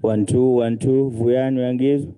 One, two, Vuyani Yangizo.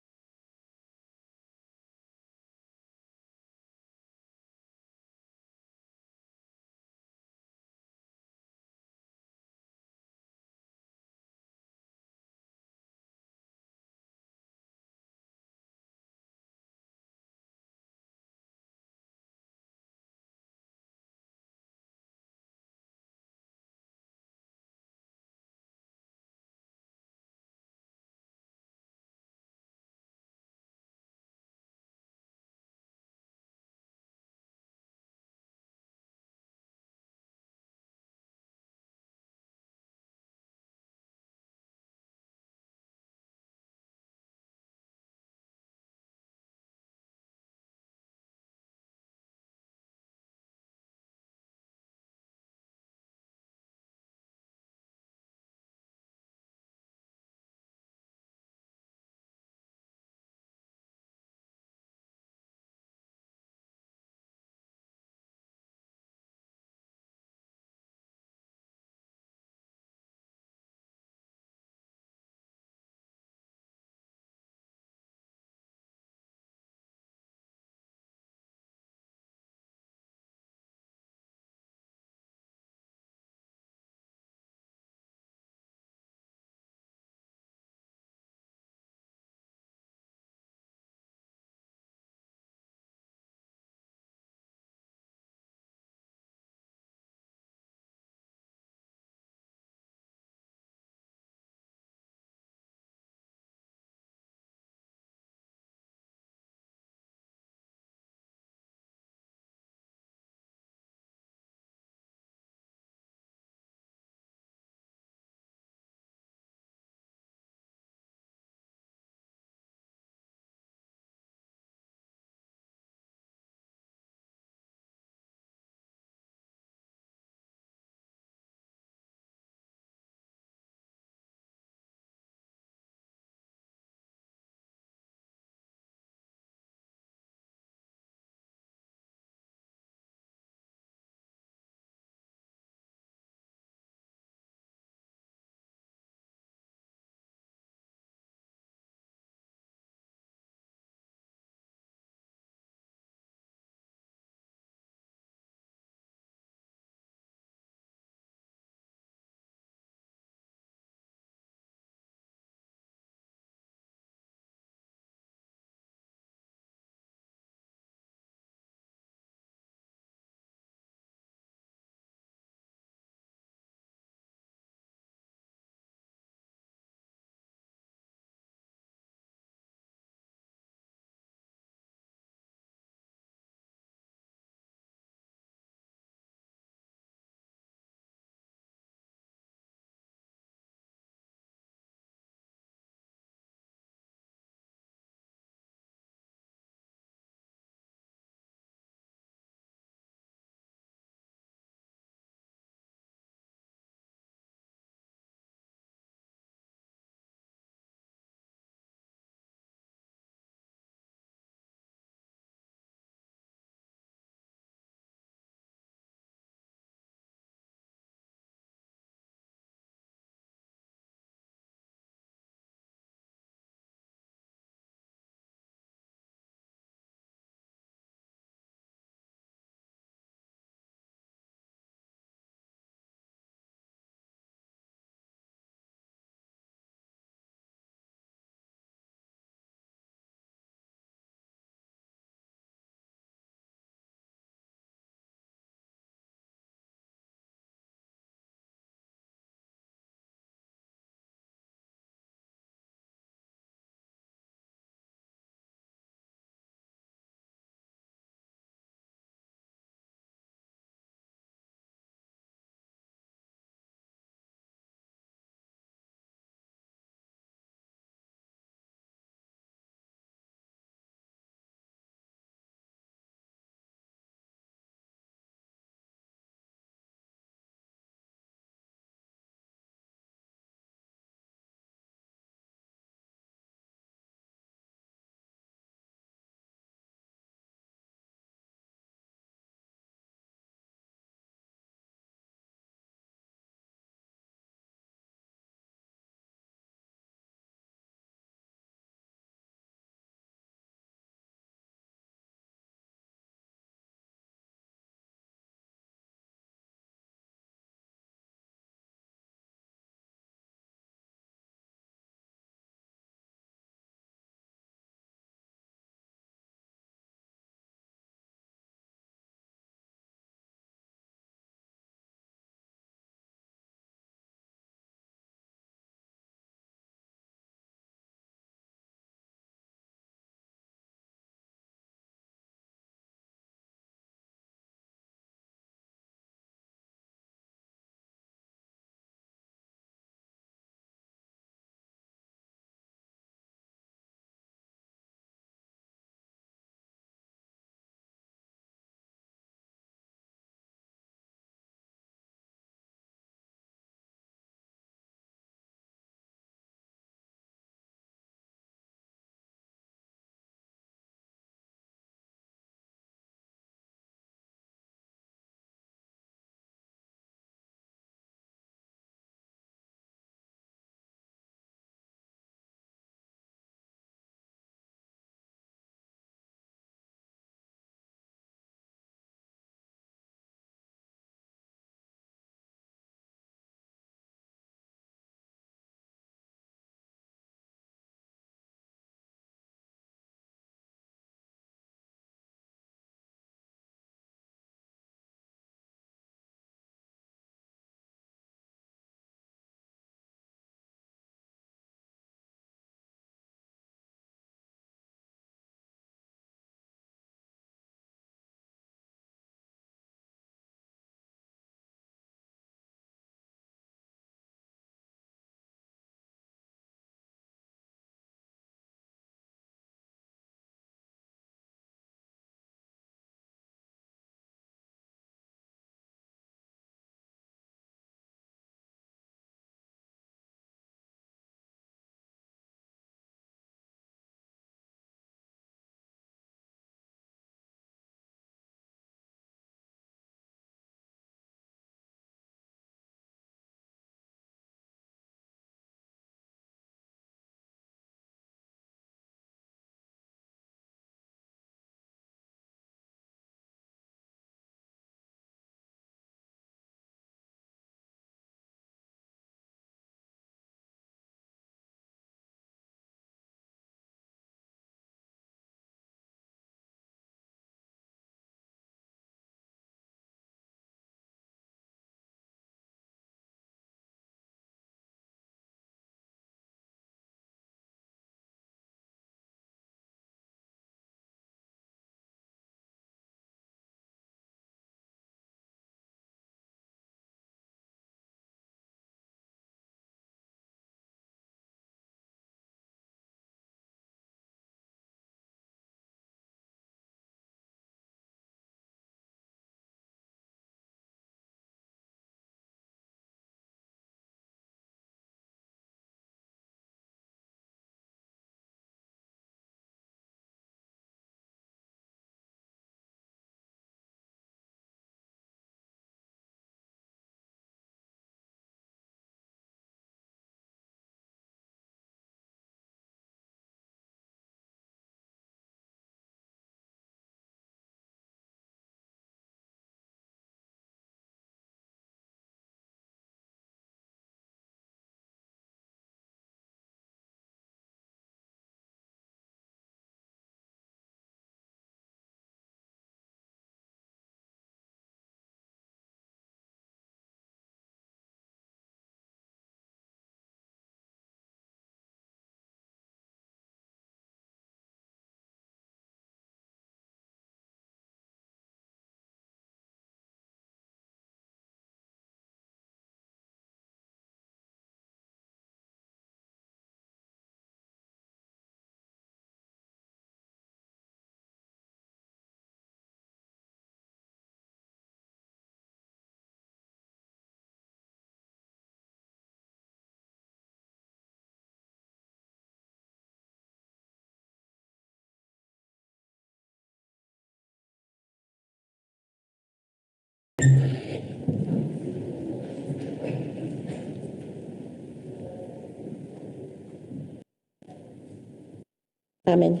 Amen.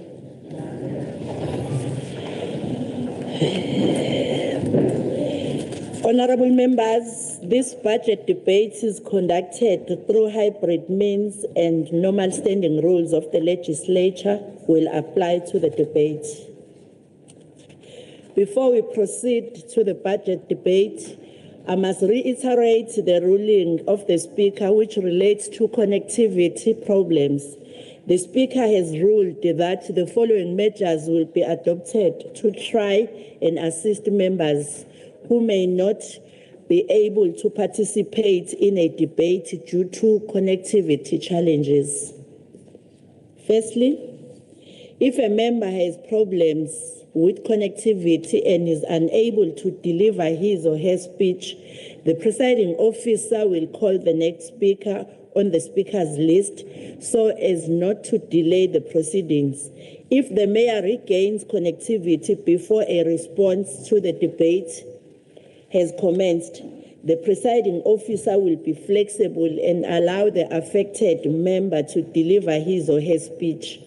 Honorable members, this budget debate is conducted through hybrid means and normal standing rules of the legislature will apply to the debate. Before we proceed to the budget debate, I must reiterate the ruling of the Speaker which relates to connectivity problems. The Speaker has ruled that the following measures will be adopted to try and assist members who may not be able to participate in a debate due to connectivity challenges. Firstly, if a member has problems with connectivity and is unable to deliver his or her speech, the presiding officer will call the next speaker on the speaker's list so as not to delay the proceedings. If the mayor regains connectivity before a response to the debate has commenced, the presiding officer will be flexible and allow the affected member to deliver his or her speech,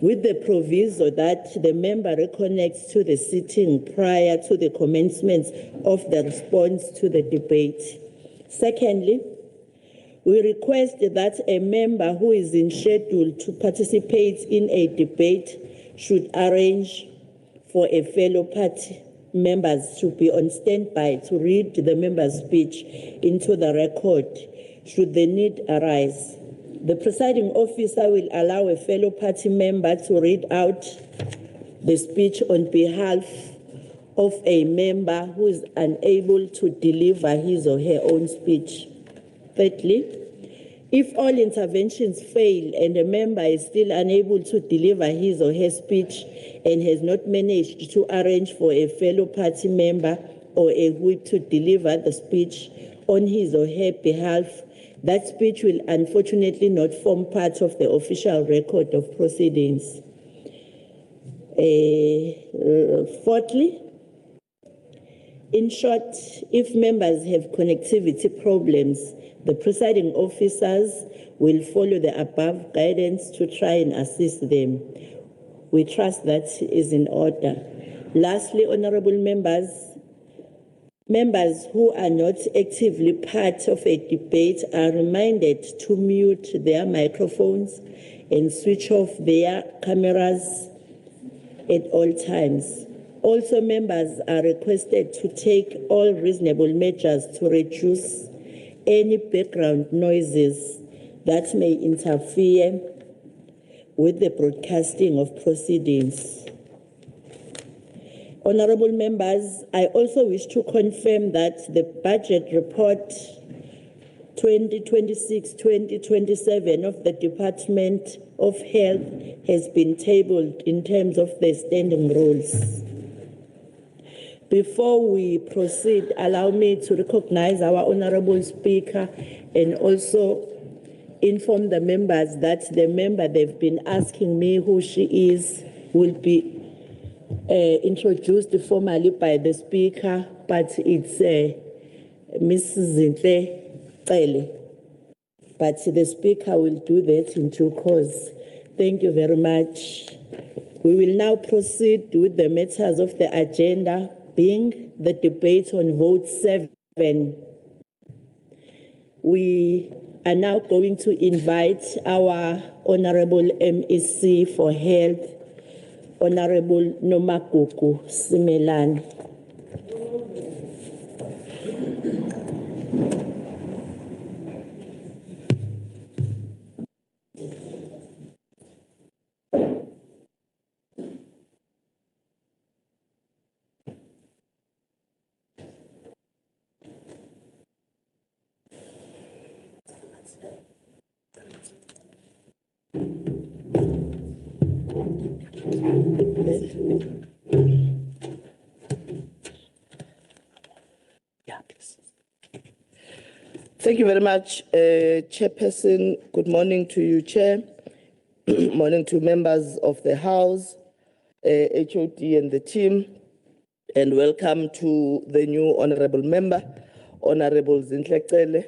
with the proviso that the member reconnects to the sitting prior to the commencement of the response to the debate. Secondly, we request that a member who is in schedule to participate in a debate should arrange for a fellow party members to be on standby to read the member's speech into the record should the need arise. The presiding officer will allow a fellow party member to read out the speech on behalf of a member who is unable to deliver his or her own speech. Thirdly, if all interventions fail and a member is still unable to deliver his or her speech and has not managed to arrange for a fellow party member or a whip to deliver the speech on his or her behalf, that speech will unfortunately not form part of the official record of proceedings. Fourthly, in short, if members have connectivity problems, the presiding officers will follow the above guidance to try and assist them. We trust that is in order. Lastly, honorable members, members who are not actively part of a debate are reminded to mute their microphones and switch off their cameras at all times. Also, members are requested to take all reasonable measures to reduce any background noises that may interfere with the broadcasting of proceedings. Honorable members, I also wish to confirm that the budget report 2026-2027 of the Department of Health has been tabled in terms of the standing rules. Before we proceed, allow me to recognize our Honorable Speaker and also inform the members that the member they've been asking me who she is will be introduced formally by the Speaker, but it's Mrs. Zintle Cele. But the Speaker will do that in due course. Thank you very much. We will now proceed with the matters of the agenda, being the debate on vote 7. We are now going to invite our Honorable MEC for Health, Honorable Nomagugu Simelane. Thank you very much, Chairperson. Good morning to you, Chair. Morning to members of the House, HOD and the team. and welcome to the new honorable member, Honorable Zinhle.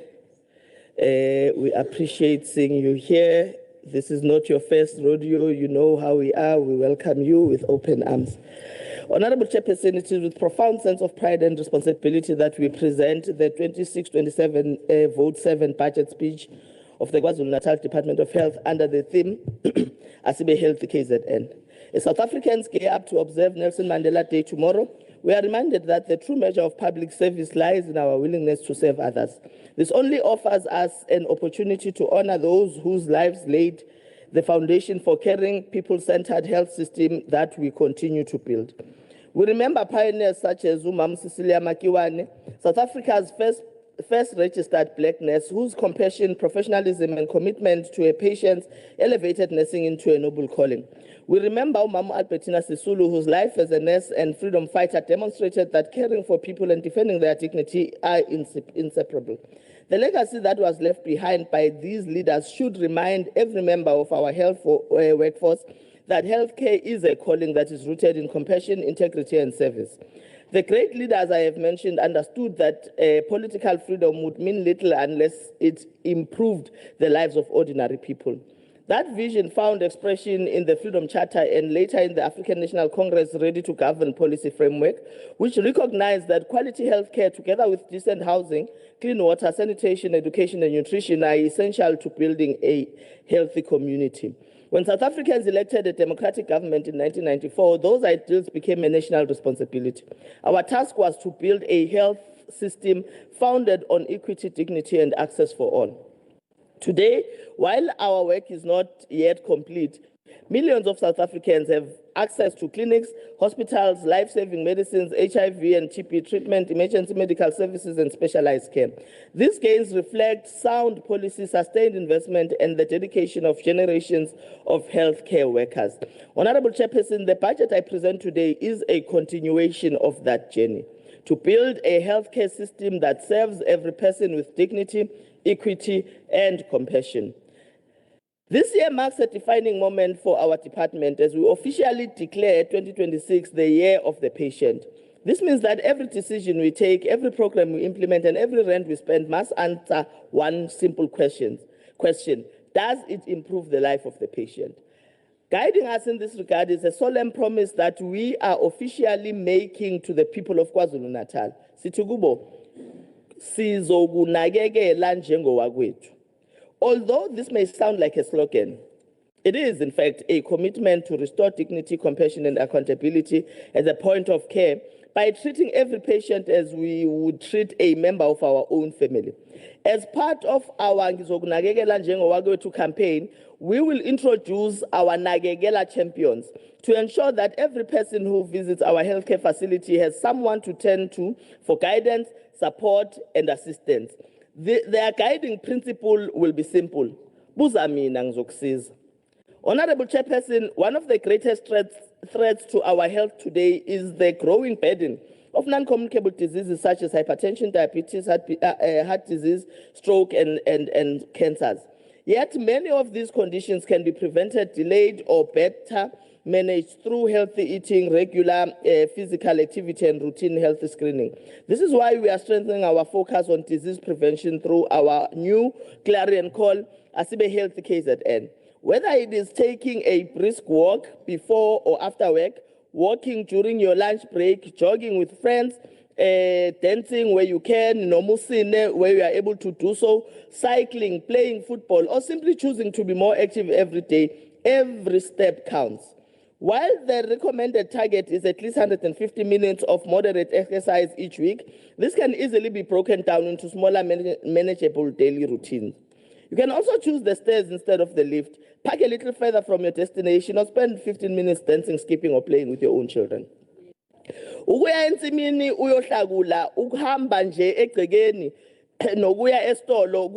We appreciate seeing you here. This is not your first rodeo. You know how we are. We welcome you with open arms. Honorable Chairperson, it is with profound sense of pride and responsibility that we present the 26-27 Vote 7 budget speech of the KwaZulu-Natal Department of Health under the theme, Asibe Healthy KZN. As South Africans gear up to observe Nelson Mandela Day tomorrow, we are reminded that the true measure of public service lies in our willingness to serve others. This only offers us an opportunity to honor those whose lives laid the foundation for caring, people-centered health system that we continue to build. We remember pioneers such as Umam Cecilia Makiwane, South Africa's first registered black nurse, whose compassion, professionalism, and commitment to her patients elevated nursing into a noble calling. We remember Umam Albertina Sisulu, whose life as a nurse and freedom fighter demonstrated that caring for people and defending their dignity are inseparable. The legacy that was left behind by these leaders should remind every member of our health workforce that healthcare is a calling that is rooted in compassion, integrity, and service. The great leaders I have mentioned understood that political freedom would mean little unless it improved the lives of ordinary people. That vision found expression in the Freedom Charter and later in the African National Congress Ready to Govern policy framework, which recognized that quality healthcare together with decent housing, clean water, sanitation, education, and nutrition are essential to building a healthy community. When South Africans elected a democratic government in 1994, those ideals became a national responsibility. Our task was to build a health system founded on equity, dignity, and access for all. Today, while our work is not yet complete, millions of South Africans have access to clinics, hospitals, life-saving medicines, HIV and TB treatment, emergency medical services, and specialized care. These gains reflect sound policy, sustained investment, and the dedication of generations of healthcare workers. Honorable Chairperson, the budget I present today is a continuation of that journey to build a healthcare system that serves every person with dignity, equity, and compassion. This year marks a defining moment for our department as we officially declare 2026 the year of the patient. This means that every decision we take, every program we implement, and every rand we spend must answer one simple question. Does it improve the life of the patient? Guiding us in this regard is a solemn promise that we are officially making to the people of KwaZulu-Natal. Situgubo, sizokunakekela njengowakwethu. Although this may sound like a slogan, it is, in fact, a commitment to restore dignity, compassion, and accountability at the point of care by treating every patient as we would treat a member of our own family. As part of our Ngizokunakekela njengowakwethu campaign, we will introduce our Nakekela champions to ensure that every person who visits our healthcare facility has someone to turn to for guidance, support, and assistance. Their guiding principle will be simple. Buza mina ngizokusiza. Honorable Chairperson, one of the greatest threats to our health today is the growing burden of non-communicable diseases such as hypertension, diabetes, heart disease, stroke, and cancers. Yet many of these conditions can be prevented, delayed, or better managed through healthy eating, regular physical activity, and routine health screening. This is why we are strengthening our focus on disease prevention through our new clarion call, Asibe Healthy KZN. Whether it is taking a brisk walk before or after work, walking during your lunch break, jogging with friends, dancing where you can, nomusine where you are able to do so, cycling, playing football, or simply choosing to be more active every day, every step counts. While the recommended target is at least 150 minutes of moderate exercise each week, this can easily be broken down into smaller, manageable daily routines. You can also choose the stairs instead of the lift, park a little further from your destination, or spend 15 minutes dancing, skipping, or playing with your own children. Ukuya ensimini uyohlakula ukuhamba nje egcekeni nokuya esitolo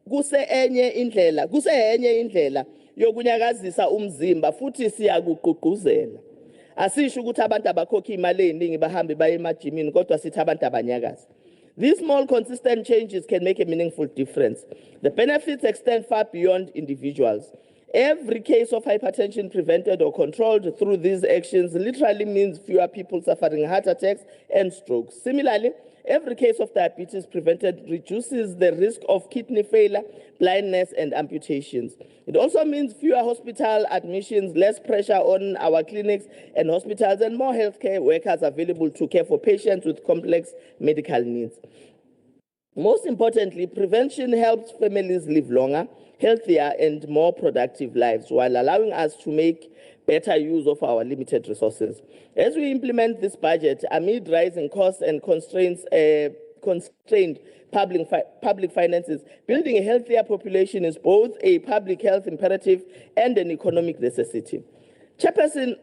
kuse enye indlela yokunyakazisa umzimba futhi siyakugqugquzela. Asisho ukuthi abantu abakhokha imali eningi bahambe baye emajimini kodwa sithi abantu abanyakaza. These small consistent changes can make a meaningful difference. The benefits extend far beyond individuals. Every case of hypertension prevented or controlled through these actions literally means fewer people suffering heart attacks and strokes. Similarly, every case of diabetes prevented reduces the risk of kidney failure, blindness, and amputations. It also means fewer hospital admissions, less pressure on our clinics and hospitals, and more healthcare workers available to care for patients with complex medical needs. Most importantly, prevention helps families live longer, healthier, and more productive lives while allowing us to make better use of our limited resources. As we implement this budget amid rising costs and constrained public finances, building a healthier population is both a public health imperative and an economic necessity. Chairperson,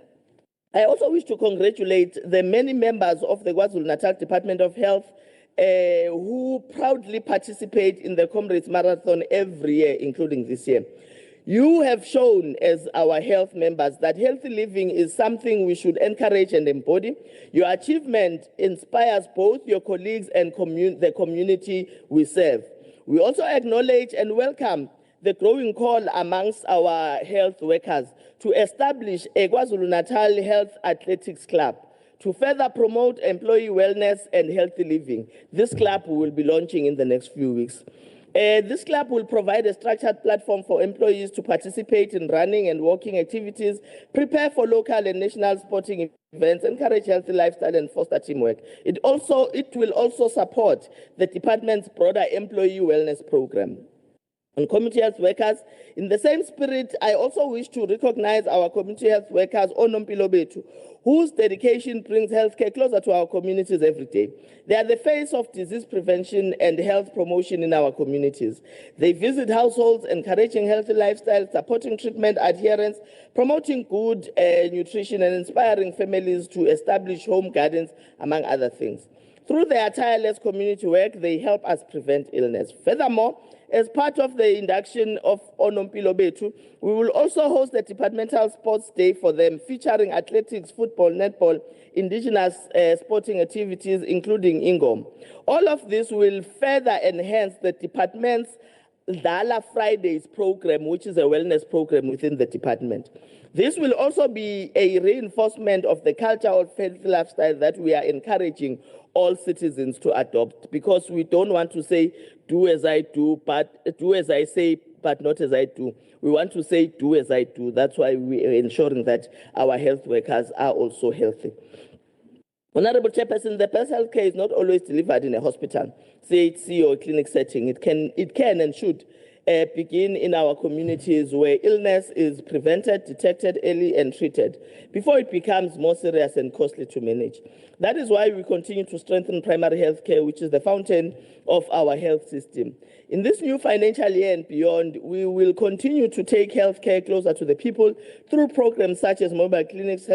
I also wish to congratulate the many members of the KwaZulu-Natal Department of Health who proudly participate in the Comrades Marathon every year, including this year. You have shown as our health members that healthy living is something we should encourage and embody. Your achievement inspires both your colleagues and the community we serve. We also acknowledge and welcome the growing call amongst our health workers to establish a KwaZulu-Natal Health Athletics Club to further promote employee wellness and healthy living. This club will be launching in the next few weeks. This club will provide a structured platform for employees to participate in running and walking activities, prepare for local and national sporting events, encourage healthy lifestyle, and foster teamwork. It will also support the department's broader employee wellness program. On community health workers, in the same spirit, I also wish to recognize our community health workers, Onompilo Betu, whose dedication brings healthcare closer to our communities every day. They are the face of disease prevention and health promotion in our communities. They visit households, encouraging healthy lifestyles, supporting treatment adherence, promoting good nutrition, and inspiring families to establish home gardens, among other things. Through their tireless community work, they help us prevent illness. Furthermore, as part of the induction of Onompilo Betu, we will also host the Departmental Sports Day for them, featuring athletics, football, netball, indigenous sporting activities, including Ingom. All of this will further enhance the department's Dala Fridays program, which is a wellness program within the department. This will also be a reinforcement of the culture of healthy lifestyle that we are encouraging all citizens to adopt, because we don't want to say, do as I do, but do as I say, but not as I do. We want to say, do as I do. That's why we are ensuring that our health workers are also healthy. Honorable Chairperson, the best health care is not always delivered in a hospital, CHC, or clinic setting. It can and should begin in our communities where illness is prevented, detected early, and treated before it becomes more serious and costly to manage. That is why we continue to strengthen primary health care, which is the fountain of our health system. In this new financial year and beyond, we will continue to take health care closer to the people through programs such as mobile clinics,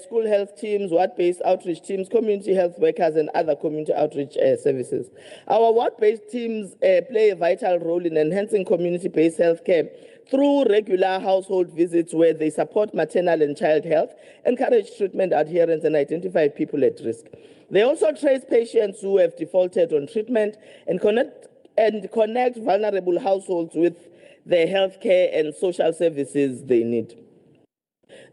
school health teams, ward-based outreach teams, community health workers, and other community outreach services. Our ward-based teams play a vital role in enhancing community-based health care through regular household visits where they support maternal and child health, encourage treatment adherence, and identify people at risk. They also trace patients who have defaulted on treatment and connect vulnerable households with the health care and social services they need.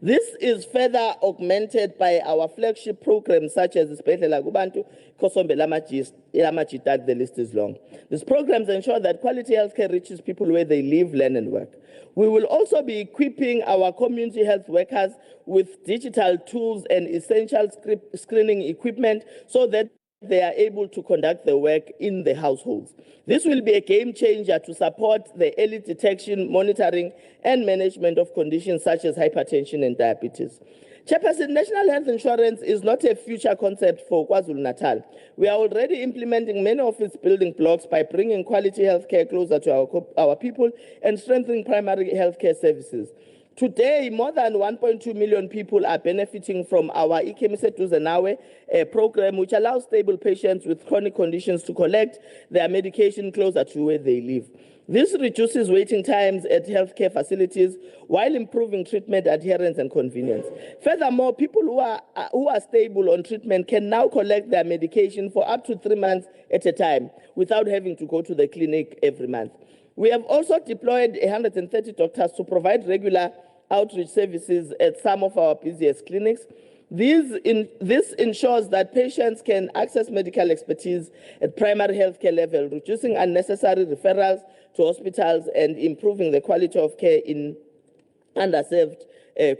This is further augmented by our flagship programs such as Isibhedlela Kubantu, Kosombe Lamajita, the list is long. These programs ensure that quality healthcare reaches people where they live, learn, and work. We will also be equipping our community health workers with digital tools and essential screening equipment so that they are able to conduct the work in the households. This will be a game changer to support the early detection, monitoring, and management of conditions such as hypertension and diabetes. Chairperson, national health insurance is not a future concept for KwaZulu-Natal. We are already implementing many of its building blocks by bringing quality health care closer to our people and strengthening primary health care services. Today, more than 1.2 million people are benefiting from our Ikemiseduze Nawe program, which allows stable patients with chronic conditions to collect their medication closer to where they live. This reduces waiting times at healthcare facilities while improving treatment adherence and convenience. Furthermore, people who are stable on treatment can now collect their medication for up to 3 months at a time without having to go to the clinic every month. We have also deployed 130 doctors to provide regular outreach services at some of our busiest clinics. This ensures that patients can access medical expertise at primary healthcare level, reducing unnecessary referrals to hospitals and improving the quality of care in underserved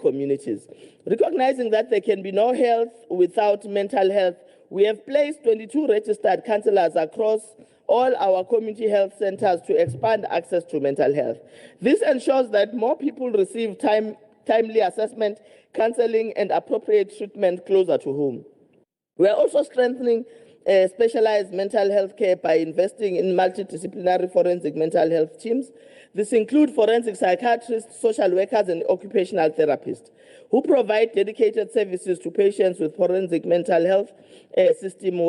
communities. Recognizing that there can be no health without mental health, we have placed 22 registered counselors across all our community health centers to expand access to mental health. This ensures that more people receive timely assessment, counseling, and appropriate treatment closer to home. We are also strengthening specialized mental health care by investing in multidisciplinary forensic mental health teams. This includes forensic psychiatrists, social workers, and occupational therapists who provide dedicated services to patients with forensic mental health system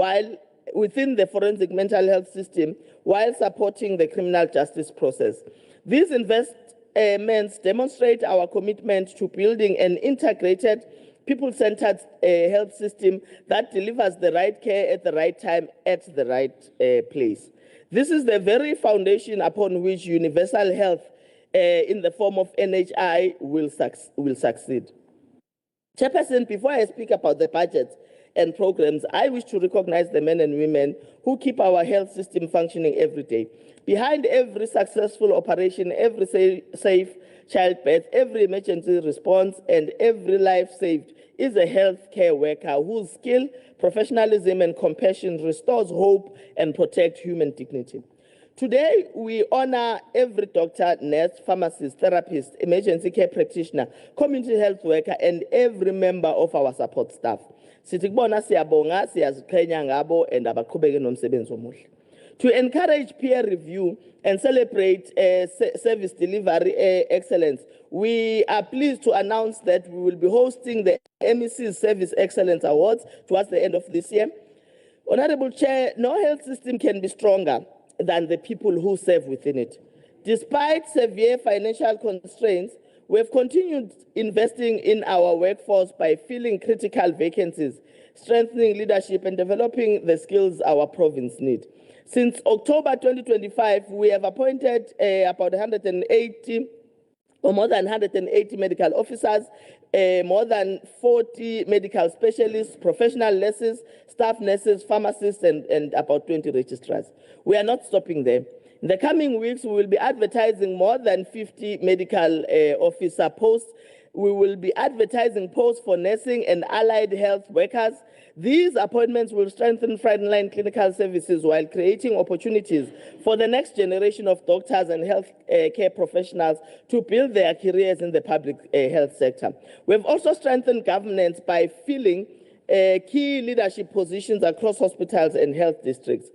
within the forensic mental health system while supporting the criminal justice process. These investments demonstrate our commitment to building an integrated, people-centered health system that delivers the right care at the right time at the right place. This is the very foundation upon which universal health in the form of NHI will succeed. Chairperson, before I speak about the budget and programs, I wish to recognize the men and women who keep our health system functioning every day. Behind every successful operation, every safe childbirth, every emergency response, and every life saved is a healthcare worker whose skill, professionalism, and compassion restores hope and protect human dignity. Today, we honor every doctor, nurse, pharmacist, therapist, emergency care practitioner, community health worker, and every member of our support staff. Sitikubona siyabonga, siyaziqhenya ngabo, and abaqhubeke nomsebenzi omuhle. To encourage peer review and celebrate service delivery excellence, we are pleased to announce that we will be hosting the MEC Service Excellence Awards towards the end of this year. Honorable Chair, no health system can be stronger than the people who serve within it. Despite severe financial constraints, we have continued investing in our workforce by filling critical vacancies, strengthening leadership, and developing the skills our province needs. Since October 2025, we have appointed about 180 or more than 180 medical officers, more than 40 medical specialists, professional nurses, staff nurses, pharmacists, and about 20 registrars. We are not stopping there. In the coming weeks, we will be advertising more than 50 medical officer posts. We will be advertising posts for nursing and allied health workers. These appointments will strengthen frontline clinical services while creating opportunities for the next generation of doctors and health care professionals to build their careers in the public health sector. We have also strengthened governance by filling key leadership positions across hospitals and health districts.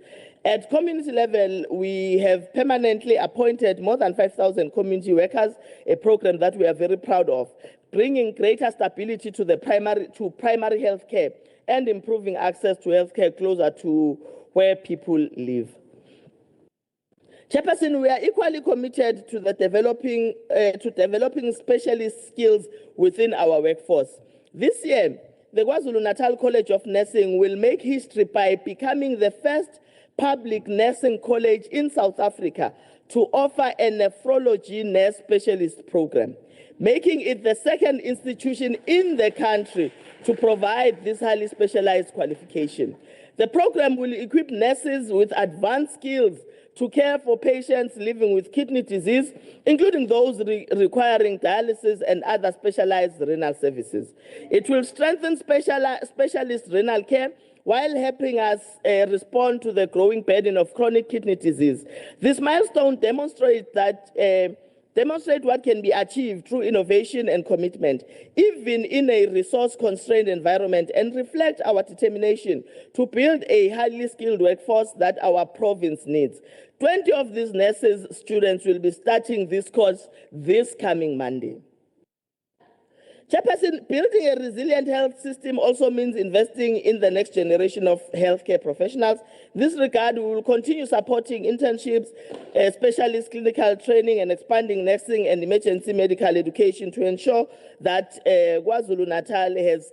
At community level, we have permanently appointed more than 5,000 community workers, a program that we are very proud of, bringing greater stability to primary health care and improving access to healthcare closer to where people live. Chairperson, we are equally committed to developing specialist skills within our workforce. This year, the KwaZulu-Natal College of Nursing will make history by becoming the first public nursing college in South Africa to offer a nephrology nurse specialist program, making it the second institution in the country to provide this highly specialized qualification. The program will equip nurses with advanced skills to care for patients living with kidney disease, including those requiring dialysis and other specialized renal services. It will strengthen specialist renal care while helping us respond to the growing burden of chronic kidney disease. This milestone demonstrates what can be achieved through innovation and commitment, even in a resource-constrained environment, and reflect our determination to build a highly skilled workforce that our province needs. 20 of these nurses students will be starting this course this coming Monday. Chairperson, building a resilient health system also means investing in the next generation of healthcare professionals. In this regard, we will continue supporting internships, specialist clinical training, and expanding nursing and emergency medical education to ensure that KwaZulu-Natal has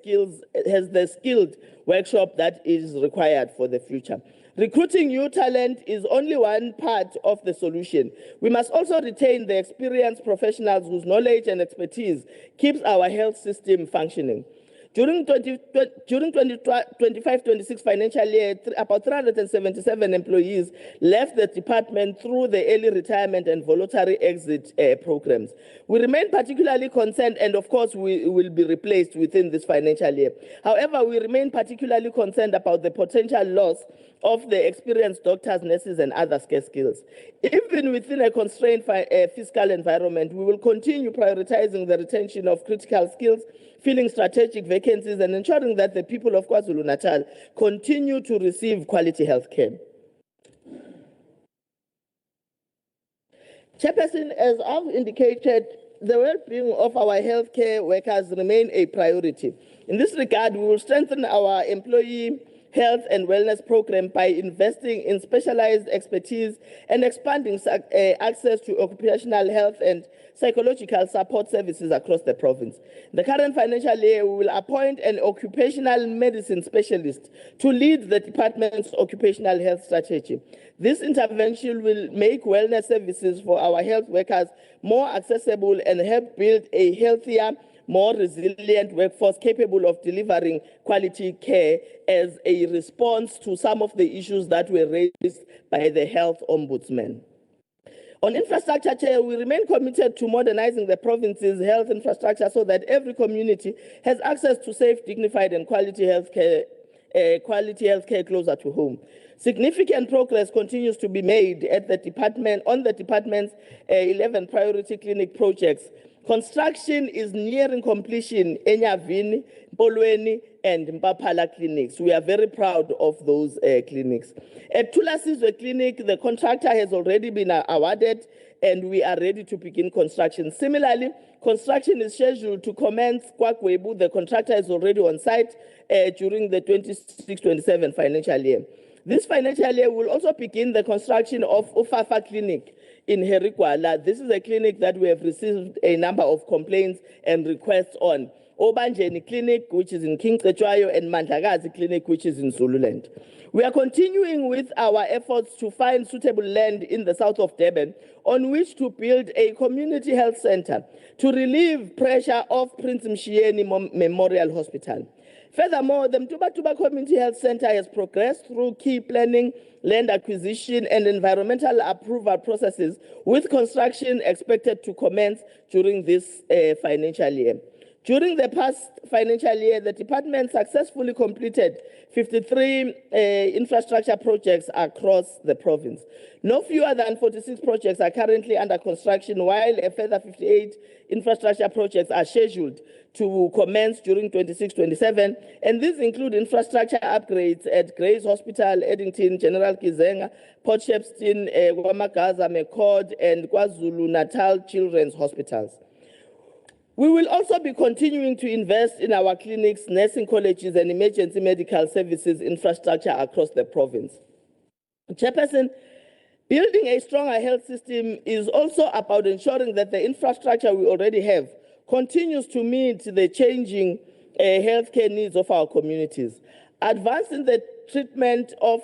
the skilled workshop that is required for the future. Recruiting new talent is only one part of the solution. We must also retain the experienced professionals whose knowledge and expertise keeps our health system functioning. During 25-26 financial year, about 377 employees left the department through the early retirement and voluntary exit programs. We remain particularly concerned, and of course we will be replaced within this financial year. However, we remain particularly concerned about the potential loss of the experienced doctors, nurses, and other scarce skills. Even within a constrained fiscal environment, we will continue prioritizing the retention of critical skills, filling strategic vacancies, and ensuring that the people of KwaZulu-Natal continue to receive quality health care. Chairperson, as I've indicated, the well-being of our healthcare workers remain a priority. In this regard, we will strengthen our employee health and wellness program by investing in specialized expertise and expanding access to occupational health and psychological support services across the province. The current financial year, we will appoint an occupational medicine specialist to lead the department's occupational health strategy. This intervention will make wellness services for our health workers more accessible and help build a healthier, more resilient workforce capable of delivering quality care as a response to some of the issues that were raised by the Health Ombudsman. On infrastructure, Chair, we remain committed to modernizing the province's health infrastructure so that every community has access to safe, dignified, and quality healthcare closer to home. Significant progress continues to be made at the department on the department's 11 priority clinic projects. Construction is nearing completion in Enyavini, Polweni, and Mpaphala clinics. We are very proud of those clinics. At Thulasizwe Clinic, the contractor has already been awarded and we are ready to begin construction. Similarly, construction is scheduled to commence KwaGwebu. The contractor is already on site during the 26-27 financial year. This financial year will also begin the construction of Ufafa Clinic in Herigwala. This is a clinic that we have received a number of complaints and requests on. Obanjeni Clinic, which is in King Cetshwayo, and Mandlakazi Clinic, which is in Zululand. We are continuing with our efforts to find suitable land in the south of Durban on which to build a community health center to relieve pressure of Prince Mshiyeni Memorial Hospital. Furthermore, the Mtuba Community Health Center has progressed through key planning, land acquisition, and environmental approval processes, with construction expected to commence during this financial year. During the past financial year, the department successfully completed 53 infrastructure projects across the province. No fewer than 46 projects are currently under construction, while a further 58 infrastructure projects are scheduled to commence during 26-27, and these include infrastructure upgrades at Gray's Hospital, Eddington, General Kizenga, Port Shepstone, Wamagaza, McCord, and KwaZulu-Natal Children's Hospitals. We will also be continuing to invest in our clinics, nursing colleges, and emergency medical services infrastructure across the province. Chairperson, building a stronger health system is also about ensuring that the infrastructure we already have continues to meet the changing healthcare needs of our communities. Advances in the treatment of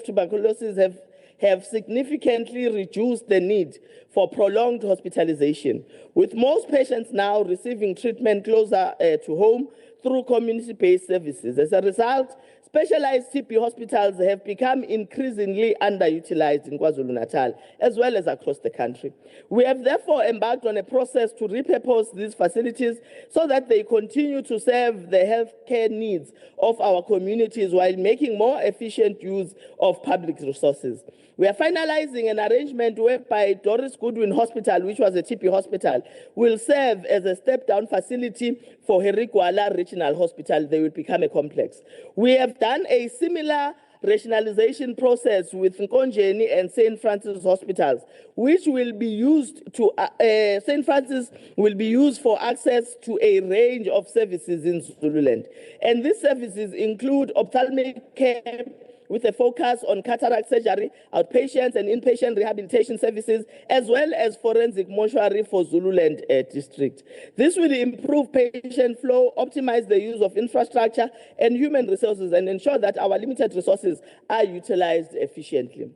tuberculosis have significantly reduced the need for prolonged hospitalization, with most patients now receiving treatment closer to home through community-based services. As a result, specialized TB hospitals have become increasingly underutilized in KwaZulu-Natal, as well as across the country. We have therefore embarked on a process to repurpose these facilities so that they continue to serve the healthcare needs of our communities while making more efficient use of public resources. We are finalizing an arrangement whereby Doris Goodwin Hospital, which was a TB hospital, will serve as a step-down facility for Herigwala Regional Hospital. They will become a complex. We have done a similar rationalization process with Nkonjeni and St. Francis Hospitals, which will be used to, St. Francis will be used for access to a range of services in Zululand. And these services include ophthalmic care, with a focus on cataract surgery, outpatients and inpatient rehabilitation services, as well as forensic mortuary for Zululand district. This will improve patient flow, optimize the use of infrastructure and human resources, and ensure that our limited resources are utilized efficiently.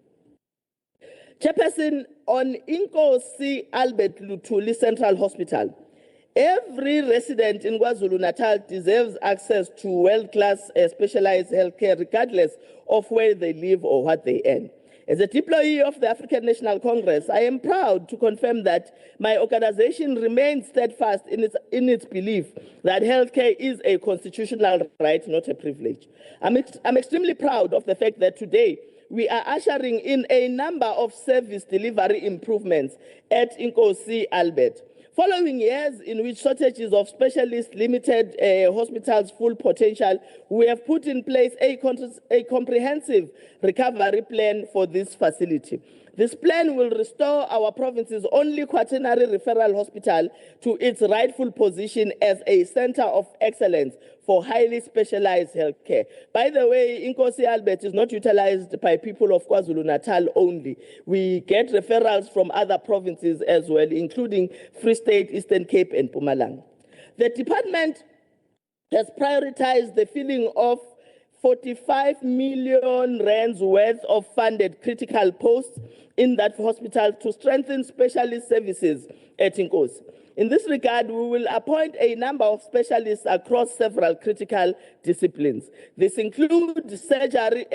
Chairperson, on Inkosi Albert Lutuli Central Hospital, every resident in KwaZulu-Natal deserves access to world-class specialized healthcare regardless of where they live or what they earn. As a deployee of the African National Congress, I am proud to confirm that my organization remains steadfast in its belief that healthcare is a constitutional right, not a privilege. I'm extremely proud of the fact that today we are ushering in a number of service delivery improvements at Inkosi Albert. Following years in which shortages of specialists limited hospitals' full potential, we have put in place a comprehensive recovery plan for this facility. This plan will restore our province's only quaternary referral hospital to its rightful position as a center of excellence for highly specialized healthcare. By the way, Inkosi Albert is not utilized by people of KwaZulu-Natal only. We get referrals from other provinces as well, including Free State, Eastern Cape, and Mpumalanga. The department has prioritized the filling of 45 million rands worth of funded critical posts in that hospital to strengthen specialist services at Inkosi. In this regard, we will appoint a number of specialists across several critical disciplines. This includes surgery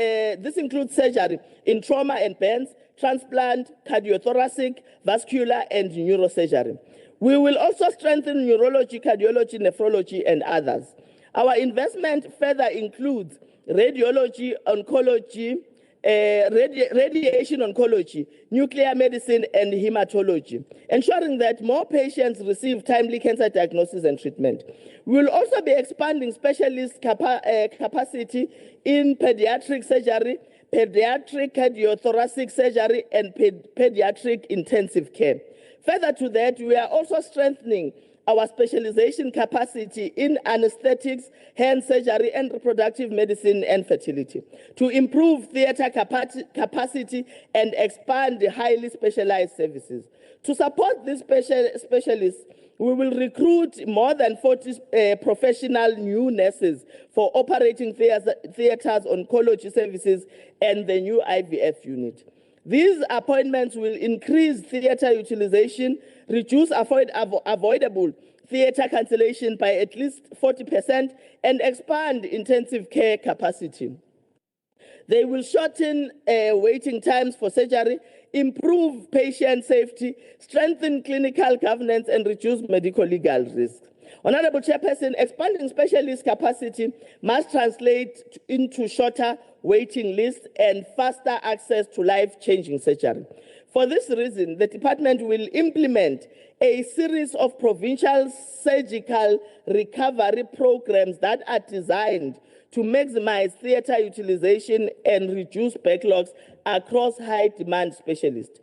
in trauma and burns, transplant, cardiothoracic, vascular, and neurosurgery. We will also strengthen neurology, cardiology, nephrology, and others. Our investment further includes radiology, oncology, radiation oncology, nuclear medicine, and hematology, ensuring that more patients receive timely cancer diagnosis and treatment. We will also be expanding specialist capacity in pediatric surgery, pediatric cardiothoracic surgery, and pediatric intensive care. Further to that, we are also strengthening our specialization capacity in anesthetics, hand surgery, and reproductive medicine and fertility, to improve theater capacity and expand the highly specialized services. To support these specialists, we will recruit more than 40 professional new nurses for operating theaters, oncology services, and the new IVF unit. These appointments will increase theater utilization, reduce avoidable theater cancellation by at least 40%, and expand intensive care capacity. They will shorten waiting times for surgery, improve patient safety, strengthen clinical governance, and reduce medical legal risks. Honorable Chairperson, expanding specialist capacity must translate into shorter waiting lists and faster access to life-changing surgery. For this reason, the department will implement a series of provincial surgical recovery programs that are designed to maximize theater utilization and reduce backlogs across high-demand specialists.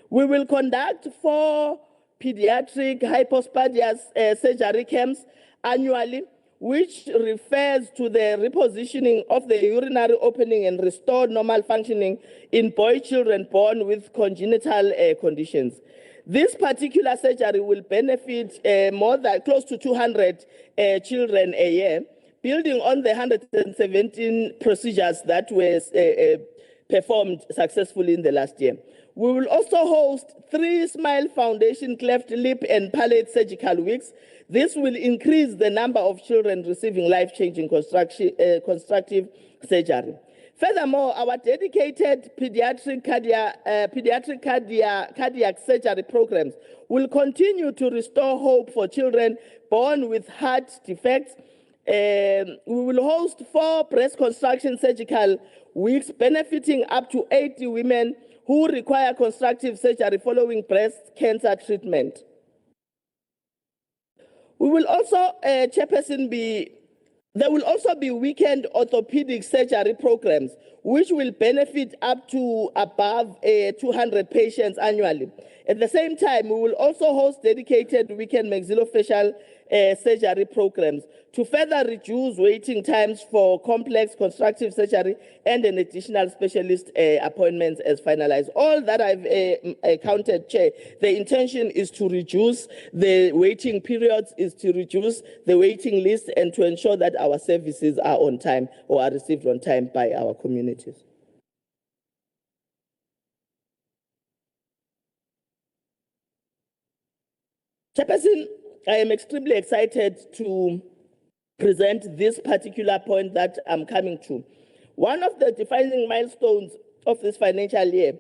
We will conduct 4 pediatric hypospadias surgery camps annually, which refers to the repositioning of the urinary opening and restore normal functioning in boy children born with congenital conditions. This particular surgery will benefit close to 200 children a year, building on the 117 procedures that were performed successfully in the last year. We will also host 3 Smile Foundation cleft lip and palate surgical weeks. This will increase the number of children receiving life-changing constructive surgery. Furthermore, our dedicated pediatric cardiac surgery programs will continue to restore hope for children born with heart defects. We will host 4 breast construction surgical weeks, benefiting up to 80 women who require constructive surgery following breast cancer treatment. We will also, there will also be weekend orthopedic surgery programs, which will benefit up to above 200 patients annually. At the same time, we will also host dedicated weekend maxillofacial surgery programs to further reduce waiting times for complex constructive surgery and an additional specialist appointments as finalized. All that I've counted, Chair, the intention is to reduce the waiting periods, is to reduce the waiting list, and to ensure that our services are on time or are received on time by our communities. Chairperson, I am extremely excited to present this particular point that I'm coming to. One of the defining milestones of this financial year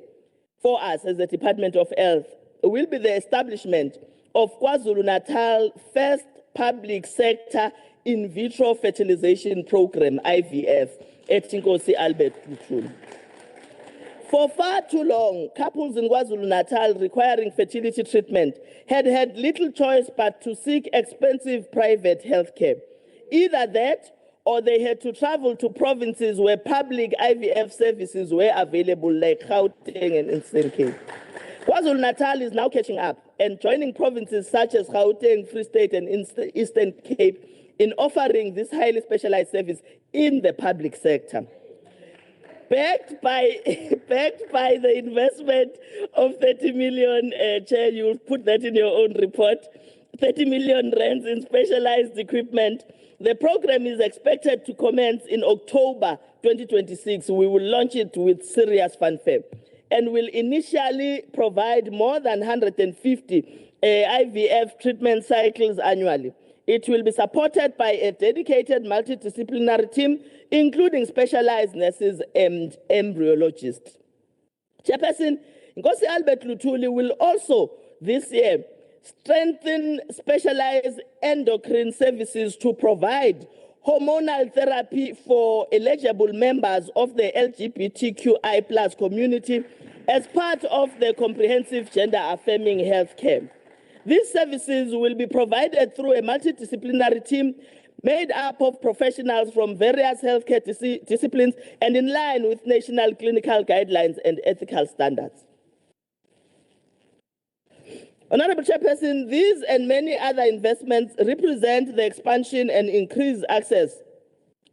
for us as the Department of Health will be the establishment of KwaZulu-Natal first public sector in vitro fertilization program, IVF, at Tinkosi Albert Lutul. For far too long, couples in KwaZulu-Natal requiring fertility treatment had little choice but to seek expensive private health care. Either that, or they had to travel to provinces where public IVF services were available, like Gauteng and Eastern Cape. KwaZulu-Natal is now catching up and joining provinces such as Gauteng, Free State, and Eastern Cape in offering this highly specialized service in the public sector. Backed by the investment of 30 million, Chair, you'll put that in your own report, 30 million rands in specialized equipment. The program is expected to commence in October 2026. We will launch it with serious fanfare and will initially provide more than 150 IVF treatment cycles annually. It will be supported by a dedicated multidisciplinary team, including specialized nurses and embryologists. Chairperson, Nkosi Albert Lutuli will also this year strengthen specialized endocrine services to provide hormonal therapy for eligible members of the LGBTQI+ community as part of the comprehensive gender-affirming healthcare. These services will be provided through a multidisciplinary team made up of professionals from various healthcare disciplines and in line with national clinical guidelines and ethical standards. Honorable Chairperson, these and many other investments represent the expansion and increased access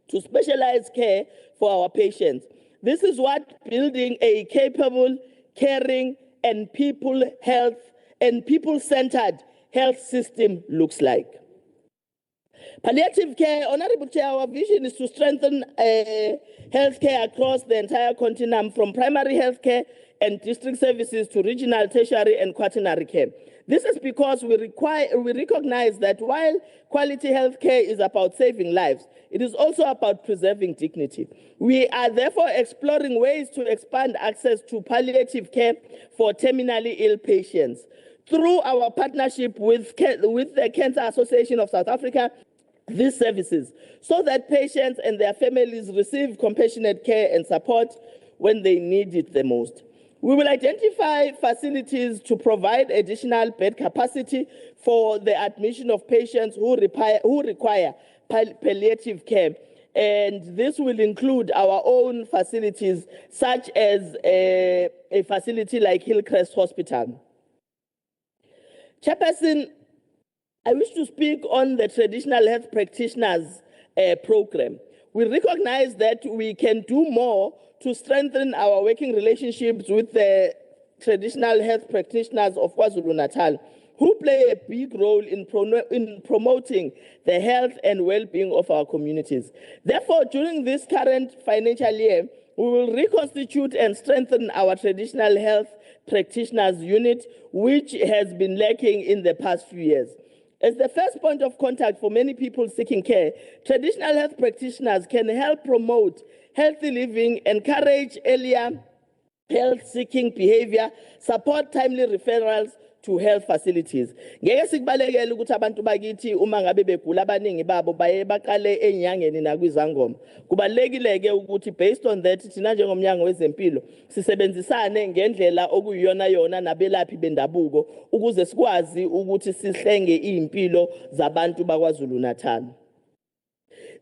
to specialized care for our patients. This is what building a capable, caring, and people-centered health system looks like. Palliative care, Honorable Chair, our vision is to strengthen healthcare across the entire continuum, from primary healthcare and district services to regional, tertiary, and quaternary care. This is because we recognize that while quality healthcare is about saving lives, it is also about preserving dignity. We are therefore exploring ways to expand access to palliative care for terminally ill patients through our partnership with the Cancer Association of South Africa, these services, so that patients and their families receive compassionate care and support when they need it the most. We will identify facilities to provide additional bed capacity for the admission of patients who require palliative care. And this will include our own facilities, such as a facility like Hillcrest Hospital. Chairperson, I wish to speak on the traditional health practitioners program. We recognize that we can do more to strengthen our working relationships with the traditional health practitioners of KwaZulu-Natal, who play a big role in promoting the health and well-being of our communities. Therefore, during this current financial year, we will reconstitute and strengthen our traditional health practitioners unit, which has been lacking in the past few years. As the first point of contact for many people seeking care, traditional health practitioners can help promote healthy living, encourage earlier health-seeking behavior, support timely referrals to health facilities. Ngeke sikubalekele ukuthi abantu bakithi uma ngabe begula abaningi babo baye baqale enyangeni nakwizangoma. Kubalekile ukuthi based on that thina njengomnyango wezempilo sisebenzisane ngendlela okuyiyona yona nabelaphi bendabuko ukuze sikwazi ukuthi sihlenge impilo zabantu bakwaZulu-Natal.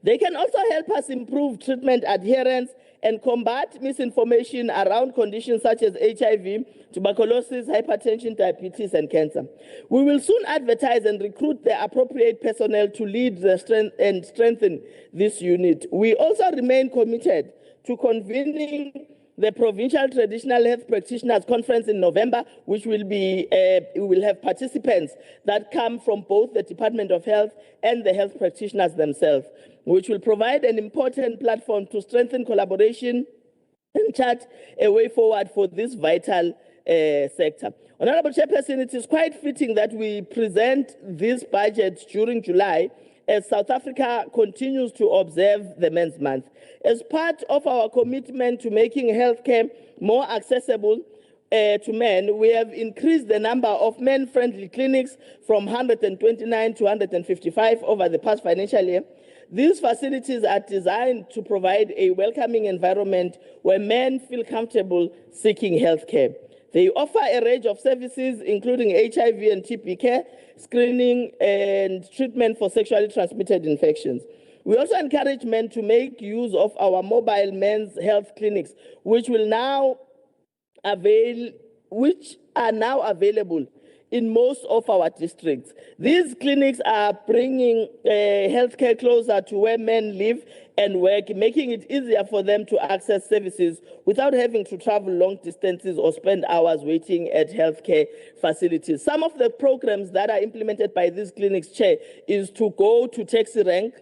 They can also help us improve treatment adherence and combat misinformation around conditions such as HIV, tuberculosis, hypertension, diabetes, and cancer. We will soon advertise and recruit the appropriate personnel to lead and strengthen this unit. We also remain committed to convening the Provincial Traditional Health Practitioners Conference in November, which will be, we will have participants that come from both the Department of Health and the health practitioners themselves, which will provide an important platform to strengthen collaboration and chart a way forward for this vital sector. Honorable Chairperson, it is quite fitting that we present this budget during July as South Africa continues to observe the Men's Month. As part of our commitment to making healthcare more accessible to men, we have increased the number of men-friendly clinics from 129 to 155 over the past financial year. These facilities are designed to provide a welcoming environment where men feel comfortable seeking healthcare. They offer a range of services, including HIV and TB care, screening, and treatment for sexually transmitted infections. We also encourage men to make use of our mobile men's health clinics, which are now available in most of our districts. These clinics are bringing healthcare closer to where men live and work, making it easier for them to access services without having to travel long distances or spend hours waiting at healthcare facilities. Some of the programs that are implemented by these clinics, Chair, is to go to taxi ranks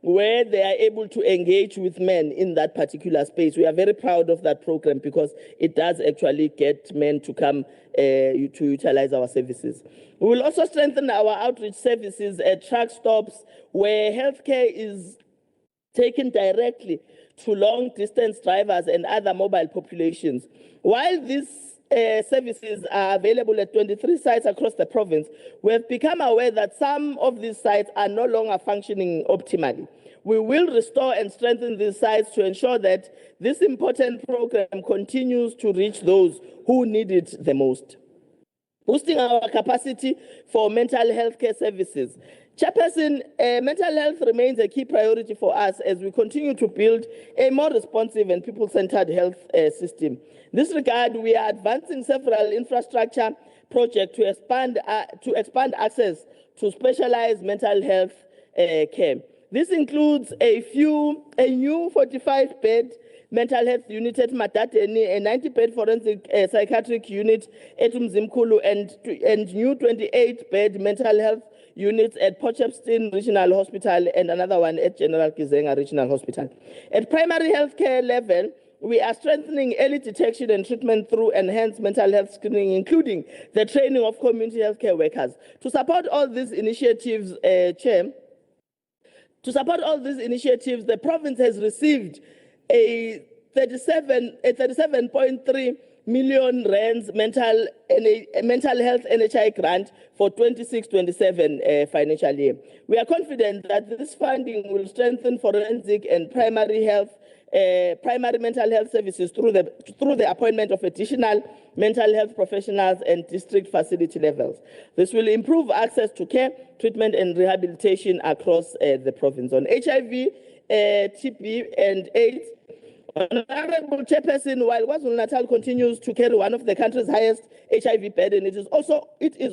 where they are able to engage with men in that particular space. We are very proud of that program because it does actually get men to come to utilize our services. We will also strengthen our outreach services at truck stops where healthcare is taken directly to long-distance drivers and other mobile populations. While these services are available at 23 sites across the province, we have become aware that some of these sites are no longer functioning optimally. We will restore and strengthen these sites to ensure that this important program continues to reach those who need it the most. Boosting our capacity for mental health care services. Chairperson, mental health remains a key priority for us as we continue to build a more responsive and people-centered health system. In this regard, we are advancing several infrastructure projects to expand access to specialized mental health care. This includes a new 45-bed mental health unit at Matateni, a 90-bed forensic psychiatric unit at Mzimkulu, and new 28-bed mental health units at Potchefstroom Regional Hospital and another one at General Kizenga Regional Hospital. At primary healthcare level, we are strengthening early detection and treatment through enhanced mental health screening, including the training of community healthcare workers. To support all these initiatives, Chair, the province has received a 37.3 million rands mental health NHI grant for 26-27 financial year. We are confident that this funding will strengthen forensic and primary mental health services through the appointment of additional mental health professionals and district facility levels. This will improve access to care, treatment, and rehabilitation across the province. On HIV, TB, and AIDS, Honorable Chairperson, while KwaZulu-Natal continues to carry one of the country's highest HIV burden, it is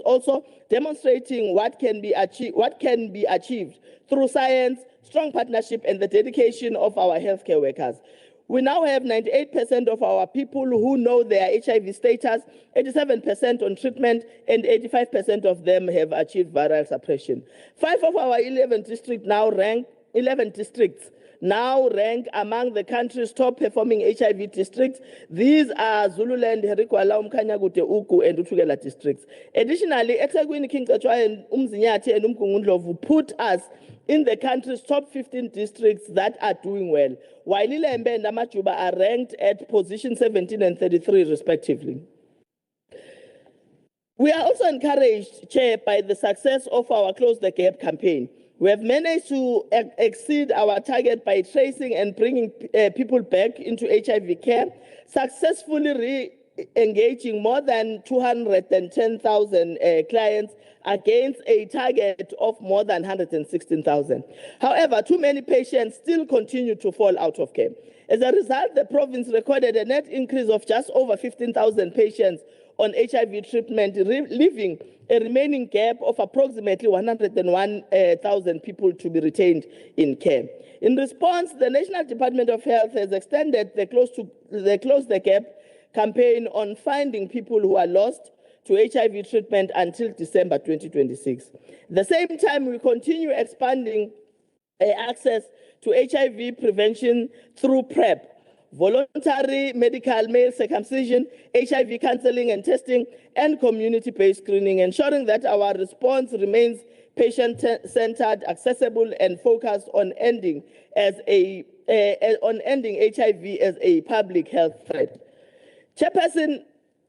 also demonstrating what can be achieved through science, strong partnership, and the dedication of our healthcare workers. We now have 98% of our people who know their HIV status, 87% on treatment, and 85% of them have achieved viral suppression. 5 of our 11 districts now rank among the country's top performing HIV districts. These are Zululand, Herikwala, Umkanyagute, Uku, and Utugela districts. Additionally, eThekwini, King Cetshwayo, and Umzinyathi and Umgungundlovu put us in the country's top 15 districts that are doing well, while Ilembe and Amajuba are ranked at position 17 and 33 respectively. We are also encouraged, Chair, by the success of our Close the Gap campaign. We have managed to exceed our target by tracing and bringing people back into HIV care, successfully engaging more than 210,000 clients against a target of more than 116,000. However, too many patients still continue to fall out of care. As a result, the province recorded a net increase of just over 15,000 patients on HIV treatment, leaving a remaining gap of approximately 101,000 people to be retained in care. In response, the National Department of Health has extended the Close the Gap campaign on finding people who are lost to HIV treatment until December 2026. At the same time, we continue expanding access to HIV prevention through PrEP, voluntary medical male circumcision, HIV counseling and testing, and community-based screening, ensuring that our response remains patient-centered, accessible, and focused on ending HIV as a public health threat. Chairperson,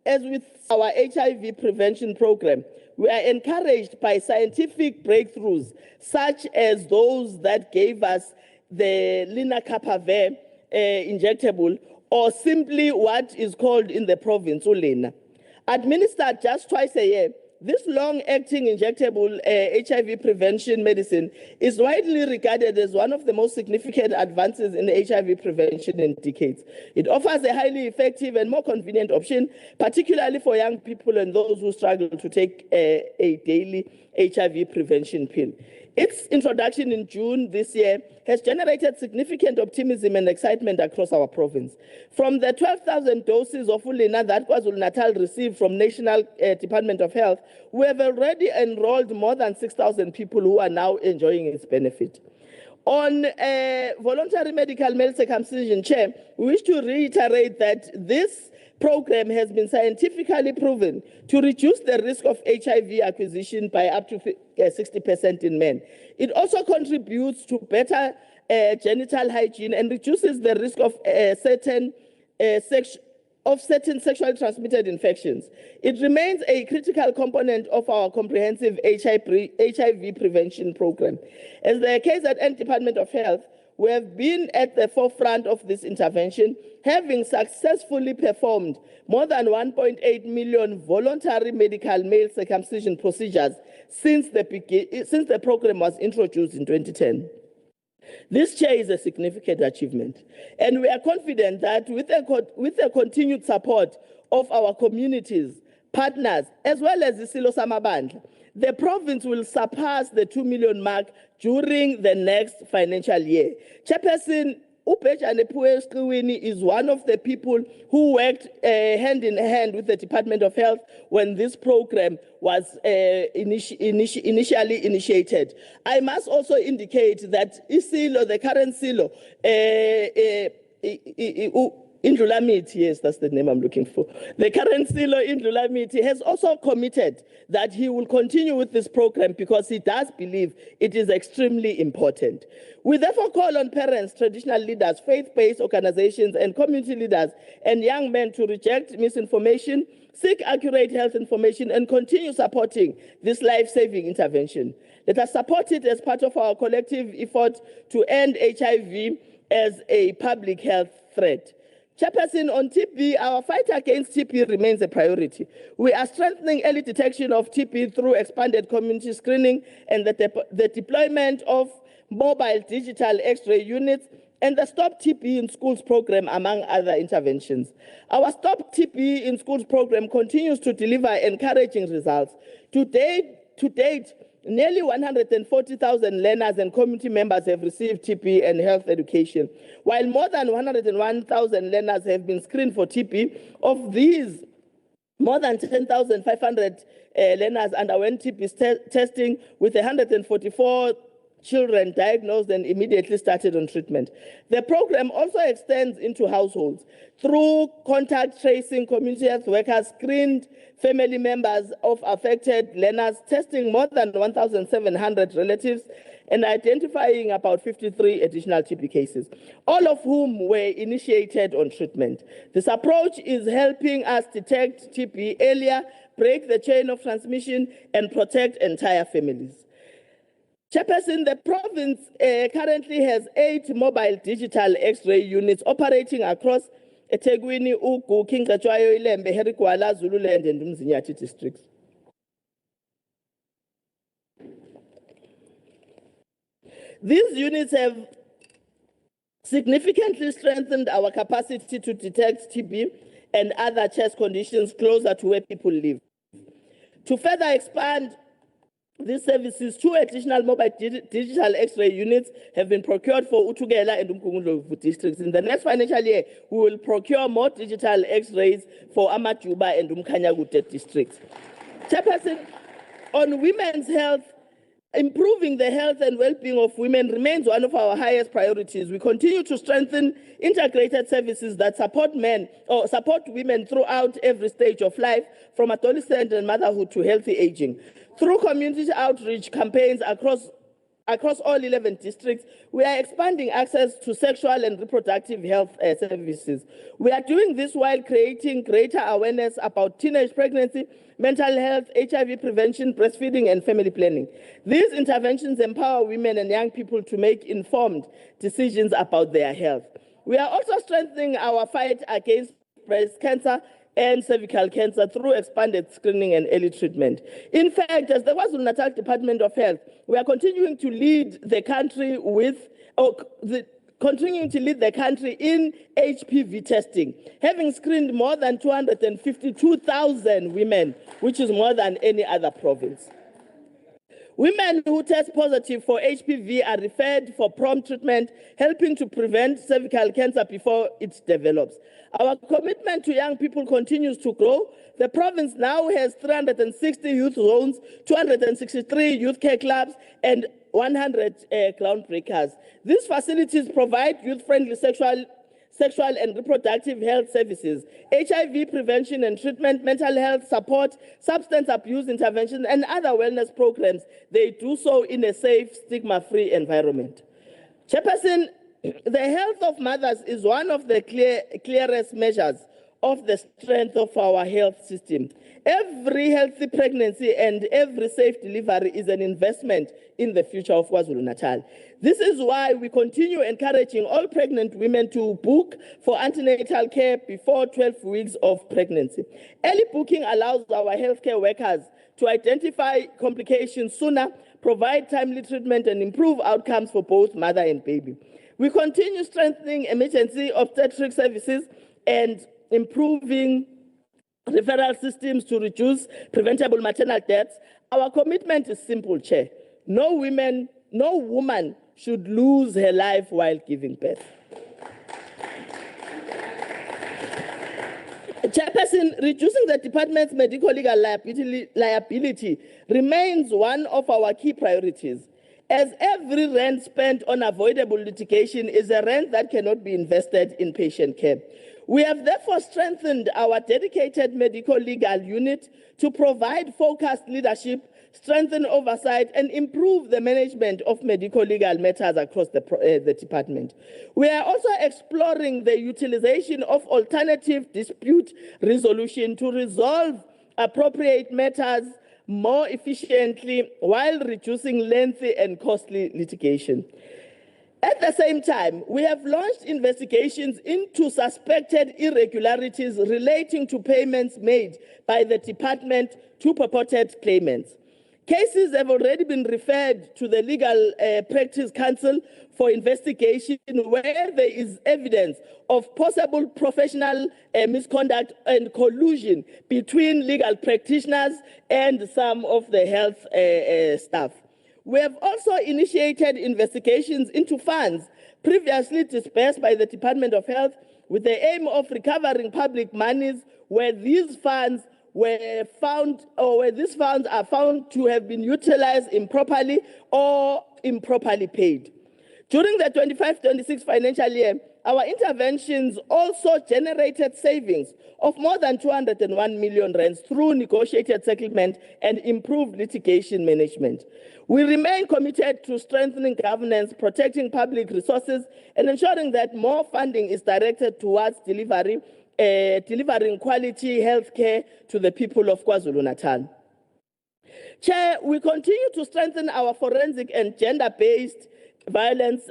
as with our HIV prevention program, we are encouraged by scientific breakthroughs such as those that gave us the lenacapavir injectable, or simply what is called in the province Ulena. Administered just twice a year, this long-acting injectable HIV prevention medicine is widely regarded as one of the most significant advances in HIV prevention in decades. It offers a highly effective and more convenient option, particularly for young people and those who struggle to take a daily HIV prevention pill. Its introduction in June this year has generated significant optimism and excitement across our province. From the 12,000 doses of Ulena that KwaZulu-Natal received from National Department of Health, we have already enrolled more than 6,000 people who are now enjoying its benefit. On voluntary medical male circumcision, Chair, we wish to reiterate that this program has been scientifically proven to reduce the risk of HIV acquisition by up to 60% in men. It also contributes to better genital hygiene and reduces the risk of certain sexually transmitted infections. It remains a critical component of our comprehensive HIV prevention program. As the KZN Department of Health, we have been at the forefront of this intervention, having successfully performed more than 1.8 million voluntary medical male circumcision procedures since the program was introduced in 2010. This, Chair, is a significant achievement, and we are confident that with the continued support of our communities, partners, as well as the Silo Samabandla, the province will surpass the 2 million mark during the next financial year. Chairperson, Ubhejane Puesqiwini is one of the people who worked hand in hand with the Department of Health when this program was initially initiated. I must also indicate that ISILO, the current SILO, Indlulamiti, yes, that's the name I'm looking for. The current SILO Indlulamiti has also committed that he will continue with this program because he does believe it is extremely important. We therefore call on parents, traditional leaders, faith-based organizations, and community leaders and young men to reject misinformation, seek accurate health information, and continue supporting this life-saving intervention. Let us support it as part of our collective effort to end HIV as a public health threat. Chairperson, on TB, our fight against TB remains a priority. We are strengthening early detection of TB through expanded community screening and the deployment of mobile digital X-ray units and the Stop TB in Schools program, among other interventions. Our Stop TB in Schools program continues to deliver encouraging results. To date, nearly 140,000 learners and community members have received TB and health education, while more than 101,000 learners have been screened for TB. Of these, more than 10,500 learners underwent TB testing, with 144 children diagnosed and immediately started on treatment. The program also extends into households. Through contact tracing, community health workers screened family members of affected learners, testing more than 1,700 relatives and identifying about 53 additional TB cases, all of whom were initiated on treatment. This approach is helping us detect TB earlier, break the chain of transmission, and protect entire families. Chairperson, the province currently has 8 mobile digital X-ray units operating across eThekwini, uGuki, Ngcatshwayo, iLembe, Herigwala, Zululand, and Umzinyathi districts. These units have significantly strengthened our capacity to detect TB and other chest conditions closer to where people live. To further expand these services, 2 additional mobile digital X-ray units have been procured for Utugela and Umgungundlovu districts. In the next financial year, we will procure more digital X-rays for Amajuba and Umkhanyakude districts. Chairperson, on women's health, improving the health and well-being of women remains one of our highest priorities. We continue to strengthen integrated services that support women throughout every stage of life, from adolescent and motherhood to healthy aging. Through community outreach campaigns across all 11 districts, we are expanding access to sexual and reproductive health services. We are doing this while creating greater awareness about teenage pregnancy, mental health, HIV prevention, breastfeeding, and family planning. These interventions empower women and young people to make informed decisions about their health. We are also strengthening our fight against breast cancer and cervical cancer through expanded screening and early treatment. In fact, as the KwaZulu-Natal Department of Health, we are continuing to lead the country in HPV testing, having screened more than 252,000 women, which is more than any other province. Women who test positive for HPV are referred for prompt treatment, helping to prevent cervical cancer before it develops. Our commitment to young people continues to grow. The province now has 360 youth zones, 263 youth care clubs, and 100 groundbreakers. These facilities provide youth-friendly sexual and reproductive health services, HIV prevention and treatment, mental health support, substance abuse intervention, and other wellness programs. They do so in a safe, stigma-free environment. Chairperson, the health of mothers is one of the clearest measures of the strength of our health system. Every healthy pregnancy and every safe delivery is an investment in the future of KwaZulu-Natal. This is why we continue encouraging all pregnant women to book for antenatal care before 12 weeks of pregnancy. Early booking allows our healthcare workers to identify complications sooner, provide timely treatment, and improve outcomes for both mother and baby. We continue strengthening emergency obstetric services and improving referral systems to reduce preventable maternal deaths. Our commitment is simple, Chair. No woman should lose her life while giving birth. Chairperson, reducing the department's medical legal liability remains one of our key priorities, as every rand spent on avoidable litigation is a rand that cannot be invested in patient care. We have therefore strengthened our dedicated medical legal unit to provide focused leadership, strengthen oversight, and improve the management of medical legal matters across the department. We are also exploring the utilization of alternative dispute resolution to resolve appropriate matters more efficiently while reducing lengthy and costly litigation. At the same time, we have launched investigations into suspected irregularities relating to payments made by the department to purported claimants. Cases have already been referred to the Legal Practice Council for investigation where there is evidence of possible professional misconduct and collusion between legal practitioners and some of the health staff. We have also initiated investigations into funds previously disbursed by the Department of Health with the aim of recovering public monies where these funds are found to have been utilized improperly or improperly paid. During the 25-26 financial year, our interventions also generated savings of more than 201 million rands through negotiated settlement and improved litigation management. We remain committed to strengthening governance, protecting public resources, and ensuring that more funding is directed towards delivering quality health care to the people of KwaZulu-Natal. Chair, we continue to strengthen our forensic and gender-based violence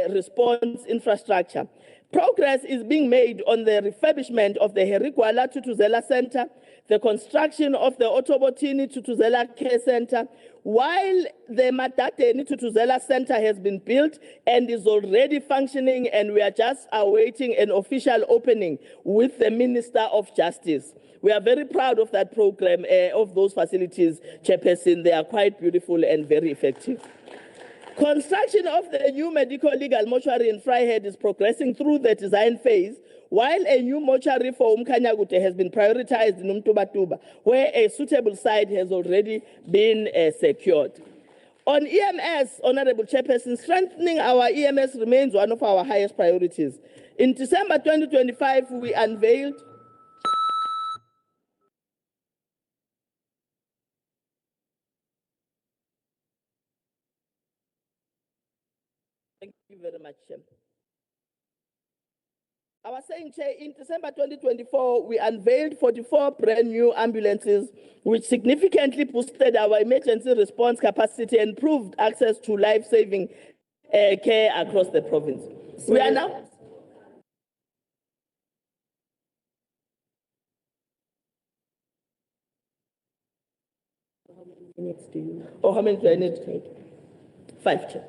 response infrastructure. Progress is being made on the refurbishment of the Herigwala Tutuzela Center, the construction of the Otobotini Tutuzela Care Center, while the Matateni Tutuzela Center has been built and is already functioning, and we are just awaiting an official opening with the Minister of Justice. We are very proud of that program, of those facilities, Chairperson. They are quite beautiful and very effective. Construction of the new medical legal mortuary in Vryheid is progressing through the design phase, while a new mortuary for Umkanyagute has been prioritized in Umtubatuba, where a suitable site has already been secured. On EMS, Honorable Chairperson, strengthening our EMS remains one of our highest priorities. In December 2025, we unveiled Thank you very much, Chair. I was saying, Chair, in December 2024, we unveiled 44 brand new ambulances, which significantly boosted our emergency response capacity and improved access to life-saving care across the province. We are now... How many minutes do you? Oh, how many do I need to take? 5, Chair.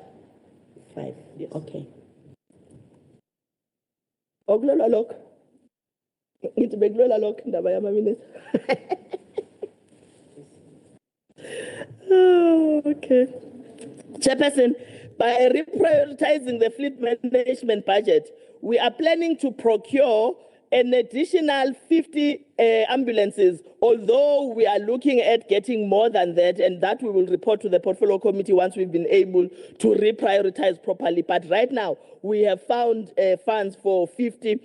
5, Yes. Okay. Oglola lock. It's beglola lock ndaba yama minutes. Okay. Chairperson, by reprioritizing the fleet management budget, we are planning to procure an additional 50 ambulances, although we are looking at getting more than that, and that we will report to the portfolio committee once we've been able to reprioritize properly. But right now, we have found funds for 50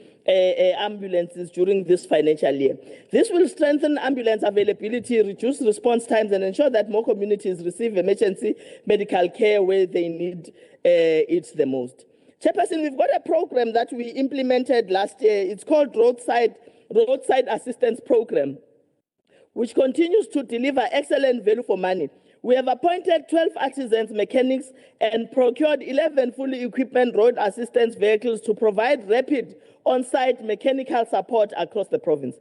ambulances during this financial year. This will strengthen ambulance availability, reduce response times, and ensure that more communities receive emergency medical care where they need it the most. Chairperson, we've got a program that we implemented last year. It's called Roadside Assistance Program, which continues to deliver excellent value for money. We have appointed 12 artisans, mechanics, and procured 11 fully equipped road assistance vehicles to provide rapid on-site mechanical support across the province.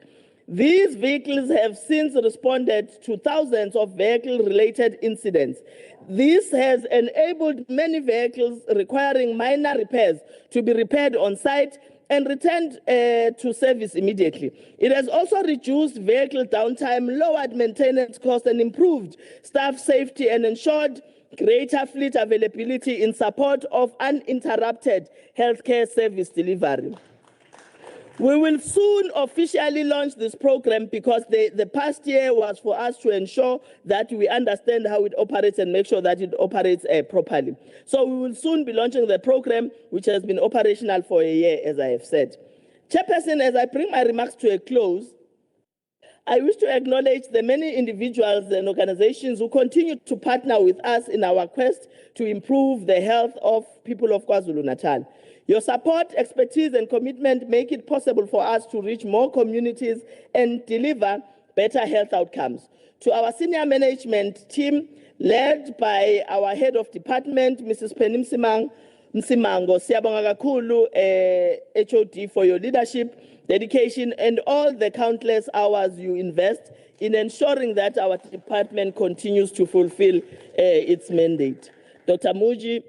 These vehicles have since responded to thousands of vehicle-related incidents. This has enabled many vehicles requiring minor repairs to be repaired on site and returned to service immediately. It has also reduced vehicle downtime, lowered maintenance costs, and improved staff safety, and ensured greater fleet availability in support of uninterrupted healthcare service delivery. We will soon officially launch this program because the past year was for us to ensure that we understand how it operates and make sure that it operates properly. So we will soon be launching the program, which has been operational for a year, as I have said. Chairperson, as I bring my remarks to a close, I wish to acknowledge the many individuals and organizations who continue to partner with us in our quest to improve the health of people of KwaZulu-Natal. Your support, expertise, and commitment make it possible for us to reach more communities and deliver better health outcomes. To our senior management team, led by our head of department, Mrs. Penny Msimango, siyabonga kakhulu, HOD, for your leadership, dedication, and all the countless hours you invest in ensuring that our department continues to fulfill its mandate. Dr. Muji,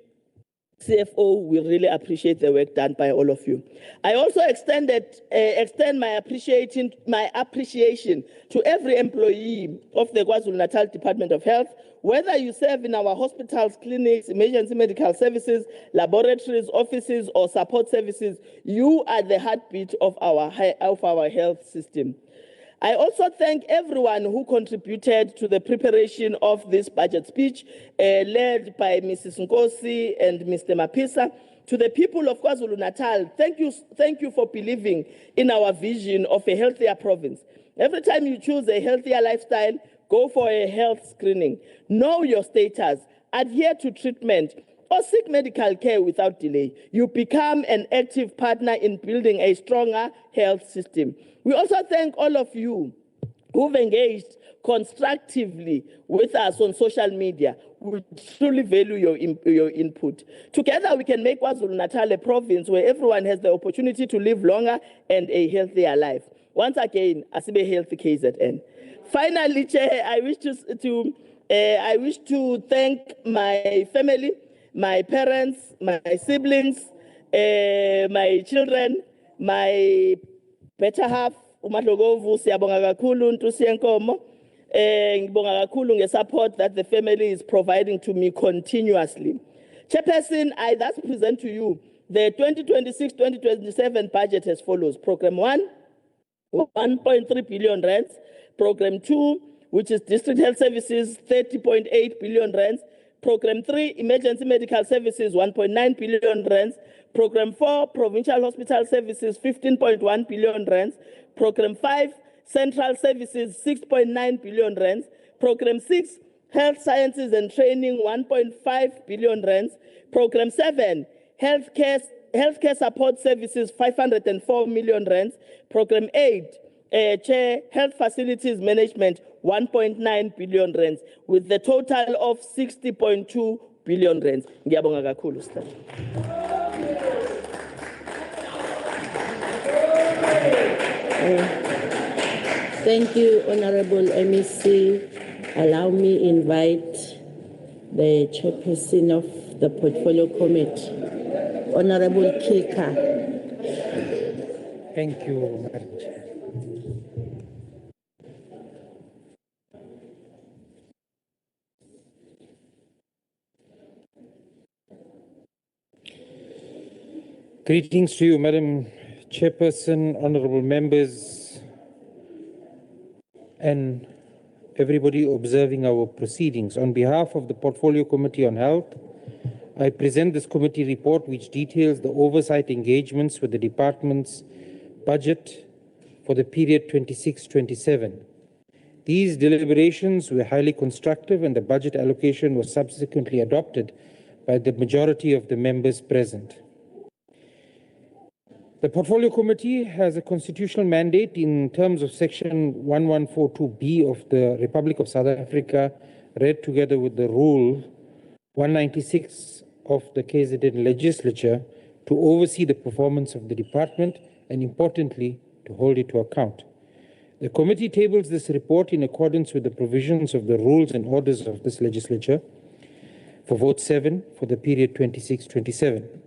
CFO, we really appreciate the work done by all of you. I also extend my appreciation to every employee of the KwaZulu-Natal Department of Health, whether you serve in our hospitals, clinics, emergency medical services, laboratories, offices, or support services. You are the heartbeat of our health system. I also thank everyone who contributed to the preparation of this budget speech, led by Mrs. Nkosi and Mr. Mapisa. To the people of KwaZulu-Natal, thank you for believing in our vision of a healthier province. Every time you choose a healthier lifestyle, go for a health screening. Know your status, adhere to treatment, or seek medical care without delay. You become an active partner in building a stronger health system. We also thank all of you who've engaged constructively with us on social media. We truly value your input. Together, we can make KwaZulu-Natal a province where everyone has the opportunity to live longer and a healthier life. Once again, Asibe Healthy KZN. Finally, Chair, I wish to thank my family, my parents, my siblings, my children, my better half, uMahlokovu, siyabonga kakhulu Ntusi Yenkomo. Ngibonga kakhulu nge-support that the family is providing to me continuously. Chairperson, I thus present to you the 2026-2027 budget as follows. Program 1, 1.3 billion rands. Program 2, which is District Health Services, 30.8 billion rands. Program 3, Emergency Medical Services, 1.9 billion rands. Program 4, Provincial Hospital Services, 15.1 billion rands. Program 5, Central Services, 6.9 billion rands. Program 6, Health Sciences and Training, 1.5 billion rands. Program 7, Healthcare Support Services, 504 million rands. Program 8, Chair, Health Facilities Management, 1.9 billion rands, with the total of 60.2 billion rands. Ngiyabonga kakhulu, sir. Thank you, Honorable MEC. Allow me invite the chairperson of the Portfolio Committee, Honorable Kika. Thank you, Madam Chair. Greetings to you, Madam Chairperson, honorable members, and everybody observing our proceedings. On behalf of the Portfolio Committee on Health, I present this committee report which details the oversight engagements with the department's budget for the period 26-27. These deliberations were highly constructive and the budget allocation was subsequently adopted by the majority of the members present. The Portfolio Committee has a constitutional mandate in terms of Section 1142B of the Republic of South Africa, read together with the Rule 196 of the KZN Legislature, to oversee the performance of the department and, importantly, to hold it to account. The committee tables this report in accordance with the provisions of the rules and orders of this legislature for vote 7 for the period 26-27.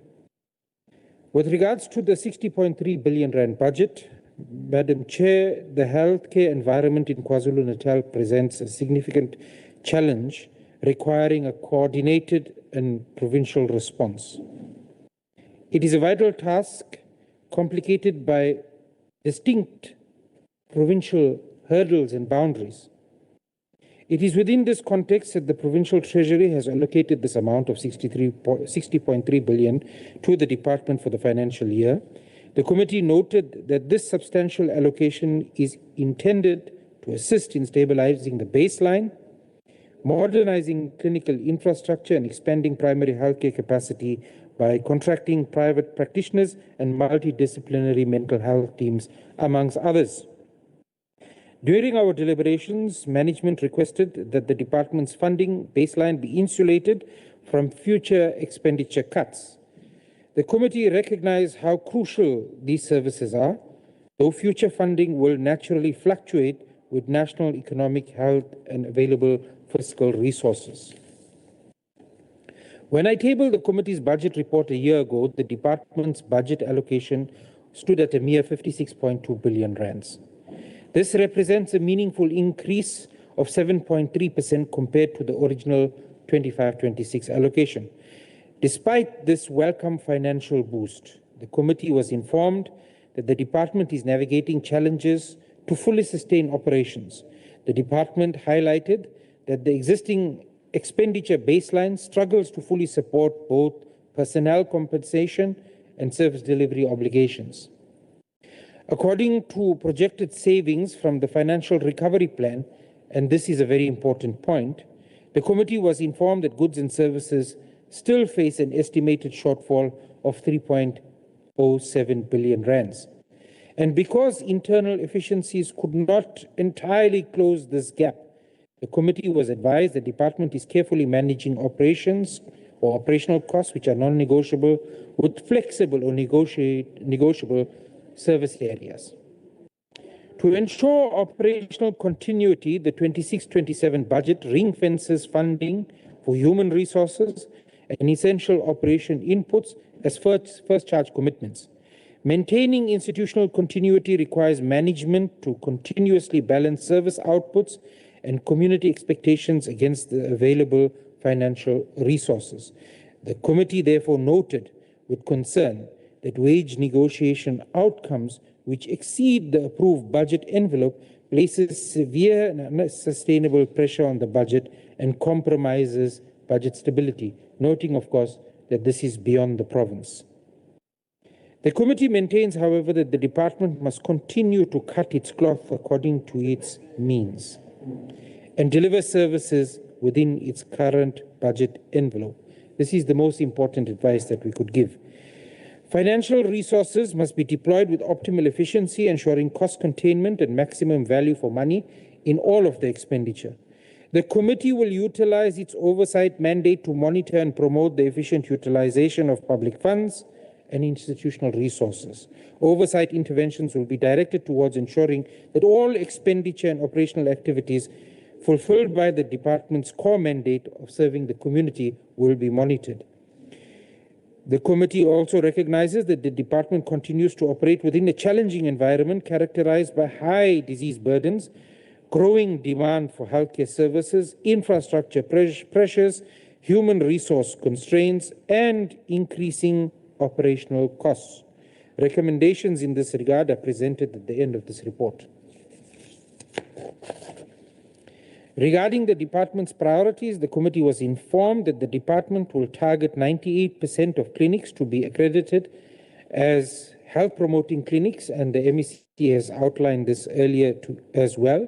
With regards to the 60.3 billion rand budget, Madam Chair, the healthcare environment in KwaZulu-Natal presents a significant challenge requiring a coordinated and provincial response. It is a vital task complicated by distinct provincial hurdles and boundaries. It is within this context that the Provincial Treasury has allocated this amount of 60.3 billion to the department for the financial year. The committee noted that this substantial allocation is intended to assist in stabilizing the baseline, modernizing clinical infrastructure, and expanding primary healthcare capacity by contracting private practitioners and multidisciplinary mental health teams, amongst others. During our deliberations, management requested that the department's funding baseline be insulated from future expenditure cuts. The committee recognized how crucial these services are, though future funding will naturally fluctuate with national economic health and available fiscal resources. When I tabled the committee's budget report a year ago, the department's budget allocation stood at a mere 56.2 billion rands. This represents a meaningful increase of 7.3% compared to the original 25-26 allocation. Despite this welcome financial boost, the committee was informed that the department is navigating challenges to fully sustain operations. The department highlighted that the existing expenditure baseline struggles to fully support both personnel compensation and service delivery obligations. According to projected savings from the financial recovery plan, and this is a very important point, the committee was informed that goods and services still face an estimated shortfall of 3.07 billion rands. And because internal efficiencies could not entirely close this gap, the committee was advised the department is carefully managing operations or operational costs which are non-negotiable with flexible or negotiable service areas. To ensure operational continuity, the 26-27 budget ring-fences funding for human resources and essential operation inputs as first charge commitments. Maintaining institutional continuity requires management to continuously balance service outputs and community expectations against the available financial resources. The committee therefore noted with concern that wage negotiation outcomes which exceed the approved budget envelope places severe and unsustainable pressure on the budget and compromises budget stability, noting, of course, that this is beyond the province. The committee maintains, however, that the department must continue to cut its cloth according to its means and deliver services within its current budget envelope. This is the most important advice that we could give. Financial resources must be deployed with optimal efficiency, ensuring cost containment and maximum value for money in all of the expenditure. The committee will utilize its oversight mandate to monitor and promote the efficient utilization of public funds and institutional resources. Oversight interventions will be directed towards ensuring that all expenditure and operational activities fulfilled by the department's core mandate of serving the community will be monitored. The committee also recognizes that the department continues to operate within a challenging environment characterized by high disease burdens, growing demand for healthcare services, infrastructure pressures, human resource constraints, and increasing operational costs. Recommendations in this regard are presented at the end of this report. Regarding the department's priorities, the committee was informed that the department will target 98% of clinics to be accredited as health-promoting clinics, and the MEC has outlined this earlier as well.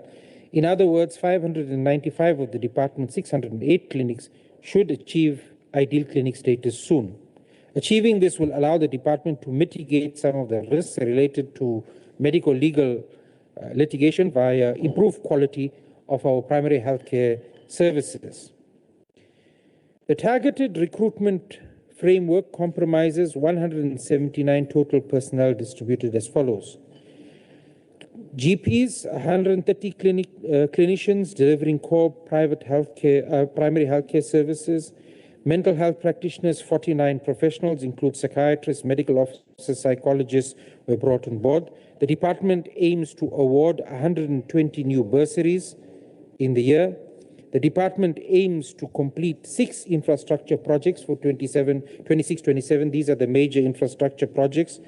In other words, 595 of the department's 608 clinics should achieve ideal clinic status soon. Achieving this will allow the department to mitigate some of the risks related to medical legal litigation via improved quality of our primary healthcare services. The targeted recruitment framework comprises 179 total personnel distributed as follows. GPs, 130 clinicians delivering core private healthcare, primary healthcare services. Mental health practitioners, 49 professionals, include psychiatrists, medical officers, psychologists, were brought on board. The department aims to award 120 new bursaries in the year. The department aims to complete 6 infrastructure projects for 26-27. These are the major infrastructure projects.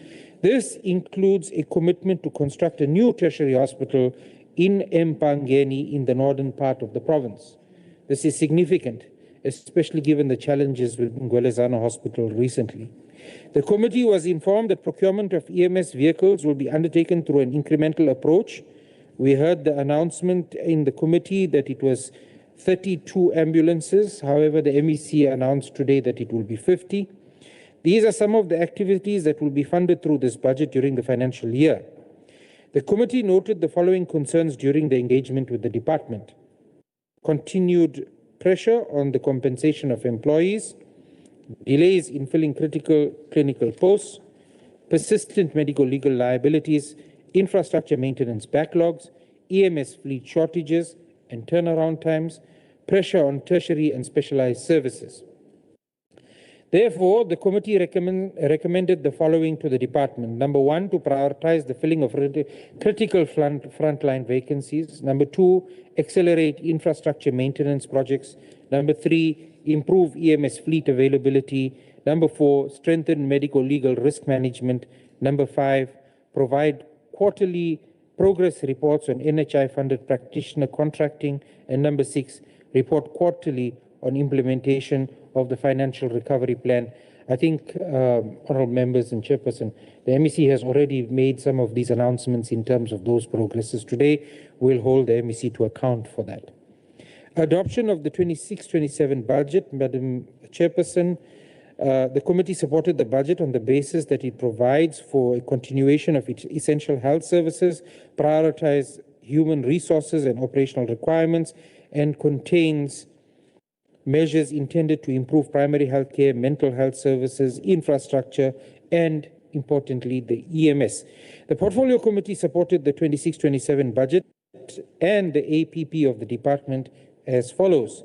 This includes a commitment to construct a new tertiary hospital in Empangeni in the northern part of the province. This is significant, especially given the challenges with Ngwelezana Hospital recently. The committee was informed that procurement of EMS vehicles will be undertaken through an incremental approach. We heard the announcement in the committee that it was 32 ambulances. However, the MEC announced today that it will be 50. These are some of the activities that will be funded through this budget during the financial year. The committee noted the following concerns during the engagement with the department. Continued pressure on the compensation of employees, delays in filling critical clinical posts, persistent medical legal liabilities, infrastructure maintenance backlogs, EMS fleet shortages and turnaround times, pressure on tertiary and specialized services. Therefore, the committee recommended the following to the department. Number 1, to prioritize the filling of critical frontline vacancies. Number 2, accelerate infrastructure maintenance projects. Number 3, improve EMS fleet availability. Number 4, strengthen medical legal risk management. Number 5, provide quarterly progress reports on NHI-funded practitioner contracting. And number 6, report quarterly on implementation of the financial recovery plan. I think, honorable members and chairperson, the MEC has already made some of these announcements in terms of those progresses. Today, we'll hold the MEC to account for that. Adoption of the 26-27 budget, Madam Chairperson, The committee supported the budget on the basis that it provides for a continuation of its essential health services, prioritize human resources and operational requirements, and contains measures intended to improve primary health care, mental health services, infrastructure, and importantly, the EMS. The Portfolio Committee supported the 26-27 budget and the APP of the department as follows.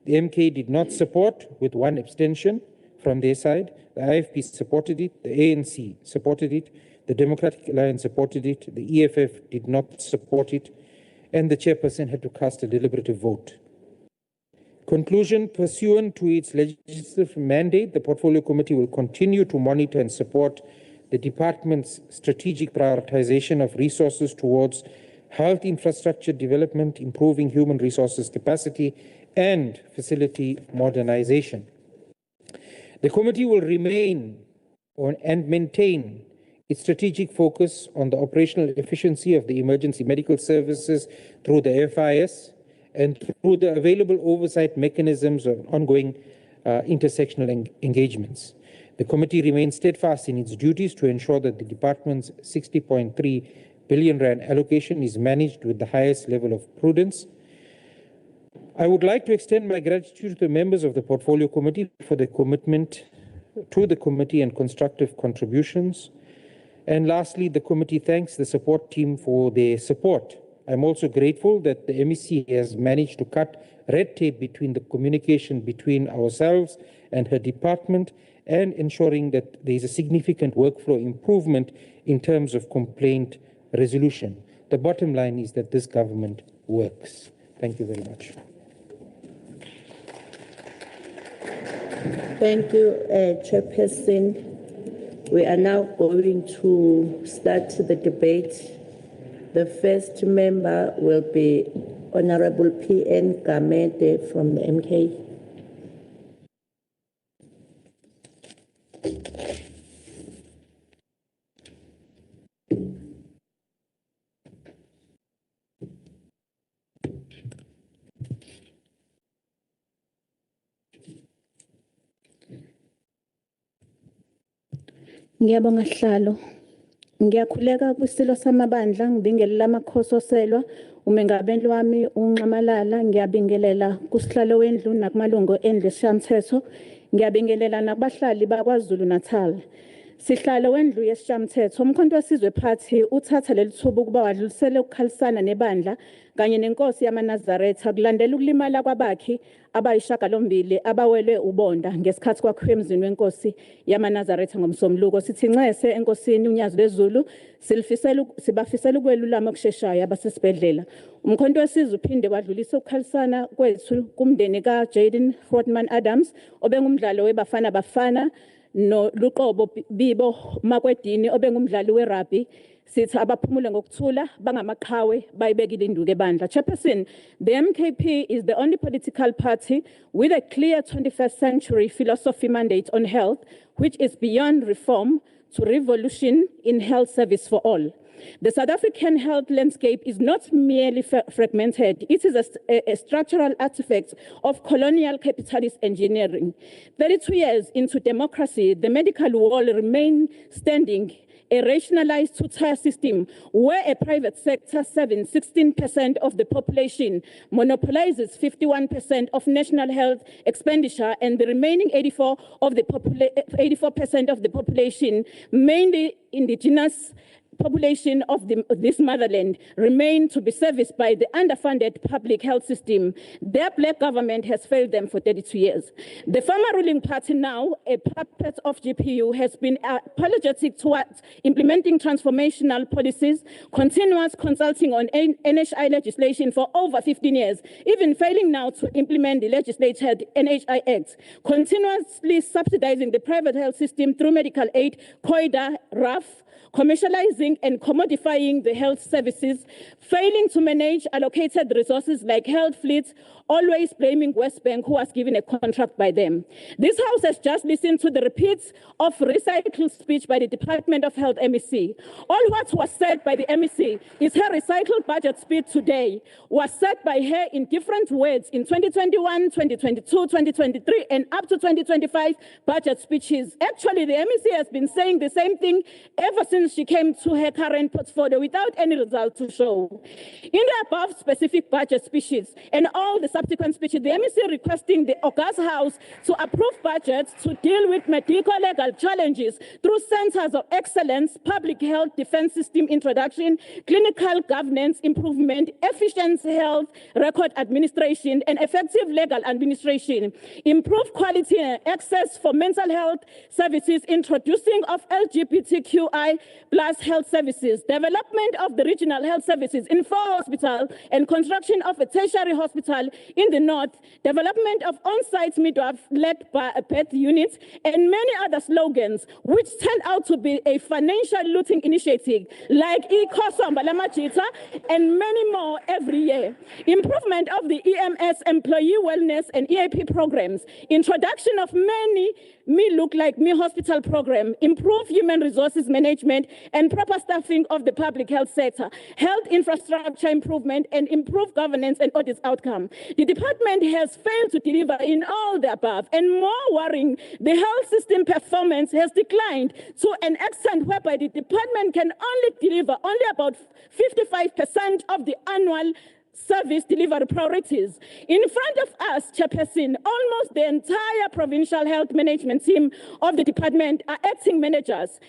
The MK did not support, with one abstention from their side. The IFP supported it, the ANC supported it, the Democratic Alliance supported it, the EFF did not support it, and the chairperson had to cast a deliberative vote. Conclusion: pursuant to its legislative mandate, the Portfolio Committee will continue to monitor and support the department's strategic prioritization of resources towards health infrastructure development, improving human resources capacity, and facility modernization. The committee will remain and maintain its strategic focus on the operational efficiency of the emergency medical services through the FIS and through the available oversight mechanisms of ongoing intersectional engagements. The committee remains steadfast in its duties to ensure that the department's 60.3 billion rand allocation is managed with the highest level of prudence. I would like to extend my gratitude to the members of the Portfolio Committee for their commitment to the committee and constructive contributions. And lastly, the committee thanks the support team for their support. I'm also grateful that the MEC has managed to cut red tape between the communication between ourselves and her department and ensuring that there is a significant workflow improvement in terms of complaint resolution. The bottom line is that this government works. Thank you very much. Thank you, Chairperson. We are now going to start the debate. The first member will be Honorable P.N. Gamede from the MK. Ngiyabonga Sihlalo. Ngiyakhuleka kwisilo samabandla ngibingelela amakhosi oselwa umengabendlu wami unxamalala ngiyabingelela kusihlalo wendlu nakumalungu endlu esishamthetho ngiyabingelela nakubahlali bakwaZulu-Natal. Sihlalo wendlu yesishamthetho umkhonto wesizwe phathi uthatha leli thuba ukuba wadlulisele ukukhalisana nebandla kanye nenkosi yamaNazaretha kulandela ukulimala kwabakhi abayishagalombili abawelwe ubonda ngesikhathi kwakhiwa emzini wenkosi yamaNazaretha ngomsombuluko. Sithi ncese enkosini unyazi lwezulu sibafisela ukwelulama okusheshayo abasesibhedlela. Umkhonto wesizwe uphinde wadlulisa ukukhalisana kwethu kumndeni kaJaden Fortman Adams obengumdlalo weBafana Bafana no Luqobo Bibo Makwedini obengumdlali werugby. Sithi abaphumule ngokuthula bangamaqhawe bayibekile induku ebandla. Chairperson, the MKP is the only political party with a clear 21st century philosophy mandate on health, which is beyond reform to revolution in health service for all. The South African health landscape is not merely fragmented, it is a structural artifact of colonial capitalist engineering. 32 years into democracy, the medical wall remains standing, a rationalized two-tier system where a private sector serving 16% of the population monopolizes 51% of national health expenditure and the remaining 84% of the population, mainly indigenous population of this motherland, remain to be serviced by the underfunded public health system. Their black government has failed them for 32 years. The former ruling party, now a puppet of GPU, has been apologetic towards implementing transformational policies, continuous consulting on NHI legislation for over 15 years, even failing now to implement the legislated NHI Act, continuously subsidizing the private health system through medical aid, COIDA, RAF, commercializing and commodifying the health services, failing to manage allocated resources like health fleets, always blaming West Bank, who was given a contract by them. This House has just listened to the repeats of recycled speech by the Department of Health MEC. All what was said by the MEC is her recycled budget speech today was said by her in different words in 2021, 2022, 2023, and up to 2025 budget speeches. Actually, the MEC has been saying the same thing ever since she came to her current portfolio without any result to show. In the above specific budget speeches and all the subsequent speeches, the MEC requesting the August House to approve budgets to deal with medico-legal challenges through centers of excellence, public health defense system introduction, clinical governance improvement, efficient health record administration, and effective legal administration, improve quality and access for mental health services, introducing of LGBTQI plus health services, development of the regional health services in 4 hospitals, and construction of a tertiary hospital in the north, development of on-site midwife-led birth units, and many other slogans, which turned out to be a financial looting initiative, like Ikosomba Lamajita, and many more every year. Improvement of the EMS employee wellness and EAP programs, introduction of many Me Look Like Me hospital program, improve human resources management and proper staffing of the public health sector, health infrastructure improvement, and improve governance and audit outcome. The department has failed to deliver in all the above, and more worrying, the health system performance has declined to an extent whereby the department can only deliver only about 55% of the annual service delivery priorities. In front of us, Chairperson, almost the entire provincial health management team of the department are acting managers.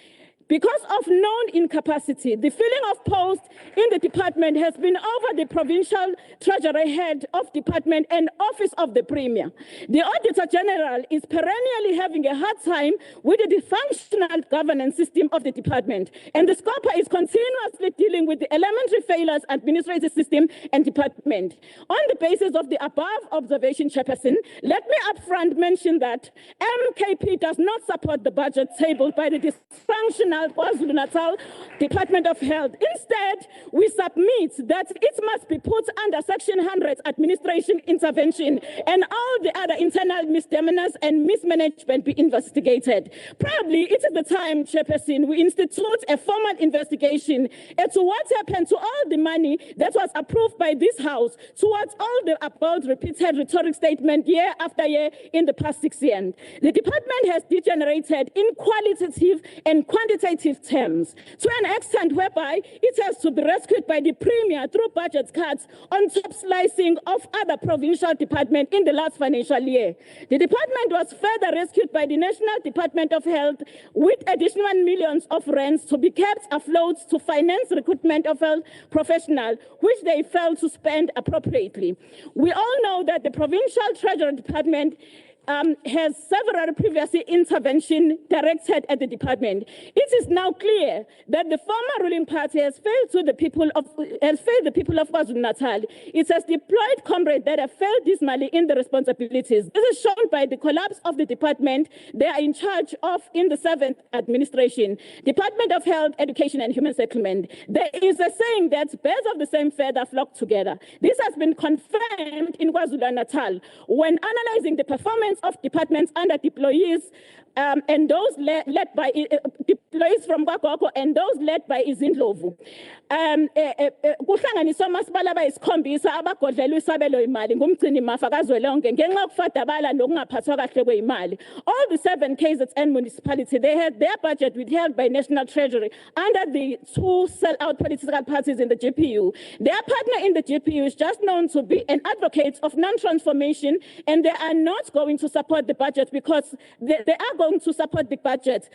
Because of known incapacity, the filling of posts in the department has been over the provincial treasury head of department and office of the premier. The Auditor General is perennially having a hard time with the dysfunctional governance system of the department, and the SCOPA is continuously dealing with the elementary failures administrative system and department. On the basis of the above observation, Chairperson, let me upfront mention that MKP does not support the budget tabled by the dysfunctional KwaZulu-Natal Department of Health. Instead, we submit that it must be put under Section 100 administration intervention and all the other internal misdemeanors and mismanagement be investigated. Probably it is the time, Chairperson, we institute a formal investigation into what happened to all the money that was approved by this House towards all the above repeated rhetoric statement year after year in the past 6 years. The department has degenerated in qualitative and quantitative terms to an extent whereby it has to be rescued by the premier through budget cuts on top slicing of other provincial departments in the last financial year. The department was further rescued by the National Department of Health with additional millions of rands to be kept afloat to finance recruitment of health professionals, which they failed to spend appropriately. We all know that the provincial treasury department has several previous intervention directed at the department. It is now clear that the former ruling party has failed the people of KwaZulu-Natal. It has deployed comrades that have failed dismally in the responsibilities. This is shown by the collapse of the department they are in charge of in the 7th administration, Department of Health, Education and Human Settlement. There is a saying that birds of the same feather flock together. This has been confirmed in KwaZulu-Natal when analyzing the performance of departments under deployees and those led by deployees from Kwagoko and those led by Izindlovu. Kuhlanganiswa amasipala abayisikhombisa abagodlelwe isabelo imali ngumgcini mafa kazwelonke ngenxa yokufadabala nokungaphathwa kahle kweyimali. All the 7 KZN municipalities, they had their budget withheld by National Treasury under the 2 sell-out political parties in the GPU. Their partner in the GPU is just known to be an advocate of non-transformation, and they are not going to support the budget because they are going to support the budget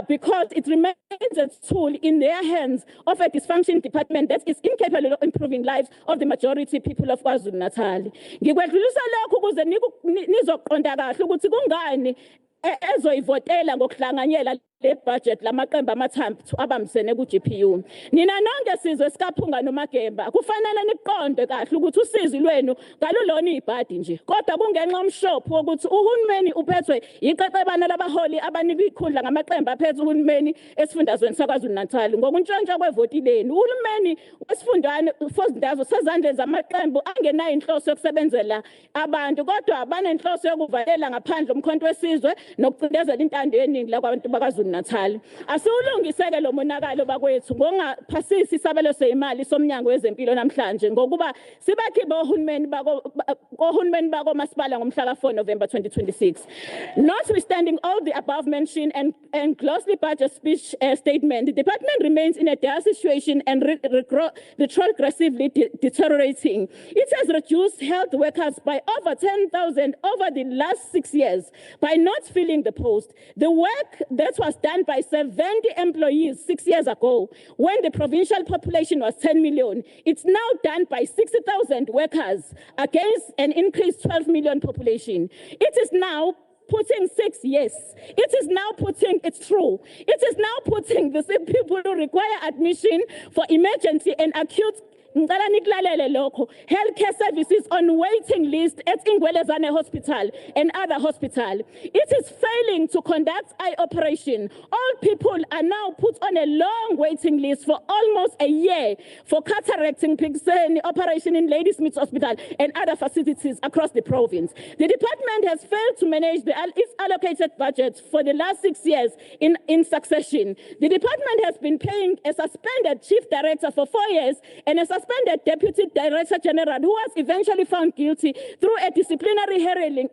because it remains a tool in their hands of a dysfunctioning department that is incapable of improving lives of the majority people of KwaZulu-Natal. Ngikwedlulisa lokho ukuze nizoqonda kahle ukuthi kungani ezoyivotela ngokuhlanganyela le budget lamaqembu amathathu abambisene ku-GPU. Nina nonke sizwe sikaphunga noMagemba kufanele niqonde kahle ukuthi usizi lwenu ngalulona ibhadi nje. Kodwa kungenxa yomshopho wokuthi uhulumeni uphethwe iqeqebana labaholi abanika ikhundla ngamaqembu aphethe uhulumeni esifundazweni saKwaZulu-Natal. Ngokuntshontsha kwevoti lenu, uhulumeni wesifundazwe sezandleni zamaqembu angenayo inhloso yokusebenzela abantu, kodwa banenhloso yokuvalela ngaphandle umkhonto wesizwe nokucindezela intando yeningi labantu bakwaZulu-Natal. Asiwulungiseke lo monakalo bakwethu ngongaphasisi isabelo seyimali somnyango wezempilo namhlanje ngokuba sibakhiphe ohulumeni bakomasipala ngomhla ka-4 November 2026. Notwithstanding all the above mentioned and closely budget speech statement, the department remains in a dire situation and retrogressively deteriorating. It has reduced health workers by over 10,000 over the last 6 years by not filling the post. The work that was done by 70 employees 6 years ago, when the provincial population was 10 million, it's now done by 60,000 workers against an increased 12 million population. It is now putting 6 years. It is now putting, it's true, it is now putting the same people who require admission for emergency and acute healthcare services on waiting list at Ingwelezane Hospital and other hospitals. It is failing to conduct eye operation. All people are now put on a long waiting list for almost a year for cataracting operation in Ladysmith Hospital and other facilities across the province. The department has failed to manage its allocated budget for the last 6 years in succession. The department has been paying a suspended chief director for 4 years and a suspended Deputy Director General who was eventually found guilty through a disciplinary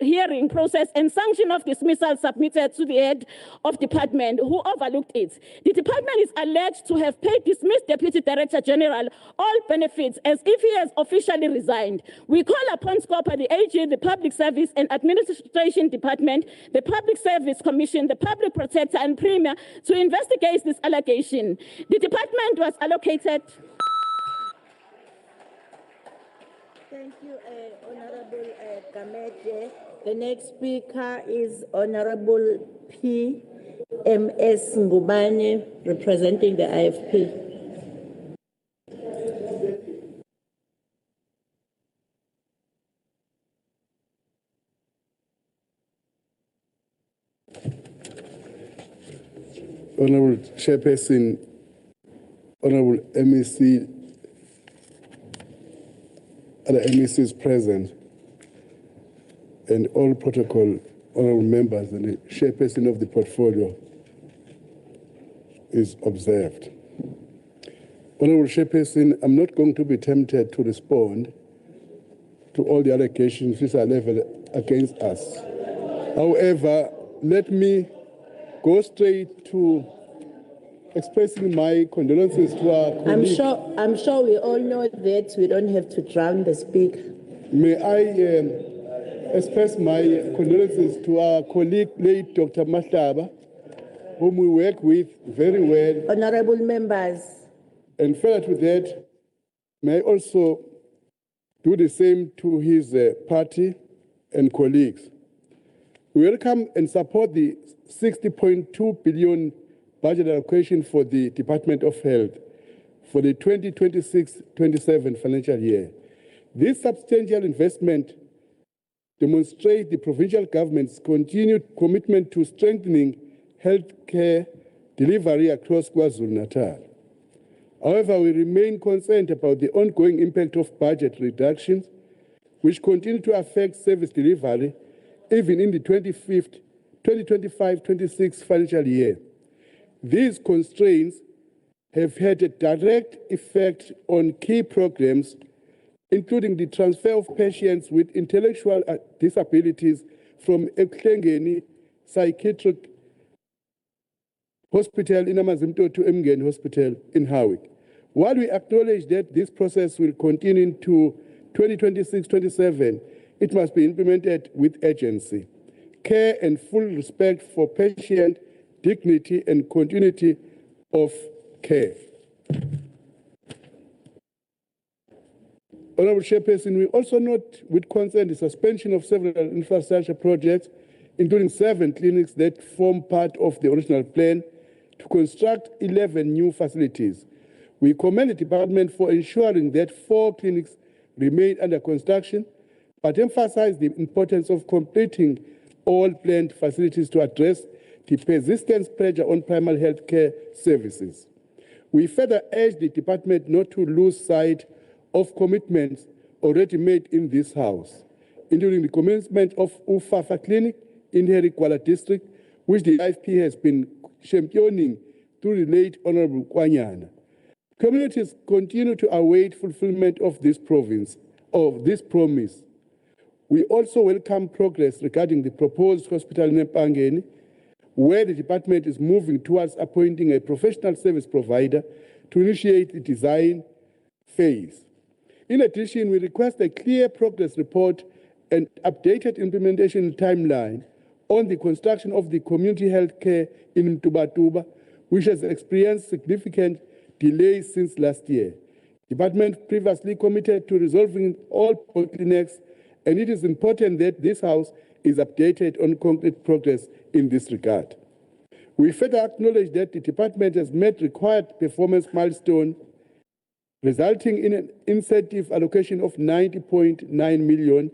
hearing process and sanction of dismissal submitted to the head of department who overlooked it. The department is alleged to have paid dismissed Deputy Director General all benefits as if he has officially resigned. We call upon SCOPA, the AG, the Public Service and Administration Department, the Public Service Commission, the Public Protector and Premier to investigate this allegation. The department was allocated. Thank you, Honorable Gamete. The next speaker is Honorable P.M.S. Ngubane, representing the IFP. Honorable Chairperson, Honorable MEC, other MECs present, and all protocol honorable members and the chairperson of the portfolio is observed. Honorable Chairperson, I'm not going to be tempted to respond to all the allegations which are leveled against us. However, let me go straight to expressing my condolences to our colleague. I'm sure we all know that we don't have to drown the speaker. May I express my condolences to our colleague, late Dr. Mahlaba, whom we work with very well. Honorable members. And further to that, may I also do the same to his party and colleagues. We welcome and support the 60.2 billion budget allocation for the Department of Health for the 2026-27 financial year. This substantial investment demonstrates the provincial government's continued commitment to strengthening healthcare delivery across KwaZulu-Natal. However, we remain concerned about the ongoing impact of budget reductions, which continue to affect service delivery even in the 2025-26 financial year. These constraints have had a direct effect on key programs, including the transfer of patients with intellectual disabilities from Eklengeni Psychiatric Hospital in Amazimto to Emgen Hospital in Howick. While we acknowledge that this process will continue into 2026-27, it must be implemented with urgency, care and full respect for patient dignity and continuity of care. Honorable Chairperson, we also note with concern the suspension of several infrastructure projects, including 7 clinics that form part of the original plan to construct 11 new facilities. We commend the department for ensuring that 4 clinics remain under construction, but emphasize the importance of completing all planned facilities to address the persistent pressure on primary health care services. We further urge the department not to lose sight of commitments already made in this House, including the commencement of Ufafa Clinic in Herekwala District, which the IFP has been championing through the late Honorable Kwanyana. Communities continue to await fulfillment of this promise. We also welcome progress regarding the proposed hospital in Mpangeni, where the department is moving towards appointing a professional service provider to initiate the design phase. In addition, we request a clear progress report and updated implementation timeline on the construction of the community health care in Mtubatuba, which has experienced significant delays since last year. The department previously committed to resolving all bottlenecks, and it is important that this House is updated on concrete progress in this regard. We further acknowledge that the department has met required performance milestones, resulting in an incentive allocation of 90.9 million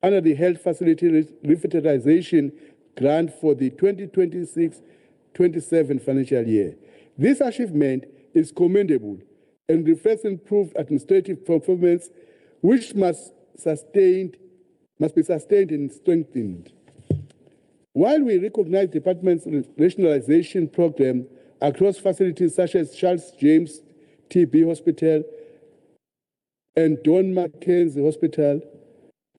under the Health Facility Revitalization Grant for the 2026-27 financial year. This achievement is commendable and reflects improved administrative performance, which must be sustained and strengthened. While we recognize the department's rationalization program across facilities such as Charles James TB Hospital and Don Mackenzie Hospital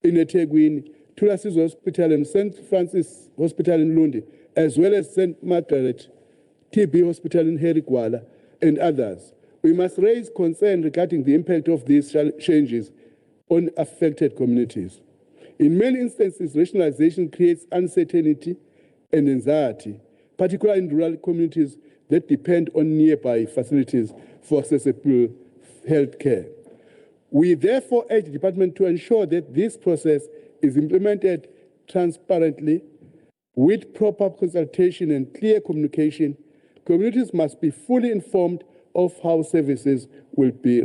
in eThekwini, Thulasizwe Hospital and St. Francis Hospital in Lundi, as well as St. Margaret TB Hospital in Herekwala and others, we must raise concern regarding the impact of these changes on affected communities. In many instances, rationalization creates uncertainty and anxiety, particularly in rural communities that depend on nearby facilities for accessible health care. We therefore urge the department to ensure that this process is implemented transparently with proper consultation and clear communication. Communities must be fully informed of how services will be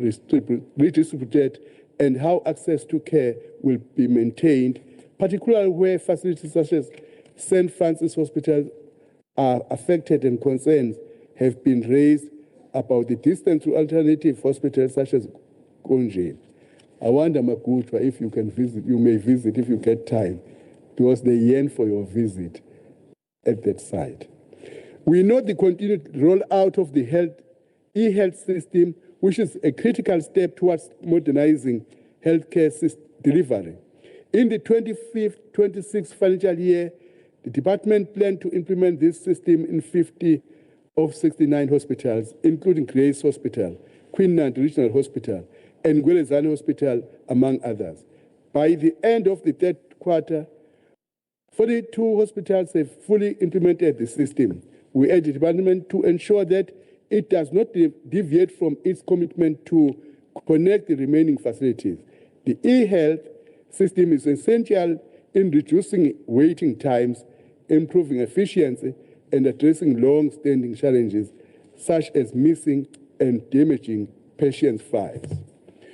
redistributed and how access to care will be maintained, particularly where facilities such as St. Francis Hospital are affected and concerns have been raised about the distance to alternative hospitals such as Konje. I wonder, Makutwa, if you can visit, you may visit if you get time, because they yearn for your visit at that site. We note the continued rollout of the e-health system, which is a critical step towards modernizing healthcare delivery. In the 25-26 financial year, the department planned to implement this system in 50 of 69 hospitals, including Grace Hospital, Queenland Regional Hospital, and Gwelezane Hospital, among others. By the end of the third quarter, 42 hospitals have fully implemented the system. We urge the department to ensure that it does not deviate from its commitment to connect the remaining facilities. The e-health system is essential in reducing waiting times, improving efficiency, and addressing long-standing challenges such as missing and damaging patient files.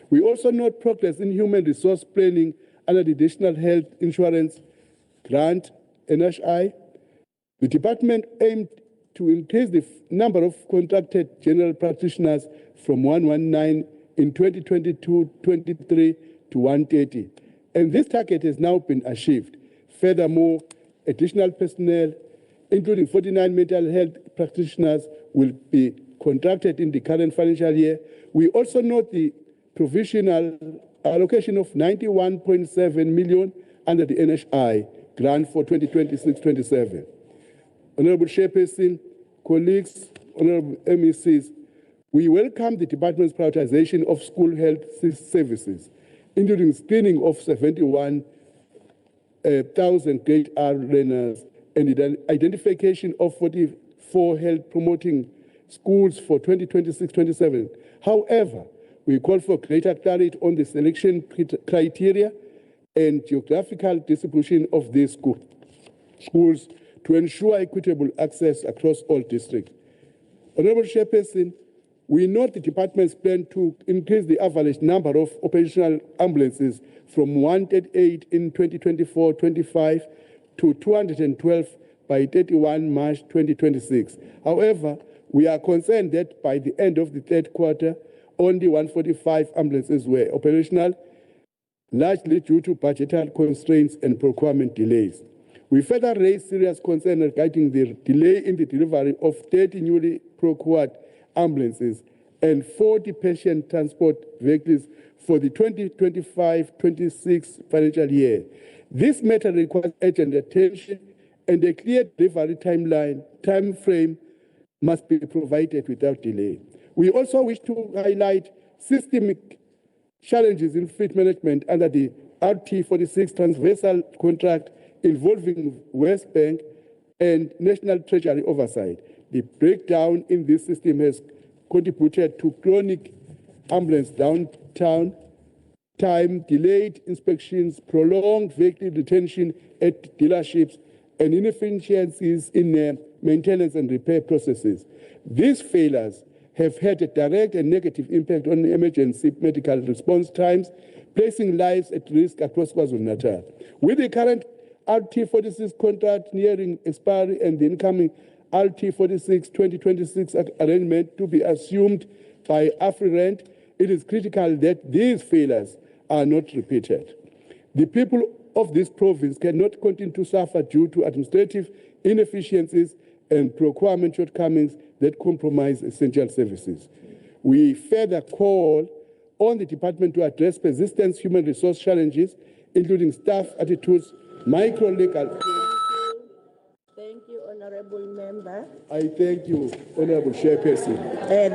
We also note progress in human resource planning under the National Health Insurance Grant, NHI. The department aimed to increase the number of contracted general practitioners from 119 in 2022-23 to 130, and this target has now been achieved. Furthermore, additional personnel, including 49 mental health practitioners, will be contracted in the current financial year. We also note the provisional allocation of 91.7 million under the NHI grant for 2026-27. Honorable Chairperson, colleagues, honorable MECs, we welcome the department's prioritization of school health services, including screening of 71,000 grade R learners and the identification of 44 health promoting schools for 2026-27. However, we call for greater clarity on the selection criteria and geographical distribution of these schools to ensure equitable access across all districts. Honorable Chairperson, we note the department's plan to increase the average number of operational ambulances from 138 in 2024-25 to 212 by 31 March 2026. However, we are concerned that by the end of the third quarter, only 145 ambulances were operational, largely due to budgetary constraints and procurement delays. We further raise serious concern regarding the delay in the delivery of 30 newly procured ambulances and 40 patient transport vehicles for the 2025-26 financial year. This matter requires urgent attention, and a clear delivery time frame must be provided without delay. We also wish to highlight systemic challenges in fleet management under the RT46 transversal contract involving West Bank and National Treasury oversight. The breakdown in this system has contributed to chronic ambulance downtime, delayed inspections, prolonged vehicle retention at dealerships, and inefficiencies in maintenance and repair processes. These failures have had a direct and negative impact on emergency medical response times, placing lives at risk across KwaZulu-Natal. With the current RT46 contract nearing expiry and the incoming RT46 2026 arrangement to be assumed by AfriRent, it is critical that these failures are not repeated. The people of this province cannot continue to suffer due to administrative inefficiencies and procurement shortcomings that compromise essential services. We further call on the department to address persistent human resource challenges, including staff attitudes, micro-legal. Thank you, Honorable Member. I thank you, Honorable Chairperson.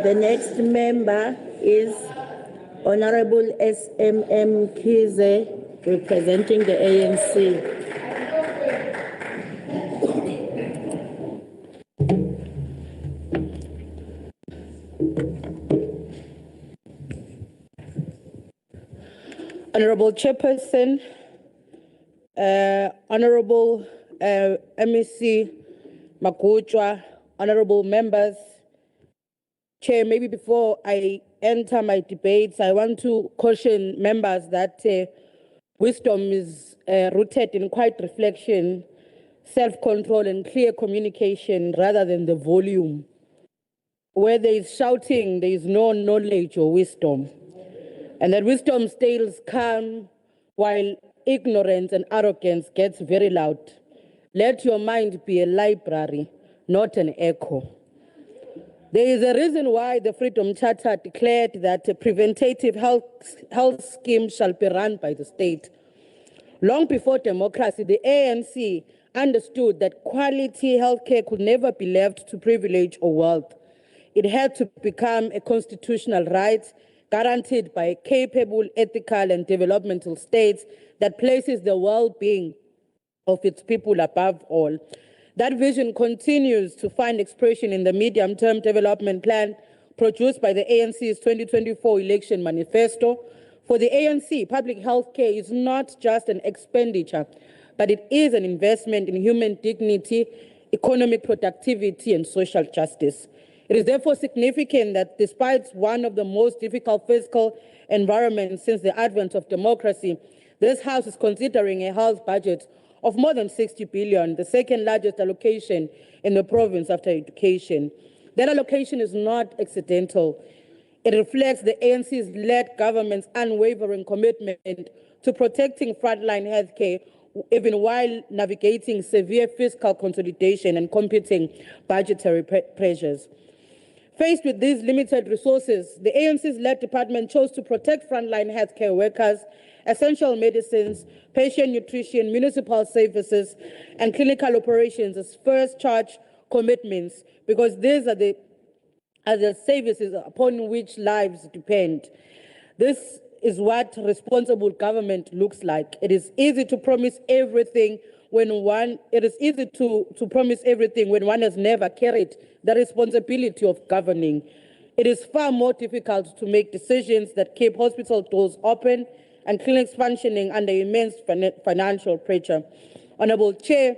The next member is Honorable SMM Kize, representing the ANC. Honorable Chairperson, Honorable MEC Magutwa, Honorable members, Chair, maybe before I enter my debates, I want to caution members that wisdom is rooted in quiet reflection, self-control, and clear communication rather than the volume. Where there is shouting, there is no knowledge or wisdom. And that wisdom stays calm while ignorance and arrogance gets very loud. Let your mind be a library, not an echo. There is a reason why the Freedom Charter declared that a preventative health scheme shall be run by the state. Long before democracy, the ANC understood that quality healthcare could never be left to privilege or wealth. It had to become a constitutional right guaranteed by a capable, ethical, and developmental state that places the well-being of its people above all. That vision continues to find expression in the medium-term development plan produced by the ANC's 2024 election manifesto. For the ANC, public health care is not just an expenditure, but it is an investment in human dignity, economic productivity, and social justice. It is therefore significant that despite one of the most difficult fiscal environments since the advent of democracy, this House is considering a health budget of more than 60 billion, the second largest allocation in the province after education. That allocation is not accidental. It reflects the ANC's led government's unwavering commitment to protecting frontline healthcare, even while navigating severe fiscal consolidation and competing budgetary pressures. Faced with these limited resources, the ANC's led department chose to protect frontline healthcare workers, essential medicines, patient nutrition, municipal services, and clinical operations as first charge commitments, because these are the services upon which lives depend. This is what responsible government looks like. It is easy to promise everything when one has never carried the responsibility of governing. It is far more difficult to make decisions that keep hospital doors open and clinics functioning under immense financial pressure. Honorable Chair,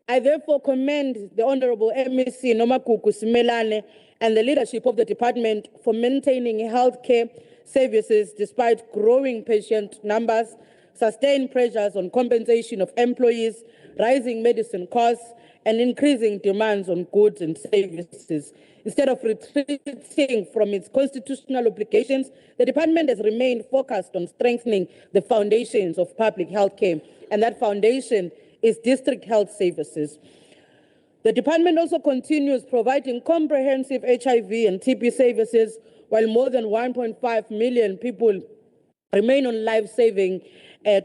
I therefore commend the Honorable MEC Nomagugu Simelane and the leadership of the department for maintaining healthcare services despite growing patient numbers, sustained pressures on compensation of employees, rising medicine costs, and increasing demands on goods and services. Instead of retreating from its constitutional obligations, the department has remained focused on strengthening the foundations of public health care, and that foundation is district health services. The department also continues providing comprehensive HIV and TB services, while more than 1.5 million people remain on life-saving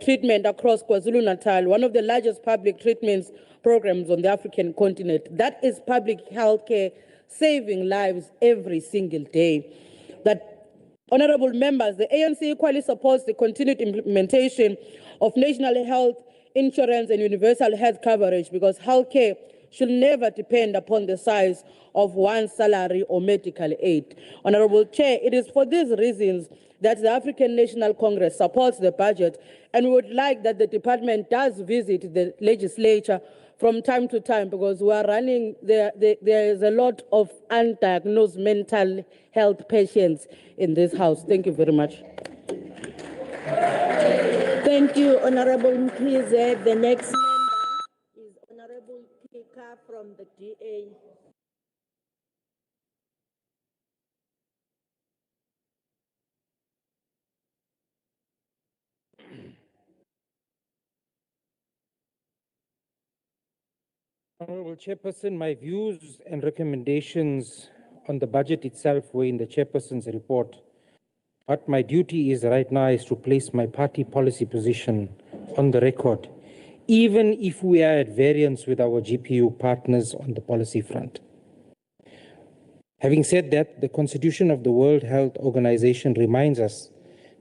treatment across KwaZulu-Natal, one of the largest public treatments programs on the African continent. That is public health care saving lives every single day. That, honorable members, the ANC equally supports the continued implementation of national health insurance and universal health coverage, because health care should never depend upon the size of one's salary or medical aid. Honorable Chair, it is for these reasons that the African National Congress supports the budget, and we would like that the department does visit the legislature from time to time, because we are running, there is a lot of undiagnosed mental health patients in this house. Thank you very much. Thank you, Honorable Mkhize. The next member is Honorable Kika from the DA. Honorable Chairperson, my views and recommendations on the budget itself were in the Chairperson's report. What my duty is right now is to place my party policy position on the record, even if we are at variance with our GPU partners on the policy front. Having said that, the Constitution of the World Health Organization reminds us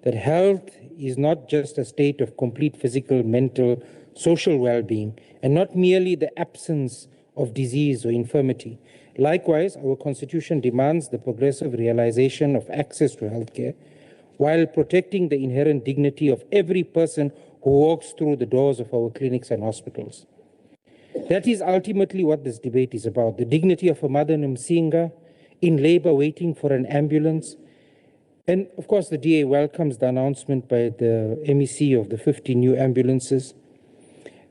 that health is not just a state of complete physical, mental, social well-being, and not merely the absence of disease or infirmity. Likewise, our Constitution demands the progressive realization of access to healthcare while protecting the inherent dignity of every person who walks through the doors of our clinics and hospitals. That is ultimately what this debate is about, the dignity of a mother in Msinga, in labor waiting for an ambulance. And of course, the DA welcomes the announcement by the MEC of the 50 new ambulances.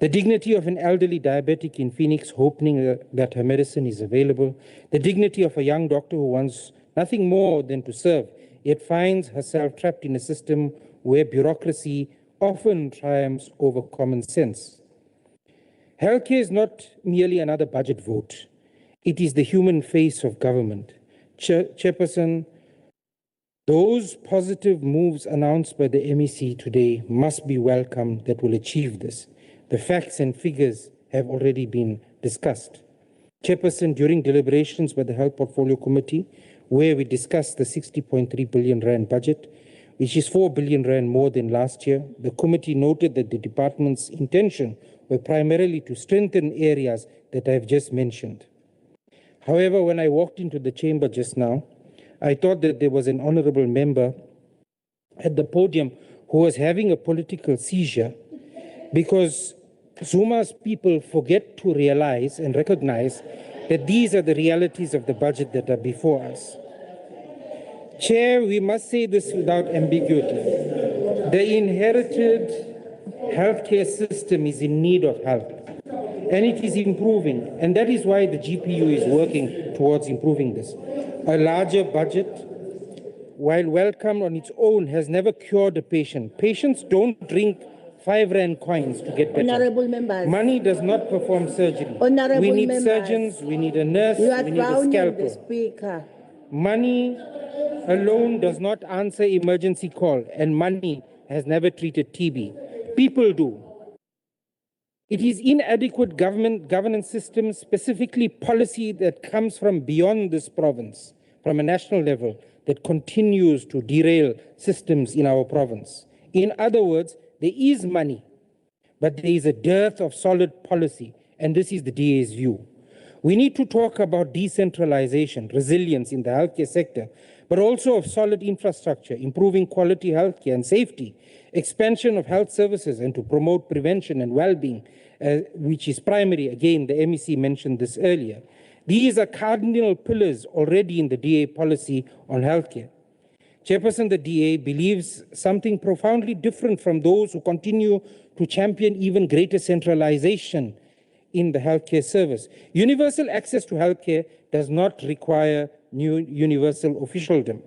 The dignity of an elderly diabetic in Phoenix hoping that her medicine is available. The dignity of a young doctor who wants nothing more than to serve, yet finds herself trapped in a system where bureaucracy often triumphs over common sense. Healthcare is not merely another budget vote. It is the human face of government. Chairperson, those positive moves announced by the MEC today must be welcomed that will achieve this. The facts and figures have already been discussed. Chairperson, during deliberations by the Health Portfolio Committee, where we discussed the 60.3 billion rand budget, which is 4 billion rand more than last year, the committee noted that the department's intention were primarily to strengthen areas that I've just mentioned. However, when I walked into the chamber just now, I thought that there was an honorable member at the podium who was having a political seizure, because Zuma's people forget to realize and recognize that these are the realities of the budget that are before us. Chair, we must say this without ambiguity. The inherited healthcare system is in need of help, and it is improving, and that is why the GPU is working towards improving this. A larger budget, while welcome on its own, has never cured a patient. Patients don't drink 5 rand coins to get better. Honorable members. Money does not perform surgery. Honorable we need members. Surgeons, we need a nurse, You are we need a drowning scalpel. the speaker. Money alone does not answer emergency call, and money has never treated TB. People do. It is inadequate governance systems, specifically policy that comes from beyond this province, from a national level, that continues to derail systems in our province. In other words, there is money, but there is a dearth of solid policy, and this is the DA's view. We need to talk about decentralization, resilience in the healthcare sector, but also of solid infrastructure, improving quality healthcare and safety, expansion of health services, and to promote prevention and well-being, which is primary. Again, the MEC mentioned this earlier. These are cardinal pillars already in the DA policy on healthcare. Chairperson, the DA believes something profoundly different from those who continue to champion even greater centralization in the healthcare service. Universal access to healthcare does not require new universal officialdom.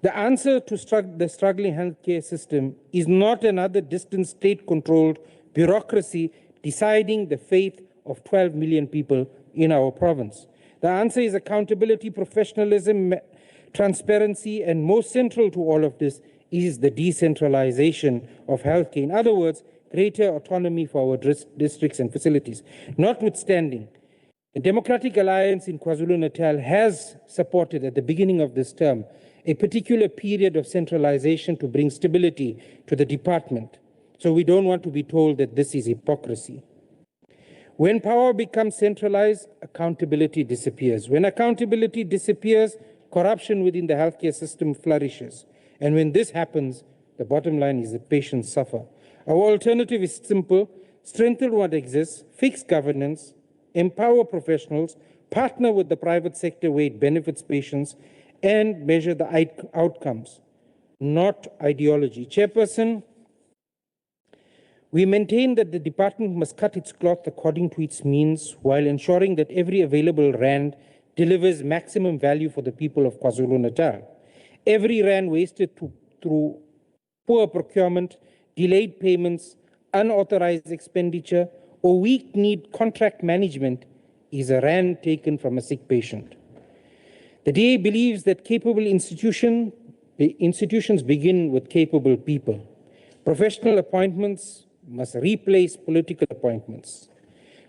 The answer to the struggling healthcare system is not another distant state-controlled bureaucracy deciding the fate of 12 million people in our province. The answer is accountability, professionalism, transparency, and most central to all of this is the decentralization of healthcare. In other words, greater autonomy for our districts and facilities. Notwithstanding, the Democratic Alliance in KwaZulu-Natal has supported at the beginning of this term a particular period of centralization to bring stability to the department. So we don't want to be told that this is hypocrisy. When power becomes centralized, accountability disappears. When accountability disappears, corruption within the healthcare system flourishes. And when this happens, the bottom line is that patients suffer. Our alternative is simple: strengthen what exists, fix governance, empower professionals, partner with the private sector where it benefits patients, and measure the outcomes, not ideology. Chairperson, we maintain that the department must cut its cloth according to its means while ensuring that every available rand delivers maximum value for the people of KwaZulu-Natal. Every rand wasted through poor procurement, delayed payments, unauthorized expenditure, or weak-kneed contract management is a rand taken from a sick patient. The DA believes that capable institutions begin with capable people. Professional appointments must replace political appointments.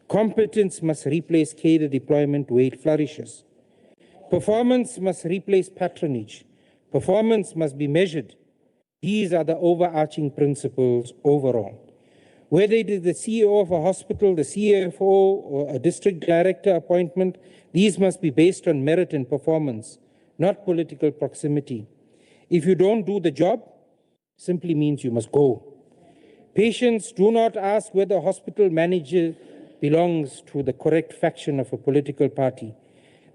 Competence must replace cadre deployment where it flourishes. Performance must replace patronage. Performance must be measured. These are the overarching principles overall. Whether it is the CEO of a hospital, the CFO, or a district director appointment, these must be based on merit and performance, not political proximity. If you don't do the job, simply means you must go. Patients do not ask whether a hospital manager belongs to the correct faction of a political party.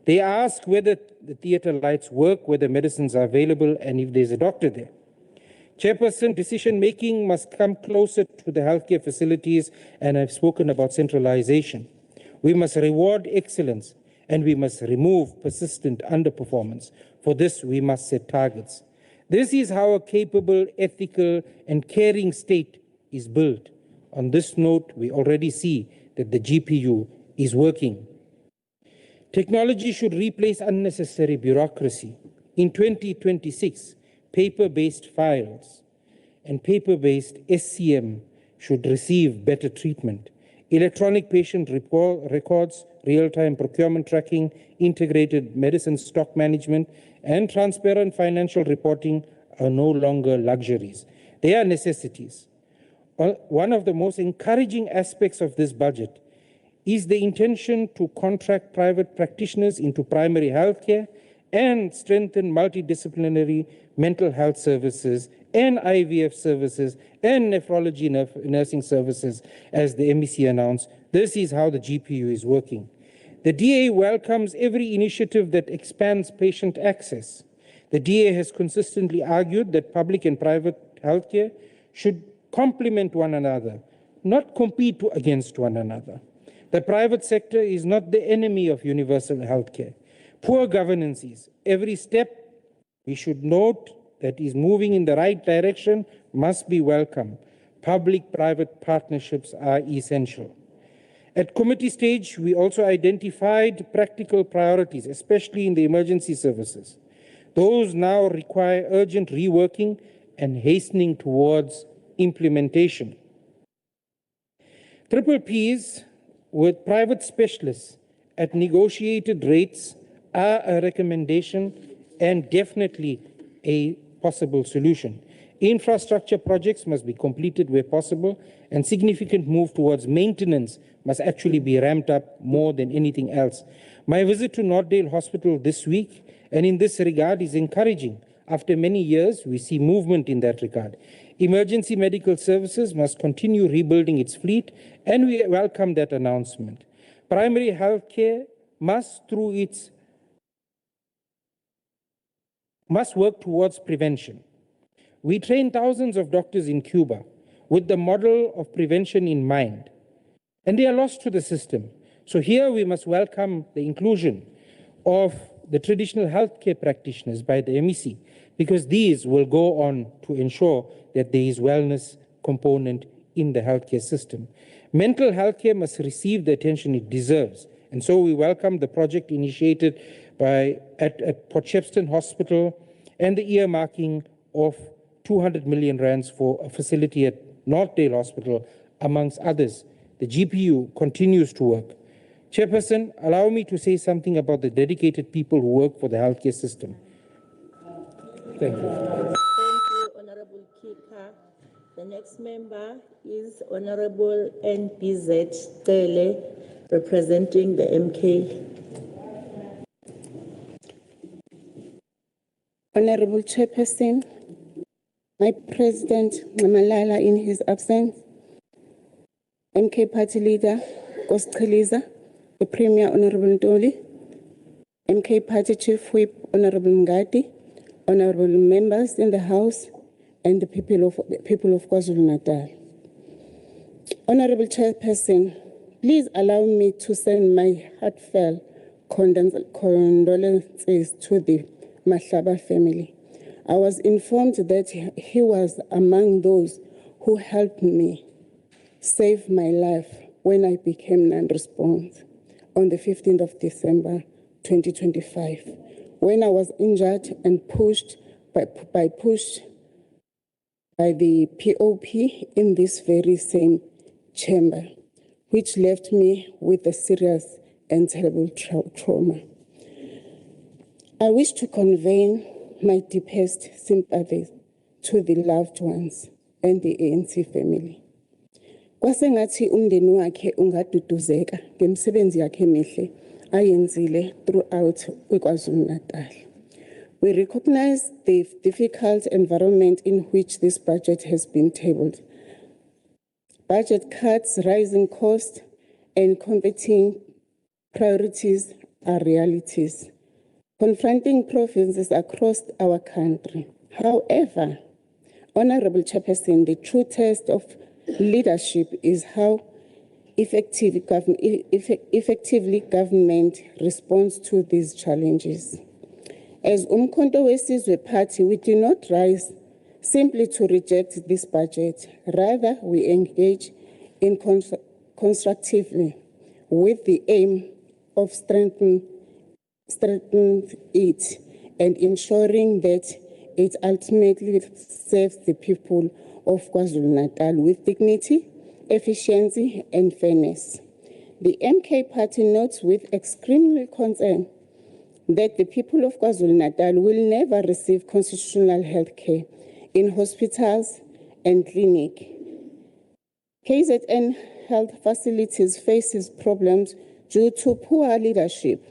They ask whether the theater lights work, whether medicines are available, and if there's a doctor there. Chairperson, decision-making must come closer to the healthcare facilities, and I've spoken about centralization. We must reward excellence, and we must remove persistent underperformance. For this, we must set targets. This is how a capable, ethical, and caring state is built. On this note, we already see that the GPU is working. Technology should replace unnecessary bureaucracy. In 2026, paper-based files and paper-based SCM should receive better treatment. Electronic patient records, real-time procurement tracking, integrated medicine stock management, and transparent financial reporting are no longer luxuries. They are necessities. One of the most encouraging aspects of this budget is the intention to contract private practitioners into primary healthcare and strengthen multidisciplinary mental health services and IVF services and nephrology nursing services, as the MEC announced. This is how the GPU is working. The DA welcomes every initiative that expands patient access. The DA has consistently argued that public and private healthcare should complement one another, not compete against one another. The private sector is not the enemy of universal healthcare. Poor governance is. Every step we should note that is moving in the right direction must be welcome. Public-private partnerships are essential. At committee stage, we also identified practical priorities, especially in the emergency services. Those now require urgent reworking and hastening towards implementation. Triple Ps with private specialists at negotiated rates are a recommendation and definitely a possible solution. Infrastructure projects must be completed where possible, and significant move towards maintenance must actually be ramped up more than anything else. My visit to Northdale Hospital this week, and in this regard, is encouraging. After many years, we see movement in that regard. Emergency medical services must continue rebuilding its fleet, and we welcome that announcement. Primary health care must work towards prevention. We train thousands of doctors in Cuba with the model of prevention in mind, and they are lost to the system. So here we must welcome the inclusion of the traditional healthcare practitioners by the MEC, because these will go on to ensure that there is wellness component in the healthcare system. Mental health care must receive the attention it deserves, and so we welcome the project initiated at Port Shepstone Hospital and the earmarking of 200 million rands for a facility at Northdale Hospital, amongst others. The GPU continues to work. Chairperson, allow me to say something about the dedicated people who work for the healthcare system. Thank you. Thank you, Honorable Kika. The next member is Honorable NBZ Tele, representing the MK. Honorable Chairperson, my President Malala in his absence, MK Party Leader Kostkeliza, the Premier Honorable Ntoli, MK Party Chief Whip Honorable Ngati, honorable members in the House, and the people of KwaZulu-Natal. Honorable Chairperson, please allow me to send my heartfelt condolences to the Mahlaba family. I was informed that he was among those who helped me save my life when I became non-responsive on the 15th of December 2025, when I was injured and pushed by the POP in this very same chamber, which left me with a serious and terrible trauma. I wish to convey my deepest sympathies to the loved ones and the ANC family. Kwasengathi umndeni wakhe ungaduduzeka ngemsebenzi yakhe emihle ayenzile throughout KwaZulu-Natal. We recognize the difficult environment in which this budget has been tabled. Budget cuts, rising costs, and competing priorities are realities confronting provinces across our country. However, Honorable Chairperson, the true test of leadership is how effectively government responds to these challenges. As Umkhonto weSizwe Party, we do not rise simply to reject this budget. Rather, we engage in constructively with the aim of strengthening it and ensuring that it ultimately serves the people of KwaZulu-Natal with dignity, efficiency, and fairness. The MK Party notes with extreme concern that the people of KwaZulu-Natal will never receive constitutional health care in hospitals and clinics. KZN health facilities faces problems due to poor leadership.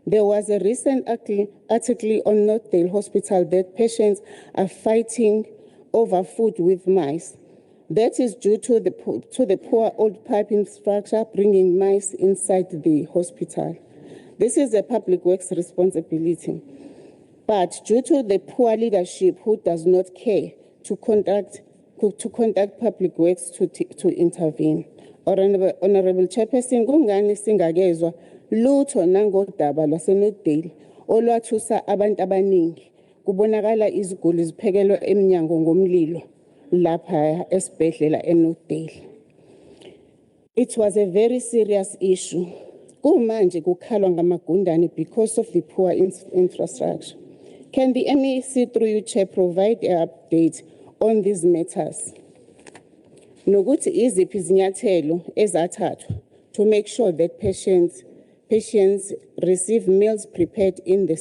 There was a recent article on Northdale Hospital that patients are fighting over food with mice. That is due to the poor old pipe infrastructure bringing mice inside the hospital. This is a public works responsibility. But due to the poor leadership who does not care to conduct public works to intervene. Honorable Chairperson, kungani singagezwa lutho nangodaba lwaseNorthdale olwathusa abantu abaningi kubonakala iziguli ziphekelwa eminyango ngomlilo lapha esibhedlela eNorthdale. It was a very serious issue. Kumanje kukhalwa ngamagundane because of the poor infrastructure. Can the MEC through you, Chair, provide an update on these matters? Nokuthi iziphi izinyathelo ezathathwa to make sure that patients receive meals prepared in the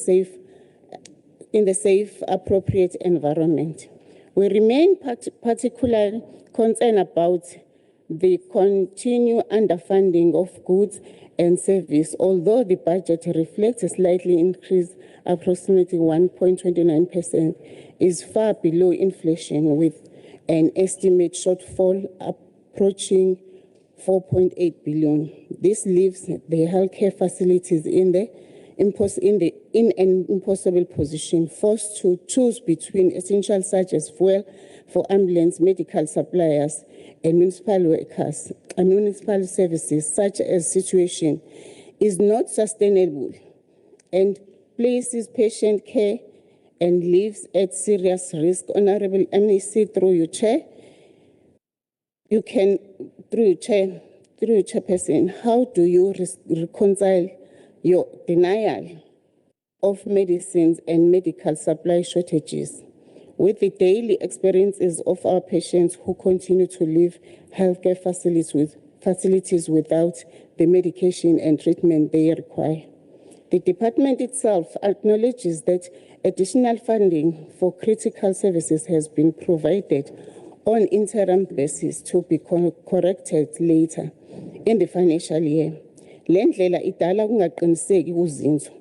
safe, appropriate environment. We remain particularly concerned about the continued underfunding of goods and service, although the budget reflects a slightly increase, approximately 1.29%, is far below inflation with an estimated shortfall approaching 4.8 billion. This leaves the healthcare facilities in an impossible position, forced to choose between essentials such as fuel for ambulance, medical suppliers, and municipal workers and municipal services. Such a situation is not sustainable and places patient care and lives at serious risk. Honorable MEC, through your chair, through your chairperson, how do you reconcile your denial of medicines and medical supply shortages with the daily experiences of our patients who continue to leave healthcare facilities without the medication and treatment they require? The department itself acknowledges that additional funding for critical services has been provided on interim basis to be corrected later in the financial year. Le ndlela idala kungaqiniseki kuzinzo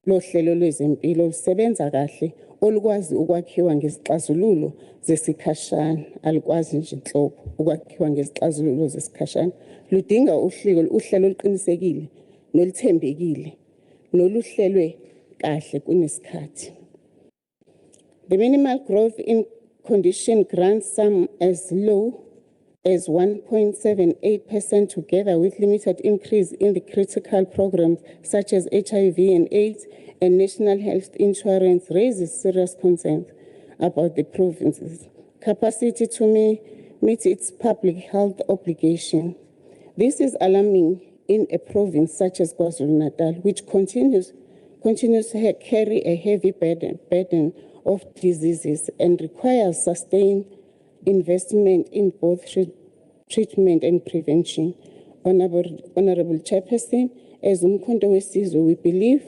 lohlelo lwezempilo lusebenza kahle olukwazi ukwakhiwa ngezixazululo zesikhashana, alikwazi nje inhlobo ukwakhiwa ngezixazululo zesikhashana. Ludinga uhlelo oluqinisekile noluthembekile noluhlelwe kahle kunesikhathi. The minimal growth in condition grants sum as low as 1.78% together with limited increase in the critical programs such as HIV and AIDS and national health insurance raises serious concerns about the province's capacity to meet its public health obligation. This is alarming in a province such as KwaZulu-Natal, which continues to carry a heavy burden of diseases and requires sustained investment in both treatment and prevention. Honorable Chairperson, as Umkhonto weSizwe, we believe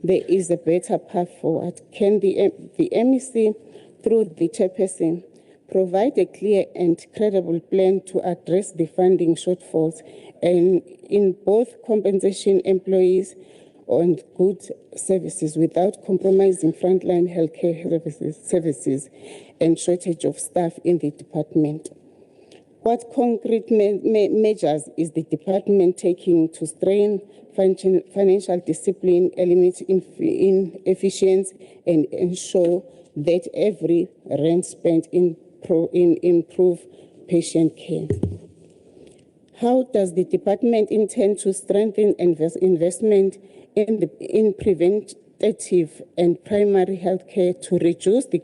there is a better path forward. Can the MEC, through the Chairperson, provide a clear and credible plan to address the funding shortfalls and in both compensation employees and good services without compromising frontline healthcare services and shortage of staff in the department? What concrete measures is the department taking to strengthen financial discipline, eliminate inefficiency, and ensure that every rand spent improve patient care? How does the department intend to strengthen investment in preventative and primary health care to reduce the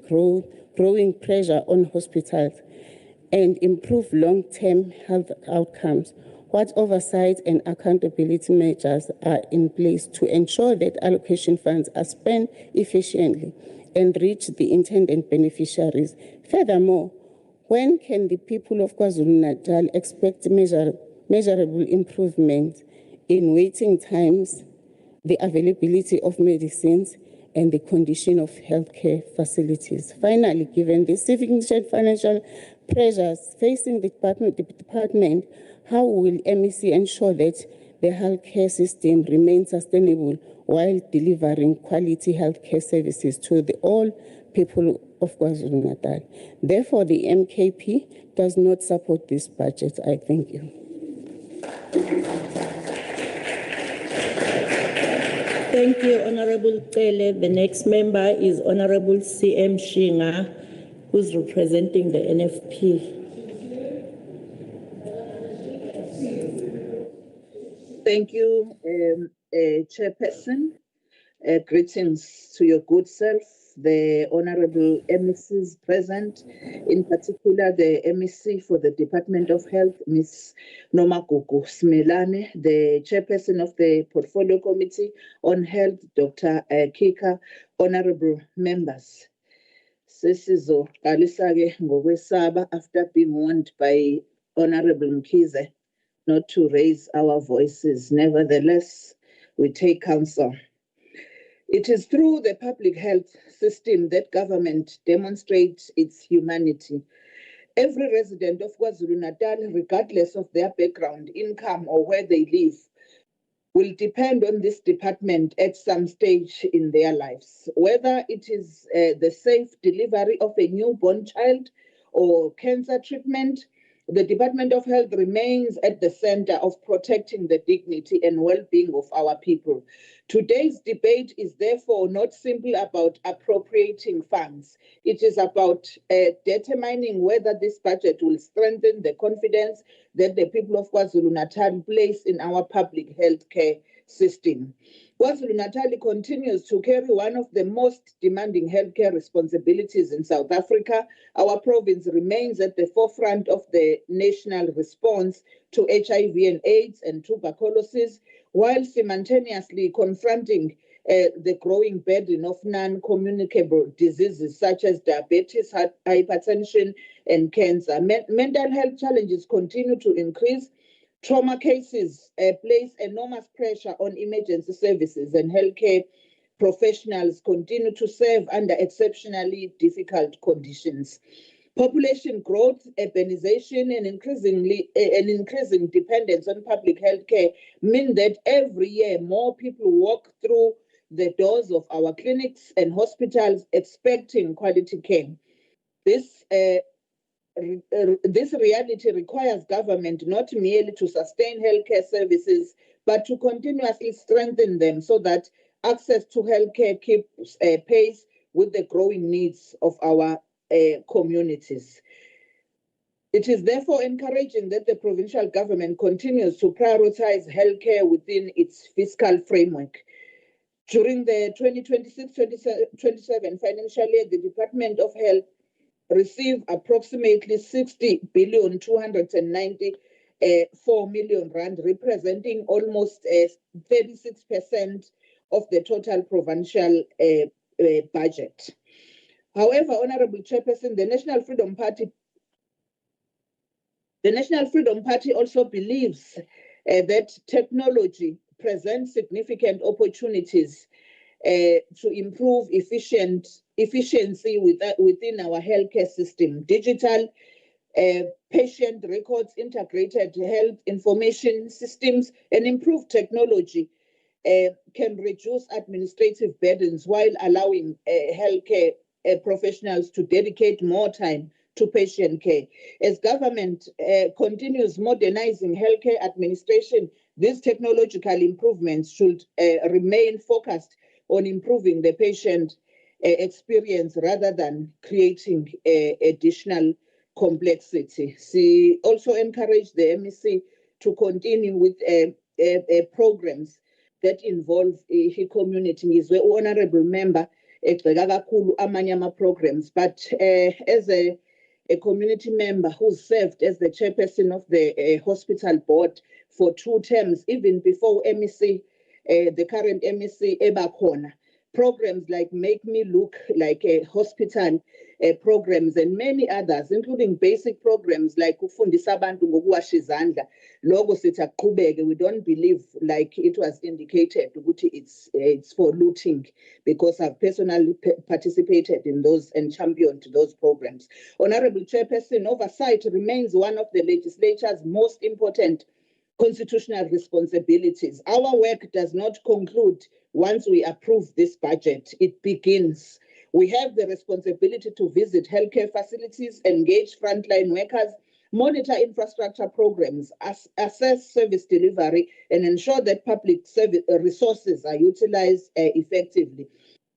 growing pressure on hospitals and improve long-term health outcomes? What oversight and accountability measures are in place to ensure that allocation funds are spent efficiently and reach the intended beneficiaries? Furthermore, when can the people of KwaZulu-Natal expect measurable improvement in waiting times, the availability of medicines, and the condition of healthcare facilities? Finally, given the significant financial pressures facing the department, how will MEC ensure that the healthcare system remains sustainable while delivering quality healthcare services to all people of KwaZulu-Natal? Therefore, the MKP does not support this budget. I thank you. Thank you, Honorable Cele. The next member is Honorable CM Shinga, who's representing the NFP. Thank you, Chairperson. Greetings to your good self, the Honorable MECs present, in particular the MEC for the Department of Health, Ms. Nomagugu Smelane, the Chairperson of the Portfolio Committee on Health, Dr. Kika, Honorable members. Sesizo Kalisage Ngokwesaba, after being warned by Honorable Mkize not to raise our voices. Nevertheless, we take counsel. It is through the public health system that government demonstrates its humanity. Every resident of KwaZulu-Natal, regardless of their background, income, or where they live, will depend on this department at some stage in their lives. Whether it is the safe delivery of a newborn child or cancer treatment, The Department of Health remains at the center of protecting the dignity and well-being of our people. Today's debate is therefore not simply about appropriating funds. It is about determining whether this budget will strengthen the confidence that the people of KwaZulu-Natal place in our public health care system. KwaZulu-Natal continues to carry one of the most demanding healthcare responsibilities in South Africa. Our province remains at the forefront of the national response to HIV and AIDS and tuberculosis, while simultaneously confronting the growing burden of non-communicable diseases such as diabetes, hypertension, and cancer. Mental health challenges continue to increase. Trauma cases place enormous pressure on emergency services, and healthcare professionals continue to serve under exceptionally difficult conditions. Population growth, urbanization, and increasing dependence on public health care mean that every year more people walk through the doors of our clinics and hospitals expecting quality care. This reality requires government not merely to sustain healthcare services, but to continuously strengthen them so that access to healthcare keeps pace with the growing needs of our communities. It is therefore encouraging that the provincial government continues to prioritize healthcare within its fiscal framework. During the 2026-27 financial year, the Department of Health received approximately 60,294 million rand, representing almost 36% of the total provincial budget. However, Honorable Chairperson, the National Freedom Party also believes that technology presents significant opportunities to improve efficiency within our healthcare system. Digital patient records, integrated health information systems, and improved technology can reduce administrative burdens while allowing healthcare professionals to dedicate more time to patient care. As government continues modernizing healthcare administration, these technological improvements should remain focused on improving the patient experience rather than creating additional complexity. She also encouraged the MEC to continue with programs that involve the community. He's an honorable member programs, but as a community member who served as the chairperson of the hospital board for 2 terms, even before MEC, the current MEC Ebakhona. Programs like Make Me Look Like a Hospital programs and many others, including basic programs like Ufundisa Abantu Ngokuwasha Izandla. Logo sithi aqhubeke. We don't believe, like it was indicated, it's for looting, because I've personally participated in those and championed those programs. Honorable Chairperson, oversight remains one of the legislature's most important constitutional responsibilities. Our work does not conclude once we approve this budget. It begins. We have the responsibility to visit healthcare facilities, engage frontline workers, monitor infrastructure programs, assess service delivery, and ensure that public service resources are utilized effectively.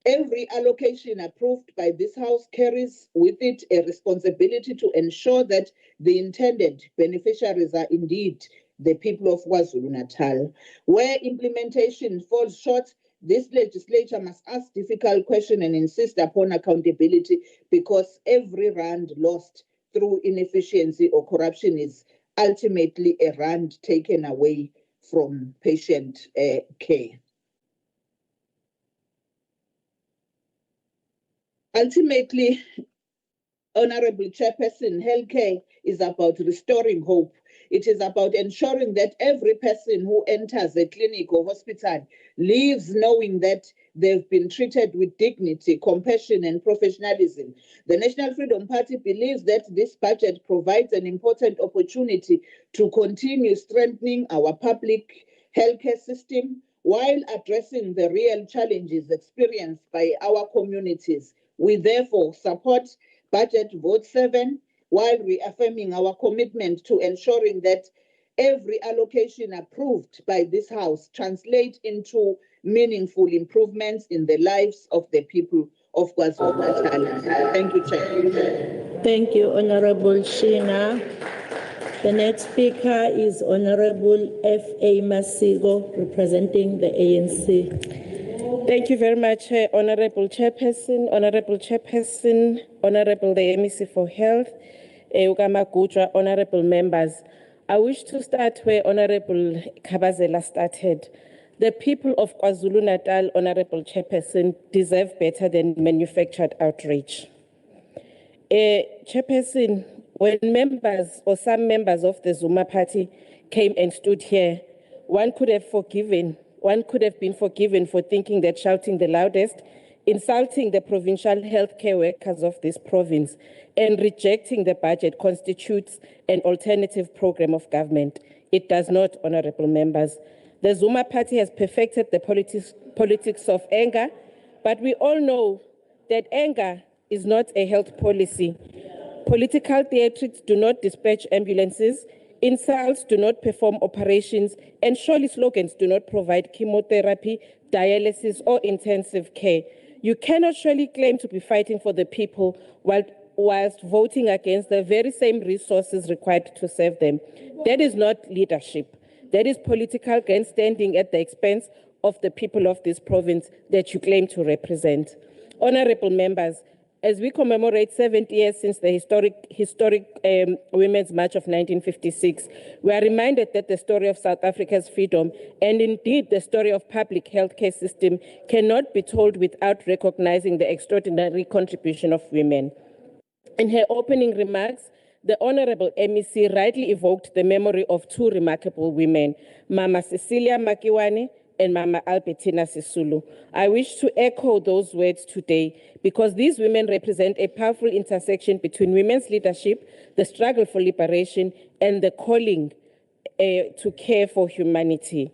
Every allocation approved by this House carries with it a responsibility to ensure that the intended beneficiaries are indeed the people of KwaZulu-Natal. Where implementation falls short, this legislature must ask difficult questions and insist upon accountability, because every rand lost through inefficiency or corruption is ultimately a rand taken away from patient care. Ultimately, Honorable Chairperson, healthcare is about restoring hope. It is about ensuring that every person who enters a clinic or hospital leaves knowing that they've been treated with dignity, compassion, and professionalism. The National Freedom Party believes that this budget provides an important opportunity to continue strengthening our public healthcare system while addressing the real challenges experienced by our communities. We therefore support Budget Vote 7 while reaffirming our commitment to ensuring that every allocation approved by this House translates into meaningful improvements in the lives of the people of KwaZulu-Natal. Thank you, Chair. Thank you, Honorable Sheena. The next speaker is Honorable F.A. Masigo, representing the ANC. Thank you very much, Honorable Chairperson, Honorable the MEC for Health, Ugama Gujwa, Honorable members. I wish to start where Honorable Kabazela started. The people of KwaZulu-Natal, Honorable Chairperson, deserve better than manufactured outrage. Chairperson, when members or some members of the Zuma party came and stood here, one could have been forgiven for thinking that shouting the loudest, insulting the provincial healthcare workers of this province, and rejecting the budget constitutes an alternative program of government. It does not, honorable members. The Zuma party has perfected the politics of anger, but we all know that anger is not a health policy. Political theatrics do not dispatch ambulances, insults do not perform operations, and surely slogans do not provide chemotherapy, dialysis, or intensive care. You cannot surely claim to be fighting for the people whilst voting against the very same resources required to serve them. That is not leadership. That is political grandstanding at the expense of the people of this province that you claim to represent. Honorable members, as we commemorate 70 years since the historic Women's March of 1956, we are reminded that the story of South Africa's freedom, and indeed the story of public healthcare system, cannot be told without recognizing the extraordinary contribution of women. In her opening remarks, the Honorable MEC rightly evoked the memory of two remarkable women, Mama Cecilia Makiwane and Mama Albertina Sisulu. I wish to echo those words today because these women represent a powerful intersection between women's leadership, the struggle for liberation, and the calling to care for humanity.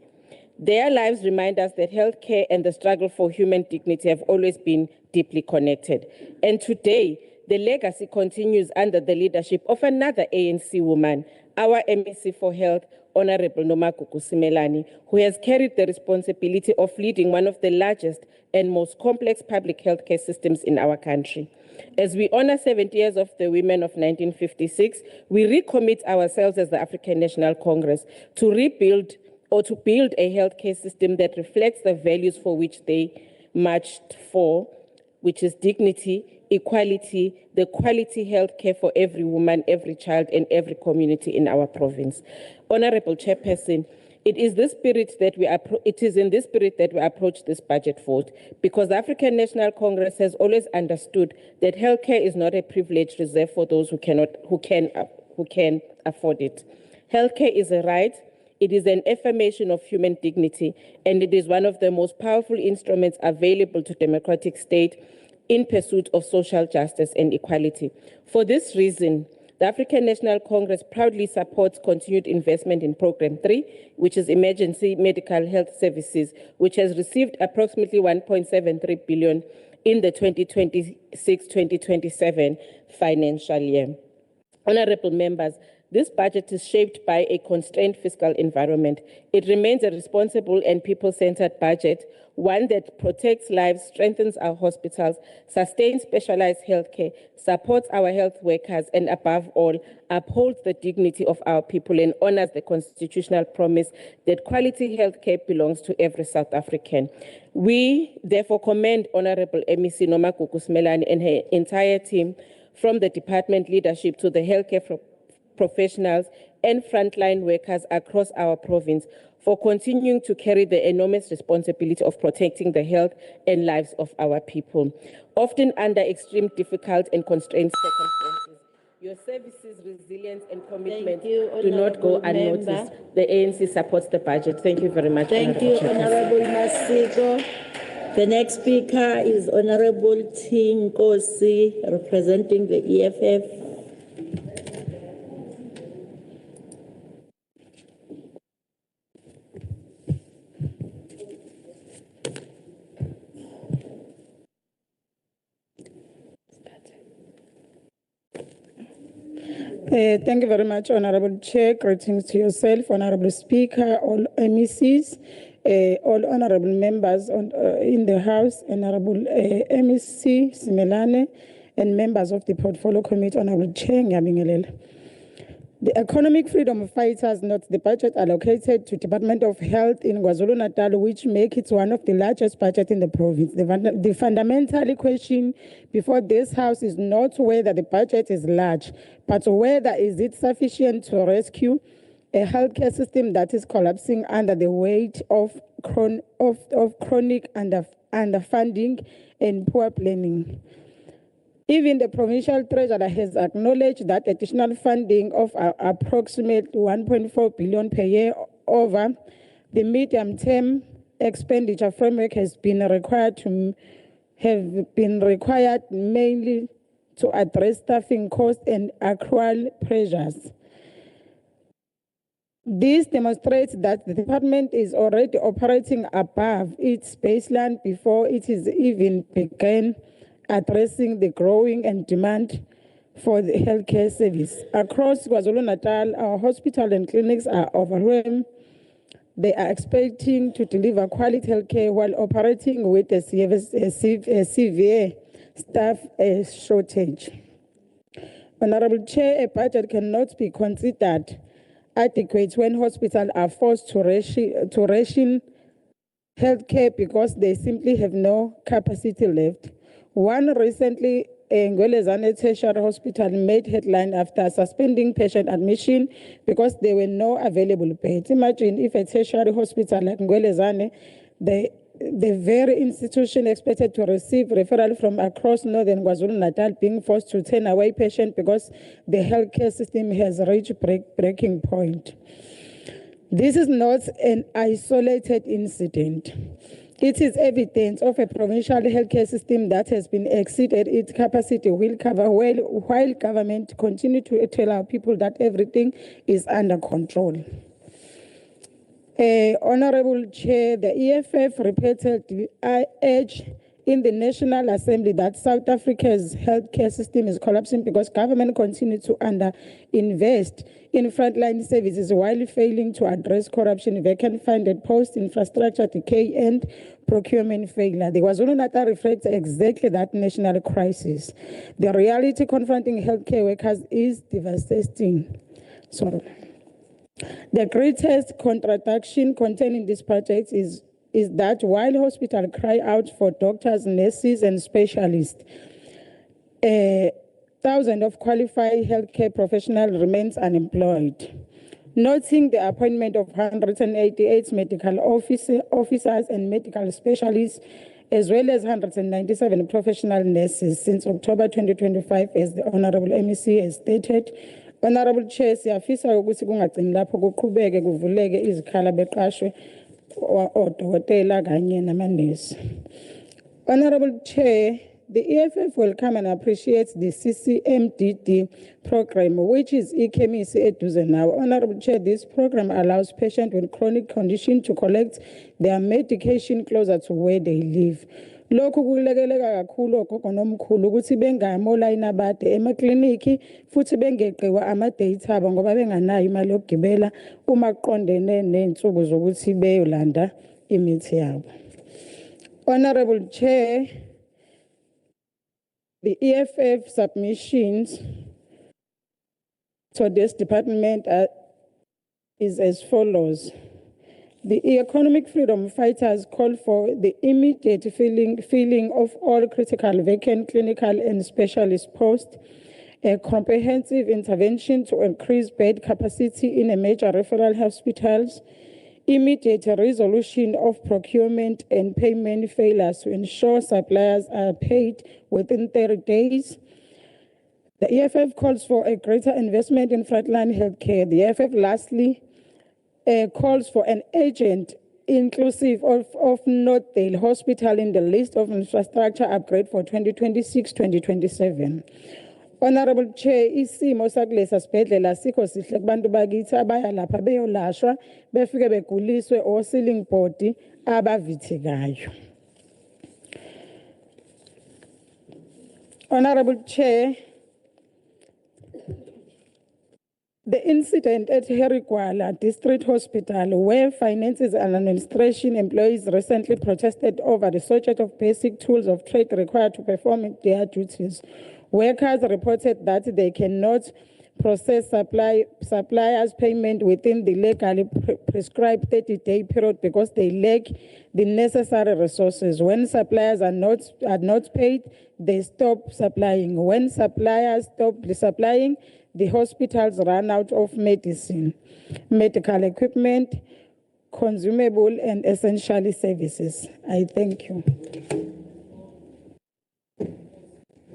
Their lives remind us that healthcare and the struggle for human dignity have always been deeply connected. And today, the legacy continues under the leadership of another ANC woman, our MEC for Health, Honorable Nomagugu Simelane, who has carried the responsibility of leading one of the largest and most complex public healthcare systems in our country. As we honor 70 years of the women of 1956, we recommit ourselves as the African National Congress to rebuild or to build a healthcare system that reflects the values for which they marched for, which is dignity, equality, the quality health care for every woman, every child, and every community in our province. Honorable Chairperson, it is in this spirit that we approach this budget vote, because the African National Congress has always understood that healthcare is not a privilege reserved for those who can afford it. Healthcare is a right. It is an affirmation of human dignity, and it is one of the most powerful instruments available to democratic state in pursuit of social justice and equality. For this reason, the African National Congress proudly supports continued investment in Program 3, which is Emergency Medical Health Services, which has received approximately 1.73 billion in the 2026-2027 financial year. Honorable members, this budget is shaped by a constrained fiscal environment. It remains a responsible and people-centered budget, one that protects lives, strengthens our hospitals, sustains specialized healthcare, supports our health workers, and above all, upholds the dignity of our people and honors the constitutional promise that quality healthcare belongs to every South African. We therefore commend Honorable MEC Nomagugu Simelane and her entire team, from the department leadership to the healthcare professionals and frontline workers across our province, for continuing to carry the enormous responsibility of protecting the health and lives of our people, often under extreme difficult and constrained circumstances. Your services, resilience, and commitment do not go unnoticed. The ANC supports the budget. Thank you very much. Thank you, Honorable Masigo. The next speaker is Honorable Tinkosi, representing the EFF. Thank you very much, Honorable Chair. Greetings to yourself, Honorable Speaker, all MECs, all honorable members in the House, Honorable MEC Simelane, and members of the Portfolio Committee, Honorable Chair Ngiyabingelela. The economic freedom fighters note the budget allocated to Department of Health in KwaZulu-Natal, which make it one of the largest budgets in the province. The fundamental question before this House is not whether the budget is large, but whether is it sufficient to rescue a healthcare system that is collapsing under the weight of chronic underfunding and poor planning. Even the provincial treasurer has acknowledged that additional funding of approximately 1.4 billion per year over the medium-term expenditure framework have been required mainly to address staffing costs and accrual pressures. This demonstrates that the department is already operating above its baseline before it is even begun addressing the growing and demand for the healthcare service. Across KwaZulu-Natal, our hospitals and clinics are overwhelmed. They are expecting to deliver quality healthcare while operating with a severe staff shortage. Honorable Chair, a budget cannot be considered adequate when hospitals are forced to ration healthcare because they simply have no capacity left. One recently, Ngwelezane Tertiary Hospital made headline after suspending patient admission because there were no available beds. Imagine if a tertiary hospital like Ngwelezane, the very institution expected to receive referral from across northern KwaZulu-Natal being forced to turn away patients because the healthcare system has reached breaking point. This is not an isolated incident. It is evidence of a provincial healthcare system that has been exceeded its capacity while government continue to tell our people that everything is under control. Honorable Chair, the EFF repeatedly urged in the National Assembly that South Africa's healthcare system is collapsing because government continues to underinvest in frontline services while failing to address corruption, vacant-funded post, infrastructure decay, and procurement failure. The KwaZulu-Natal reflects exactly that national crisis. The reality confronting healthcare workers is devastating. The greatest contradiction contained in this project is that while hospitals cry out for doctors, nurses, and specialists, thousands of qualified healthcare professionals remain unemployed. Noting the appointment of 188 medical officers and medical specialists, as well as 197 professional nurses since October 2025, as the Honorable MEC has stated. Honorable Chair, siyafisa ukuthi kungagcini lapho kuqhubeke kuvuleke izikhala beqashwe odokotela kanye namanesi. Honorable Chair, the EFF welcome and appreciates the CCMDD program, which is e-chemistry eduze now. Honorable Chair, this program allows patients with chronic conditions to collect their medication closer to where they live. Lokhu kulekeleka kakhulu ogogo nomkhulu ukuthi bengamola inabade emakliniki futhi bengeqiwa ama-data abo ngoba benganayo imali yokugibela uma kuqondene ney'nsuku zokuthi beyolanda imithi yabo. Honorable Chair, the EFF submissions to this department is as follows. The economic freedom fighters call for the immediate filling of all critical vacant clinical and specialist posts, a comprehensive intervention to increase bed capacity in a major referral hospitals, immediate resolution of procurement and payment failures to ensure suppliers are paid within 30 days. The EFF calls for a greater investment in frontline healthcare. The EFF lastly calls for an urgent inclusive of Northdale Hospital in the list of infrastructure upgrade for 2026-2027. Honorable Chair, isimo sakulesa sibhedlela sikho sihle kubantu bakithi abaya lapha beyolashwa befike beguliswe o-ceiling board abavithikayo. Honorable Chair, The incident at Herigwala District Hospital, where finances and administration employees recently protested over the shortage of basic tools of trade required to perform their duties. Workers reported that they cannot process suppliers' payment within the legally prescribed 30-day period because they lack the necessary resources. When suppliers are not paid, they stop supplying. When suppliers stop supplying, the hospitals run out of medicine, medical equipment, consumable and essential services. I thank you.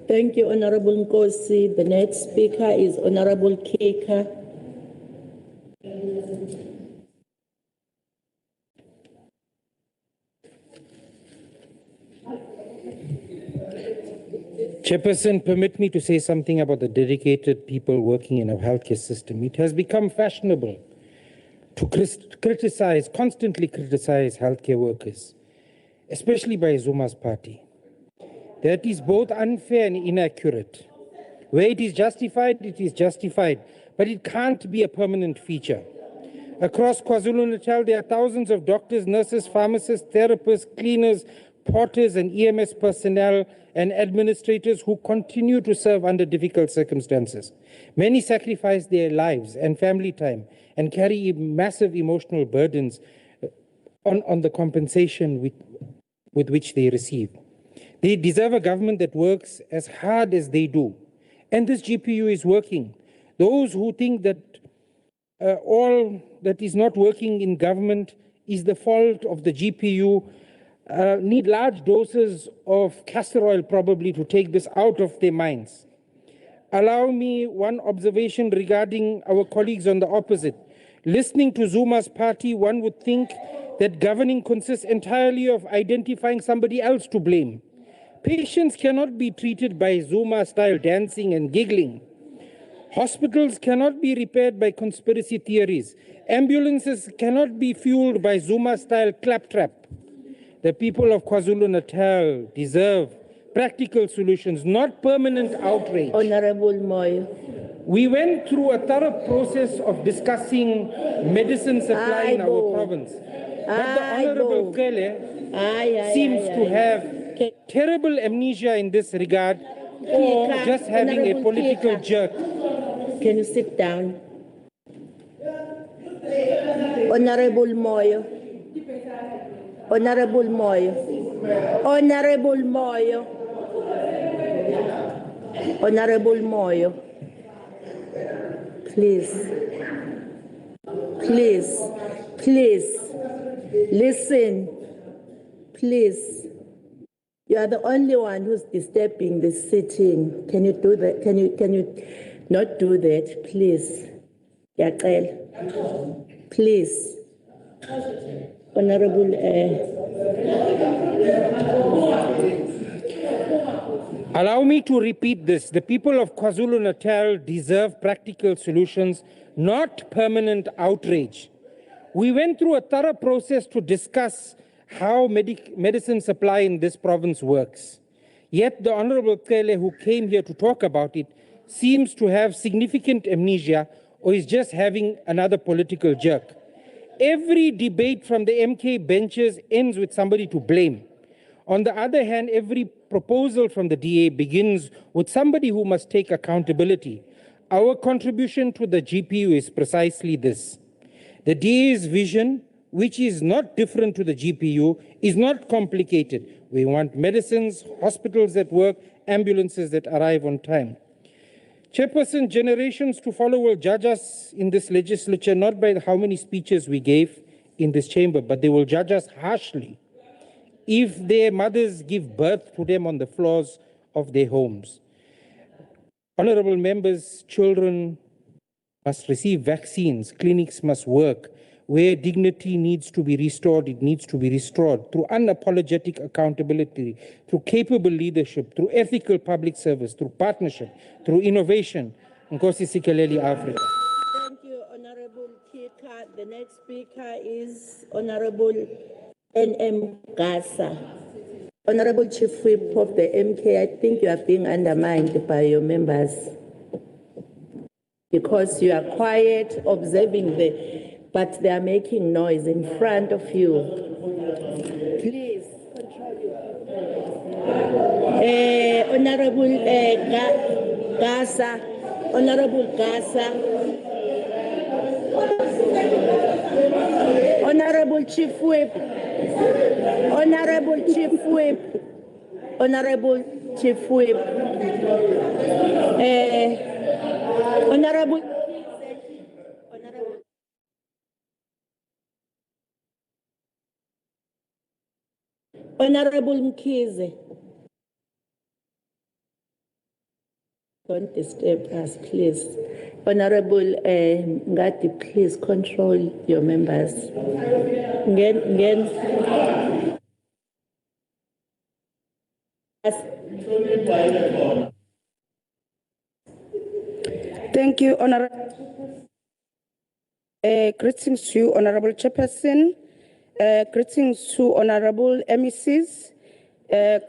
Thank you, Honorable Nkosi. The next speaker is Honorable Kika. Chairperson, permit me to say something about the dedicated people working in our healthcare system. It has become fashionable to constantly criticize healthcare workers, especially by Zuma's party. That is both unfair and inaccurate. Where it is justified, but it can't be a permanent feature. Across KwaZulu-Natal, there are thousands of doctors, nurses, pharmacists, therapists, cleaners, porters and EMS personnel and administrators who continue to serve under difficult circumstances. Many sacrifice their lives and family time and carry massive emotional burdens on the compensation with which they receive. They deserve a government that works as hard as they do. And this GPU is working. Those who think that all that is not working in government is the fault of the GPU need large doses of castor oil probably to take this out of their minds. Allow me one observation regarding our colleagues on the opposite. Listening to Zuma's party, one would think that governing consists entirely of identifying somebody else to blame. Patients cannot be treated by Zuma-style dancing and giggling. Hospitals cannot be repaired by conspiracy theories. Ambulances cannot be fueled by Zuma-style claptrap. The people of KwaZulu-Natal deserve practical solutions, not permanent outrage. Honorable Moyo. We went through a thorough process of discussing medicine supply in our province. But the Honorable Kele seems to have terrible amnesia in this regard, or just having a political jerk. Can you sit down? Honorable Moyo. Honorable Moyo. Honorable Moyo. Honorable Moyo. Please. Please. Please. Listen. Please. You are the only one who's disturbing the sitting. Can you do that? Can you not do that, please? Yaqel. Please. Honorable Allow me to repeat this. The people of KwaZulu-Natal deserve practical solutions, not permanent outrage. We went through a thorough process to discuss how medicine supply in this province works. Yet the Honorable Kele, who came here to talk about it, seems to have significant amnesia or is just having another political jerk. Every debate from the MK benches ends with somebody to blame. On the other hand, every proposal from the DA begins with somebody who must take accountability. Our contribution to the GPU is precisely this. The DA's vision, which is not different to the GPU, is not complicated. We want medicines, hospitals that work, ambulances that arrive on time. Chairperson, generations to follow will judge us in this legislature not by how many speeches we gave in this chamber, but they will judge us harshly if their mothers give birth to them on the floors of their homes. Honorable members, children must receive vaccines, clinics must work. Where dignity needs to be restored, it needs to be restored through unapologetic accountability, through capable leadership, through ethical public service, through partnership, through innovation. Nkosi Sikeleli, Africa. Thank you, Honorable Kika. The next speaker is Honorable N.M. Gasa. Honorable Chief Whip of the MK, I think you are being undermined by your members. because you are quiet, observing but they are making noise in front of you. Please control your Honorable Gasa, Honorable Gasa, Honorable Chief Whip, Honorable Chief Whip, Honorable Chief Whip, Honorable. Honorable Mkhize. Don't disturb us, please. Honorable Ngati, please control your members. Thank you, Honorable. Greetings to you, Honorable Chairperson. Greetings to Honorable MECs.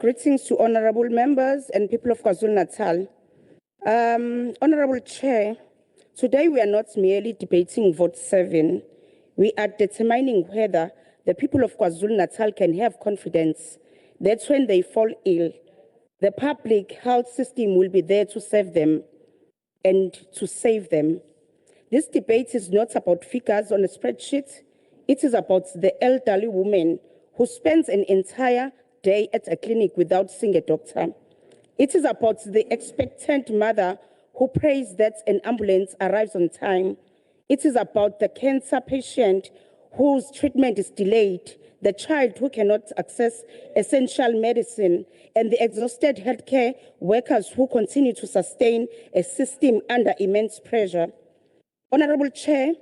Greetings to Honorable members and people of KwaZulu-Natal. Honorable Chair, today we are not merely debating vote 7. We are determining whether the people of KwaZulu-Natal can have confidence that when they fall ill, the public health system will be there to serve them and to save them. This debate is not about figures on a spreadsheet. It is about the elderly woman who spends an entire day at a clinic without seeing a doctor. It is about the expectant mother who prays that an ambulance arrives on time. It is about the cancer patient whose treatment is delayed, the child who cannot access essential medicine, and the exhausted healthcare workers who continue to sustain a system under immense pressure. Honorable Chair,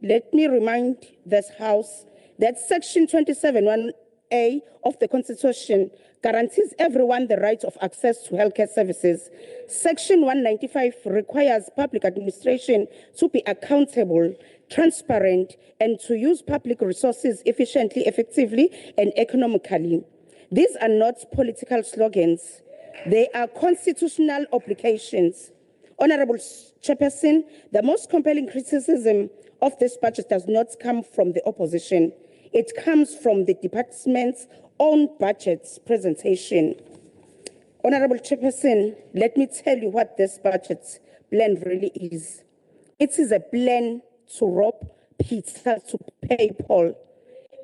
let me remind this House that Section 27(1)(a) of the Constitution guarantees everyone the right of access to healthcare services. Section 195 requires public administration to be accountable, transparent, and to use public resources efficiently, effectively, and economically. These are not political slogans. They are constitutional obligations. Honorable Chairperson, the most compelling criticism of this budget does not come from the opposition. It comes from the department's own budget's presentation. Honorable Chairperson, let me tell you what this budget plan really is. It is a plan to rob Peter to pay Paul,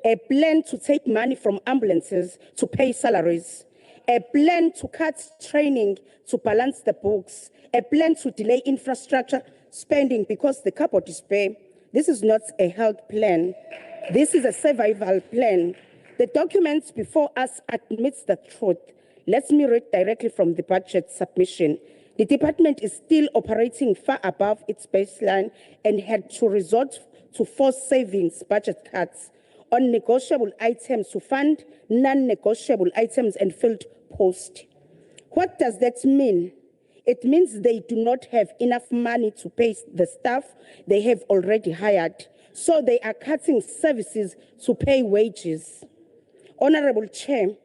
a plan to take money from ambulances to pay salaries, a plan to cut training to balance the books, a plan to delay infrastructure spending because the cupboard is bare. This is not a health plan. This is a survival plan. The documents before us admits the truth. Let me read directly from the budget submission. The department is still operating far above its baseline and had to resort to forced savings budget cuts on negotiable items to fund non-negotiable items and field posts. What does that mean? It means they do not have enough money to pay the staff they have already hired, so they are cutting services to pay wages. Honorable Chair,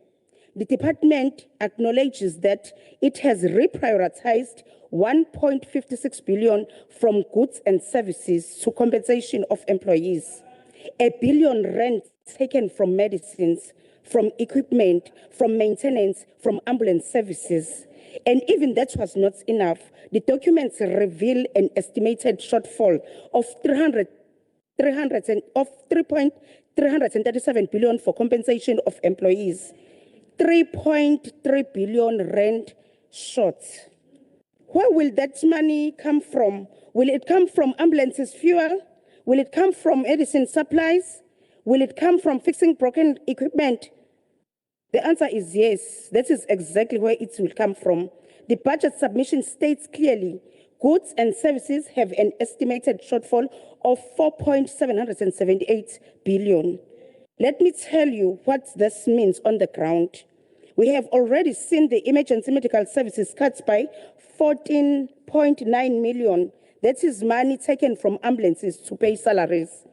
the department acknowledges that it has reprioritized 1.56 billion from goods and services to compensation of employees. R1 billion taken from medicines, from equipment, from maintenance, from ambulance services. And even that was not enough. The documents reveal an estimated shortfall of 3.337 billion for compensation of employees. 3.3 billion rand short. Where will that money come from? Will it come from ambulances fuel? Will it come from medicine supplies? Will it come from fixing broken equipment? The answer is yes. That is exactly where it will come from. The budget submission states clearly, goods and services have an estimated shortfall of 4.778 billion. Let me tell you what this means on the ground. We have already seen the emergency medical services cut by 14.9 million. That is money taken from ambulances to pay salaries.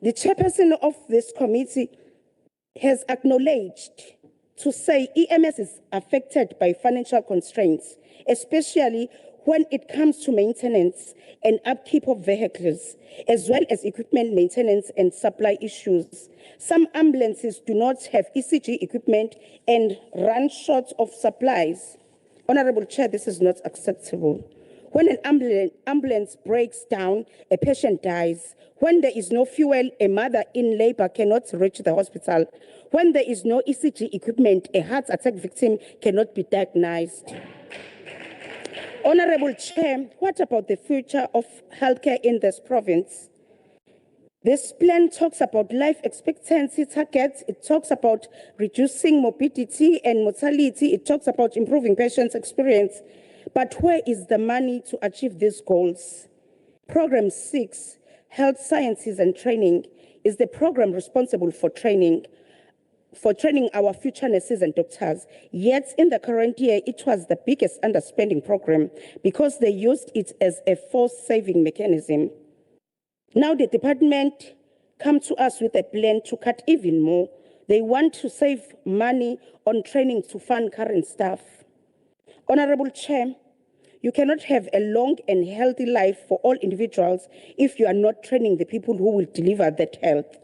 The chairperson of this committee has acknowledged to say EMS is affected by financial constraints, especially when it comes to maintenance and upkeep of vehicles, as well as equipment maintenance and supply issues. Some ambulances do not have ECG equipment and run short of supplies. Honorable Chair, this is not acceptable. When an ambulance breaks down, a patient dies. When there is no fuel, a mother in labor cannot reach the hospital. When there is no ECG equipment, a heart attack victim cannot be diagnosed. Honorable Chair, what about the future of healthcare in this province? This plan talks about life expectancy targets. It talks about reducing morbidity and mortality. It talks about improving patients' experience. But where is the money to achieve these goals? Program 6, Health Sciences and Training, is the program responsible for training our future nurses and doctors. Yet in the current year, it was the biggest underspending program because they used it as a force-saving mechanism. Now the department come to us with a plan to cut even more. They want to save money on training to fund current staff. Honorable Chair, you cannot have a long and healthy life for all individuals if you are not training the people who will deliver that health.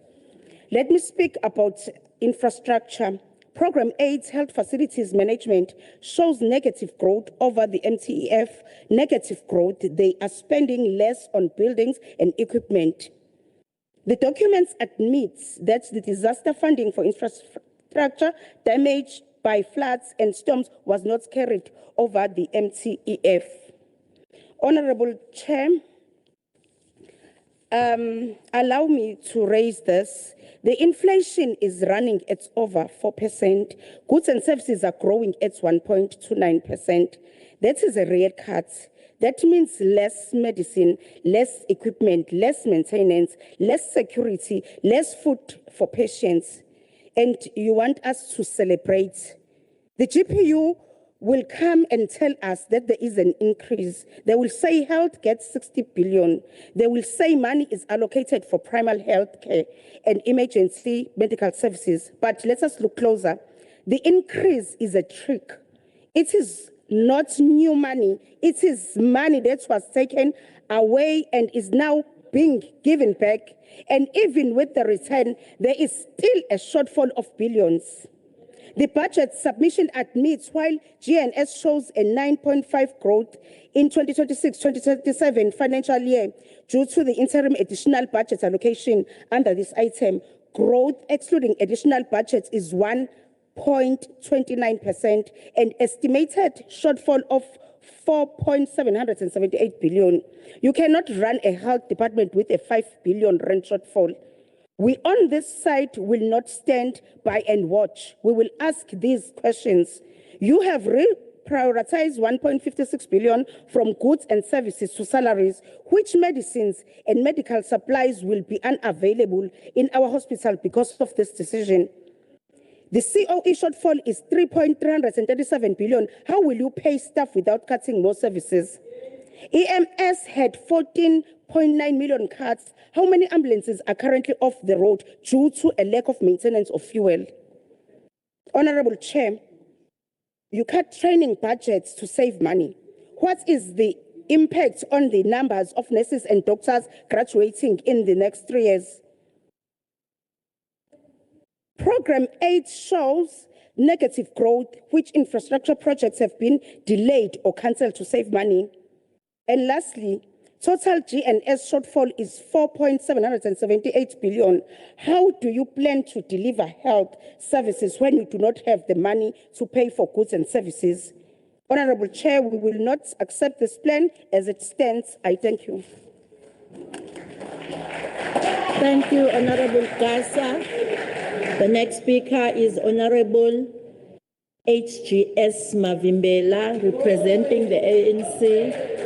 Let me speak about infrastructure. Program 8, Health Facilities Management, shows negative growth over the MTEF. Negative growth, they are spending less on buildings and equipment. The documents admit that the disaster funding for infrastructure damaged by floods and storms was not carried over the MTEF. Honorable Chair, allow me to raise this. The inflation is running at over 4%. Goods and services are growing at 1.29%. That is a real cut. That means less medicine, less equipment, less maintenance, less security, less food for patients. And you want us to celebrate. The GPU will come and tell us that there is an increase. They will say health gets 60 billion. They will say money is allocated for primary health care and emergency medical services. But let us look closer. The increase is a trick. It is not new money. It is money that was taken away and is now being given back. And even with the return, there is still a shortfall of billions. The budget submission admits while GNS shows a 9.5 growth in 2026-2027 financial year due to the interim additional budget allocation under this item, growth excluding additional budgets is 1.29% and estimated shortfall of 4.778 billion. You cannot run a health department with a 5 billion rand shortfall. We on this side will not stand by and watch. We will ask these questions. You have reprioritized 1.56 billion from goods and services to salaries. Which medicines and medical supplies will be unavailable in our hospital because of this decision? The COE shortfall is 3.337 billion. How will you pay staff without cutting more services? EMS had 14.9 million cuts. How many ambulances are currently off the road due to a lack of maintenance of fuel? Honorable Chair, you cut training budgets to save money. What is the impact on the numbers of nurses and doctors graduating in the next 3 years? Program 8 shows negative growth, which infrastructure projects have been delayed or cancelled to save money. And lastly, total GNS shortfall is 4.778 billion. How do you plan to deliver health services when you do not have the money to pay for goods and services? Honorable Chair, we will not accept this plan as it stands. I thank you. Thank you, Honorable Gasa. The next speaker is Honorable HGS Mavimbela, representing the ANC.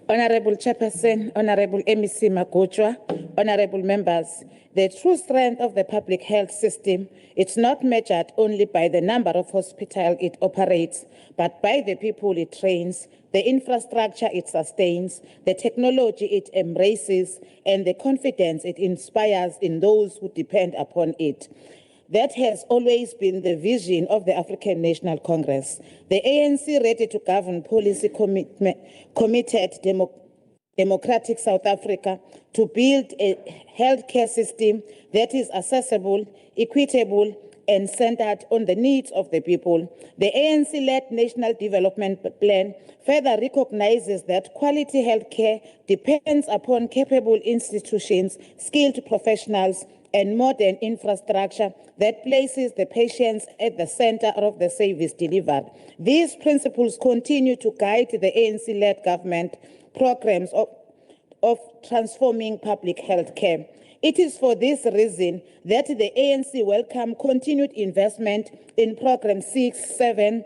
Honorable Chairperson, Honorable MEC Magojwa, Honorable members, the true strength of the public health system, it's not measured only by the number of hospitals it operates, but by the people it trains, the infrastructure it sustains, the technology it embraces, and the confidence it inspires in those who depend upon it. That has always been the vision of the African National Congress. The ANC Ready to Govern policy committed democratic South Africa to build a healthcare system that is accessible, equitable, and centered on the needs of the people. The ANC-led National Development Plan further recognizes that quality healthcare depends upon capable institutions, skilled professionals, and modern infrastructure that places the patients at the center of the service delivered. These principles continue to guide the ANC-led government programs of transforming public health care. It is for this reason that the ANC welcome continued investment in Program 6, 7,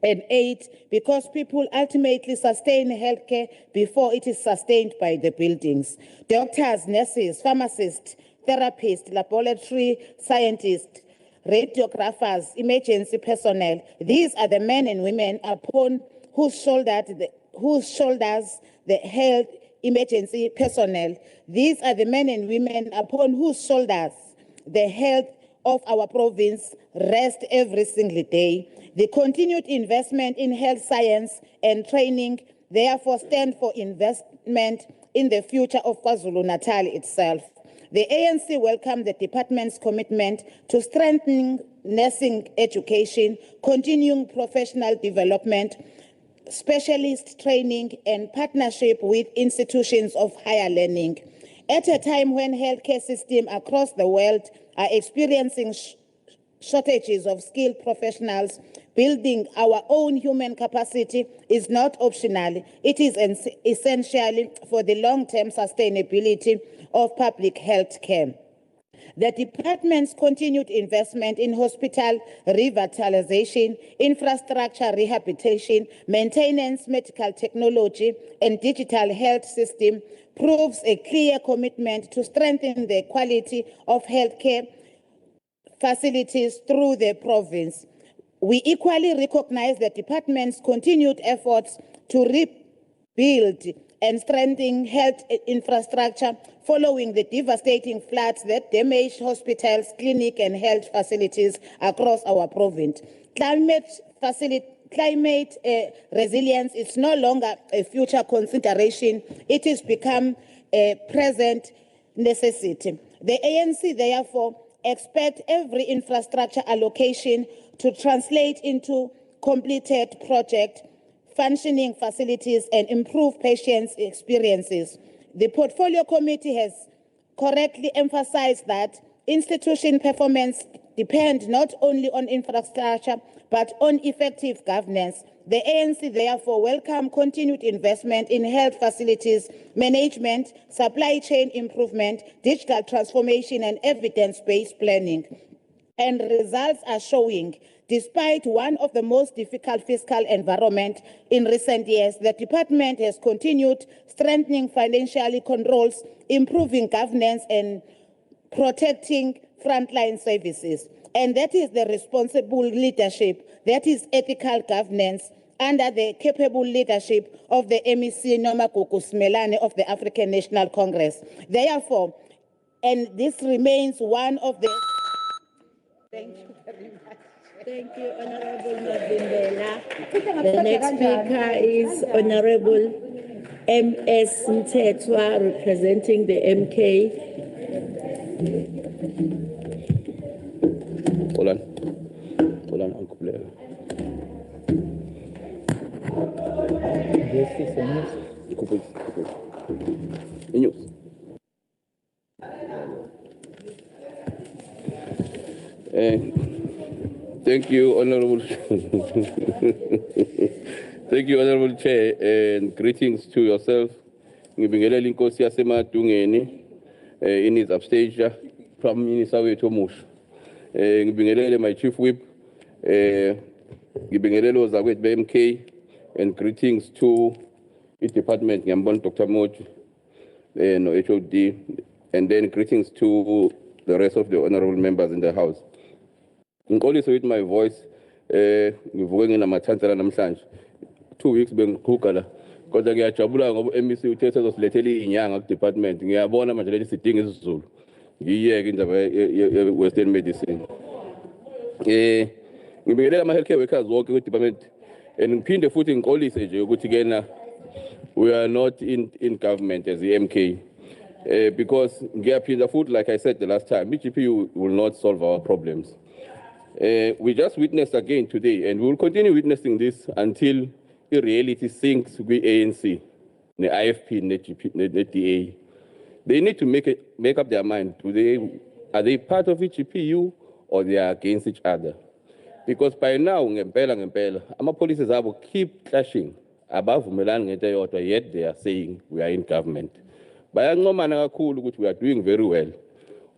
and 8, because people ultimately sustain healthcare before it is sustained by the buildings. Doctors, nurses, pharmacists, therapists, laboratory scientists, radiographers, emergency personnel, these are the men and women upon whose shoulders the health emergency personnel. These are the men and women upon whose shoulders the health of our province rests every single day. The continued investment in health science and training therefore stand for investment in the future of KwaZulu-Natal itself. The ANC welcomed the department's commitment to strengthening nursing education, continuing professional development, specialist training, and partnership with institutions of higher learning. At a time when healthcare systems across the world are experiencing shortages of skilled professionals, building our own human capacity is not optional. It is essential for the long-term sustainability of public health care. The department's continued investment in hospital revitalization, infrastructure rehabilitation, maintenance, medical technology, and digital health system proves a clear commitment to strengthen the quality of healthcare facilities through the province. We equally recognize the department's continued efforts to rebuild and strengthen health infrastructure following the devastating floods that damaged hospitals, clinics, and health facilities across our province. Climate resilience is no longer a future consideration. It has become a present necessity. The ANC, therefore, expects every infrastructure allocation to translate into completed project, functioning facilities, and improved patients' experiences. The Portfolio Committee has correctly emphasized that institution performance depends not only on infrastructure, but on effective governance. The ANC therefore welcome continued investment in health facilities, management, supply chain improvement, digital transformation, and evidence-based planning. And results are showing, despite one of the most difficult fiscal environments in recent years, the department has continued strengthening financial controls, improving governance, and protecting frontline services. And that is the responsible leadership, that is ethical governance, under the capable leadership of the MEC Nomagugu of the African National Congress. Therefore, and this remains one of the... Thank you very much. Thank you, Honorable Mavimbela. The next speaker is Honorable M.S. Mtetwa, representing the MK. Hold on, Uncle Blair. Thank you, Honorable. Thank you, Honorable Chair, and greetings to yourself. Ngibingelela inkosi yaseMadungeni in his absentia, Prime Minister wethu omusha. Ngibingelele my Chief Whip, ngibingelele ozakwethu be-MK, and greetings to the department, ngiyambona Dr. Moji, no HOD, and then greetings to the rest of the honorable members in the House. Ngiqolise with my voice, ngivuke nginamathansela namhlanje. 2 weeks bengiqhuga la. Kodwa ngiyajabula ngoba MEC uthe sezosilethela inyanga ku department. Ngiyabona manje leli sidinga isiZulu. Ngiyeke indaba ye Western medicine. ngibingelela ama-healthcare workers wonke kwi-department and ngiphinde futhi ngiqolise nje ukuthi kena we are not in government as the MK because ngiyaphinda futhi like I said the last time, GPU will not solve our problems. We just witnessed again today and we will continue witnessing this until the reality sinks with ANC, the IFP, the DA. They need to make up their mind. Are they part of GPU or they are against each other? Because by now, our policies will keep clashing above yet they are saying we are in government. We are doing very well.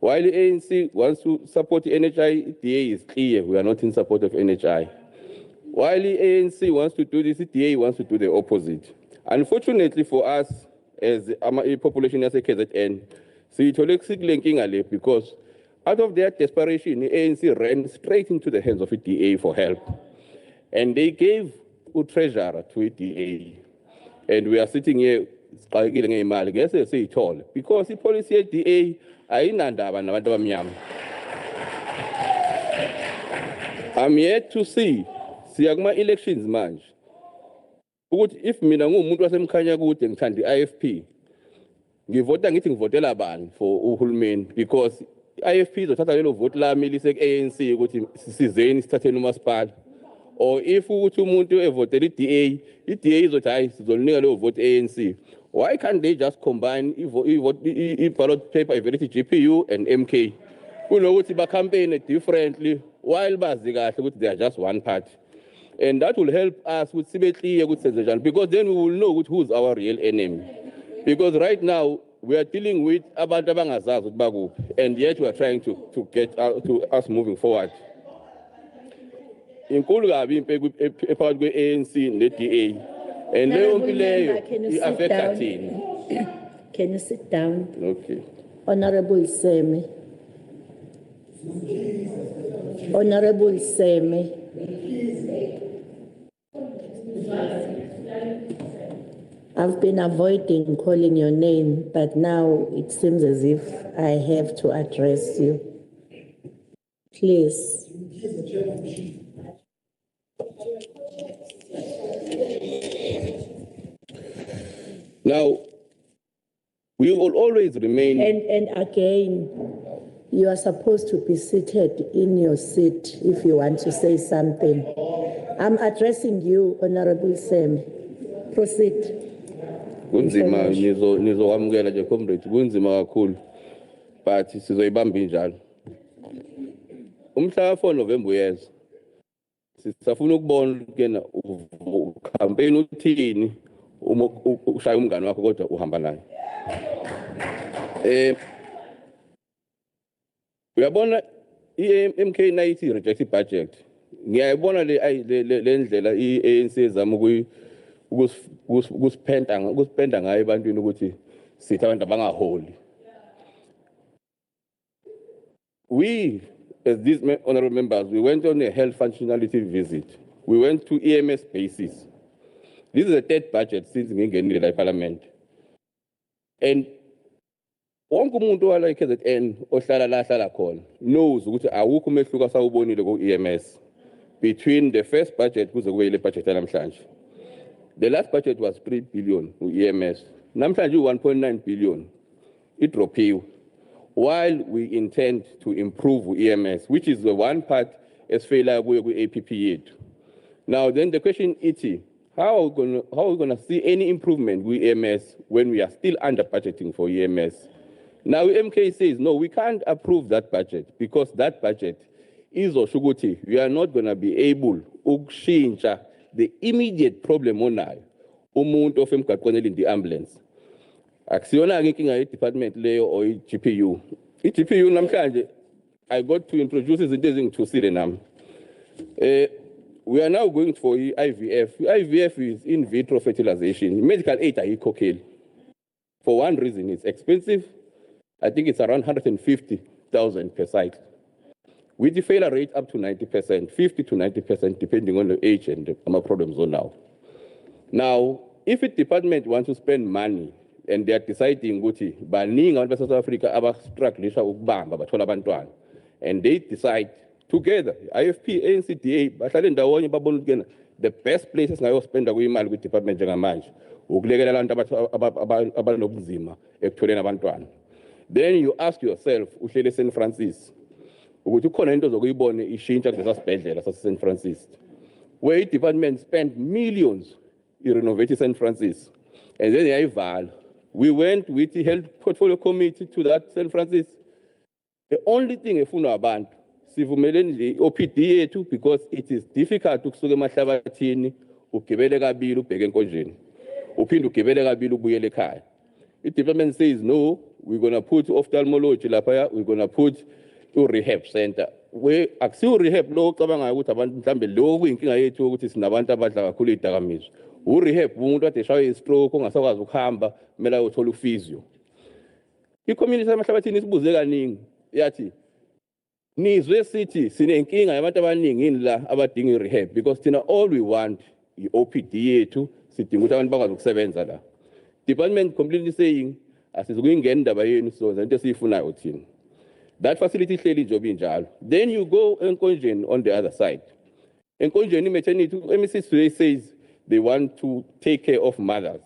While the ANC wants to support the NHI, the DA is clear we are not in support of NHI. While the ANC wants to do this, the DA wants to do the opposite. Unfortunately for us, as a population as a KZN, because out of their desperation, the ANC ran straight into the hands of the DA for help. And they gave a treasurer to the DA. And we are sitting here, because the policy at DA, I'm yet to see elections manje. If mina ngumuntu wasemkhanya kude ngithanda IFP, ngivotela abantu for uhulumeni because IFP izothatha lelo vote lami lise ANC ukuthi sizeni sithatheni umasipala. Or if ukuthi umuntu evotela iDA izothi hayi sizolinika leyo vote ANC. Why can't they just combine ballot paper evaluate GPU and MK? Kunokuthi ba campaign differently while bazi kahle ukuthi they are just one party. And that will help us with because then we will know who's our real enemy. Because right now we are dealing with abantu abangazazi ukuthi bakuphi, and yet we are trying to get out to us moving forward. Inkulu kabi impela ephakathi kwe-ANC ne-DA. And leyo mpileyo i-affecta thina. Can you sit down? Okay. Honorable Seme. Honorable Seme. I've been avoiding calling your name, but now it seems as if I have to address you. Please. Now, we will always remain. And again, you are supposed to be seated in your seat if you want to say something. I'm you, Honorable Sam. Proceed. Kunzima nizokwamukela nje comrade, kunzima kakhulu, but sizoyibamba injalo. Umhla ka-4 November uyeza. Sisafuna ukubona kena campaign uthini uma ushaya umngane wakho kodwa uhamba naye. Uyabona i-MK nayithi reject budget. Ngiyayibona le ndlela i-ANC ezama ukuspenda ngayo ebantwini ukuthi sithi abantu abangaholi. We, as these honorable members, we went on a health functionality visit. We went to EMS bases. This is the third budget since ngingenile la eParliament. And wonke umuntu wala eKZN ohlala la hlala khona knows ukuthi awukho umehluko asawubonile ku-EMS between the first budget kuze kube ile budget yanamhlanje. The last budget was 3 billion ku-EMS. Namhlanje 1.9 billion. It dropiwe. While we intend to improve EMS, which is the one part as failure with APP yet. Now then the question is, how are we gonna see any improvement with EMS when we are still under budgeting for EMS? Now MK says no, we can't approve that budget because that budget is Oshuguti. We are not gonna be able to the immediate problem onayo umuntu ofemgaqweni in the ambulance. Aksiona nginkinga ye-department leyo or i-GPU. I-GPU namhlanje I got to introduce izinto ezingi-2 nami. We are now going for IVF. IVF is in vitro fertilization. Medical aid ayikhokheli. For one reason, it's expensive. I think it's around 150,000 per cycle. With the failure rate up to 90%, 50 to 90%, depending on the age and the problems on now. Now, if a department wants to spend money and they are deciding baningi abantu South Africa abasstrugglisha ukubamba bathola abantwana, and they decide together, IFP, ANCDA, bahlale ndawonye babona ukuthi the best places ngayospenda kuyimali kwi-department njengamanje ukulekelela abantu abanobunzima ekutholeni abantwana. Then you ask yourself, uhlele St. Francis, ukuthi khona into zokuyibone ishintsha kulesa sibhedlela sase St. Francis, where i-department spent millions i-renovate St. Francis, and then yayivala. We went with the health portfolio committee to that St. Francis. The only thing efuna abantu sivumeleni nje OPD yethu, because it is difficult ukusuka emahlabathini ugibele kabili ubheke enkonjeni uphinde ugibele kabili ubuyele ekhaya. I-department says no, we're going to put ophthalmology lapha, we're going to put a rehab center. We akusiyo rehab lo cabanga ukuthi abantu mhlambe lo kuyinkinga yethu ukuthi sinabantu abadla kakhulu idakamizwa. U-rehab umuntu ade shawe i-stroke ongasakwazi ukuhamba kumele ayothola uphysio. I-community yamahlabathini isibuze kaningi yathi nizwe sithi sinenkinga yabantu abaningi yini la abadinga i-rehab, because thina all we want i-OPD yethu sidinga ukuthi abantu bakwazi ukusebenza la. Department completely saying asizukuyingena indaba yenu so into esiyifunayo thina. That facility ihleli nje obinjalo. Then you go enkonjeni on the other side. Enkonjeni maternity MEC today says they want to take care of mothers.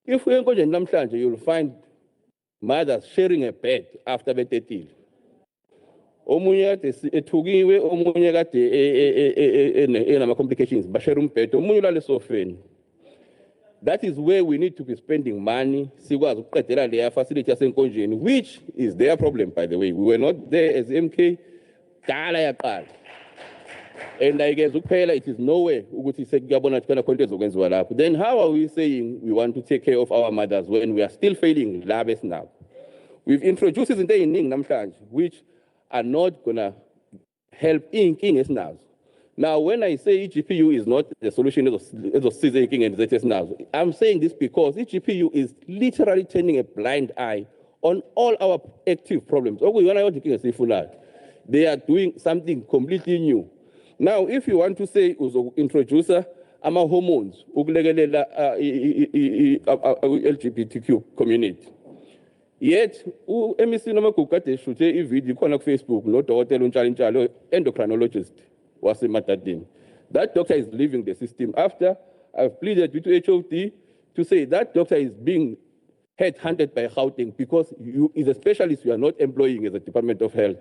If we enkonjeni namhlanje, you'll find mothers sharing a bed after betetile. Omunye kade ethukiwe, omunye kade enama complications, bashare umbhedo, omunye ulale sofeni. That is where we need to be spending money. Sikwazi ukuqedela leya facility yasenkonjeni, which is their problem, by the way. We were not there as MK. Dala yaqala. And I guess it is nowhere ukuthi sekuyabona khona khona ezokwenziwa lapho. Then how are we saying we want to take care of our mothers when we are still failing labes now? We've introduced izinto eziningi namhlanje which are not going to help inking esinazo. Now, when I say eGPU is not the solution ezosiza inking and esinazo, I'm saying this because eGPU is literally turning a blind eye on all our active problems. They are doing something completely new. Now, if you want to say introduce hormones, LGBTQ community, yet MEC Nomakukate should say if video on Facebook, not hotel endocrinologist was a matadin. That doctor is leaving the system after I've pleaded with HOT to say that doctor is being headhunted by Gauteng because you is a specialist you are not employing as a Department of Health.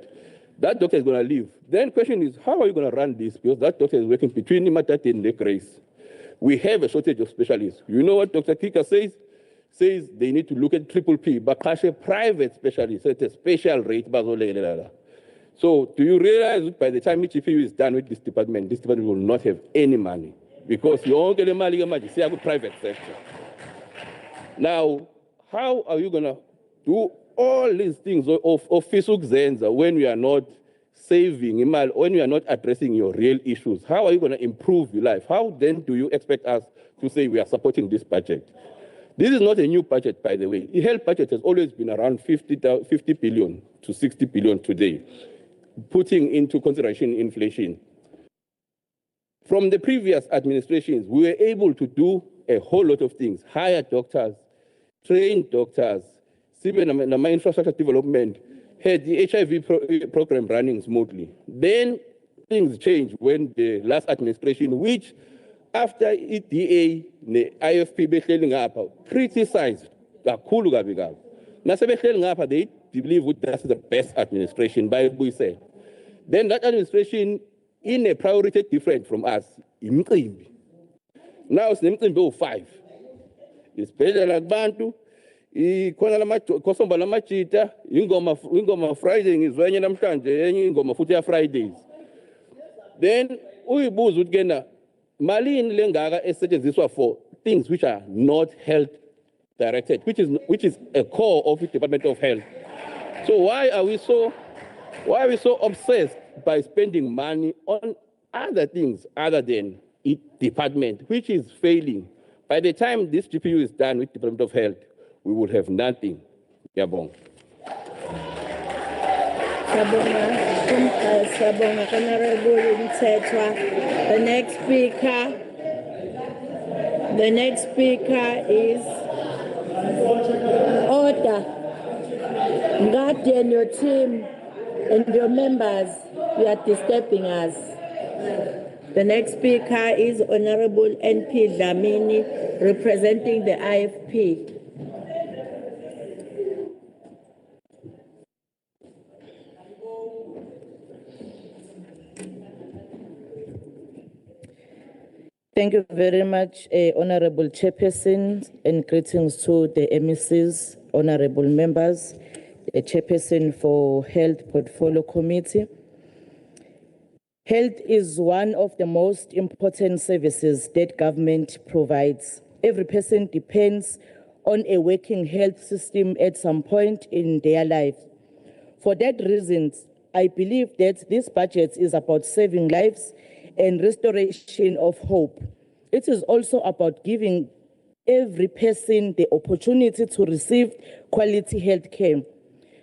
That doctor is going to leave. Then question is, how are you going to run this? Because that doctor is working between Matati and the Grace. We have a shortage of specialists. You know what Dr. Kika says? Says they need to look at P, but a private specialist at a special rate. So do you realize by the time HPU is done with this department will not have any money because you only get money in private sector. Now, how are you going to do all these things of Zenza when we are not saving, when we are not addressing your real issues? How are you going to improve your life? How then do you expect us to say we are supporting this budget? This is not a new budget, by the way. The health budget has always been around 50 billion to 60 billion today, putting into consideration inflation. From the previous administrations, we were able to do a whole lot of things, hire doctors, train doctors, my infrastructure development, had the HIV program running smoothly. Then things changed when the last administration, which after EDA, the IFP behleli ngapha criticized kakhulu kabi kabi. Nasebehleli ngapha they believe that's the best administration by we say. Then that administration in a priority different from us, imicimbi. Now it's imicimbi 5. Isibhedlela kubantu, ikhona khosomba lamajita, ingoma Friday ngizwenye namhlanje, enye ingoma futhi ya Fridays. Then uyibuza ukuthi kena malini lengaka esetshenziswa for things which are not health directed, which is a core of the Department of Health. So why are we so obsessed by spending money on other things other than its department, which is failing? By the time this GPU is done with the Department of Health, we will have nothing. Yabong. Sabonga, Honorable Mthethwa. The next speaker is order. Ngadi and your team and your members. You are disturbing us. The next speaker is Honorable NP Dlamini, representing the IFP. Thank you very much, Honorable Chairperson, and greetings to the MECs, Honorable members, the Chairperson for Health Portfolio Committee. Health is one of the most important services that government provides. Every person depends on a working health system at some point in their life. For that reason, I believe that this budget is about saving lives and restoration of hope. It is also about giving every person the opportunity to receive quality health care.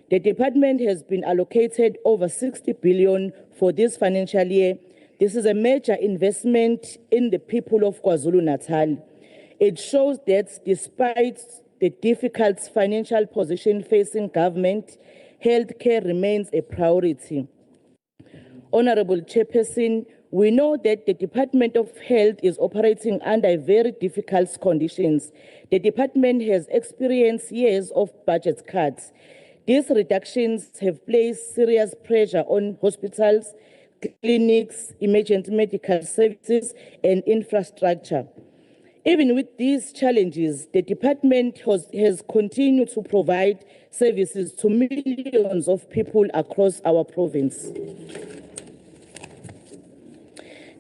The department has been allocated over 60 billion for this financial year. This is a major investment in the people of KwaZulu-Natal. It shows that despite the difficult financial position facing government, healthcare remains a priority. Honorable Chairperson, we know that the Department of Health is operating under very difficult conditions. The department has experienced years of budget cuts. These reductions have placed serious pressure on hospitals, clinics, emergency medical services, and infrastructure. Even with these challenges, the department has continued to provide services to millions of people across our province.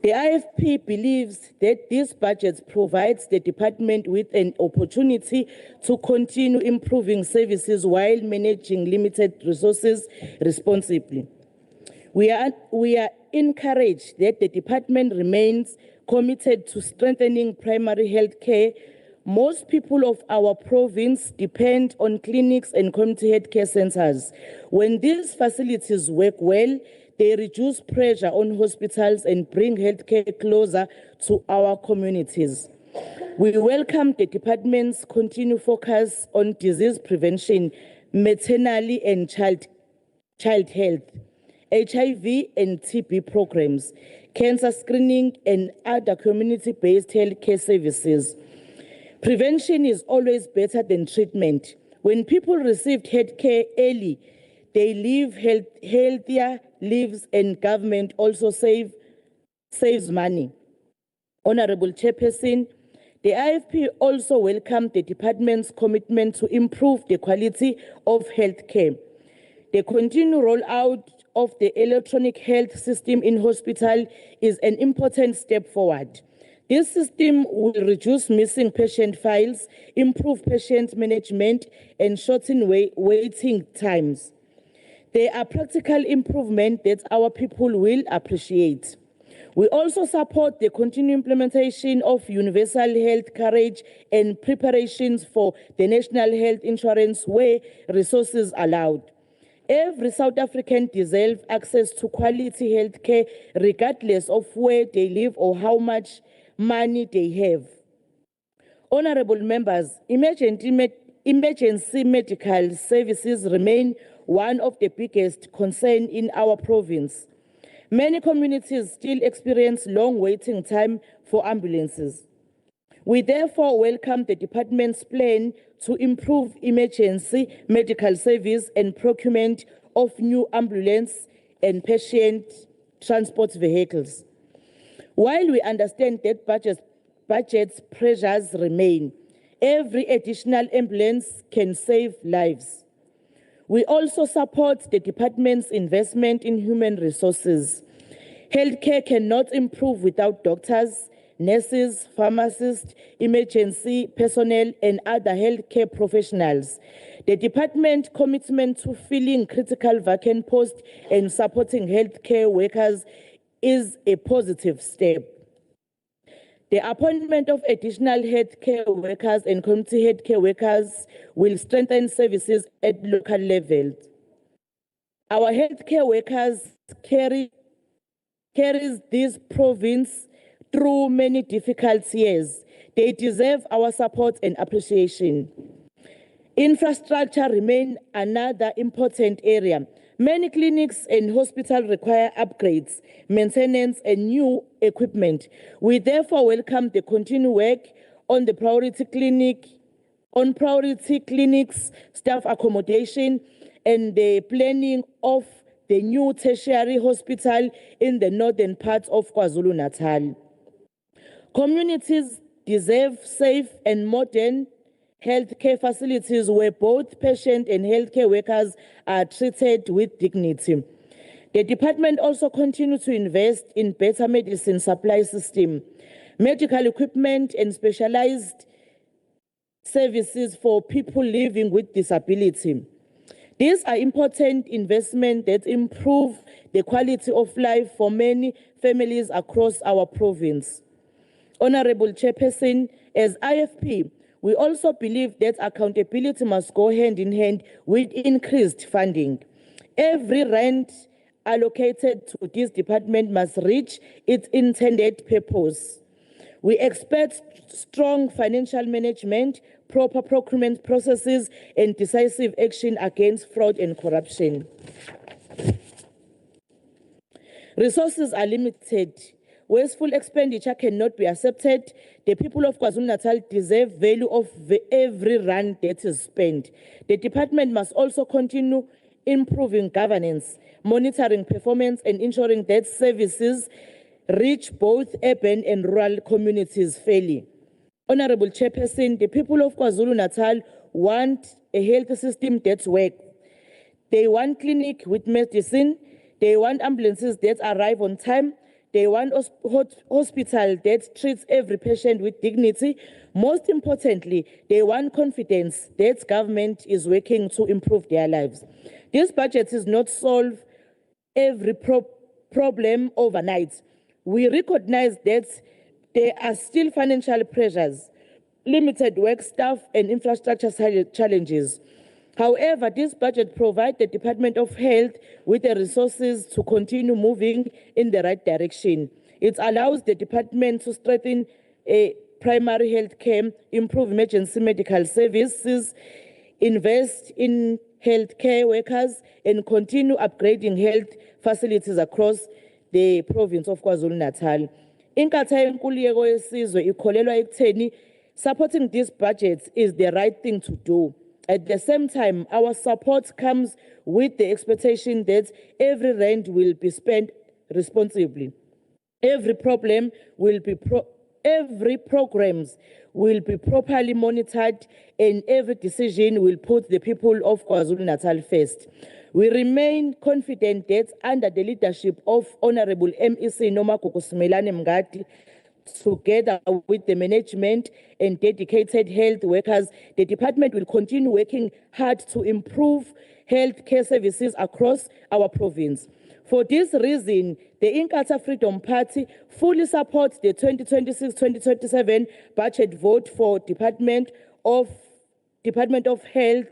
The IFP believes that this budget provides the department with an opportunity to continue improving services while managing limited resources responsibly. We are encouraged that the department remains committed to strengthening primary health care. Most people of our province depend on clinics and community health care centers. When these facilities work well, they reduce pressure on hospitals and bring healthcare closer to our communities. We welcome the department's continued focus on disease prevention, maternal and child health, HIV and TB programs, cancer screening, and other community-based healthcare services. Prevention is always better than treatment. When people receive healthcare early, they live healthier lives, and government also saves money. Honorable Chairperson, the IFP also welcomed the department's commitment to improve the quality of healthcare. The continued rollout of the electronic health system in hospital is an important step forward. This system will reduce missing patient files, improve patient management, and shorten waiting times. They are practical improvements that our people will appreciate. We also support the continued implementation of universal health coverage and preparations for the national health insurance where resources allowed. Every South African deserves access to quality health care regardless of where they live or how much money they have. Honorable members, emergency medical services remain one of the biggest concerns in our province. Many communities still experience long waiting time for ambulances. We therefore welcome the department's plan to improve emergency medical service and procurement of new ambulance and patient transport vehicles. While we understand that budget pressures remain, every additional ambulance can save lives. We also support the department's investment in human resources. Healthcare cannot improve without doctors, nurses, pharmacists, emergency personnel, and other healthcare professionals. The department's commitment to filling critical vacant posts and supporting healthcare workers is a positive step. The appointment of additional healthcare workers and community healthcare workers will strengthen services at local levels. Our healthcare workers carries this province through many difficult years. They deserve our support and appreciation. Infrastructure remains another important area. Many clinics and hospitals require upgrades, maintenance, and new equipment. We therefore welcome the continued work on the priority clinics, staff accommodation, and the planning of the new tertiary hospital in the northern parts of KwaZulu-Natal. Communities deserve safe and modern healthcare facilities where both patients and healthcare workers are treated with dignity. The department also continues to invest in better medicine supply system, medical equipment, and specialized services for people living with disability. These are important investments that improve the quality of life for many families across our province. Honorable Chairperson, as IFP, we also believe that accountability must go hand in hand with increased funding. Every rand allocated to this department must reach its intended purpose. We expect strong financial management, proper procurement processes, and decisive action against fraud and corruption. Resources are limited. Wasteful expenditure cannot be accepted. The people of KwaZulu-Natal deserve value of every rand that is spent. The department must also continue improving governance, monitoring performance, and ensuring that services reach both urban and rural communities fairly. Honorable Chairperson, the people of KwaZulu-Natal want a health system that works. They want clinic with medicine. They want ambulances that arrive on time. They want a hospital that treats every patient with dignity. Most importantly, they want confidence that government is working to improve their lives. This budget does not solve every problem overnight. We recognize that there are still financial pressures, limited work staff, and infrastructure challenges. However, this budget provides the Department of Health with the resources to continue moving in the right direction. It allows the department to strengthen primary health care, improve emergency medical services, invest in healthcare workers, and continue upgrading health facilities across the province of KwaZulu-Natal. Inkatha yenkululeko yesizwe ikholelwa ekutheni supporting this budget is the right thing to do. At the same time, our support comes with the expectation that every rand will be spent responsibly. Every program will be properly monitored, and every decision will put the people of KwaZulu-Natal first. We remain confident that under the leadership of Honorable MEC Simelane Mngadi, together with the management and dedicated health workers, the department will continue working hard to improve healthcare services across our province. For this reason, the Inkatha Freedom Party fully supports the 2026-2027 budget vote for Department of Health.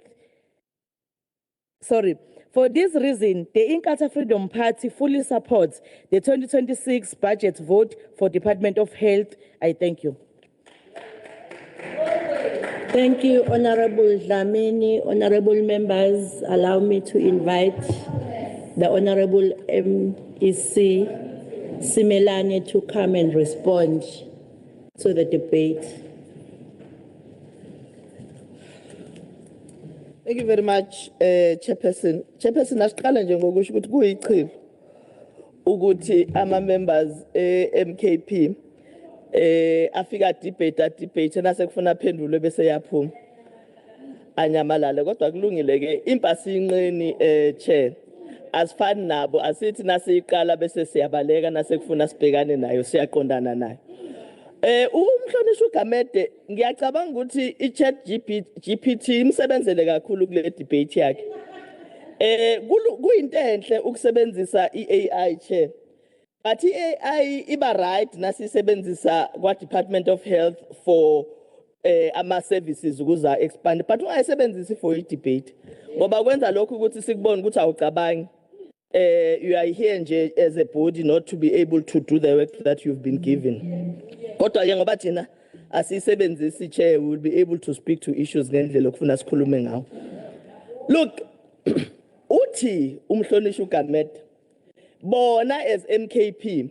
For this reason, the Inkatha Freedom Party fully supports the 2026 budget vote for Department of Health. I thank you. Thank you, Honorable Dlamini. Honorable members, allow me to invite the Honorable MEC Simelane to come and respond to the debate. Thank you very much, Chairperson. Chairperson, asiqala nje ngokusho ukuthi kuyichilo ukuthi ama members MKP afika debate nase kufuna phendule bese yaphuma anyamalale kodwa kulungile ke impasi inqeni chair asifani nabo asithi nasiyiqala bese siyabaleka nase kufuna sibhekane nayo siyaqondana nayo. Umhlonishwa uGamede ngiyacabanga ukuthi iChat GPT imsebenzele kakhulu kule debate yakhe. Kuyinto enhle ukusebenzisa iAI chair. But iAI iba right nasisebenzisa kwa Department of Health for ama services ukuza expand but ungayisebenzisi for i-debate ngoba kwenza lokho ukuthi sikubone ukuthi awucabangi. You are here nje as a body not to be able to do the work that you've been given. Kodwa ke ngoba thina asisebenzisi chair, we will be able to speak to issues ngendlela okufuna sikhulume ngawo. Look, uthi umhlonishwa uGamede bona as MKP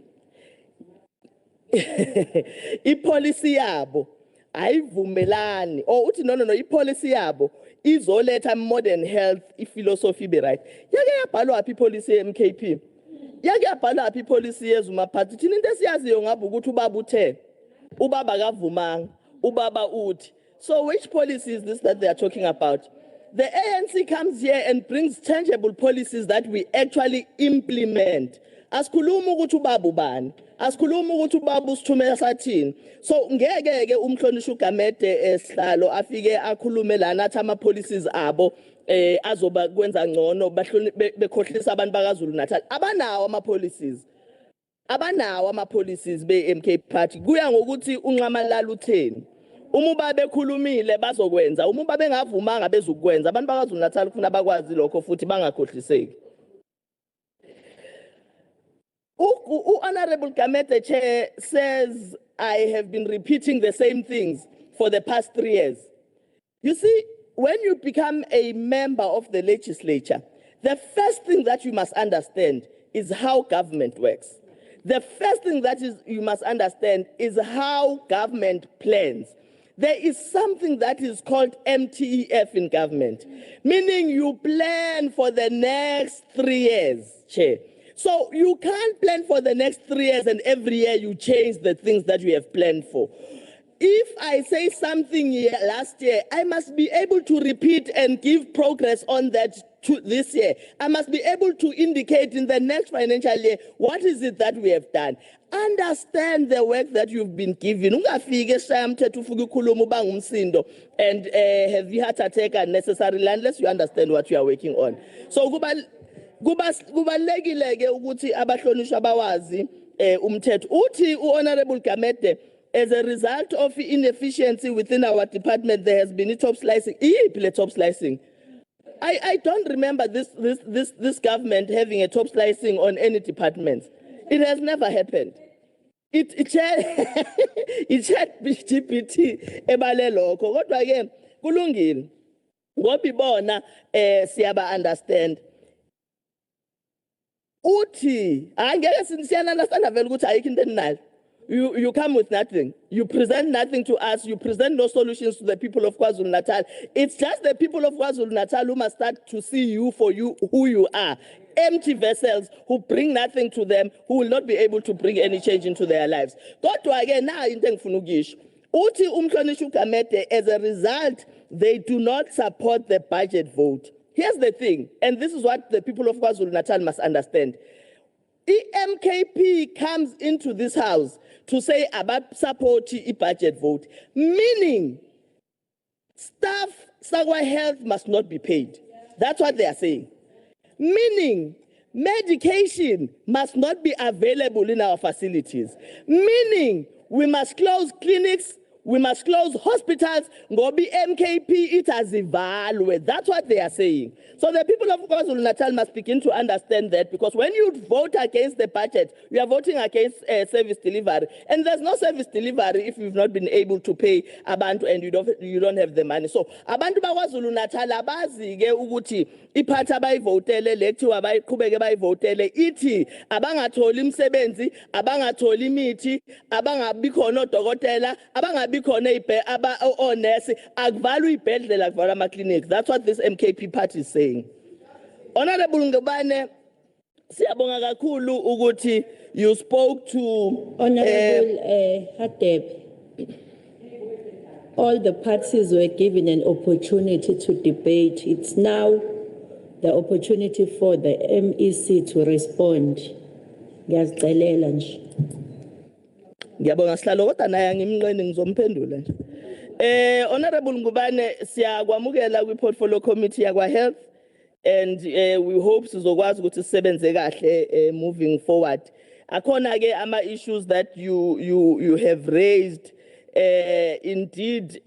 ipolicy yabo ayivumelani or uthi no ipolicy yabo izoletha modern health iphilosophy be right yake yabhalwa aphi ipolicy ye-MKP yake yabhalwa aphi ipolicy yezumaphathi thina into esiyaziyo ngabe ukuthi ubaba uthe ubaba kavumanga ubaba uthi so which policy is this that they are talking about? The ANC comes here and brings tangible policies that we actually implement. Asikhuluma ukuthi ubaba ubani, asikhuluma ukuthi ubaba usithumela sathini. So ngeke umhlonishwa uGamede esihlalo afike akhulume lana athi ama policies abo azoba kwenza ngcono bekhohlisa abantu bakaZulu-Natal. Abanawo ama policies be-MK party kuya ngokuthi unqamalala utheni. Uma ubaba ekhulumile bazokwenza, uma ubaba engavumanga bezukwenza. Abantu bakaZulu-Natal ufuna bakwazi lokho futhi bangakhohliseki. Honorable Gamete Chair says I have been repeating the same things for the past 3 years. You see, when you become a member of the legislature, the first thing that you must understand is how government works. The first thing that you must understand is how government plans. There is something that is called MTEF in government, meaning you plan for the next 3 years, Chair. So you can't plan for the next 3 years and every year you change the things that you have planned for. If I say something last year, I must be able to repeat and give progress on that this year. I must be able to indicate in the next financial year, what is it that we have done? Understand the work that you've been given. Ungafike shamthetho ufike ukhuluma ubanga umsindo and have you heart attack unnecessarily unless you understand what you are working on. So kubalekile ke ukuthi abahlonishwa bawazi umthetho. Uthi uHonorable Gamede, as a result of inefficiency within our department, there has been a top slicing. Top slicing. I don't remember this government having a top slicing on any department. It has never happened. It had GPT ebale lokho. Kodwa ke kulungile. Ngoba ibona siyaba understand. Uthi angeke siyana understand vele ukuthi ayikho into eninayo. You come with nothing. You present nothing to us. You present no solutions to the people of KwaZulu-Natal. It's just the people of KwaZulu-Natal who must start to see you for you, who you are. Empty vessels who bring nothing to them, who will not be able to bring any change into their lives. Kodwa again, now into engifuna ukisho. Uthi umhlonishwa uGamede, as a result, they do not support the budget vote. Here's the thing, and this is what the people of KwaZulu-Natal must understand. The MKP comes into this house to say about support a budget vote, meaning staff Sagwa Health must not be paid. That's what they are saying. Meaning medication must not be available in our facilities. Meaning we must close clinics, we must close hospitals. Ngobi MKP it has evaluated. That's what they are saying. So the people of KwaZulu-Natal must begin to understand that, because when you vote against the budget, you are voting against service delivery. And there's no service delivery if you've not been able to pay abantu and you don't have the money. So abantu bakwaZulu-Natal abazi ke ukuthi iphatha abayivotele lekuthiwa abayiqhubeke bayivotele ithi abangatholi imisebenzi, abangatholi imithi, abangabi khona odokotela, abangabi khona onesi, akuvalwe ibhedlela, akuvalwe ama-clinics. That's what this MKP party is saying. Honorable Ngubane, siyabonga kakhulu ukuthi you spoke to Honorable Hadeb. All the parties were given an opportunity to debate. It's now the opportunity for the MEC to respond. Ngiyazicelela nje. Ngiyabonga sihlalo kodwa naye ngimnqeni ngizomphendula nje. Honorable Ngubane, siyakwamukela kwi-portfolio committee yakwa health, and we hope sizokwazi ukuthi sisebenze kahle moving forward. Akhona ke ama issues that you have raised. Indeed,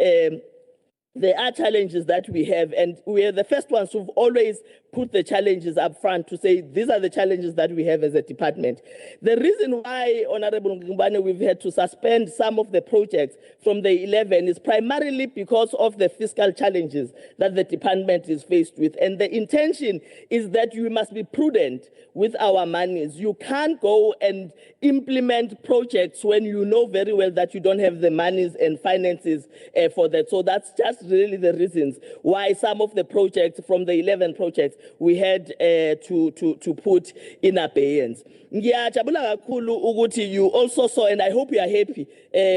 there are challenges that we have, and we are the first ones who've always put the challenges up front to say these are the challenges that we have as a department. The reason why, Honorable Ngumbane, we've had to suspend some of the projects from the 11 is primarily because of the fiscal challenges that the department is faced with. And the intention is that you must be prudent with our monies. You can't go and implement projects when you know very well that you don't have the monies and finances for that. So that's just really the reasons why some of the projects from the 11 projects we had to put in abeyance. Ngiyajabula kakhulu ukuthi you also saw, and I hope you are happy,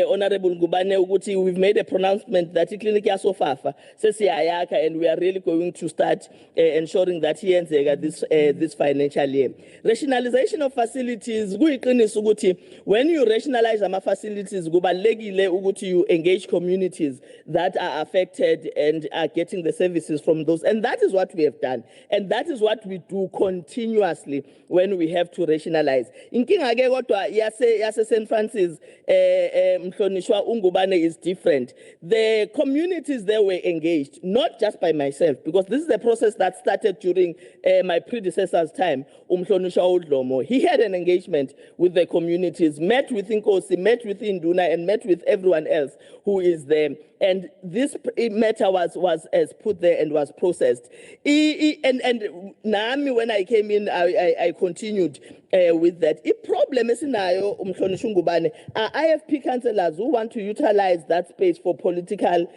Honorable Ngubane, ukuthi we've made a pronouncement that clinic yasofafa sesiyayakha, and we are really going to start ensuring that iyenzeka this financial year. Rationalization of facilities, kuyiqiniso ukuthi when you rationalize ama facilities kubalekile ukuthi you engage communities that are affected and are getting the services from those, and that is what we have done, and that is what we do continuously when we have to rationalize. Inkinga ke kodwa yase St. Francis Mhlonishwa Ungubane is different. The communities there were engaged, not just by myself, because this is a process that started during my predecessor's time, Mhlonishwa Udlomo. He had an engagement with the communities, met with Inkosi, met with Induna, and met with everyone else who is there. And this matter was put there and was processed. And Naami, when I came in, I continued with that. The problem is now, IFP councillors who want to utilize that space for political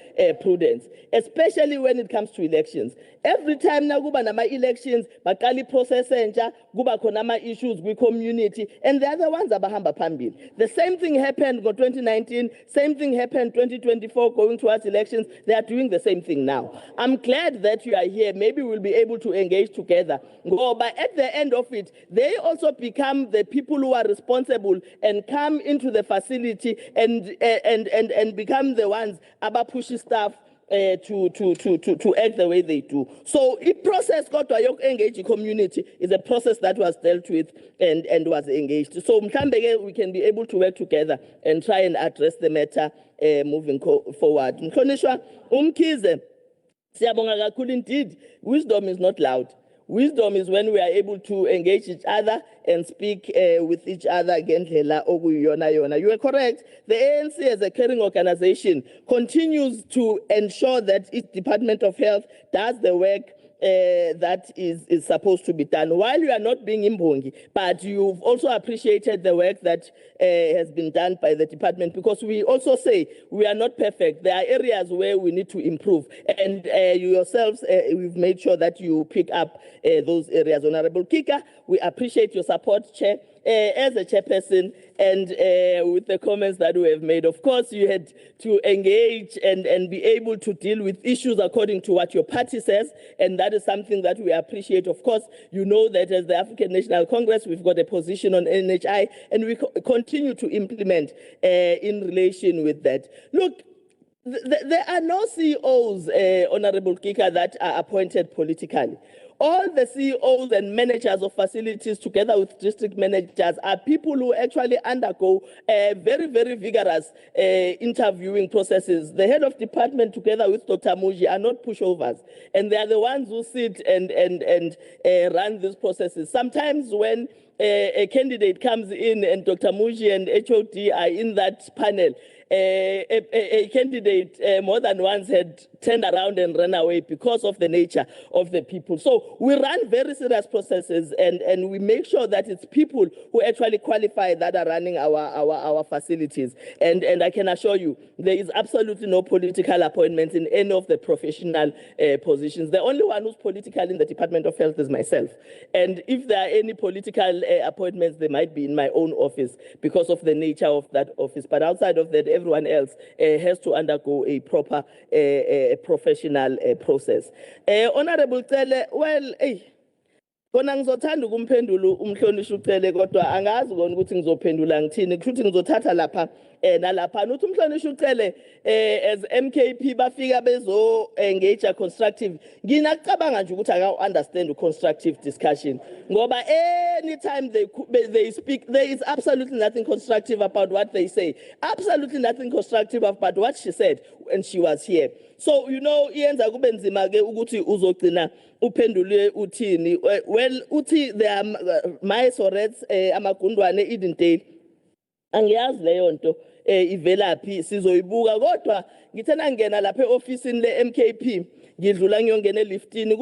prudence, especially when it comes to elections. Every time na kuba nama elections, bakali process enja, kuba konama issues with community, and the other ones abahamba pambil. The same thing happened in 2019, same thing happened 2024 going towards elections. They are doing the same thing now. I'm glad that you are here. Maybe we'll be able to engage together. But at the end of it, they also become the people who are responsible and come into the facility and become the ones about pushing staff to act the way they do. So the process got to engage the community is a process that was dealt with and was engaged. So mhlambe we can be able to work together and try and address the matter moving forward. Mhlonishwa Umkhize, siyabonga kakhulu indeed. Wisdom is not loud. Wisdom is when we are able to engage each other and speak with each other. You are correct. The ANC as a caring organization continues to ensure that its Department of Health does the work that is supposed to be done. While you are not being imbongi, but you've also appreciated the work that has been done by the department, because we also say we are not perfect. There are areas where we need to improve, and you yourselves, we've made sure that you pick up those areas. Honorable Kika, we appreciate your support, Chair. As a chairperson, and with the comments that we have made, of course, you had to engage and be able to deal with issues according to what your party says, and that is something that we appreciate. Of course, you know that as the African National Congress, we've got a position on NHI, and we continue to implement in relation with that. Look, there are no CEOs, Honorable Kika, that are appointed politically. All the CEOs and managers of facilities, together with district managers, are people who actually undergo very, very vigorous interviewing processes. The head of department, together with Dr. Muji, are not pushovers, and they are the ones who sit and run these processes. Sometimes when a candidate comes in and Dr. Muji and HOD are in that panel, a candidate more than once had turned around and run away because of the nature of the people. So we run very serious processes, and we make sure that it's people who actually qualify that are running our facilities. And I can assure you, there is absolutely no political appointments in any of the professional positions. The only one who's political in the Department of Health is myself. And if there are any political appointments, they might be in my own office because of the nature of that office. But outside of that, everyone else has to undergo a proper professional process. Honorable Tele, well, kona ngizothanda ukumphendula umhlonishwa uCele, kodwa angazi kona ukuthi ngizophendula ngithini. Kushuthi ngizothatha lapha nalapha uthi umhlonishwa ucele as MKP bafika bezo engage constructive nginakucabanga nje ukuthi aka understand constructive discussion ngoba anytime they speak there is absolutely nothing constructive about what they say, absolutely nothing constructive about what she said when she was here. So you know iyenza kube nzima ke ukuthi uzogcina uphendule uthini. Well uthi there are mice or rats amagundwane Edendale angiyazi leyo nto ivelaphi sizoyibuka kodwa ngithena ngena lapha eofficeini le MKP ngidlula ngiyongena eliftini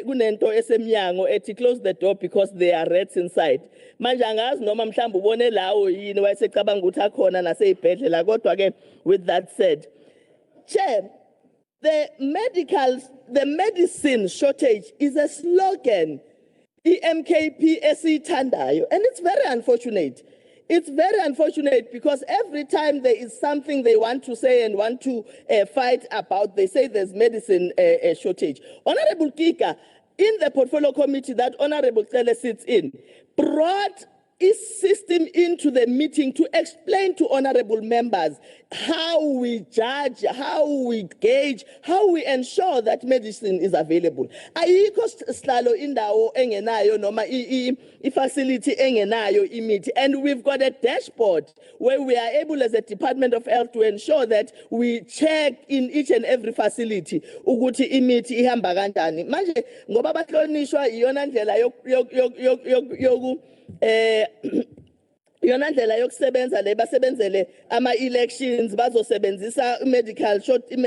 kunento esemnyango ethi close the door because there are rats inside. Manje angazi noma mhlawumbe ubone lawo yini wayesecabanga ukuthi akhona naseyibhedlela kodwa ke with that said, Chair, the medicine shortage is a slogan MKP esithandayo, and it's very unfortunate. It's very unfortunate because every time there is something they want to say and want to fight about, they say there's medicine shortage. Honorable Kika, in the portfolio committee that Honorable Tele sits in, brought his system into the meeting to explain to honorable members how we judge, how we gauge, how we ensure that medicine is available. Ayikho sihlalo indawo engenayo noma facility engenayo imithi, and we've got a dashboard where we are able as a Department of Health to ensure that we check in each and every facility ukuthi imithi ihamba kanjani. Manje ngoba bahlonishwa iyona ndlela yona ndlela yokusebenza le basebenzele ama-elections bazosebenzisa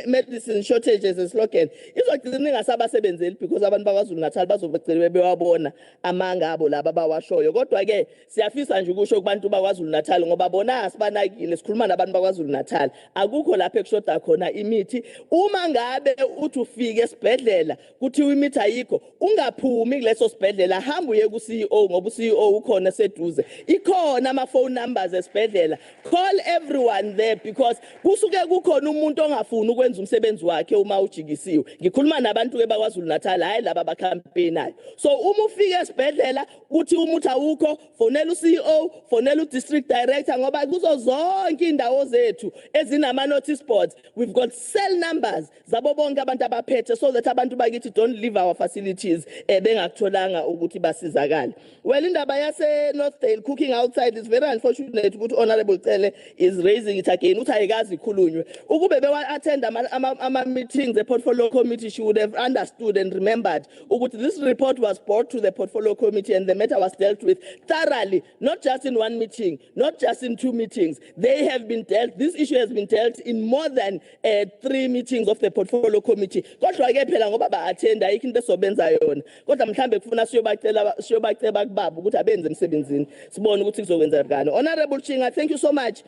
medicine shortages as slogan izogcina ingasabasebenzeli because abantu bakwaZulu-Natal bazobecela bewabona amanga abo laba bawashoyo. Kodwa ke siyafisa nje ukusho kubantu bakwaZulu-Natal ngoba bona asibanakile sikhuluma nabantu bakwaZulu-Natal akukho lapho ekushoda khona imithi. Uma ngabe uthi ufike esibhedlela kuthiwa imithi ayikho ungaphumi kuleso sibhedlela hamba uye ku-CEO ngoba u-CEO ukhona seduze ikhona phone numbers esibhedlela. Call everyone there because kusuke kukhona umuntu ongafuni ukwenza umsebenzi wakhe uma ujikisiwe. Ngikhuluma nabantu ke bakwaZulu-Natal hayi laba abacampaignayo. So uma ufike esibhedlela uthi umuthi awukho fonela uCEO, fonela udistrict director ngoba kuzo zonke indawo zethu ezinama notice boards we've got cell numbers zabo bonke abantu abaphethe so that abantu bakithi don't leave our facilities bengakutholanga ukuthi basizakala. Well indaba yase Northdale cooking outside is very unfortunate ukuthi Honorable Tele is raising it again uthi ayikazi ikhulunywe ukube bewa attend ama meetings the portfolio committee she would have understood and remembered ukuthi this report was brought to the portfolio committee and the matter was dealt with thoroughly, not just in one meeting, not just in 2 meetings. This issue has been dealt in more than 3 meetings of the portfolio committee. Kodwa ke phela ngoba ba attend ayikho into esobenza yona kodwa mhlambe kufuna siyobacela kubaba ukuthi abenze emsebenzini sibone ukuthi kuzokwenza kanjani. Honorable Chinga, thank you so much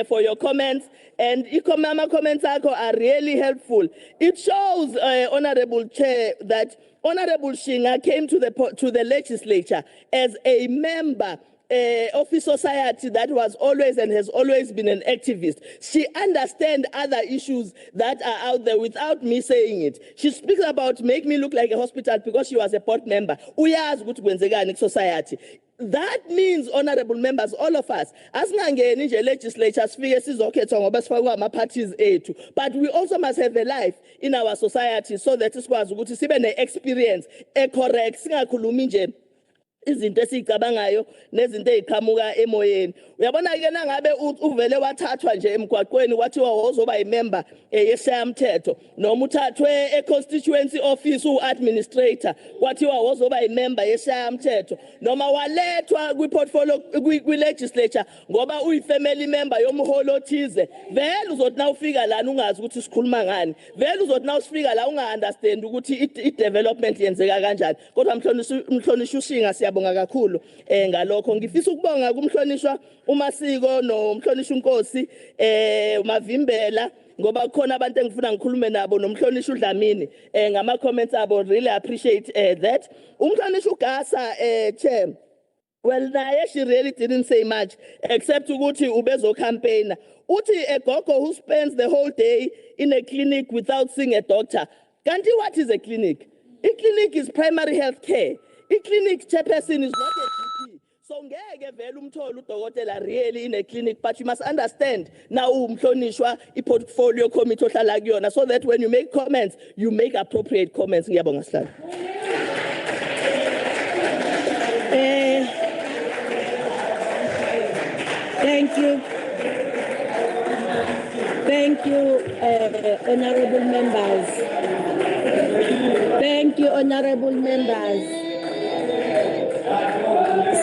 for your comments, and my comments are really helpful. It shows, Honorable Chair, that Honorable Chinga came to the legislature as a member of a society that was always and has always been an activist. She understands other issues that are out there without me saying it. She speaks about make me look like a hospital because she was a board member. Uyazi ukuthi kwenzekani ku society. That means, honorable members, all of us, as ngangeni nje legislature sifike sizokhethwa ngoba sifakwa ama parties ethu, but we also must have a life in our society so that sikwazi ukuthi sibe ne experience correct, singakhulumi nje izinto esicabangayo nezinto eziqhamuka emoyeni. Uyabona ke nangabe uvele wathathwa nje emgwaqweni wathiwa wozoba imember yeshayamthetho noma uthathwe econstituency office uadministrator wathiwa wozoba imember yeshayamthetho noma walethwa kwiportfolio kwilegislature ngoba uyifamily member yomholo othize, vele uzothi na ufika lana ungazi ukuthi sikhuluma ngani, vele uzothi na usifika la unga understand ukuthi i-development yenzeka kanjani. Kodwa mhlonishwa uShinga siyabonga kakhulu ngalokho. Ngifisa ukubonga kumhlonishwa uMasiko nomhlonishwa uNkosi uMavimbela ngoba kukhona abantu engifuna ngikhulume nabo nomhlonishwa uDlamini ngama comments abo, really appreciate that. Umhlonishwa uGasa Chair, well naye she really didn't say much except ukuthi ubezo campaigner. Uthi a gogo who spends the whole day in a clinic without seeing a doctor. Kanti what is a clinic? A clinic is primary health care. A clinic chairperson is not a GP. So ngeke vele umthole udokotela really in a clinic, but you must understand now umhlonishwa i-portfolio committee ohlala kuyona, so that when you make comments, you make appropriate comments. Ngiyabonga sihlalo. Thank you. Thank you, honorable members. Thank you, honorable members.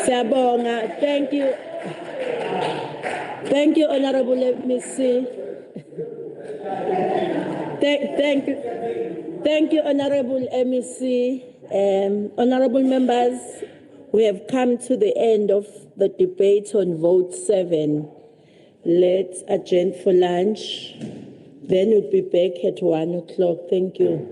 Siyabonga. Thank you. Thank you, honorable MEC. Thank you, honorable MEC. Honorable members, we have come to the end of the debate on vote 7. Let's adjourn for lunch. Then we'll be back at 1 o'clock. Thank you.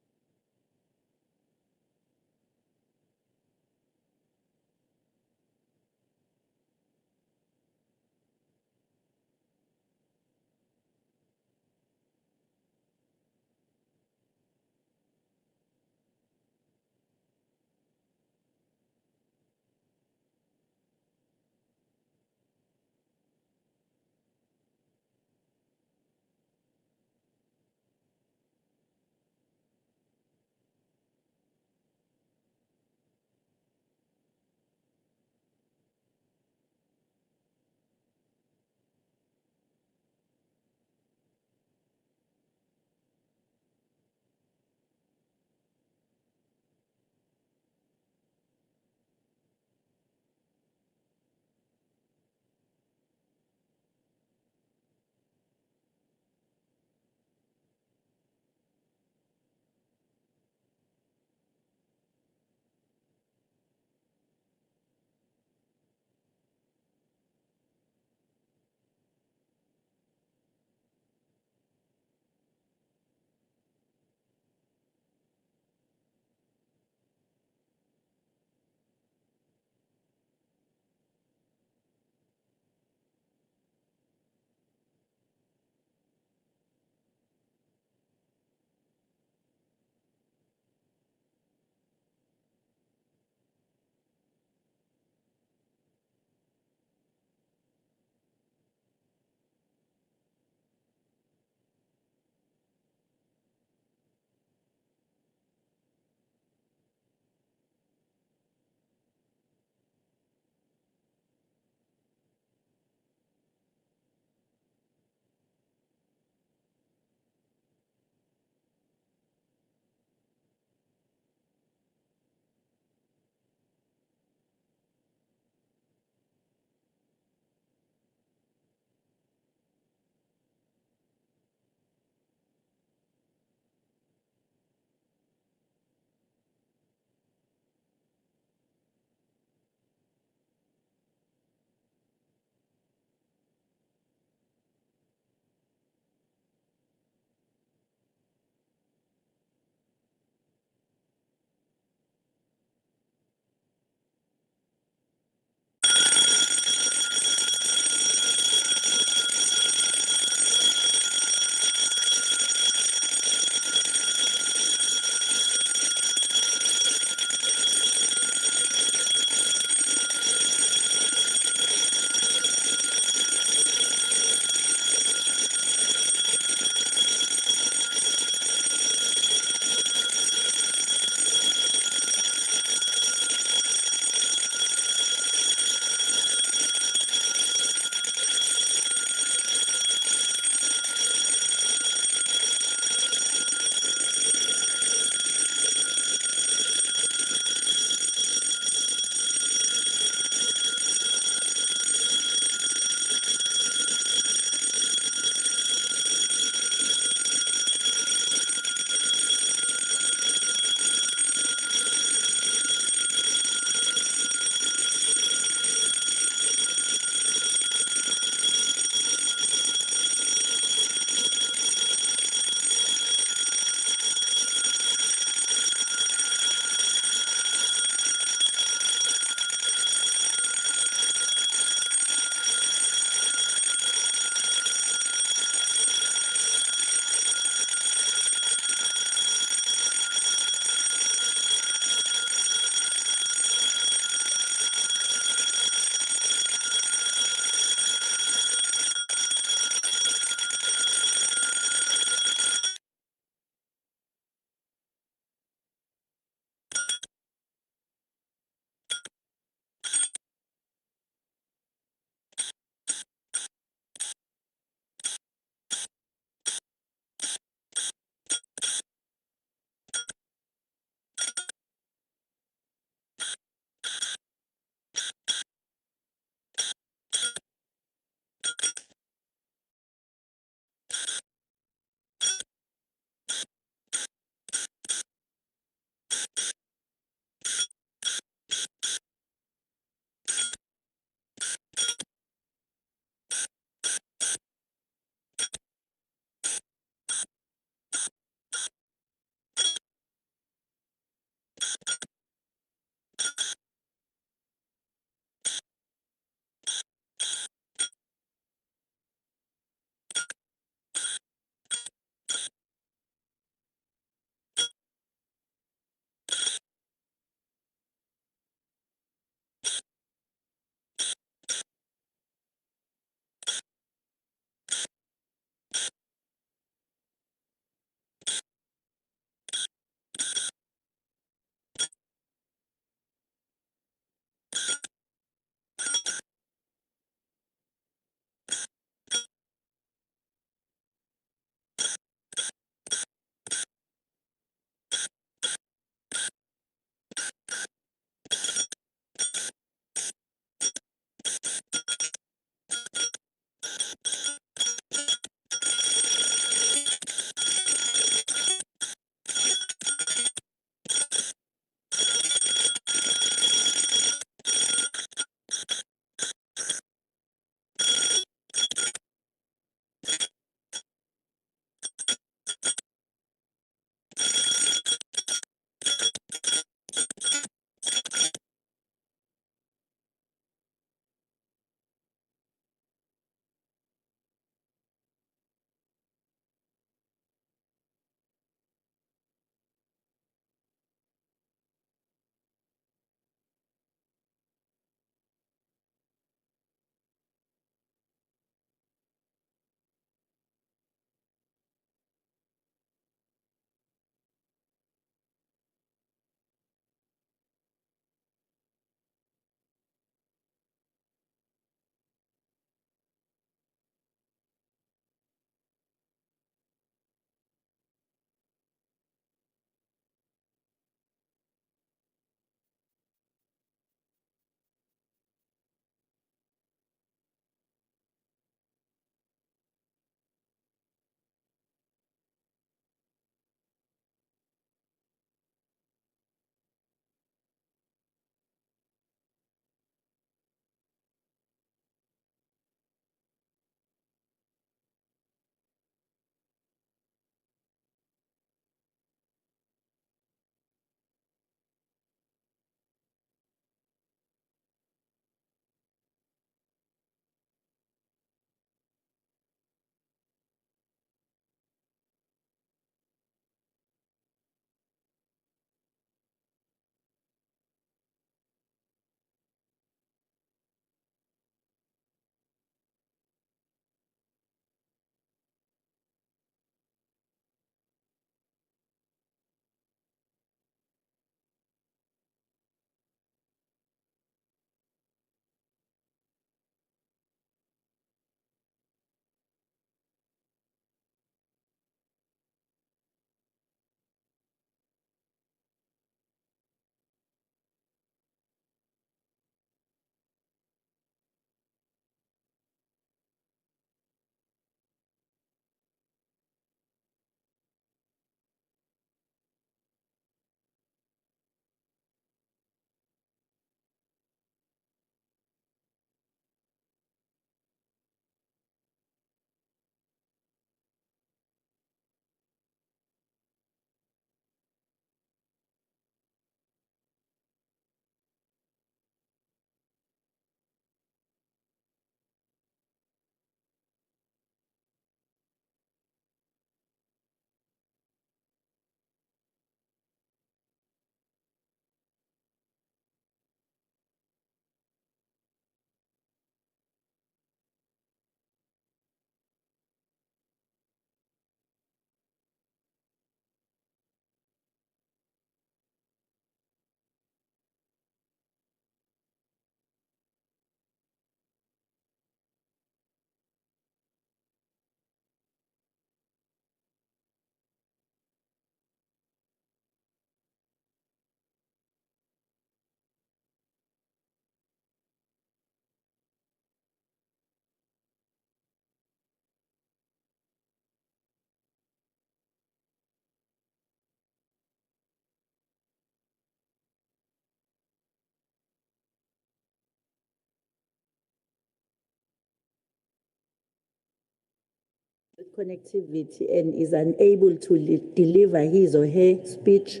connectivity and is unable to deliver his or her speech,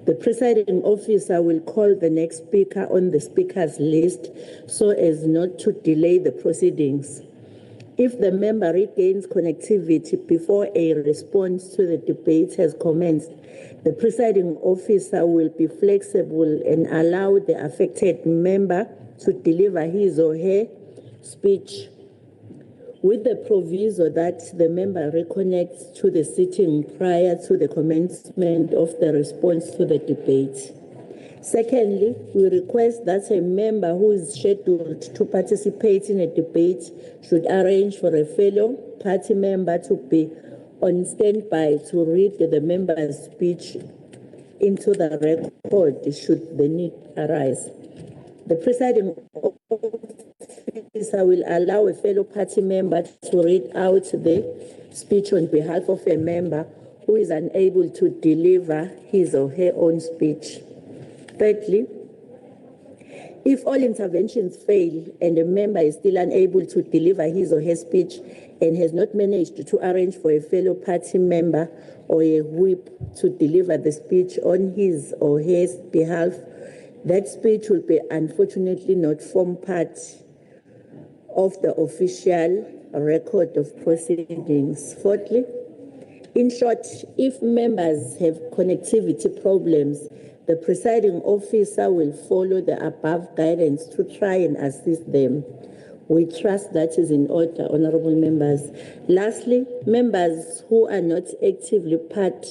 the presiding officer will call the next speaker on the speakers list so as not to delay the proceedings. If the member regains connectivity before a response to the debate has commenced, the presiding officer will be flexible and allow the affected member to deliver his or her speech, with the proviso that the member reconnects to the sitting prior to the commencement of the response to the debate. Secondly, we request that a member who is scheduled to participate in a debate should arrange for a fellow party member to be on standby to read the member's speech into the record should the need arise. The presiding officer will allow a fellow party member to read out the speech on behalf of a member who is unable to deliver his or her own speech. Thirdly, if all interventions fail and a member is still unable to deliver his or her speech and has not managed to arrange for a fellow party member or a whip to deliver the speech on his or her behalf, that speech will be unfortunately not form part of the official record of proceedings. Fourthly, in short, if members have connectivity problems, the presiding officer will follow the above guidance to try and assist them. We trust that is in order, honorable members. Lastly, members who are not actively part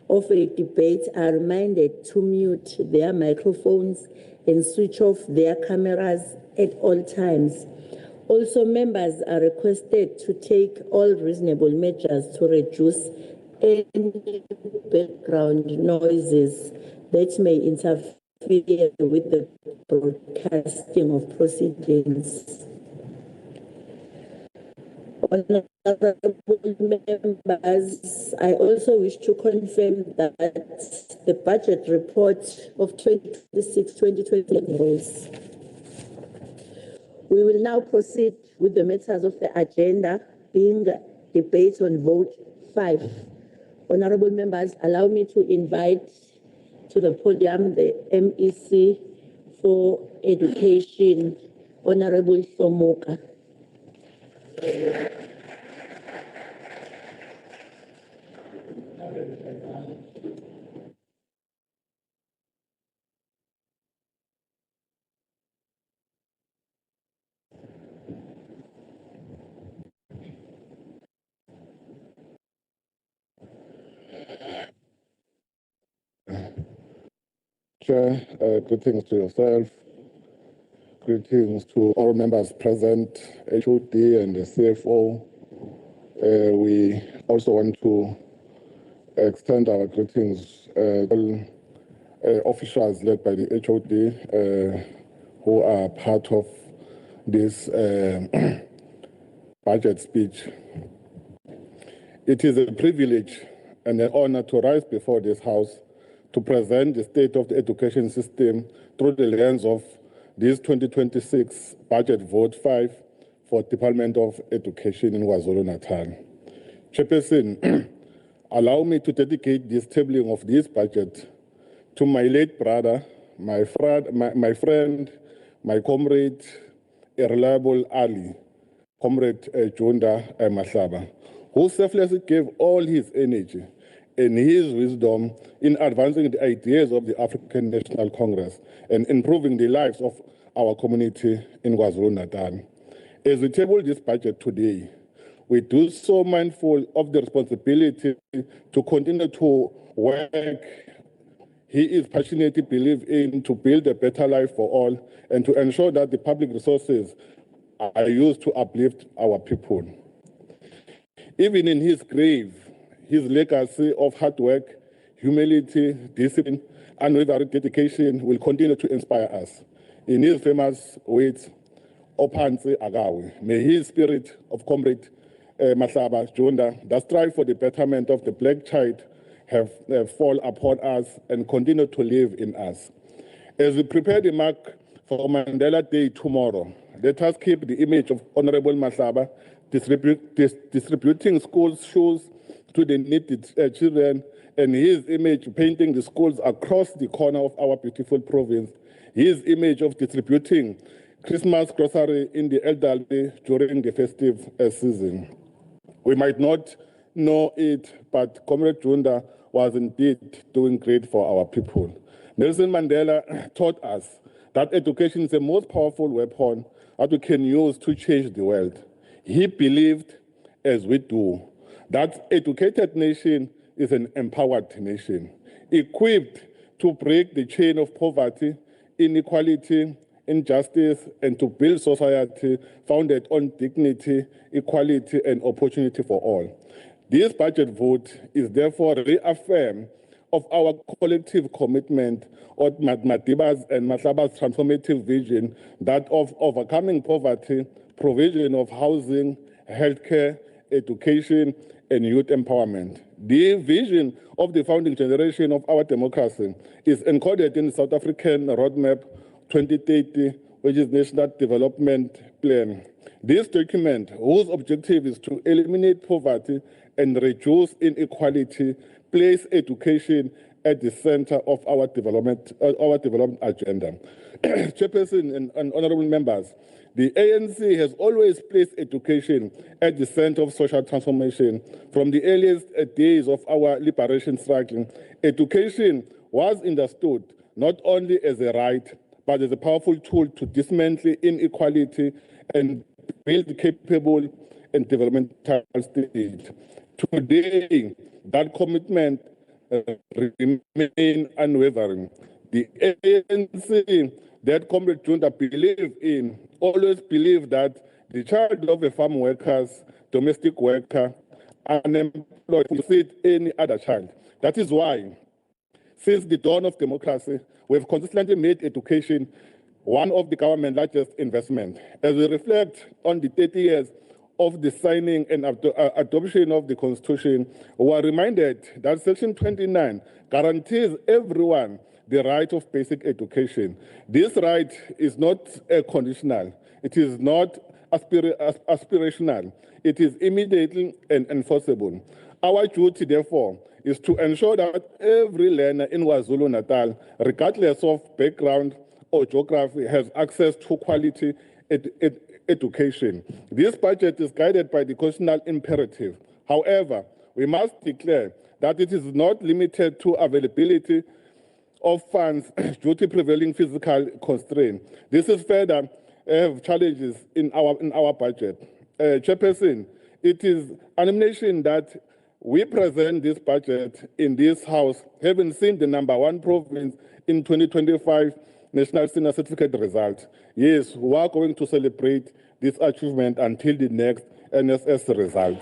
of a debate are reminded to mute their microphones and switch off their cameras at all times. Also, members are requested to take all reasonable measures to reduce any background noises that may interfere with the broadcasting of proceedings. Honorable members, I also wish to confirm that the budget report of 2026-2028 rules. We will now proceed with the matters of the agenda, being debate on vote 5. Honorable members, allow me to invite to the podium the MEC for Education, Honorable Somoka. Chair, greetings to yourself, greetings to all members present, HOD and the CFO. We also want to extend our greetings to officials led by the HOD who are part of this budget speech. It is a privilege and an honor to rise before this House to present the state of the education system through the lens of this 2026 budget vote 5 for Department of Education in KwaZulu-Natal. Chairperson, allow me to dedicate this tabling of this budget to my late brother, my friend, my comrade, a reliable ally, Comrade Junda Mahlaba, who selflessly gave all his energy and his wisdom in advancing the ideas of the African National Congress and improving the lives of our community in KwaZulu-Natal. As we table this budget today, we do so mindful of the responsibility to continue to work. He is passionately believe in to build a better life for all and to ensure that the public resources are used to uplift our people. Even in his grave, his legacy of hard work, humility, discipline, and unwavering dedication will continue to inspire us. In his famous words, Opansi Agawe, may his spirit of Comrade Mahlaba Junda that strive for the betterment of the black child have fall upon us and continue to live in us. As we prepare the mark for Mandela Day tomorrow, let us keep the image of Honorable Mahlaba distributing school shoes to the needy children, and his image painting the schools across the corner of our beautiful province, his image of distributing Christmas grocery in the elderly during the festive season. We might not know it, but Comrade Junda was indeed doing great for our people. Nelson Mandela taught us that education is the most powerful weapon that we can use to change the world. He believed, as we do, that educated nation is an empowered nation, equipped to break the chain of poverty, inequality, injustice, and to build society founded on dignity, equality, and opportunity for all. This budget vote is therefore reaffirmed of our collective commitment of Madiba's and Mahlaba's transformative vision, that of overcoming poverty, provision of housing, healthcare, education, and youth empowerment. The vision of the founding generation of our democracy is encoded in the South African Roadmap 2030, which is National Development Plan. This document, whose objective is to eliminate poverty and reduce inequality, place education at the center of our development agenda. Chairperson and honorable members, the ANC has always placed education at the center of social transformation. From the earliest days of our liberation struggle, education was understood not only as a right, but as a powerful tool to dismantle inequality and build a capable and developmental state. Today, that commitment remains unwavering. The ANC that Comrade Junda believed in always believed that the child of a farm worker, domestic worker, unemployed will succeed any other child. That is why, since the dawn of democracy, we have consistently made education one of the government's largest investments. As we reflect on the 30 years of the signing and adoption of the Constitution, we are reminded that Section 29 guarantees everyone the right of basic education. This right is not conditional. It is not aspirational. It is immediately and enforceable. Our duty, therefore, is to ensure that every learner in KwaZulu-Natal, regardless of background or geography, has access to quality education. This budget is guided by the constitutional imperative. However, we must declare that it is not limited to availability of funds due to prevailing physical constraints. This is further challenges in our budget. Chairperson, it is an admission that we present this budget in this House, having seen the #1 province in 2025 National Senior Certificate result. Yes, we are going to celebrate this achievement until the next NSS result.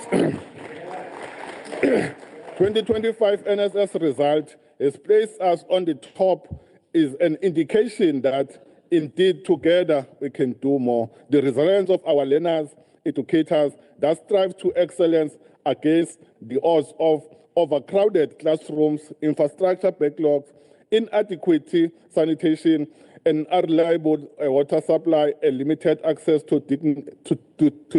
2025 NSS result has placed us on the top, is an indication that indeed together we can do more. The resilience of our learners, educators that strive to excellence against the odds of overcrowded classrooms, infrastructure backlogs, inadequate sanitation, and unreliable water supply, and limited access to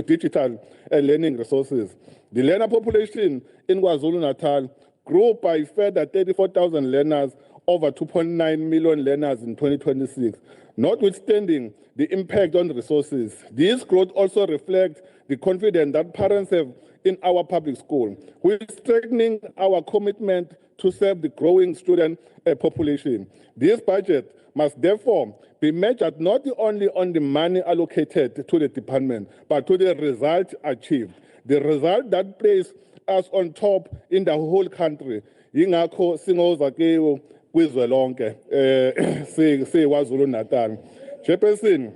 digital learning resources. The learner population in KwaZulu-Natal grew by further 34,000 learners, over 2.9 million learners in 2026. Notwithstanding the impact on resources, this growth also reflects the confidence that parents have in our public school. We're strengthening our commitment to serve the growing student population. This budget must therefore be measured not only on the money allocated to the department, but to the result achieved. The result that places us on top in the whole country. Yingakho singoza kiwo kwizwelonke KwaZulu-Natal. Chairperson,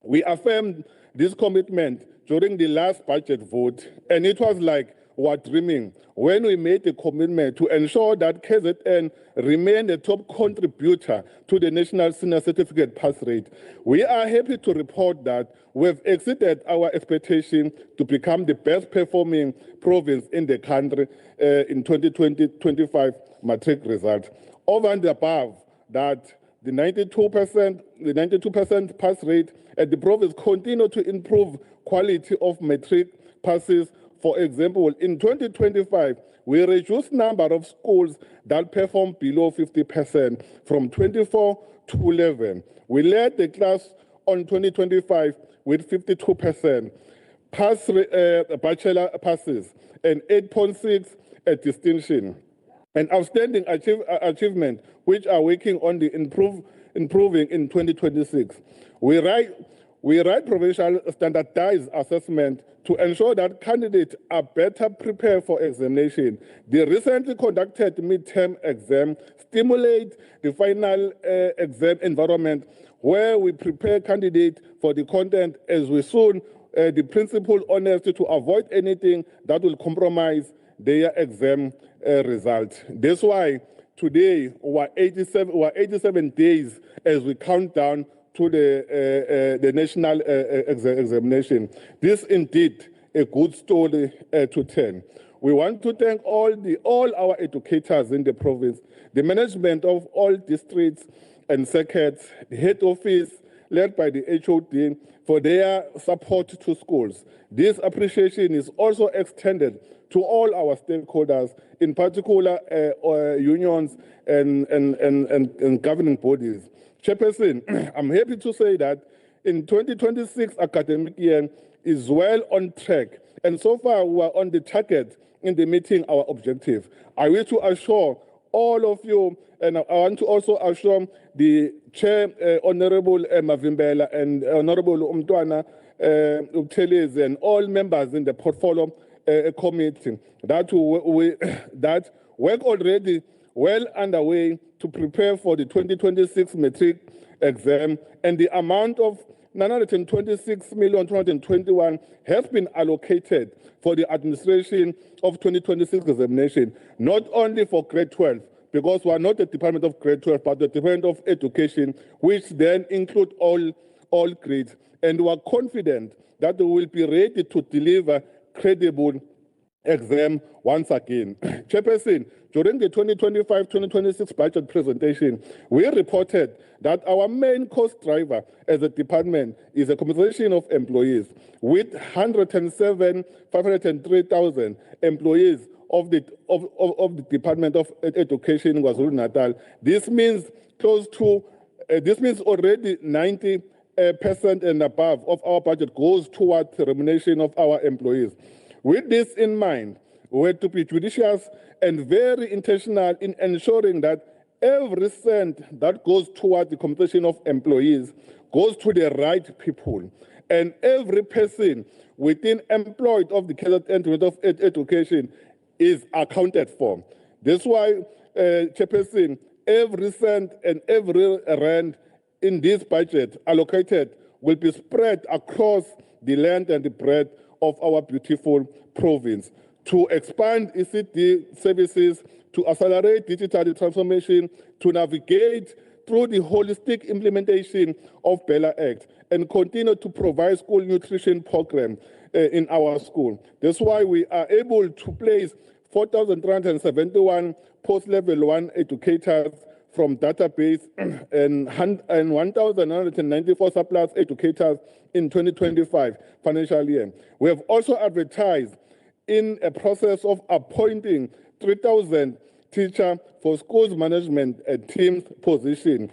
we affirmed this commitment during the last budget vote, and it was like we're dreaming when we made a commitment to ensure that KZN remained a top contributor to the National Senior Certificate pass rate. We are happy to report that we've exceeded our expectation to become the best performing province in the country in 2020-25 matric result. Over and above that, the 92% pass rate at the province continue to improve quality of matric passes. For example, in 2025, we reduced number of schools that perform below 50% from 24 to 11. We led the class on 2025 with 52% bachelor passes and 8.6 distinction. An outstanding achievement which are working on the improving in 2026. We write provincial standardized assessment to ensure that candidates are better prepared for examination. The recently conducted midterm exam stimulate the final exam environment where we prepare candidates for the content as we soon the principal honesty to avoid anything that will compromise their exam result. That's why today we're 87 days as we count down to the national examination. This indeed a good story to tell. We want to thank all our educators in the province, the management of all districts and circuits, the head office led by the HOD for their support to schools. This appreciation is also extended to all our stakeholders, in particular unions and governing bodies. Chairperson, I'm happy to say that in 2026 academic year is well on track, and so far we are on the target in the meeting our objective. I wish to assure all of you, and I want to also assure the Chair, Honorable Mavimbela and Honorable Umtwana Ubuthelezi and all members in the portfolio committee that work already well underway to prepare for the 2026 matric exam, and the amount of 926,221 has been allocated for the administration of 2026 examination, not only for grade 12, because we are not the Department of Grade 12, but the Department of Education, which then include all grades. And we are confident that we will be ready to deliver credible exam once again. Chairperson, during the 2025-2026 budget presentation, we reported that our main cost driver as a department is a compensation of employees, with 107,503,000 employees of the Department of Education in KwaZulu-Natal. This means already 90% and above of our budget goes towards the remuneration of our employees. With this in mind, we have to be judicious and very intentional in ensuring that every cent that goes toward the compensation of employees goes to the right people, and every person within employed of the Department of Education is accounted for. That's why, Chairperson, every cent and every rand in this budget allocated will be spread across the land and the breadth of our beautiful province to expand ECD services, to accelerate digital transformation, to navigate through the holistic implementation of Bella Act, and continue to provide school nutrition program in our school. That's why we are able to place 4,371 post-level 1 educators from database and 1,994 surplus educators in 2025 financial year. We have also advertised in a process of appointing 3,000 teachers for schools management teams position.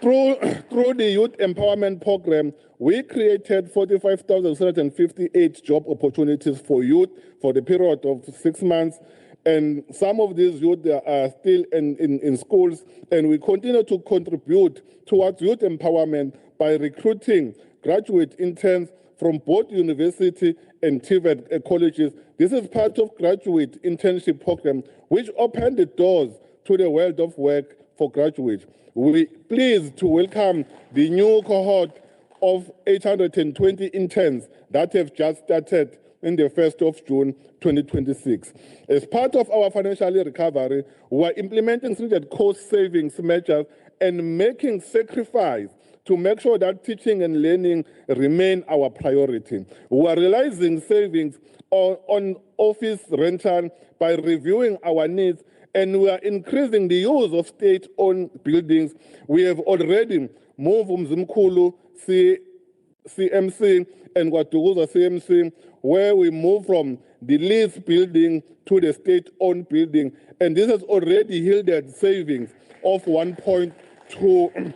Through the Youth Empowerment Program, we created 45,758 job opportunities for youth for the period of 6 months. And some of these youth are still in schools, and we continue to contribute towards youth empowerment by recruiting graduate interns from both university and TVET colleges. This is part of graduate internship program, which opened the doors to the world of work for graduates. We're pleased to welcome the new cohort of 820 interns that have just started in the 1st of June 2026. As part of our financial recovery, we are implementing stringent cost savings measures and making sacrifice to make sure that teaching and learning remain our priority. We are realizing savings on office rental by reviewing our needs and we are increasing the use of state-owned buildings. We have already moved Mzimkhulu CMC and Watuguza CMC, where we move from the leased building to the state-owned building, and this has already yielded savings of 1.2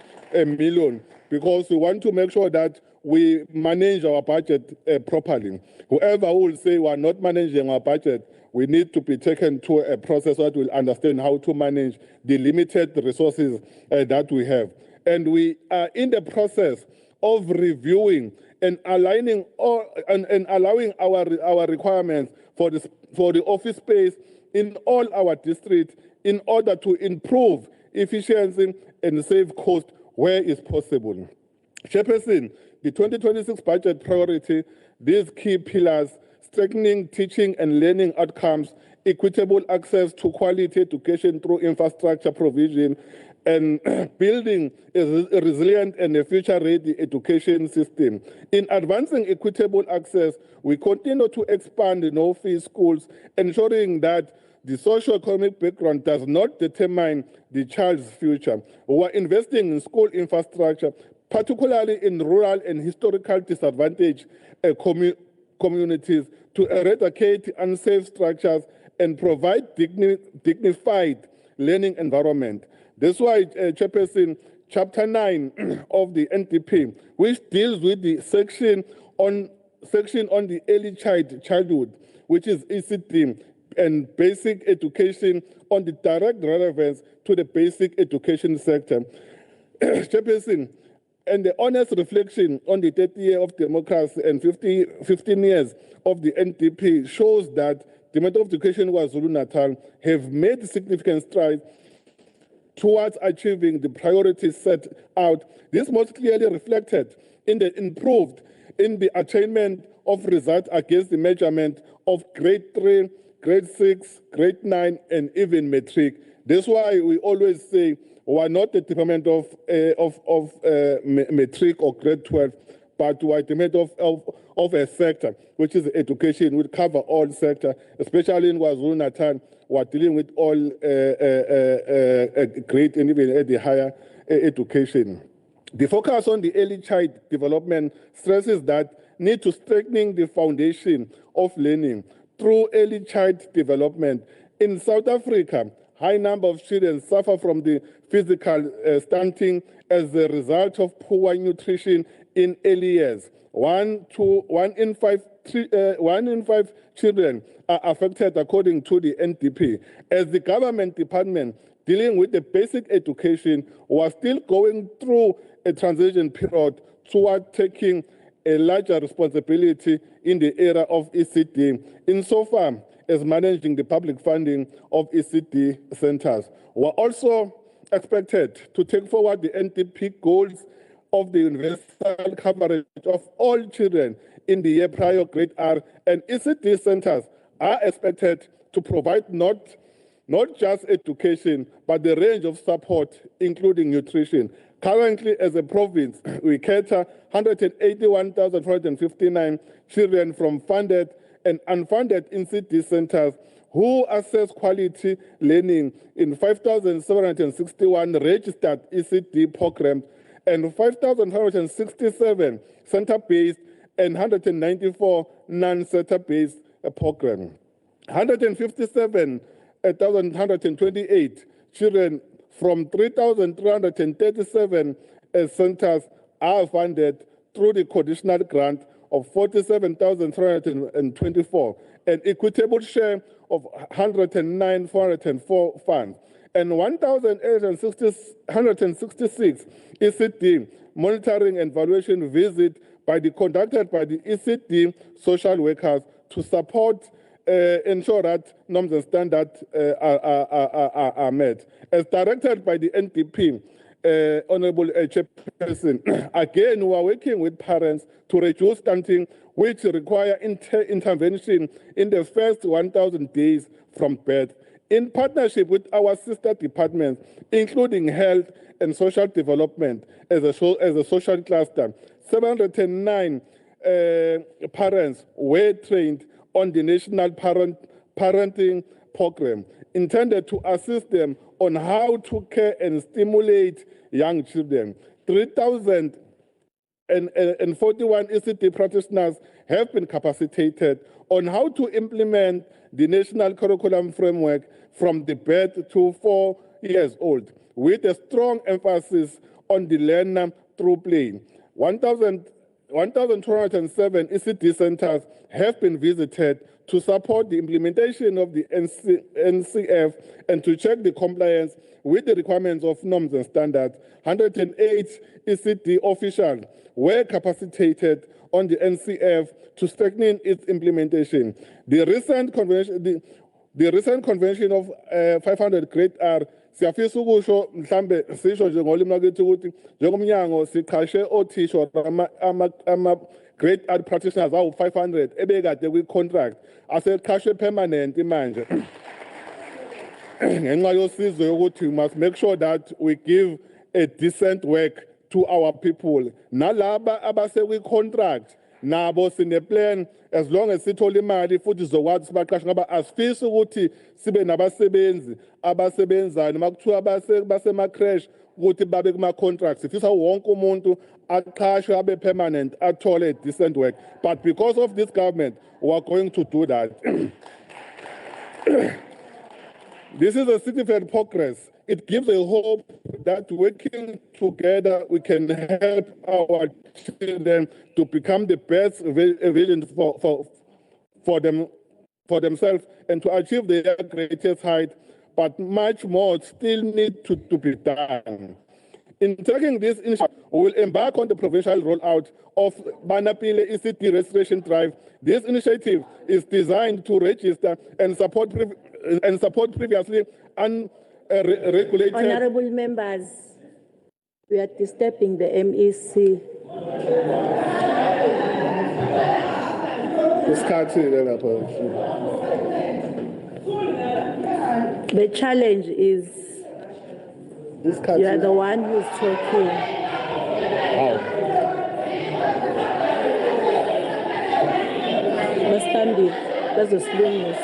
million, because we want to make sure that we manage our budget properly. Whoever will say we are not managing our budget, we need to be taken to a process that will understand how to manage the limited resources that we have. And we are in the process of reviewing and aligning and allowing our requirements for the office space in all our districts in order to improve efficiency and save cost where is possible. Chairperson, the 2026 budget priority, these key pillars: strengthening teaching and learning outcomes, equitable access to quality education through infrastructure provision, and building a resilient and a future-ready education system. In advancing equitable access, we continue to expand the no-fee schools, ensuring that the socio-economic background does not determine the child's future. We are investing in school infrastructure, particularly in rural and historical disadvantaged communities, to eradicate unsafe structures and provide dignified learning environment. That's why, Chairperson, Chapter 9 of the NDP, which deals with the section on the early childhood, which is ECD, and basic education on the direct relevance to the basic education sector. Chairperson, and the honest reflection on the 30th year of democracy and 15 years of the NDP shows that the Department of Education KwaZulu-Natal have made significant strides towards achieving the priorities set out. This most clearly reflected in the attainment of results against the measurement of grade 3, grade 6, grade 9, and even matric. That's why we always say we are not the department of matric or grade 12, but we are the department of a sector, which is education. We cover all sectors, especially in KwaZulu-Natal. We are dealing with all grade and even at the higher education. The focus on the early child development stresses that need to strengthening the foundation of learning through early child development. In South Africa, high number of children suffer from the physical stunting as a result of poor nutrition in early years. One in five children are affected, according to the NDP. As the government department dealing with the basic education was still going through a transition period toward taking a larger responsibility in the era of ECD, insofar as managing the public funding of ECD centers. We are also expected to take forward the NDP goals of the universal coverage of all children in the year prior grade R, and ECD centers are expected to provide not just education, but the range of support, including nutrition. Currently, as a province, we cater 181,459 children from funded and unfunded ECD centers who access quality learning in 5,761 registered ECD programs and 5,167 center-based and 194 non-center-based programs. 157,128 children from 3,337 centers are funded through the conditional grant of 47,324, an equitable share of 109,404 funds, and 1,866 ECD monitoring and evaluation visits conducted by the ECD social workers to support ensure that norms and standards are met. As directed by the NDP, Honorable Chairperson, again, we are working with parents to reduce stunting, which require intervention in the first 1,000 days from birth. In partnership with our sister departments, including health and social development as a social cluster, 709 parents were trained on the national parenting program. intended to assist them on how to care and stimulate young children. 3,041 ECD practitioners have been capacitated on how to implement the national curriculum framework from the birth to 4 years old, with a strong emphasis on the learner through play. 1,207 ECD centers have been visited to support the implementation of the NCF and to check the compliance with the requirements of norms and standards. 108 ECD officials were capacitated on the NCF to strengthen its implementation. The recent convention of 500 grade R siyafisa ukusho mhlambe sisho nje ngolimi lwakithi ukuthi njengomnyango siqhashe othisha ama grade R practitioners awu 500 ebekade kwi contract aseqhashwe permanent manje ngenxa yosizo yokuthi we must make sure that we give a decent work to our people. Nalaba abasekwi contract nabo sine plan as long as sithola imali futhi zokwazi sibaqashe ngoba asifisi ukuthi sibe nabasebenzi abasebenzayo noma kuthiwa basema crash ukuthi babe kuma contracts. Sifisa wonke umuntu aqashwe abe permanent athole decent work, but because of this government we are going to do that. This is a significant progress. It gives a hope that working together we can help our children to become the best version for themselves and to achieve their greatest height, but much more still needs to be done. In taking this initiative, we will embark on the provincial rollout of Banapile ECD registration drive. This initiative is designed to register and support previously regulated. Honorable members, we are disturbing the MEC. The challenge is you are the one who's talking. Mastandi, that's a slowness.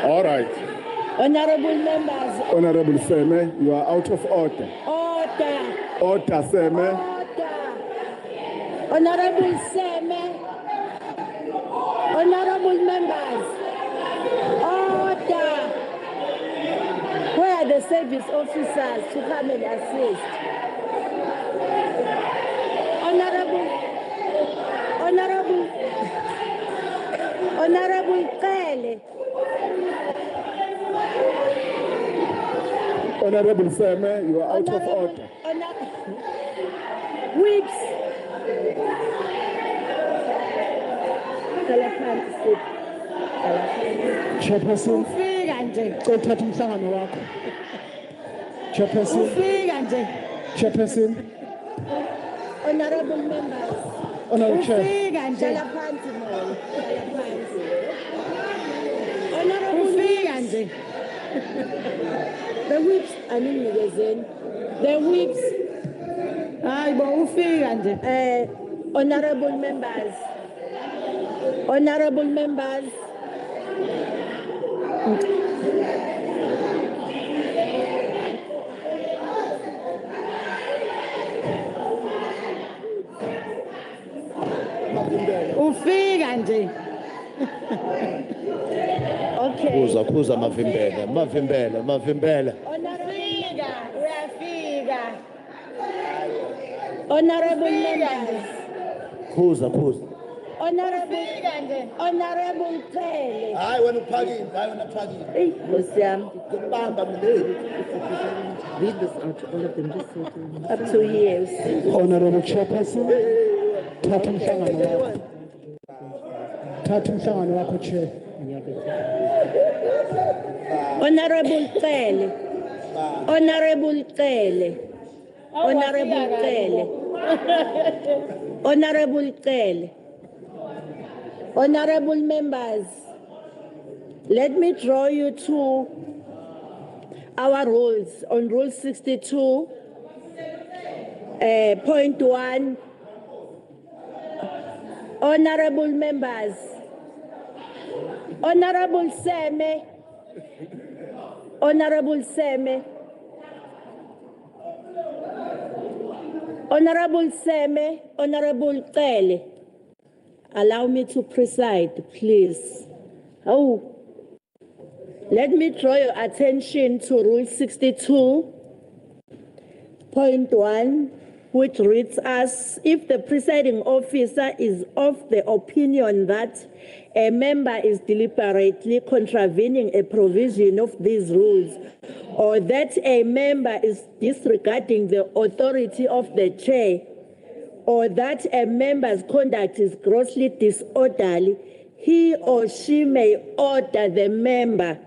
All right. Honorable members. Honorable Seme, you are out of order. Order. Order, Seme. Order. Honorable Seme. Honorable members. Order. Where are the service officers to come and assist? Honorable Kele. Honorable Seme, you are out of order. Whips. Chairperson, ufika nje. Kothatha umhlangano wakho. Chairperson. Ufika nje. Chairperson. Honorable members. Honorable Chair. Ufika nje. Ufika nje. The whips aninikezeni. The whips. Hayi bo ufika nje. Honorable members. Honorable members. Ufika nje. Okay. Kuza mavimbele. Uyafika. Honorable members. Kuza. Honorable Kele. Hayi wena uphakile. Hey, Nkosi yami. Kubamba mleli. Read this out, all of them, just up to years. Honorable Chairperson. Thatha umhlangano wakho Chair. Honorable Kele. Honorable members, let me draw you to our rules. On Rule 62, Point one, honorable members, Honorable Seme, Honorable Seme, Honorable Seme, Honorable Kele, allow me to preside, please. Oh, let me draw your attention to Rule 62.1, which reads as, if the presiding officer is of the opinion that a member is deliberately contravening a provision of these rules, or that a member is disregarding the authority of the chair, or that a member's conduct is grossly disorderly, he or she may order the member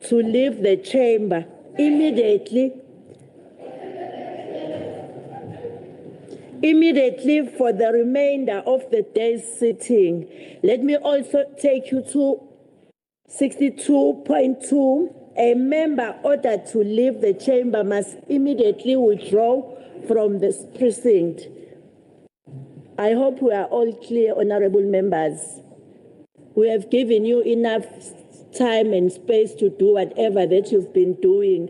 to leave the chamber immediately for the remainder of the day's sitting. Let me also take you to 62.2. A member ordered to leave the chamber must immediately withdraw from the precinct. I hope we are all clear, honorable members. We have given you enough time and space to do whatever that you've been doing,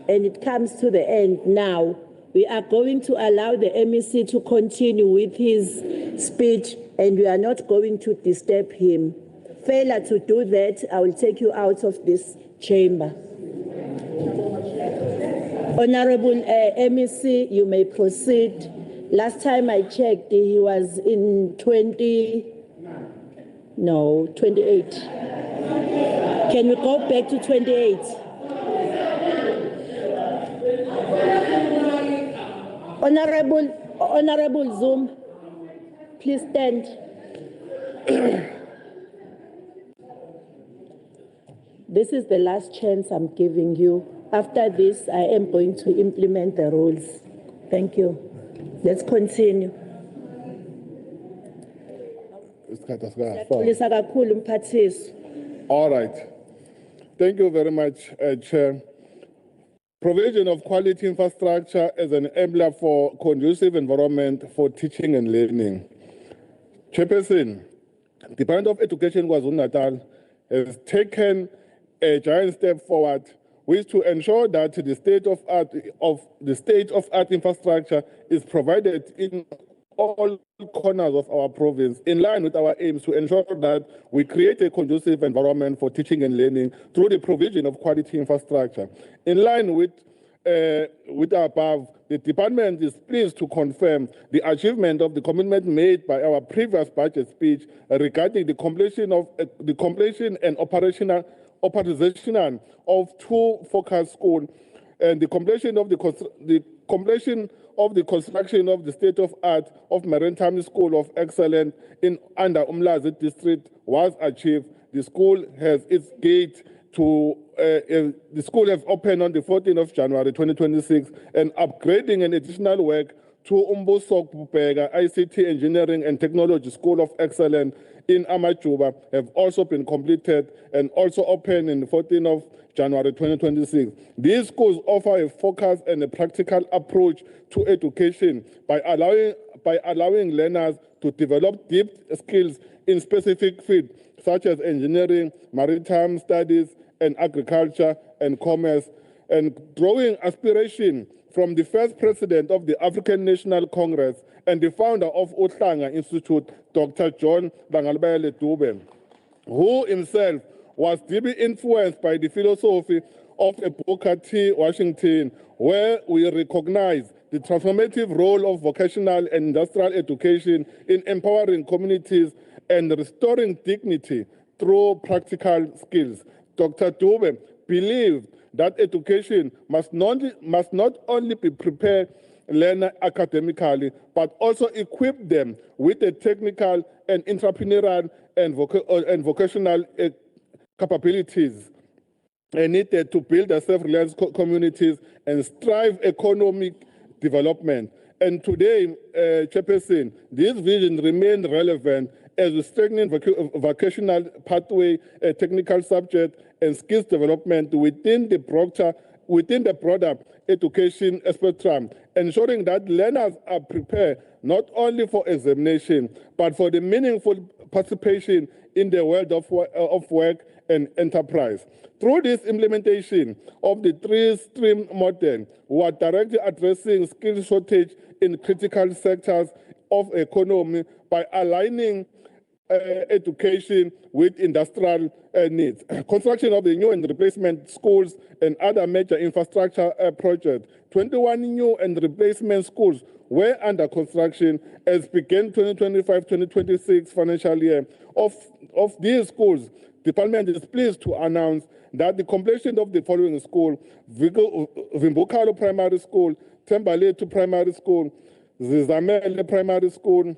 and it comes to the end now. We are going to allow the MEC to continue with his speech, and we are not going to disturb him. Failure to do that, I will take you out of this chamber. Honorable MEC, you may proceed. Last time I checked, he was in 28. Can we go back to 28? Honorable Zoom, please stand. This is the last chance I'm giving you. After this, I am going to implement the rules. Thank you. Let's continue. All right. Thank you very much, Chair. Provision of quality infrastructure as an enabler for conducive environment for teaching and learning. Chairperson, the Department of Education KwaZulu-Natal has taken a giant step forward, which to ensure that the state-of-art infrastructure is provided in all corners of our province, in line with our aims to ensure that we create a conducive environment for teaching and learning through the provision of quality infrastructure. In line with the above, the department is pleased to confirm the achievement of the commitment made by our previous budget speech regarding the completion and operational of 2 focus schools and the completion of the construction of the state-of-art of Maritime School of Excellence under Umlazi district was achieved. The school has its gate the school has opened on the 14th of January 2026, and upgrading and additional work to Umbuso Kupega ICT Engineering and Technology School of Excellence in Amajuba have also been completed and also opened on the 14th of January 2026. These schools offer a focused and a practical approach to education by allowing learners to develop deep skills in specific fields such as engineering, maritime studies, and agriculture and commerce, and drawing aspiration from the first president of the African National Congress and the founder of Uhlanga Institute, Dr. John Bangalbayele Dube, who himself was deeply influenced by the philosophy of Booker T. Washington, where we recognize the transformative role of vocational and industrial education in empowering communities and restoring dignity through practical skills. Dr. Dube believed that education must not only be prepared learner academically, but also equip them with the technical and entrepreneurial and vocational capabilities needed to build a self-reliant communities and strive economic development. And today, Chairperson, this vision remains relevant as we strengthen vocational pathway, technical subject, and skills development within the broader education spectrum, ensuring that learners are prepared not only for examination, but for the meaningful participation in the world of work and enterprise. Through this implementation of the three-stream model, we are directly addressing skill shortage in critical sectors of economy by aligning education with industrial needs. Construction of the new and replacement schools and other major infrastructure projects. 21 new and replacement schools were under construction as began 2025-2026 financial year. Of these schools, the Parliament is pleased to announce that the completion of the following school: Vimbukalo Primary School, Tembaletu Primary School, Zizamele Primary School,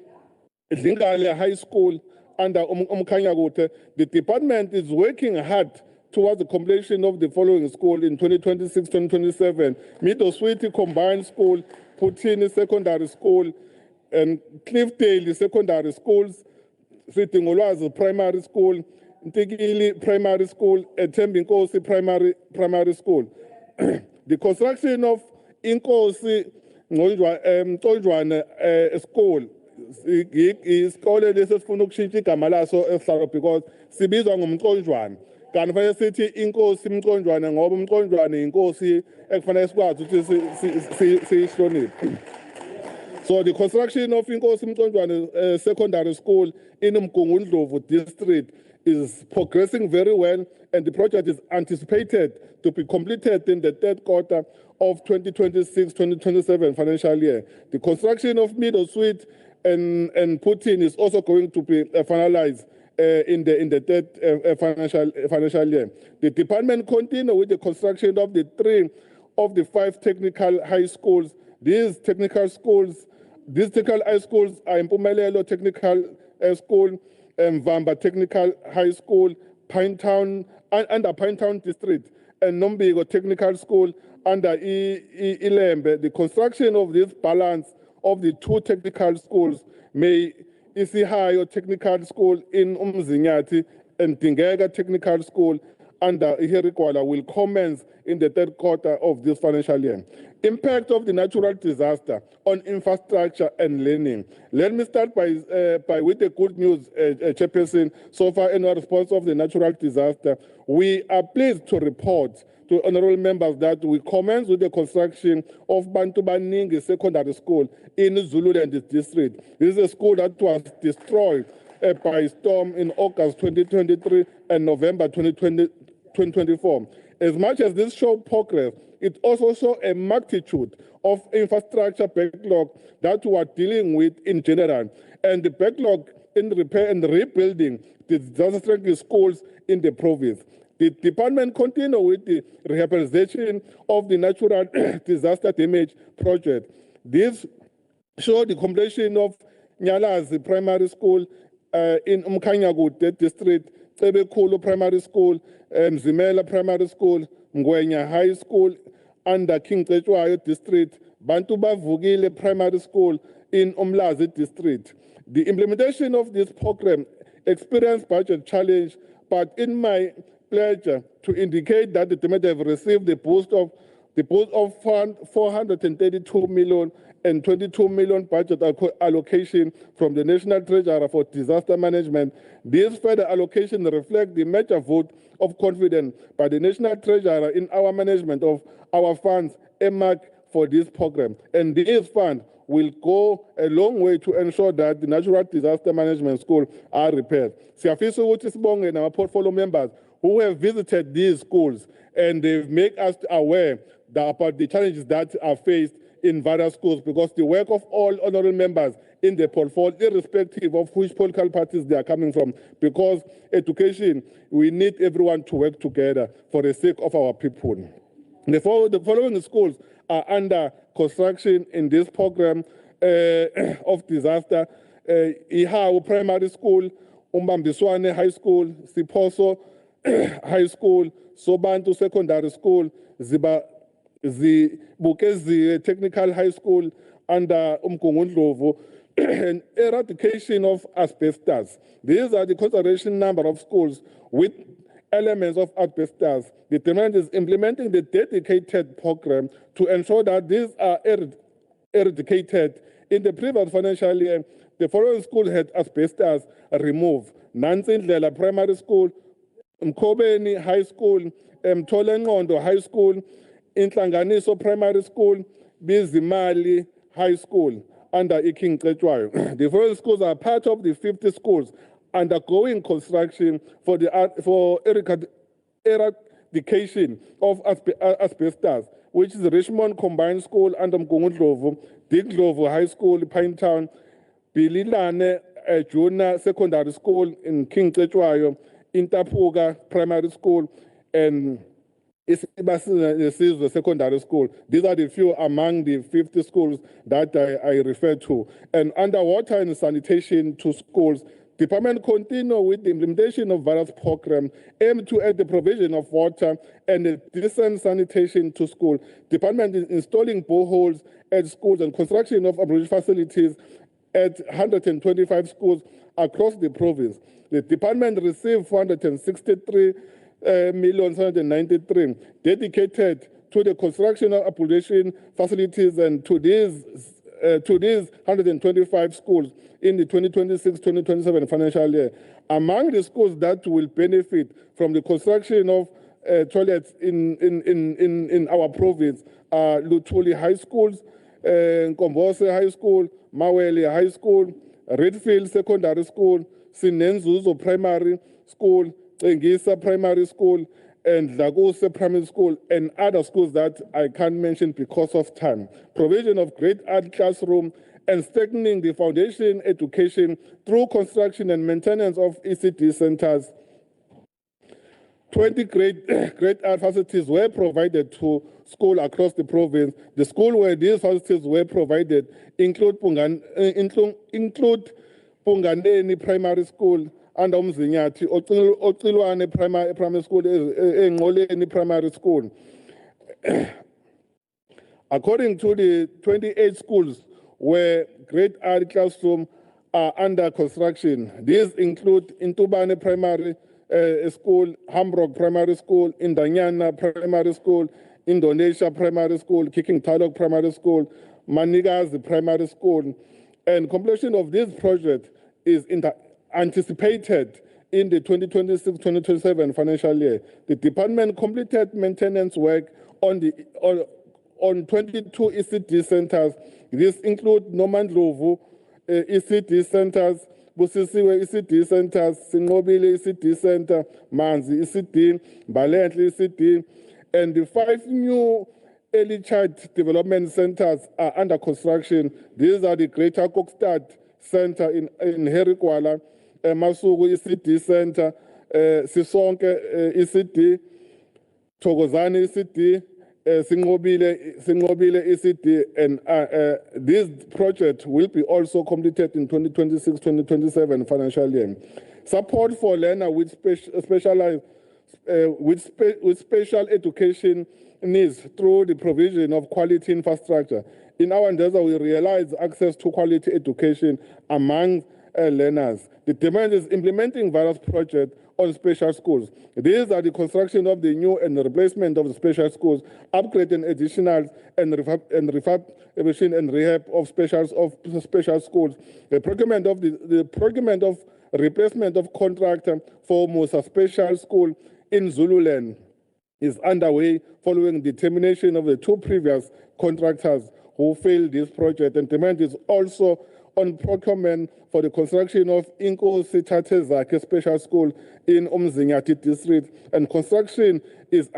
Dingale High School, under Umkanyagute. The department is working hard towards the completion of the following school in 2026-2027. Middle Sweetie Combined School, Putini Secondary School, and Cliffdale Secondary Schools, Sitingolwazi Primary School, Ntikili Primary School, and Tembinkosi Primary School. The construction of Inkosi Ntondlwane School, isikole lesifuna ukushintsha igama laso esihlalo because sibizwa ngomntondlwane kanti fanele sithi inkosi mntondlwane ngoba umntondlwane inkosi ekufanele sikwazi ukuthi siyihloniphe. So the construction of Inkosi Mtondlwane Secondary School in Umgungundlovu district is progressing very well, and the project is anticipated to be completed in the third quarter of 2026-2027 financial year. The construction of Middle Suite and Putin is also going to be finalized in the third financial year. The department continues with the construction of the 3 of the 5 technical high schools. These technical high schools are Mpumelelo Technical School, Mvamba Technical High School, Pinetown, under Pinetown District, and Nombigo Technical School under Ilembe. The construction of this balance of the 2 technical schools, may Isihayo Technical School in Umzinyati and Dingega Technical School under Iherikwala, will commence in the third quarter of this financial year. Impact of the natural disaster on infrastructure and learning. Let me start by with the good news, Chairperson. So far, in our response of the natural disaster, we are pleased to report to honorable members that we commence with the construction of Bantu Baningi Secondary School in Zululand district. This is a school that was destroyed by storm in August 2023 and November 2024. As much as this shows progress, it also shows a magnitude of infrastructure backlog that we are dealing with in general, and the backlog in repair and rebuilding the disaster schools in the province. The department continues with the rehabilitation of the natural disaster damage project. This shows the completion of Nyalazi Primary School in Umkanyagute District, Tebekulu Primary School, Mzimela Primary School, Ngwenya High School under King Tetwayo District, Bantu Bavugile Primary School in Umlazi District. The implementation of this program experienced budget challenge, but in my pleasure to indicate that the department have received the boost of fund 432 million and 22 million budget allocation from the National Treasurer for Disaster Management. This further allocation reflects the major vote of confidence by the National Treasurer in our management of our funds earmarked for this program. And this fund will go a long way to ensure that the Natural Disaster Management School are repaired. Siyafisa ukuthi sibonge nama portfolio members who have visited these schools, and they've made us aware about the challenges that are faced in various schools, because the work of all honorable members in the portfolio, irrespective of which political parties they are coming from, because education, we need everyone to work together for the sake of our people. The following schools are under construction in this program of disaster. Ihawu Primary School, Umbambiswane High School, Siposo High School, Sobantu Secondary School, Zibukezi Technical High School under Umgungundlovu, and eradication of asbestos. These are the consideration number of schools with elements of asbestos. The department is implementing the dedicated program to ensure that these are eradicated. In the previous financial year, the following schools had asbestos removed: Nansindlela Primary School, Mkhobeni High School, Mtholenqondo High School, Inhlanganiso Primary School, Bizimali High School under King Cetshwayo. The following schools are part of the 50 schools undergoing construction for eradication of asbestos, which is Richmond Combined School under Mgungundlovu, Dick Ndlovu High School, Pinetown, Bililane Junior Secondary School in King Cetshwayo, Intapuga Primary School, and Isibasizwe Secondary School. These are the few among the 50 schools that I refer to. And underwater and sanitation to schools, Department continue with the implementation of various programs aimed to add the provision of water and decent sanitation to school. Department is installing boreholes at schools and construction of abridged facilities at 125 schools across the province. The department received 463,793,000 dedicated to the construction of ablution facilities and to these 125 schools in the 2026-2027 financial year. Among the schools that will benefit from the construction of toilets in our province are Lutuli High Schools, Nkombose High School, Maweli High School, Redfield Secondary School, Sinenzuzo Primary School, Ngisa Primary School, and Lagose Primary School, and other schools that I can't mention because of time. Provision of great art classroom and strengthening the foundation education through construction and maintenance of ECD centers. 20 great art facilities were provided to schools across the province. The school where these facilities were provided include Punganeni Primary School under Umzinyathi, Ocilwane Primary School, Ngoleni Primary School. According to the 28 schools where great art classrooms are under construction, these include Intubane Primary School, Hamburg Primary School, Indanyana Primary School, Indonesia Primary School, Kiking Talok Primary School, Manigazi Primary School. And completion of this project is anticipated in the 2026-2027 financial year. The department completed maintenance work on 22 ECD centers. These include Nomandlovu ECD centers, Busisiwe ECD centers, Sinqobile ECD center, Manzi ECD, Balenhle ECD, and the 5 new early child development centers are under construction. These are the Greater Kokstad Center in Herikwala, Masuku ECD Center, Sisonke ECD, Thokozani ECD, Sinqobile ECD, and this project will be also completed in 2026-2027 financial year. Support for learners with special education needs through the provision of quality infrastructure. In our endeavor, we realize access to quality education among learners. The demand is implementing various projects on special schools. These are the construction of the new and replacement of the special schools, upgrade and additional and refurbishing and rehab of special schools. The procurement of replacement of contractor for Musa Special School in Zululand is underway following the termination of the 2 previous contractors who failed this project. And demand is also on procurement for the construction of Inkosi Thathezakhe Special School in Umzinyathi District, and construction is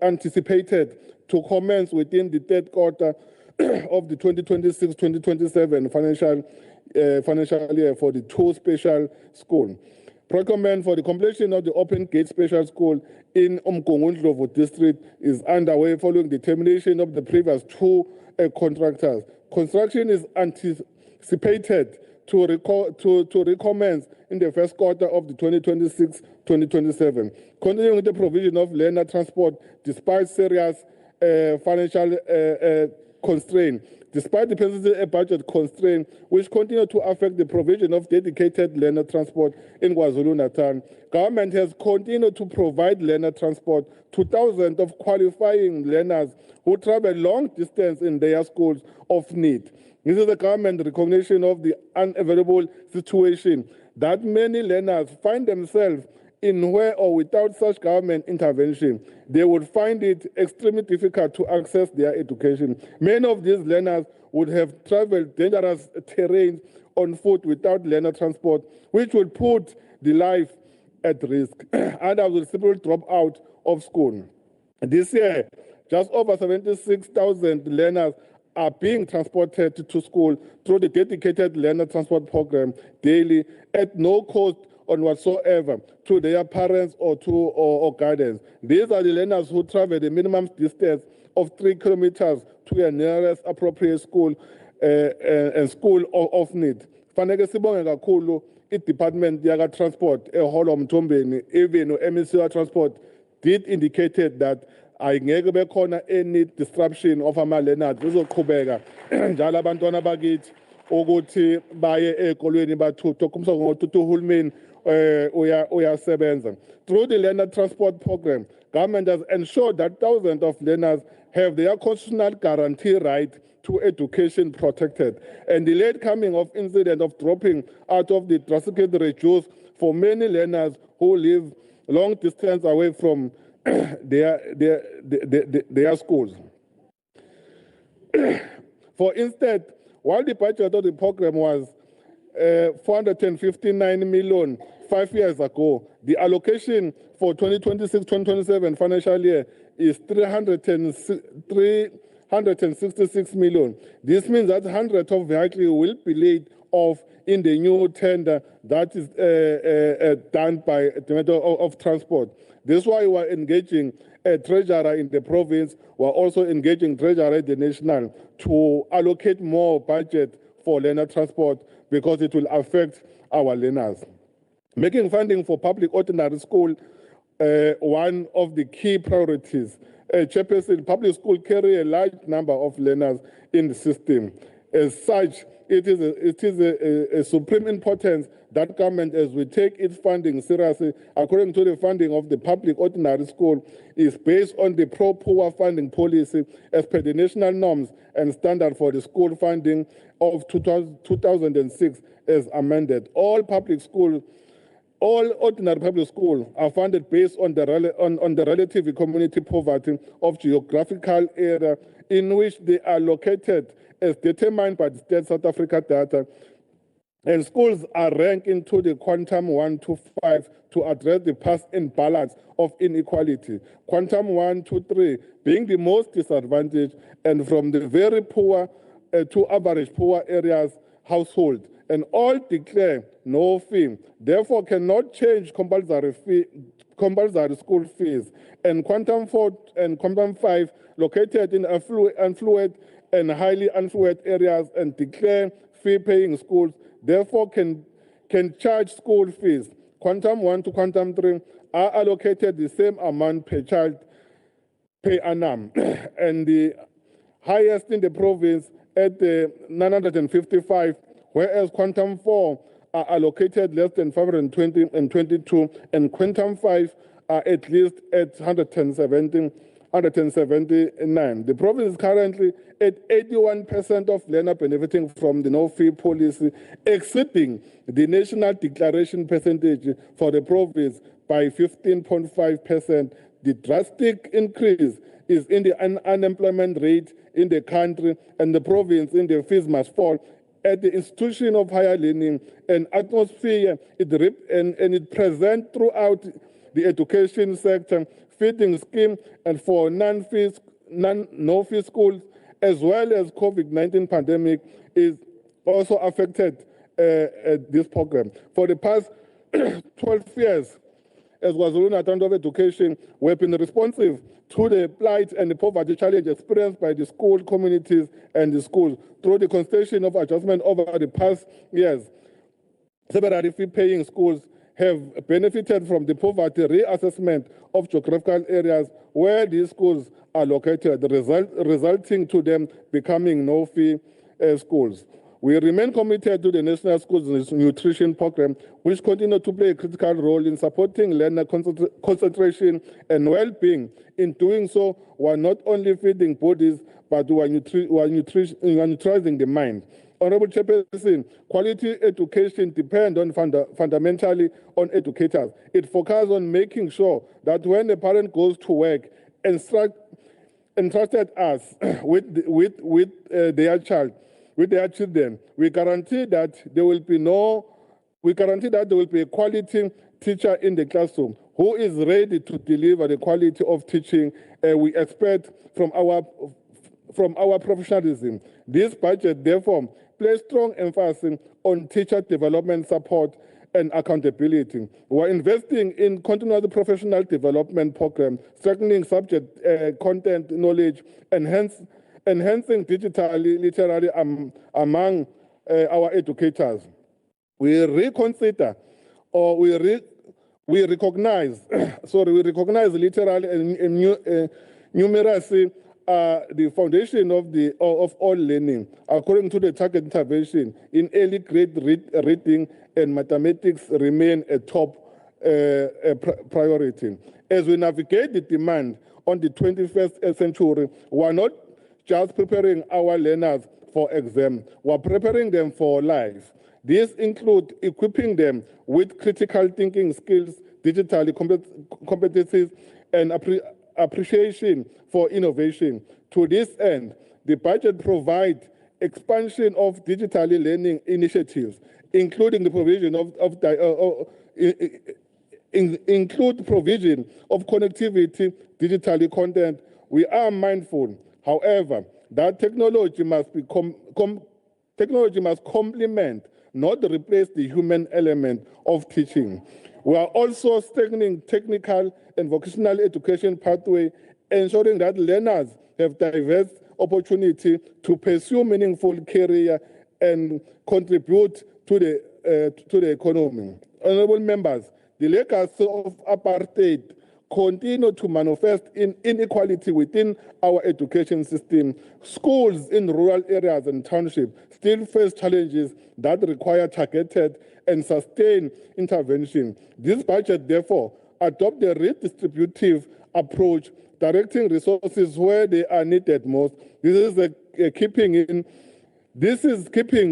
anticipated to commence within the 3rd quarter of the 2026-2027 financial year for the 2 special schools. Procurement for the completion of the Open Gate Special School in Umgungundlovu District is underway following the termination of the previous 2 contractors. Construction is anticipated to recommence in the 1st quarter of the 2026-2027. Continuing with the provision of learner transport despite serious financial constraint. Despite the persisting budget constraint, which continue to affect the provision of dedicated learner transport in KwaZulu-Natal, government has continued to provide learner transport to thousands of qualifying learners who travel long distance in their schools of need. This is the government recognition of the unavailable situation that many learners find themselves in where or without such government intervention, they would find it extremely difficult to access their education. Many of these learners would have traveled dangerous terrains on foot without learner transport, which would put the life at risk. Others will simply drop out of school. This year, just over 76,000 learners are being transported to school through the dedicated learner transport program daily at no cost on whatsoever to their parents or guardians. These are the learners who travel the minimum distance of 3 kilometers to their nearest appropriate school and school of need. Faneke sibonge kakhulu i-Department yaka Transport eholo Mthombeni, even MEC Transport did indicated that ayingeke bekhona any disruption of ama-learners. Kuzoqhubeka njalo abantwana bakithi ukuthi baye ezikolweni bathuthe kumsoka ngokuthi uhulumeni uyasebenza. Through the learner transport program, government has ensured that thousands of learners have their constitutional guarantee right to education protected, and the late coming of incident of dropping out of the drastically reduced for many learners who live long distance away from their schools. For instance, while the budget of the program was 459 million 5 years ago, the allocation for 2026-2027 financial year is 366 million. This means that hundreds of vehicles will be laid off in the new tender that is done by the Department of Transport. This is why we are engaging a treasurer in the province. We are also engaging treasurer at the national to allocate more budget for learner transport because it will affect our learners. Making funding for public ordinary school one of the key priorities. Chairperson, public school carry a large number of learners in the system. As such, it is a supreme importance that government, as we take its funding seriously, according to the funding of the public ordinary school, is based on the pro-poor funding policy as per the national norms and standard for the school funding of 2006 as amended. All ordinary public schools are funded based on the relative community poverty of geographical area in which they are located as determined by the state South Africa data, and schools are ranked into the quantum 1 to 5 to address the past imbalance of inequality. Quantum 1 to 3 being the most disadvantaged, and from the very poor to average poor areas household, and all declare no fee, therefore cannot change compulsory school fees. And quantum 4 and quantum 5 located in affluent and highly affluent areas and declare fee-paying schools, therefore can charge school fees. Quantum 1 to quantum 3 are allocated the same amount per child per annum, and the highest in the province at 955, whereas quantum 4 are allocated less than 520 and 22, and quantum 5 are at least at 179. The province is currently at 81% of learner benefiting from the no-fee policy, exceeding the national declaration percentage for the province by 15.5%. The drastic increase is in the unemployment rate in the country, and the province in the fees must fall at the institution of higher learning and atmosphere it present throughout the education sector, feeding scheme, and for no-fee schools, as well as COVID-19 pandemic is also affected this program. For the past 12 years, as KwaZulu-Natal of Education, we have been responsive to the plight and the poverty challenge experienced by the school communities and the schools through the constellation of adjustment over the past years. Several fee-paying schools have benefited from the poverty reassessment of geographical areas where these schools are located, resulting to them becoming no-fee schools. We remain committed to the National Schools Nutrition Program, which continues to play a critical role in supporting learner concentration and well-being. In doing so, we are not only feeding bodies, but we are nurturing the mind. Honorable Chairperson, quality education depends fundamentally on educators. It focuses on making sure that when a parent goes to work, entrusted us with their child, with their children, we guarantee that there will be a quality teacher in the classroom who is ready to deliver the quality of teaching we expect from our professionalism. This budget, therefore, place strong emphasis on teacher development support and accountability. We're investing in continuous professional development programs, strengthening subject content knowledge, enhancing digital literacy among our educators. We reconsider or we recognize literally and numeracy the foundation of all learning, according to the target intervention in early grade reading and mathematics remain a top priority. As we navigate the demand on the 21st century, we are not just preparing our learners for exam, we are preparing them for life. This includes equipping them with critical thinking skills, digital competencies, and appreciation for innovation. To this end, the budget provides expansion of digitally learning initiatives, including the provision include provision of connectivity, digitally content. We are mindful, however, that technology must complement, not replace the human element of teaching. We are also strengthening technical and vocational education pathway, ensuring that learners have diverse opportunity to pursue meaningful career and contribute to the economy. Honorable members, the legacy of apartheid continue to manifest in inequality within our education system. Schools in rural areas and townships still face challenges that require targeted and sustained intervention. This budget, therefore, adopts a redistributive approach, directing resources where they are needed most. This is keeping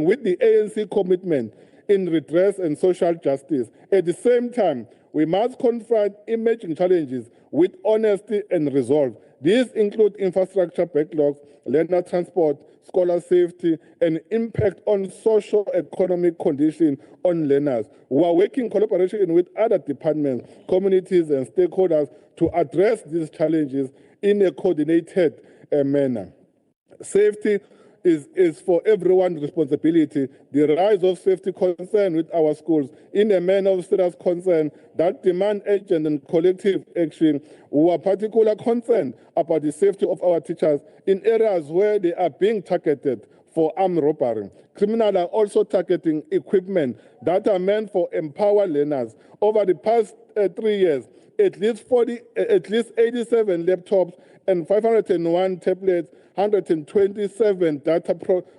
with the ANC commitment in redress and social justice. At the same time, we must confront emerging challenges with honesty and resolve. These include infrastructure backlogs, learner transport, scholar safety, and impact on socio-economic conditions on learners. We are working in collaboration with other departments, communities, and stakeholders to address these challenges in a coordinated manner. Safety is for everyone's responsibility. The rise of safety concern with our schools in a manner of serious concern that demand urgent and collective action. We are particularly concerned about the safety of our teachers in areas where they are being targeted for armed robbery. Criminals are also targeting equipment that are meant for empower learners. Over the past 3 years, at least 87 laptops and 501 tablets, 127 data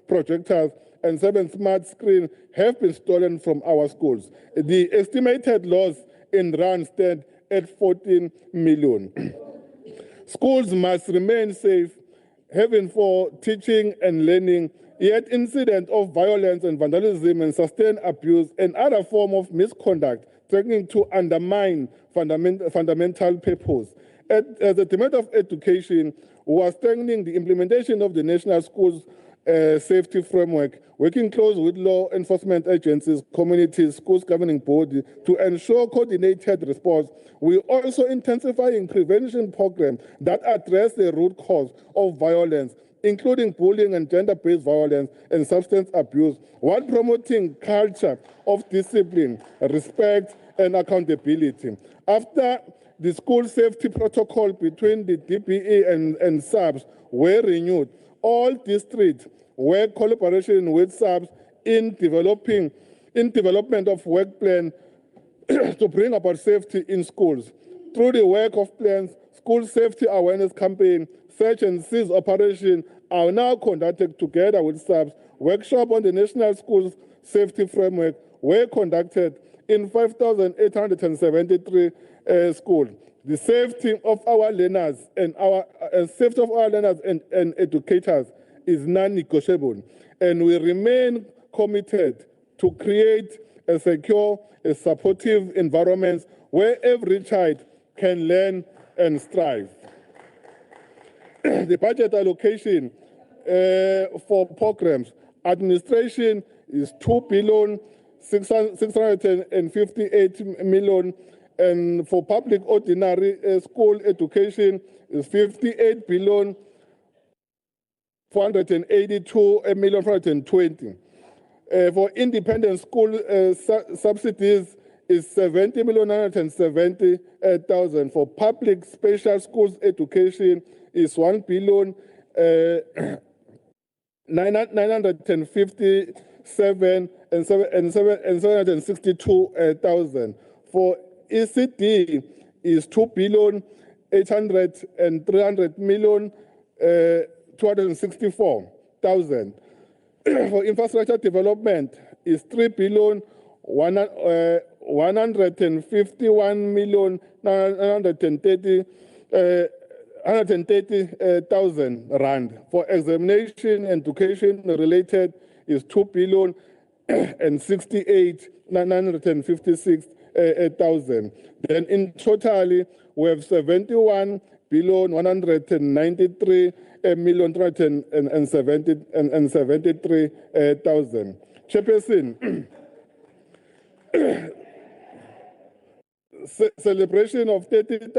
projectors, and 7 smart screens have been stolen from our schools. The estimated loss in rand stand at 14 million. Schools must remain safe, haven for teaching and learning, yet incidents of violence and vandalism and sustained abuse and other forms of misconduct threatening to undermine fundamental purpose. As a demand of education, we are strengthening the implementation of the National Schools Safety Framework, working close with law enforcement agencies, communities, schools governing bodies to ensure coordinated response. We are also intensifying prevention programs that address the root cause of violence, including bullying and gender-based violence and substance abuse, while promoting culture of discipline, respect, and accountability. After the school safety protocol between the DPE and SABS were renewed, all districts work collaboration with SABS in development of work plan to bring about safety in schools. Through the work of plans, school safety awareness campaign, search and seize operation are now conducted together with SAPS. Workshop on the National Schools Safety Framework were conducted in 5,873 schools. The safety of our learners and educators is non-negotiable, and we remain committed to create a secure, a supportive environment where every child can learn and strive. The budget allocation for programs, administration is 2,658 million, and for public ordinary school education is 58,482,420. For independent school subsidies is 70,970,000. For public special schools education is 1,957,762,000. For ECD is 2,800,264,000. For infrastructure development is 3,151,930,000 rand. For examination and education related is 2,068,956,000. Then in total we have 71,193,373,000. Chairperson, celebration of 30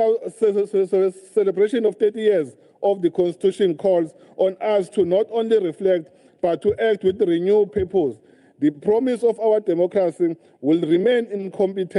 years of the Constitution calls on us to not only reflect but to act with renewed purpose. The promise of our democracy will remain incomplete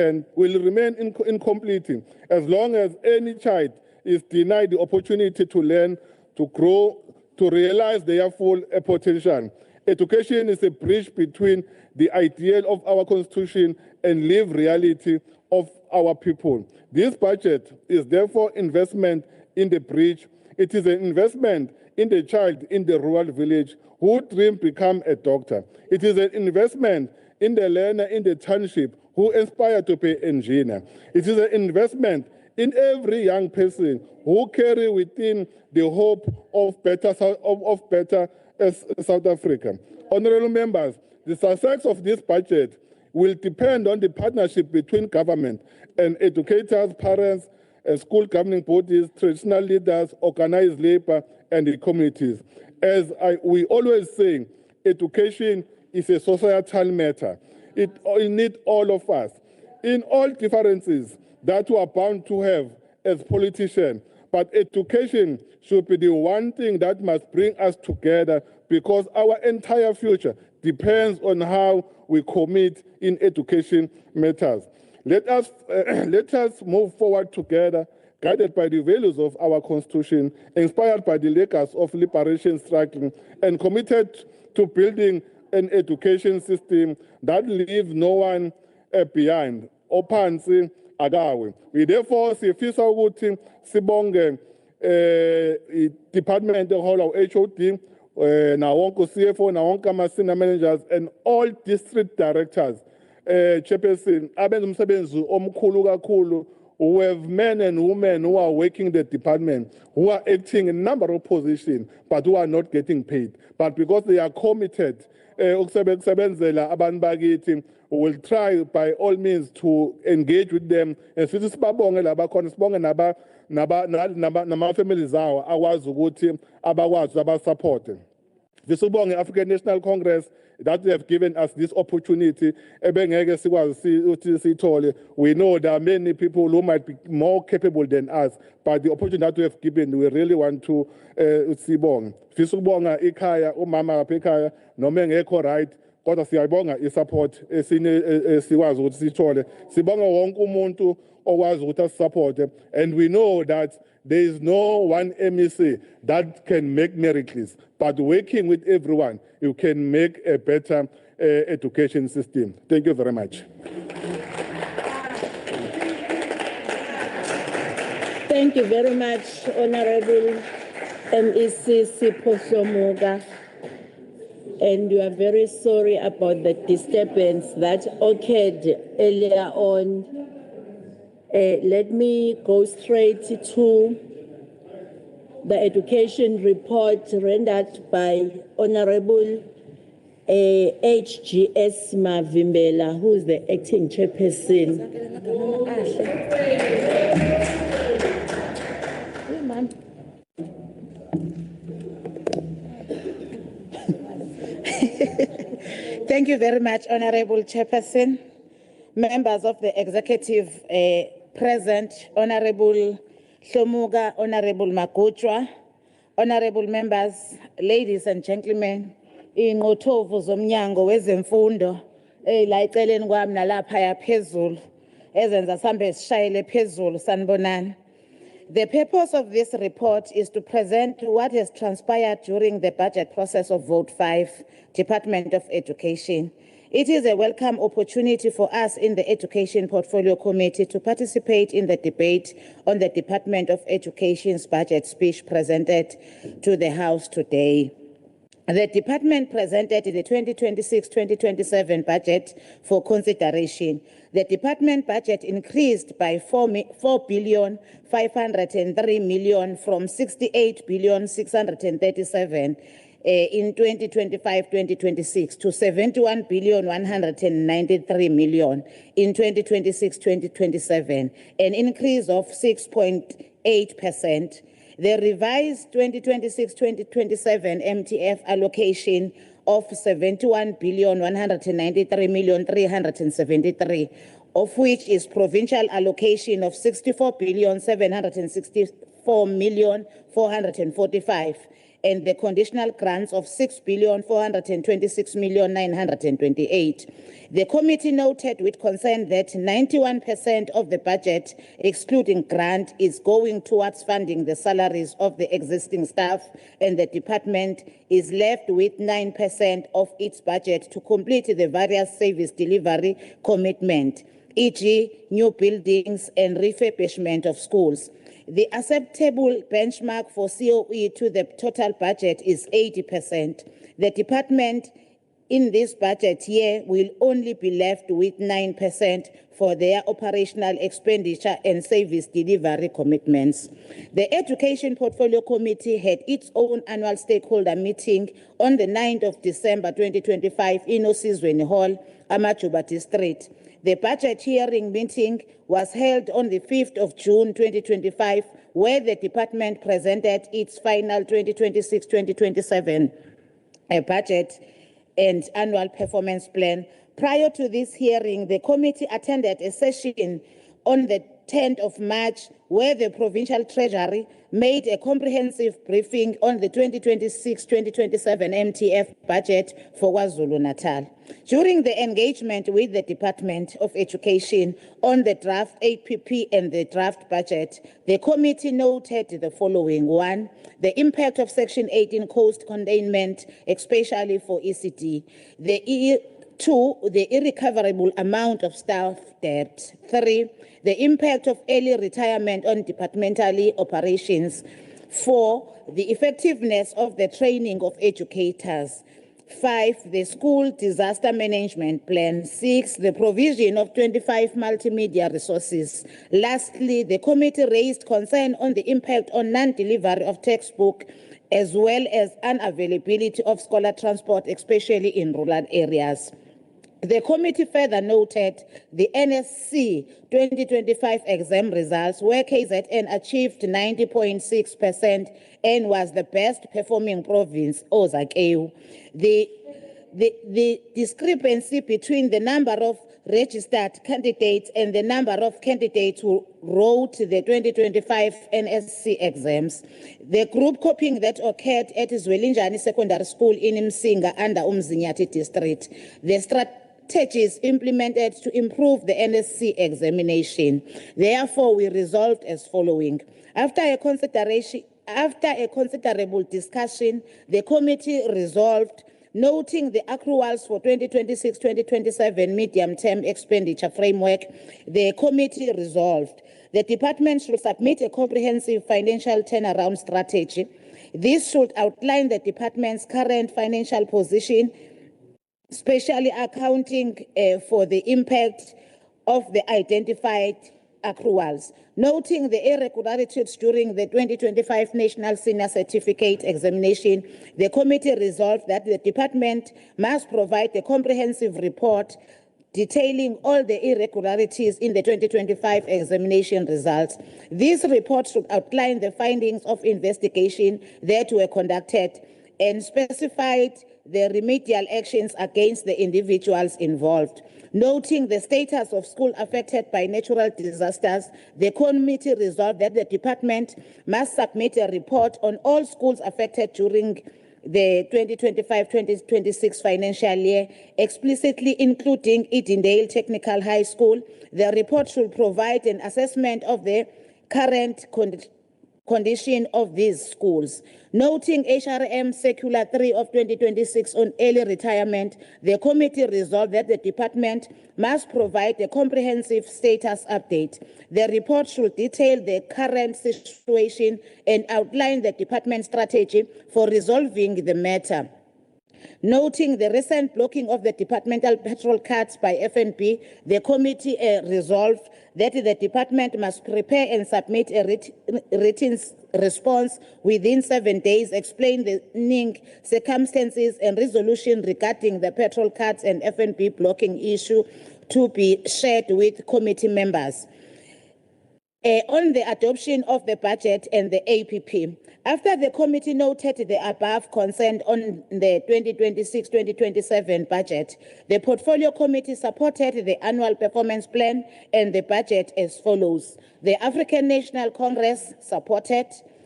as long as any child is denied the opportunity to learn, to grow, to realize their full potential. Education is a bridge between the ideal of our Constitution and lived reality of our people. This budget is therefore investment in the bridge. It is an investment in the child in the rural village who dream become a doctor. It is an investment in the learner in the township who aspire to be an engineer. It is an investment in every young person who carry within the hope of better South Africa. Honorable members, the success of this budget will depend on the partnership between government and educators, parents, and school governing bodies, traditional leaders, organized labor, and the communities. As we always say, education is a societal matter. It needs all of us. In all differences that we are bound to have as politicians, but education should be the one thing that must bring us together, because our entire future depends on how we commit in education matters. Let us move forward together, guided by the values of our Constitution, inspired by the legacy of liberation struggle, and committed to building an education system that leaves no one behind. Ophansi akawe. We therefore sifisa ukuthi sibonge department eholo HOD na wonke CFO na wonke ama-senior managers and all district directors. Chairperson, abenza umsebenzi omkhulu kakhulu. We have men and women who are working the department, who are acting in a number of positions, but who are not getting paid. But because they are committed, we will try by all means to engage with them. And so this families support. This African National Congress that they have given us this opportunity. We know there are many people who might be more capable than us, but the opportunity that we have given, we really want to sibonga. Fisubonga ikaya umama apekaya noma engekho right, kodwa siyabonga isupport sikwazi ukuthi sithole. Sibonga wonke umuntu okwazi ukuthi asisupport, and we know that there is no one MEC that can make miracles, but working with everyone, you can make a better education system. Thank you very much. Thank you very much, Honorable MEC Sipho. And we are very sorry about the disturbance that occurred earlier on. Let me go straight to the education report rendered by Honorable HGS Mavimbela, who is the acting chairperson. Thank you very much, Honorable Chairperson. Members of the executive present, Honorable Shomuga, Honorable Magochwa, Honorable members, ladies and gentlemen, inqothovu zomnyango wezemfundo eyilayiceleni kwami nalaphaya phezulu ezenza sambe sishayele phezulu sanibonani. The purpose of this report is to present what has transpired during the budget process of Vote 5, Department of Education. It is a welcome opportunity for us in the Education Portfolio Committee to participate in the debate on the Department of Education's budget speech presented to the House today. The department presented the 2026-2027 budget for consideration. The department budget increased by 4,503,000,000 from 68,637,000,000 in 2025-2026 to 71,193,000,000 in 2026-2027, an increase of 6.8%. The revised 2026-2027 MTF allocation of 71,193,373, of which is provincial allocation of 64,764,445, and the conditional grants of 6,426,928. The committee noted with concern that 91% of the budget, excluding grant, is going towards funding the salaries of the existing staff, and the department is left with 9% of its budget to complete the various service delivery commitment, e.g., new buildings and refurbishment of schools. The acceptable benchmark for COE to the total budget is 80%. The department in this budget year will only be left with 9% for their operational expenditure and service delivery commitments. The Education Portfolio Committee had its own annual stakeholder meeting on the 9th of December 2025 in Osizweni Hall, Amajuba District. The budget hearing meeting was held on the 5th of June 2025, where the department presented its final 2026-2027 budget and annual performance plan. Prior to this hearing, the committee attended a session on the 10th of March, where the Provincial Treasury made a comprehensive briefing on the 2026-2027 MTF budget for KwaZulu-Natal. During the engagement with the Department of Education on the draft APP and the draft budget, the committee noted the following. 1, the impact of Section 18 cost containment, especially for ECD. 2, the irrecoverable amount of staff debt. 3, the impact of early retirement on departmental operations. 4, the effectiveness of the training of educators. 5, the school disaster management plan. 6, the provision of 25 multimedia resources. Lastly, the committee raised concern on the impact on non-delivery of textbook, as well as unavailability of scholar transport, especially in rural areas. The committee further noted the NSC 2025 exam results, where KZN achieved 90.6% and was the best performing province, Ozakeu. The discrepancy between the number of registered candidates and the number of candidates who wrote the 2025 NSC exams. The group copying that occurred at Zwelinjani Secondary School in Msinga under Umzinyati district. The strategies implemented to improve the NSC examination. Therefore, we resolved as following. After a considerable discussion, the committee resolved, noting the accruals for 2026-2027 medium-term expenditure framework, the committee resolved the department should submit a comprehensive financial turnaround strategy. This should outline the department's current financial position, especially accounting for the impact of the identified accruals. Noting the irregularities during the 2025 National Senior Certificate Examination, the committee resolved that the department must provide a comprehensive report detailing all the irregularities in the 2025 examination results. This report should outline the findings of investigation that were conducted and specified the remedial actions against the individuals involved. Noting the status of schools affected by natural disasters, the committee resolved that the department must submit a report on all schools affected during the 2025-2026 financial year, explicitly including Edendale Technical High School. The report should provide an assessment of the current condition of these schools. Noting HRM Circular 3 of 2026 on early retirement, the committee resolved that the department must provide a comprehensive status update. The report should detail the current situation and outline the department's strategy for resolving the matter. Noting the recent blocking of the departmental petrol cards by FNB, the committee resolved that the department must prepare and submit a written response within 7 days explaining circumstances and resolution regarding the petrol cards and FNB blocking issue to be shared with committee members. On the adoption of the budget and the APP, after the committee noted the above concern on the 2026-2027 budget, the Portfolio Committee supported the annual performance plan and the budget as follows. The African National Congress supported,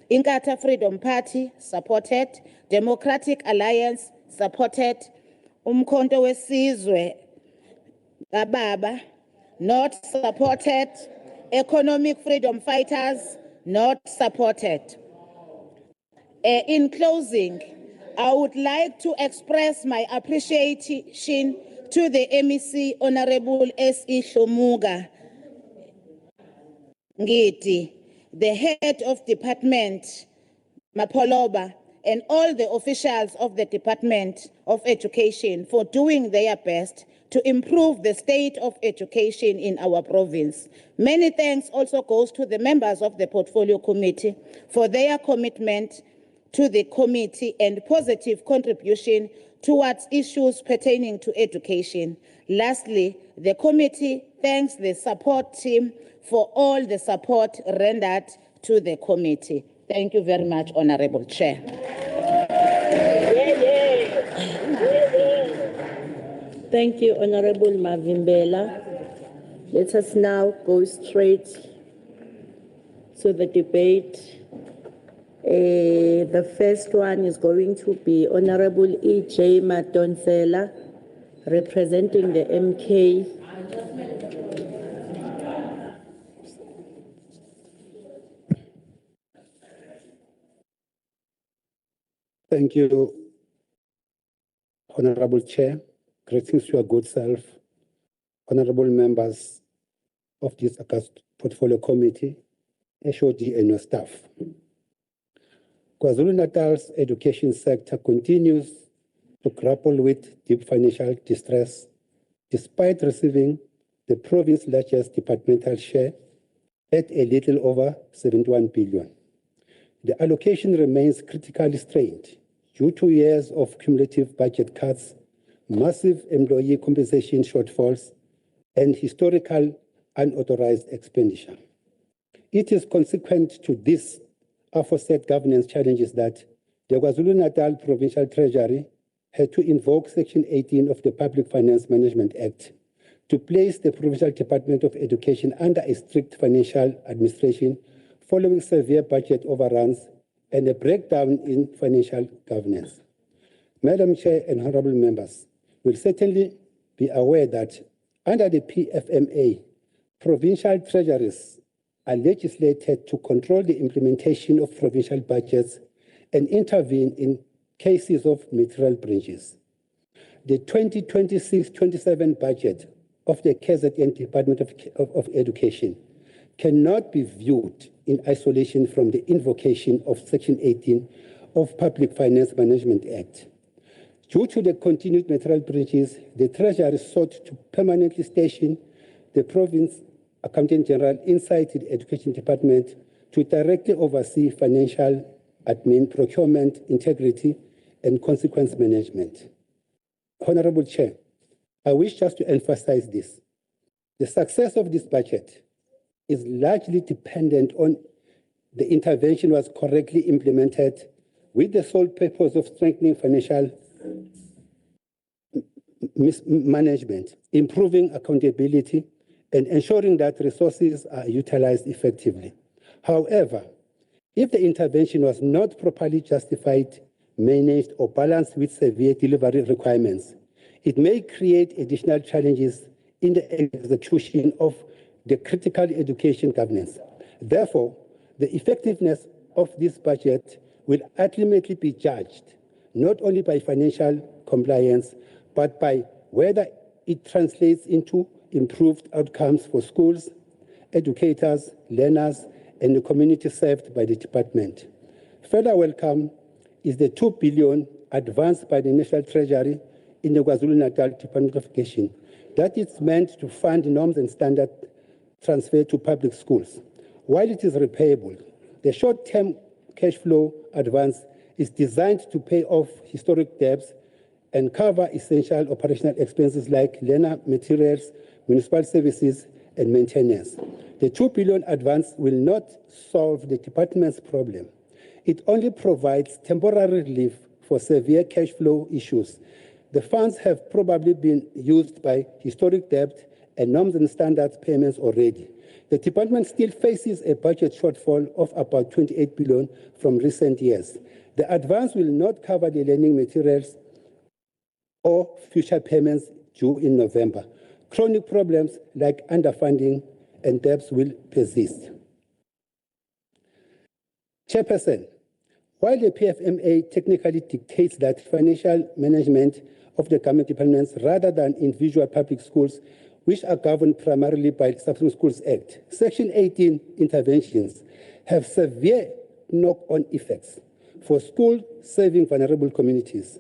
Inkatha Freedom Party supported, Democratic Alliance supported, Umkhonto Wesizwe Kababa not supported, Economic Freedom Fighters not supported. In closing, I would like to express my appreciation to the MEC Honorable S.E. Shomuga Ngiti, the head of department, Mapoloba, and all the officials of the Department of Education for doing their best to improve the state of education in our province. Many thanks also goes to the members of the Portfolio Committee for their commitment to the committee and positive contribution towards issues pertaining to education. Lastly, the committee thanks the support team for all the support rendered to the committee. Thank you very much, Honorable Chair. Thank you, Honorable Mavimbela. Let us now go straight to the debate. The first one is going to be Honorable E.J. Madonsela, representing the MK. Thank you, Honorable Chair. Greetings to your good self, honorable members of this August Portfolio Committee, HOD and your staff. KwaZulu-Natal's education sector continues to grapple with deep financial distress despite receiving the province's largest departmental share at a little over 71 billion. The allocation remains critically strained due to years of cumulative budget cuts, massive employee compensation shortfalls, and historical unauthorized expenditure. It is consequent to this aforesaid governance challenges that the KwaZulu-Natal Provincial Treasury had to invoke Section 18 of the Public Finance Management Act to place the Provincial Department of Education under a strict financial administration following severe budget overruns and a breakdown in financial governance. Madam Chair and honorable members will certainly be aware that under the PFMA, provincial treasuries are legislated to control the implementation of provincial budgets and intervene in cases of material breaches. The 2026-27 budget of the KZN Department of Education cannot be viewed in isolation from the invocation of Section 18 of Public Finance Management Act. Due to the continued material breaches, the Treasury sought to permanently station the Province Accountant General inside the Education Department to directly oversee financial, admin, procurement, integrity, and consequence management. Honorable Chair, I wish just to emphasize this. The success of this budget is largely dependent on the intervention was correctly implemented with the sole purpose of strengthening financial management, improving accountability, and ensuring that resources are utilized effectively. However, if the intervention was not properly justified, managed, or balanced with severe delivery requirements, it may create additional challenges in the execution of the critical education governance. Therefore, the effectiveness of this budget will ultimately be judged not only by financial compliance, but by whether it translates into improved outcomes for schools, educators, learners, and the community served by the department. Further welcome is the 2 billion advanced by the National Treasury in the KwaZulu-Natal Department of Education that is meant to fund norms and standard transfer to public schools. While it is repayable, the short-term cash flow advance is designed to pay off historic debts and cover essential operational expenses like learner materials, municipal services, and maintenance. The 2 billion advance will not solve the department's problem. It only provides temporary relief for severe cash flow issues. The funds have probably been used by historic debt and norms and standards payments already. The department still faces a budget shortfall of about 28 billion from recent years. The advance will not cover the learning materials or future payments due in November. Chronic problems like underfunding and debts will persist. Chairperson, while the PFMA technically dictates that financial management of the government departments rather than individual public schools, which are governed primarily by the Subsidized Schools Act, Section 18 interventions have severe knock-on effects for schools serving vulnerable communities.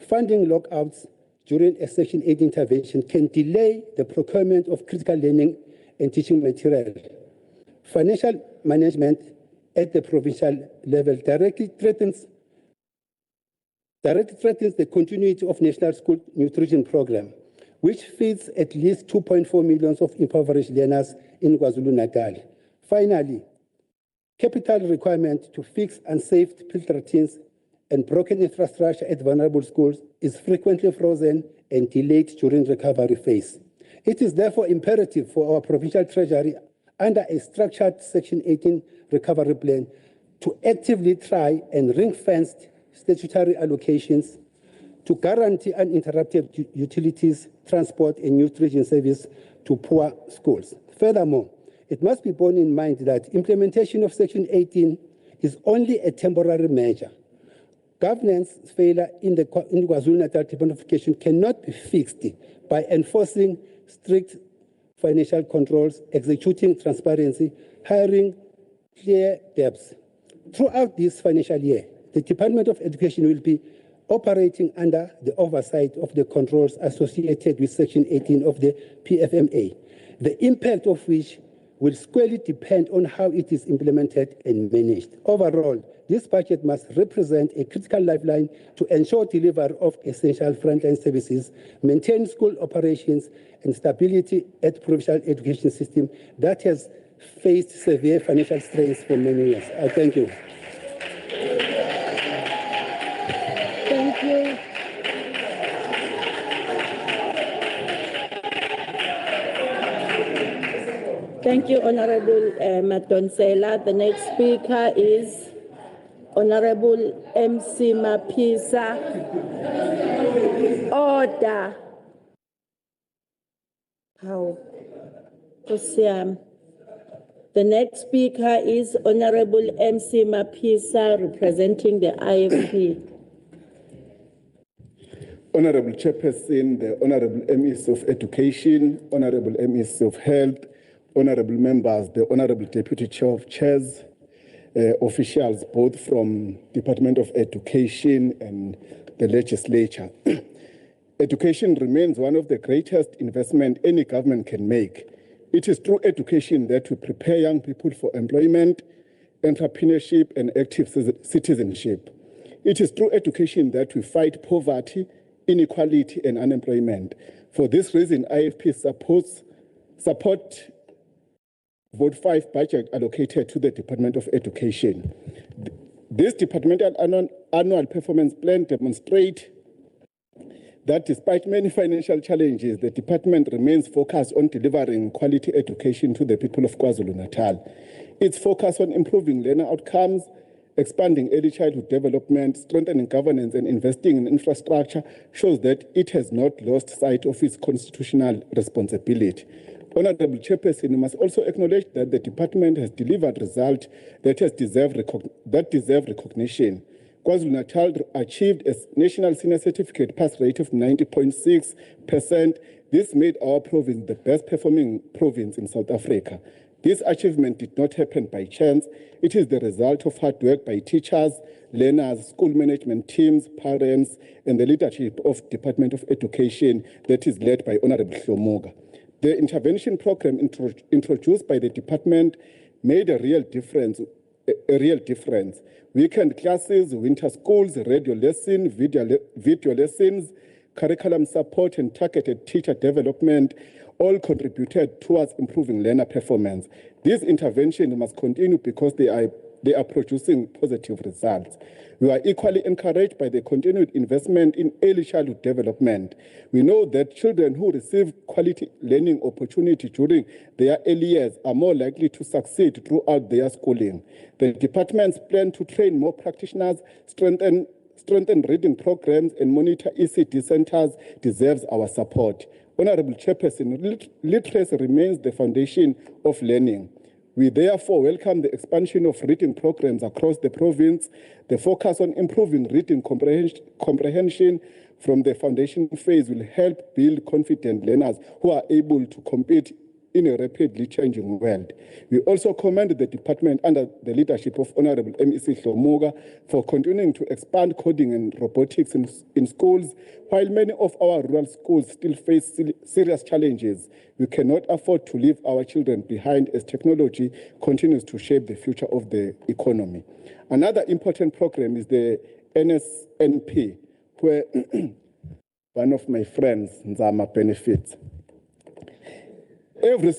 Funding lockouts during a Section 18 intervention can delay the procurement of critical learning and teaching material. Financial management at the provincial level directly threatens the continuity of National School Nutrition Program, which feeds at least 2.4 million of impoverished learners in KwaZulu-Natal. Finally, capital requirement to fix unsafe filter tins and broken infrastructure at vulnerable schools is frequently frozen and delayed during recovery phase. It is therefore imperative for our provincial treasury under a structured Section 18 recovery plan to actively try and ring-fence statutory allocations to guarantee uninterrupted utilities, transport, and nutrition service to poor schools. Furthermore, it must be borne in mind that implementation of Section 18 is only a temporary measure. Governance failure in the KwaZulu-Natal Department of Education cannot be fixed by enforcing strict financial controls, executing transparency, hiring clear debts. Throughout this financial year, the Department of Education will be operating under the oversight of the controls associated with Section 18 of the PFMA, the impact of which will squarely depend on how it is implemented and managed. Overall, this budget must represent a critical lifeline to ensure delivery of essential frontline services, maintain school operations, and stability at the provincial education system that has faced severe financial strains for many years. I thank you. Thank you. Thank you, Honorable Madonsela. The next speaker is Honorable MC Mapisa. Order. How? The next speaker is Honorable MC Mapisa, representing the IFP. Honorable Chairperson, the Honorable MEs of Education, Honorable MEs of Health, honorable members, the honorable deputy chair of chairs, officials both from Department of Education and the legislature. Education remains one of the greatest investment any government can make. It is through education that we prepare young people for employment, entrepreneurship, and active citizenship. It is through education that we fight poverty, inequality, and unemployment. For this reason, IFP support Vote 5 budget allocated to the Department of Education. This departmental annual performance plan demonstrates that despite many financial challenges, the department remains focused on delivering quality education to the people of KwaZulu-Natal. Its focus on improving learner outcomes, expanding early childhood development, strengthening governance, and investing in infrastructure shows that it has not lost sight of its constitutional responsibility. Honorable Chairperson, you must also acknowledge that the department has delivered results that deserve recognition. KwaZulu-Natal achieved a national senior certificate pass rate of 90.6%. This made our province the best performing province in South Africa. This achievement did not happen by chance. It is the result of hard work by teachers, learners, school management teams, parents, and the leadership of Department of Education that is led by Honorable Hlomoga. The intervention program introduced by the department made a real difference. Weekend classes, winter schools, radio lessons, video lessons, curriculum support, and targeted teacher development all contributed towards improving learner performance. These interventions must continue because they are producing positive results. We are equally encouraged by the continued investment in early childhood development. We know that children who receive quality learning opportunity during their early years are more likely to succeed throughout their schooling. The department's plan to train more practitioners, strengthen reading programs, and monitor ECD centers deserves our support. Honorable Chairperson, literacy remains the foundation of learning. We therefore welcome the expansion of reading programs across the province. The focus on improving reading comprehension from the foundation phase will help build confident learners who are able to compete in a rapidly changing world. We also commend the department under the leadership of Honorable MEC Hlomoga for continuing to expand coding and robotics in schools. While many of our rural schools still face serious challenges, we cannot afford to leave our children behind as technology continues to shape the future of the economy. Another important program is the NSNP, where one of my friends, Nzama, benefits. Every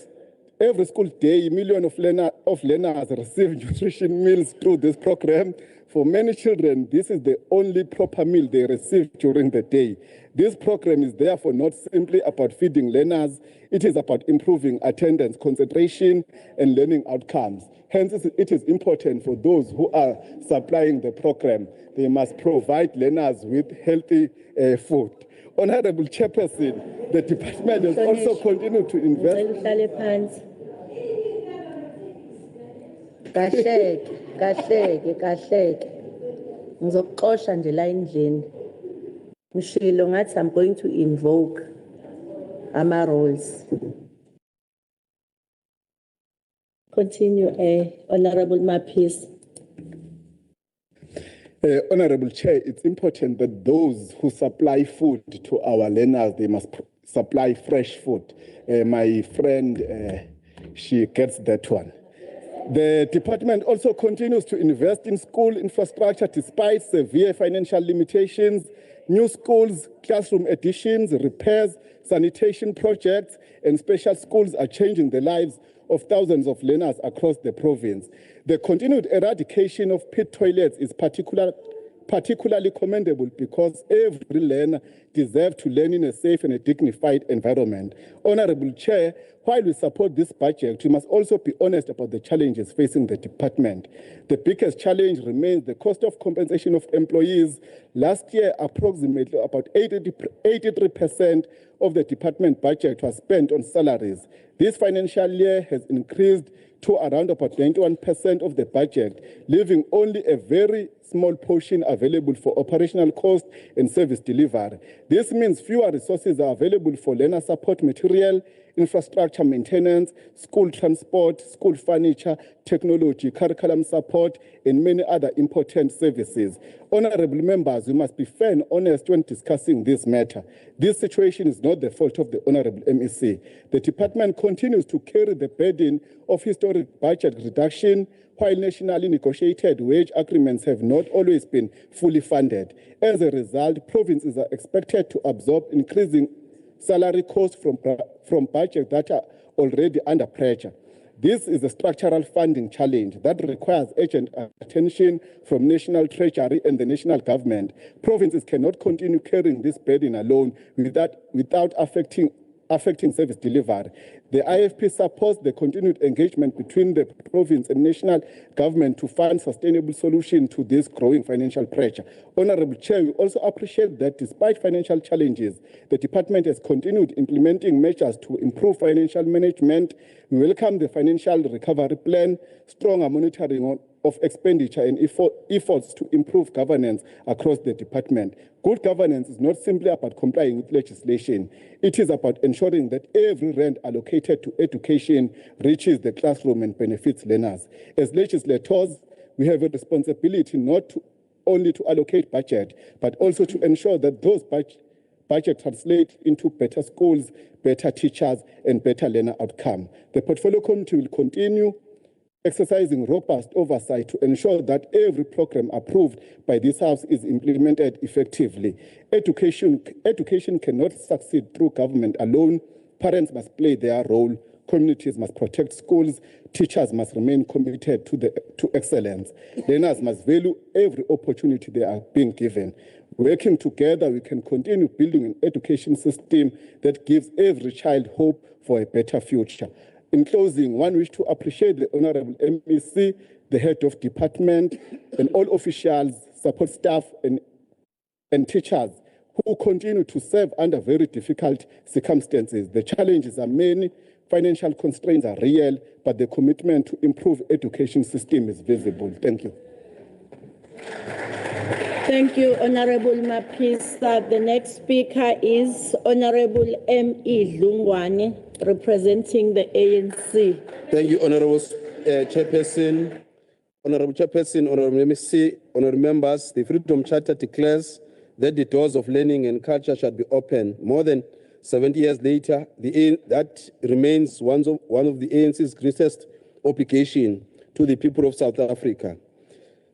school day, millions of learners receive nutrition meals through this program. For many children, this is the only proper meal they receive during the day. This program is therefore not simply about feeding learners, it is about improving attendance, concentration, and learning outcomes. Hence, it is important for those who are supplying the program. They must provide learners with healthy food. Honorable Chairperson, the department has also continued to invest. Ngizokuxosha nje la endlini. Ngishilo ngathi I'm going to invoke ama roles. Continue, Honorable Mapis. Honorable Chair, it's important that those who supply food to our learners, they must supply fresh food. My friend, she gets that one. The department also continues to invest in school infrastructure despite severe financial limitations. New schools, classroom additions, repairs, sanitation projects, and special schools are changing the lives of thousands of learners across the province. The continued eradication of pit toilets is particularly commendable because every learner deserves to learn in a safe and a dignified environment. Honorable Chair, while we support this budget, we must also be honest about the challenges facing the department. The biggest challenge remains the cost of compensation of employees. Last year, approximately about 83% of the department budget was spent on salaries. This financial year has increased to around about 91% of the budget, leaving only a very small portion available for operational cost and service delivery. This means fewer resources are available for learner support material, infrastructure maintenance, school transport, school furniture, technology, curriculum support, and many other important services. Honorable members, we must be fair and honest when discussing this matter. This situation is not the fault of the Honorable MEC. The department continues to carry the burden of historic budget reduction, while nationally negotiated wage agreements have not always been fully funded. As a result, provinces are expected to absorb increasing salary costs from budgets that are already under pressure. This is a structural funding challenge that requires urgent attention from National Treasury and the national government. Provinces cannot continue carrying this burden alone without affecting service delivery. The IFP supports the continued engagement between the province and national government to find sustainable solutions to this growing financial pressure. Honorable Chair, we also appreciate that despite financial challenges, the department has continued implementing measures to improve financial management. We welcome the financial recovery plan, stronger monitoring of expenditure and efforts to improve governance across the department. Good governance is not simply about complying with legislation. It is about ensuring that every rand allocated to education reaches the classroom and benefits learners. As legislators, we have a responsibility not only to allocate budget, but also to ensure that those budget translate into better schools, better teachers, and better learner outcome. The Portfolio Committee will continue exercising robust oversight to ensure that every program approved by this House is implemented effectively. Education cannot succeed through government alone. Parents must play their role. Communities must protect schools. Teachers must remain committed to excellence. Learners must value every opportunity they are being given. Working together, we can continue building an education system that gives every child hope for a better future. In closing, one wish to appreciate the Honorable MEC, the head of department, and all officials, support staff, and teachers who continue to serve under very difficult circumstances. The challenges are many, financial constraints are real, but the commitment to improve education system is visible. Thank you. Thank you, Honorable Mapisa. The next speaker is Honorable M.E. Dlungwane, representing the ANC. Thank you, Honorable Chairperson. Honorable Chairperson, Honorable MEC, Honorable Members, the Freedom Charter declares that the doors of learning and culture shall be open. More than 70 years later, that remains one of the ANC's greatest obligation to the people of South Africa.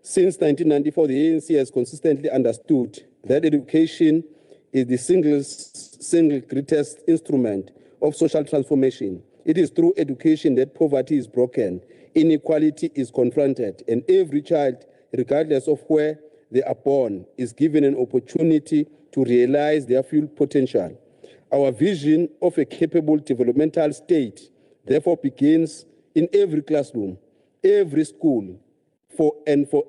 Since 1994, the ANC has consistently understood that education is the single greatest instrument of social transformation. It is through education that poverty is broken, inequality is confronted, and every child, regardless of where they are born, is given an opportunity to realize their full potential. Our vision of a capable developmental state therefore begins in every classroom, every school, for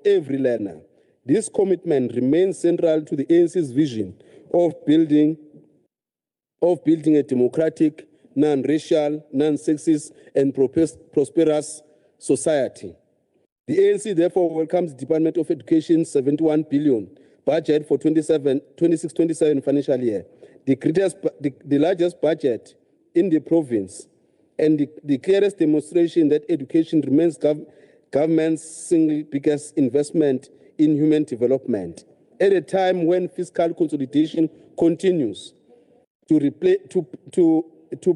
every learner. This commitment remains central to the ANC's vision of building a democratic, non-racial, non-sexist, and prosperous society. The ANC therefore welcomes the Department of Education's 71 billion budget for 26-27 financial year, the largest budget in the province, and the clearest demonstration that education remains government's single biggest investment in human development. At a time when fiscal consolidation continues to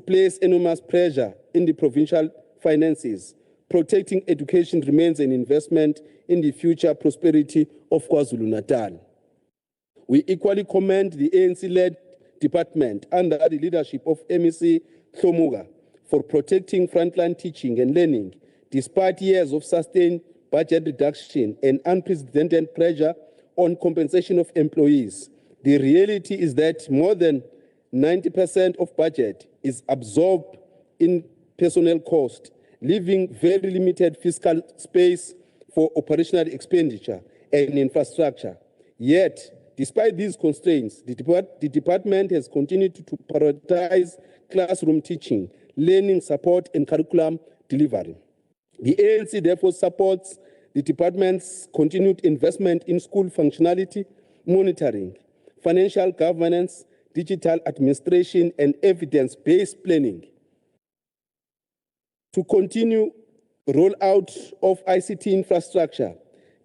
place enormous pressure in the provincial finances, protecting education remains an investment in the future prosperity of KwaZulu-Natal. We equally commend the ANC-led department under the leadership of MEC Hlomuga for protecting frontline teaching and learning despite years of sustained budget reduction and unprecedented pressure on compensation of employees. The reality is that more than 90% of budget is absorbed in personnel cost, leaving very limited fiscal space for operational expenditure and infrastructure. Yet, despite these constraints, the department has continued to prioritize classroom teaching, learning support, and curriculum delivery. The ANC therefore supports the department's continued investment in school functionality, monitoring, financial governance, digital administration, and evidence-based planning. to continue rollout of ICT infrastructure,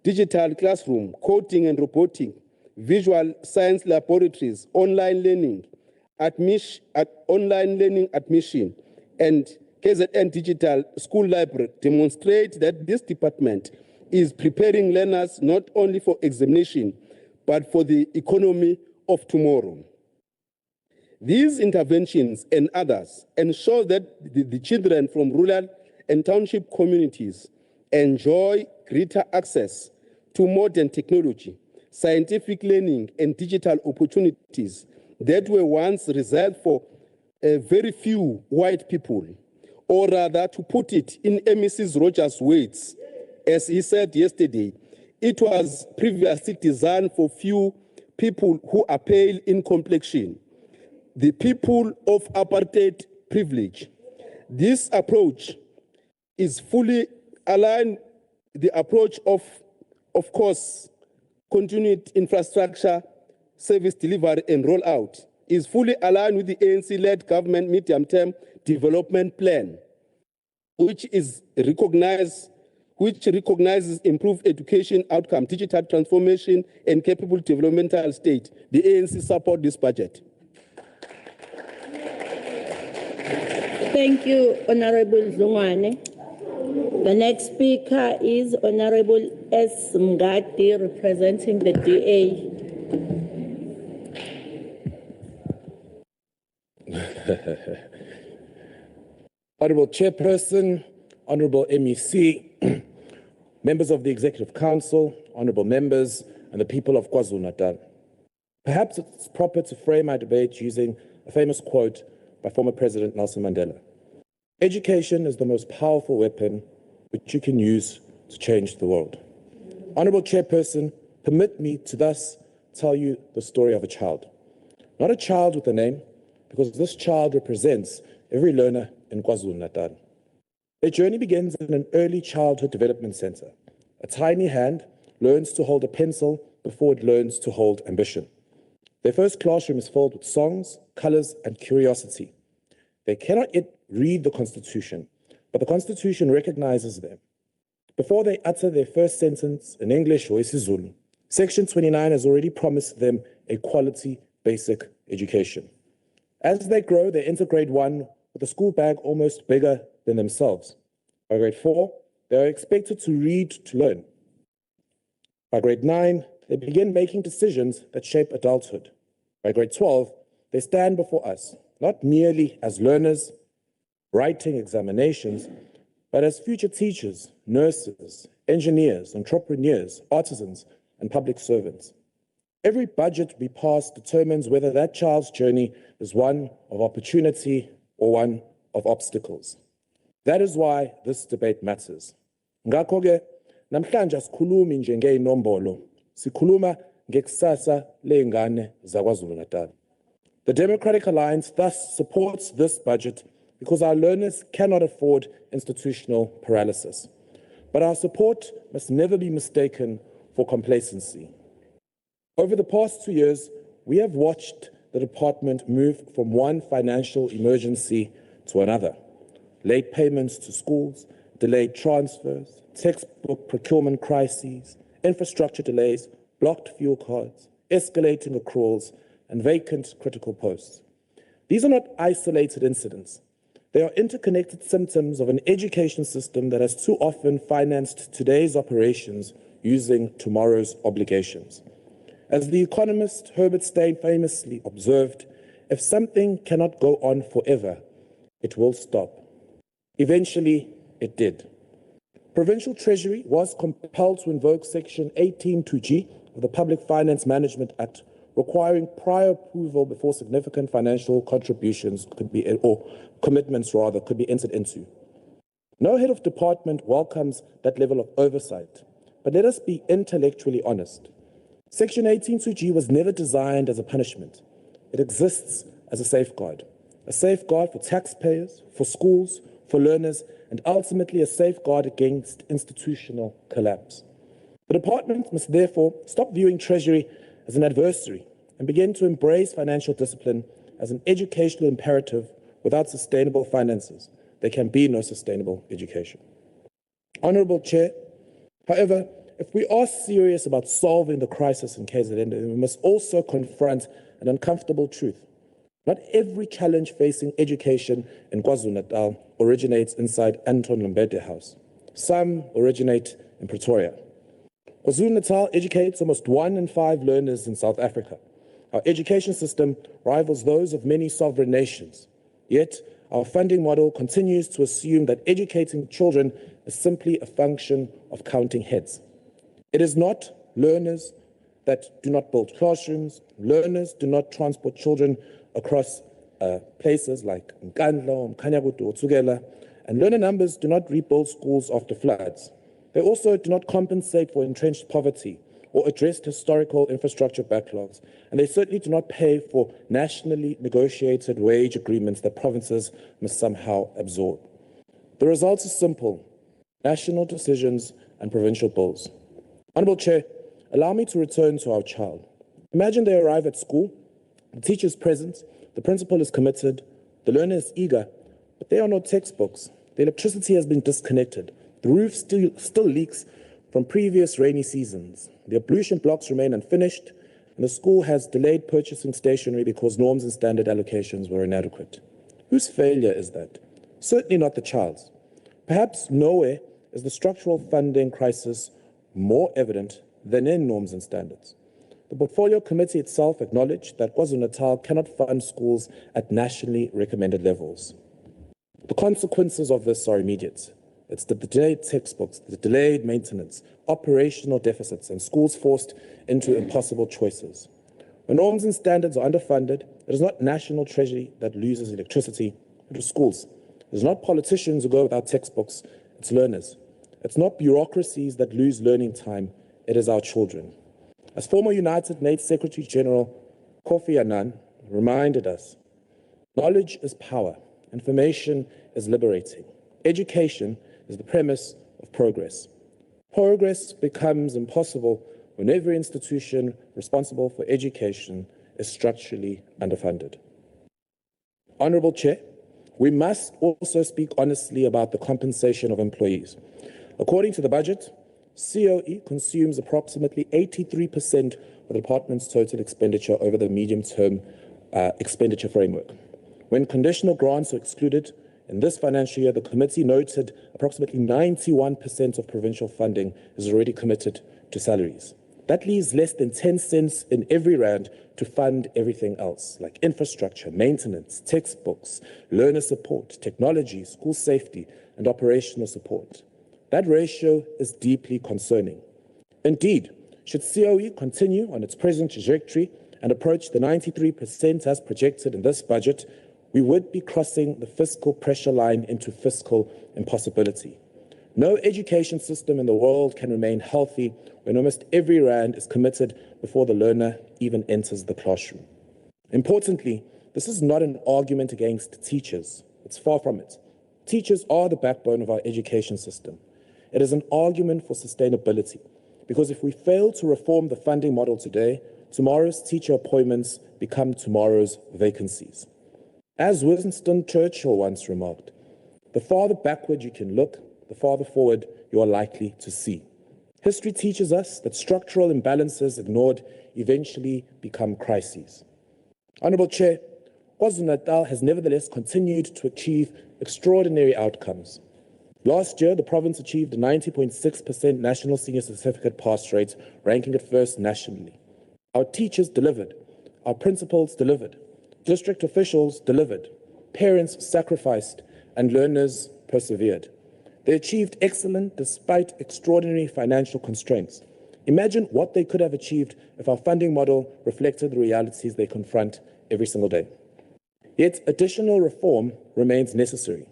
digital classroom, coding and robotic, visual science laboratories, online learning admission, and KZN Digital School Library demonstrate that this department is preparing learners not only for examination, but for the economy of tomorrow. These interventions and others ensure that the children from rural and township communities enjoy greater access to modern technology, scientific learning, and digital opportunities that were once reserved for very few white people. Or rather, to put it in Mrs. Rogers' words, as he said yesterday, it was previously designed for few people who are pale in complexion, the people of apartheid privilege. This approach is fully aligned. The approach of course, continued infrastructure, service delivery and rollout is fully aligned with the ANC-led government medium-term development plan, which recognizes improved education outcome, digital transformation, and capable developmental state. The ANC support this budget. Thank you, Honorable Zongwane. The next speaker is Honorable S. Mngadi, representing the DA. Honorable Chairperson, Honorable MEC, members of the Executive Council, honorable members, and the people of KwaZulu-Natal. Perhaps it's proper to frame my debate using a famous quote by former President Nelson Mandela. Education is the most powerful weapon which you can use to change the world. Honorable Chairperson, permit me to thus tell you the story of a child. Not a child with a name, because this child represents every learner in KwaZulu-Natal. Their journey begins in an early childhood development center. A tiny hand learns to hold a pencil before it learns to hold ambition. Their first classroom is filled with songs, colors, and curiosity. They cannot yet read the Constitution, but the Constitution recognizes them. Before they utter their first sentence in English or isiZulu, Section 29 has already promised them a quality basic education. As they grow, they enter grade 1 with a school bag almost bigger than themselves. By grade 4, they are expected to read to learn. By grade 9, they begin making decisions that shape adulthood. By grade 12, they stand before us, not merely as learners, writing examinations, but as future teachers, nurses, engineers, entrepreneurs, artisans, and public servants. Every budget we pass determines whether that child's journey is one of opportunity or one of obstacles. That is why this debate matters. Ngakho-ke, namhlanje asikhulumi nje ngeyinombolo, sikhuluma ngekusasa ley'ngane zaKwaZulu-Natal. The Democratic Alliance thus supports this budget because our learners cannot afford institutional paralysis. But our support must never be mistaken for complacency. Over the past 2 years, we have watched the department move from one financial emergency to another. Late payments to schools, delayed transfers, textbook procurement crises, infrastructure delays, blocked fuel cards, escalating accruals, and vacant critical posts. These are not isolated incidents. They are interconnected symptoms of an education system that has too often financed today's operations using tomorrow's obligations. As the economist Herbert Stein famously observed, if something cannot go on forever, it will stop. Eventually, it did. Provincial Treasury was compelled to invoke Section 18(2)G of the Public Finance Management Act, requiring prior approval before significant financial contributions could be, or commitments rather, could be entered into. No head of department welcomes that level of oversight, but let us be intellectually honest. Section 18(2)G was never designed as a punishment. It exists as a safeguard for taxpayers, for schools, for learners, and ultimately a safeguard against institutional collapse. The department must therefore stop viewing Treasury as an adversary and begin to embrace financial discipline as an educational imperative without sustainable finances. there can be no sustainable education. Honourable Chair, however, if we are serious about solving the crisis in KZN, then we must also confront an uncomfortable truth. Not every challenge facing education in KwaZulu-Natal originates inside Anton Lembede House. Some originate in Pretoria. KwaZulu-Natal educates almost 1 in 5 learners in South Africa. Our education system rivals those of many sovereign nations. Yet, our funding model continues to assume that educating children is simply a function of counting heads. It is not learners that do not build classrooms. Learners do not transport children across places like Nkandla, Mkhanyakutu, or Tsugela, and learner numbers do not rebuild schools after floods. They also do not compensate for entrenched poverty or address historical infrastructure backlogs, and they certainly do not pay for nationally negotiated wage agreements that provinces must somehow absorb. The result is simple: national decisions and provincial bills. Honourable Chair, allow me to return to our child. Imagine they arrive at school, the teacher is present, the principal is committed, the learner is eager, but there are no textbooks. The electricity has been disconnected. The roof still leaks from previous rainy seasons. The ablution blocks remain unfinished, and the school has delayed purchasing stationery because norms and standard allocations were inadequate. Whose failure is that? Certainly not the child's. Perhaps nowhere is the structural funding crisis more evident than in norms and standards. The Portfolio Committee itself acknowledged that KwaZulu-Natal cannot fund schools at nationally recommended levels. The consequences of this are immediate. It's the delayed textbooks, the delayed maintenance, operational deficits, and schools forced into impossible choices. When norms and standards are underfunded, it is not national treasury that loses electricity, it is schools. It is not politicians who go without textbooks, it's learners. It's not bureaucracies that lose learning time, it is our children. As former United Nations Secretary General Kofi Annan reminded us, knowledge is power, information is liberating. Education is the premise of progress. Progress becomes impossible when every institution responsible for education is structurally underfunded. Honourable Chair, we must also speak honestly about the compensation of employees. According to the budget, COE consumes approximately 83% of the department's total expenditure over the medium-term expenditure framework. When conditional grants are excluded, in this financial year, the committee noted approximately 91% of provincial funding is already committed to salaries. That leaves less than 10 cents in every rand to fund everything else, like infrastructure, maintenance, textbooks, learner support, technology, school safety, and operational support. That ratio is deeply concerning. Indeed, should COE continue on its present trajectory and approach the 93% as projected in this budget, we would be crossing the fiscal pressure line into fiscal impossibility. No education system in the world can remain healthy when almost every rand is committed before the learner even enters the classroom. Importantly, this is not an argument against teachers. It's far from it. Teachers are the backbone of our education system. It is an argument for sustainability, because if we fail to reform the funding model today, tomorrow's teacher appointments become tomorrow's vacancies. As Winston Churchill once remarked, the farther backward you can look, the farther forward you are likely to see. History teaches us that structural imbalances ignored eventually become crises. Honourable Chair, KwaZulu-Natal has nevertheless continued to achieve extraordinary outcomes. Last year, the province achieved a 90.6% national senior certificate pass rate, ranking it first nationally. Our teachers delivered. Our principals delivered. District officials delivered. Parents sacrificed, and learners persevered. They achieved excellence despite extraordinary financial constraints. Imagine what they could have achieved if our funding model reflected the realities they confront every single day. Yet additional reform remains necessary.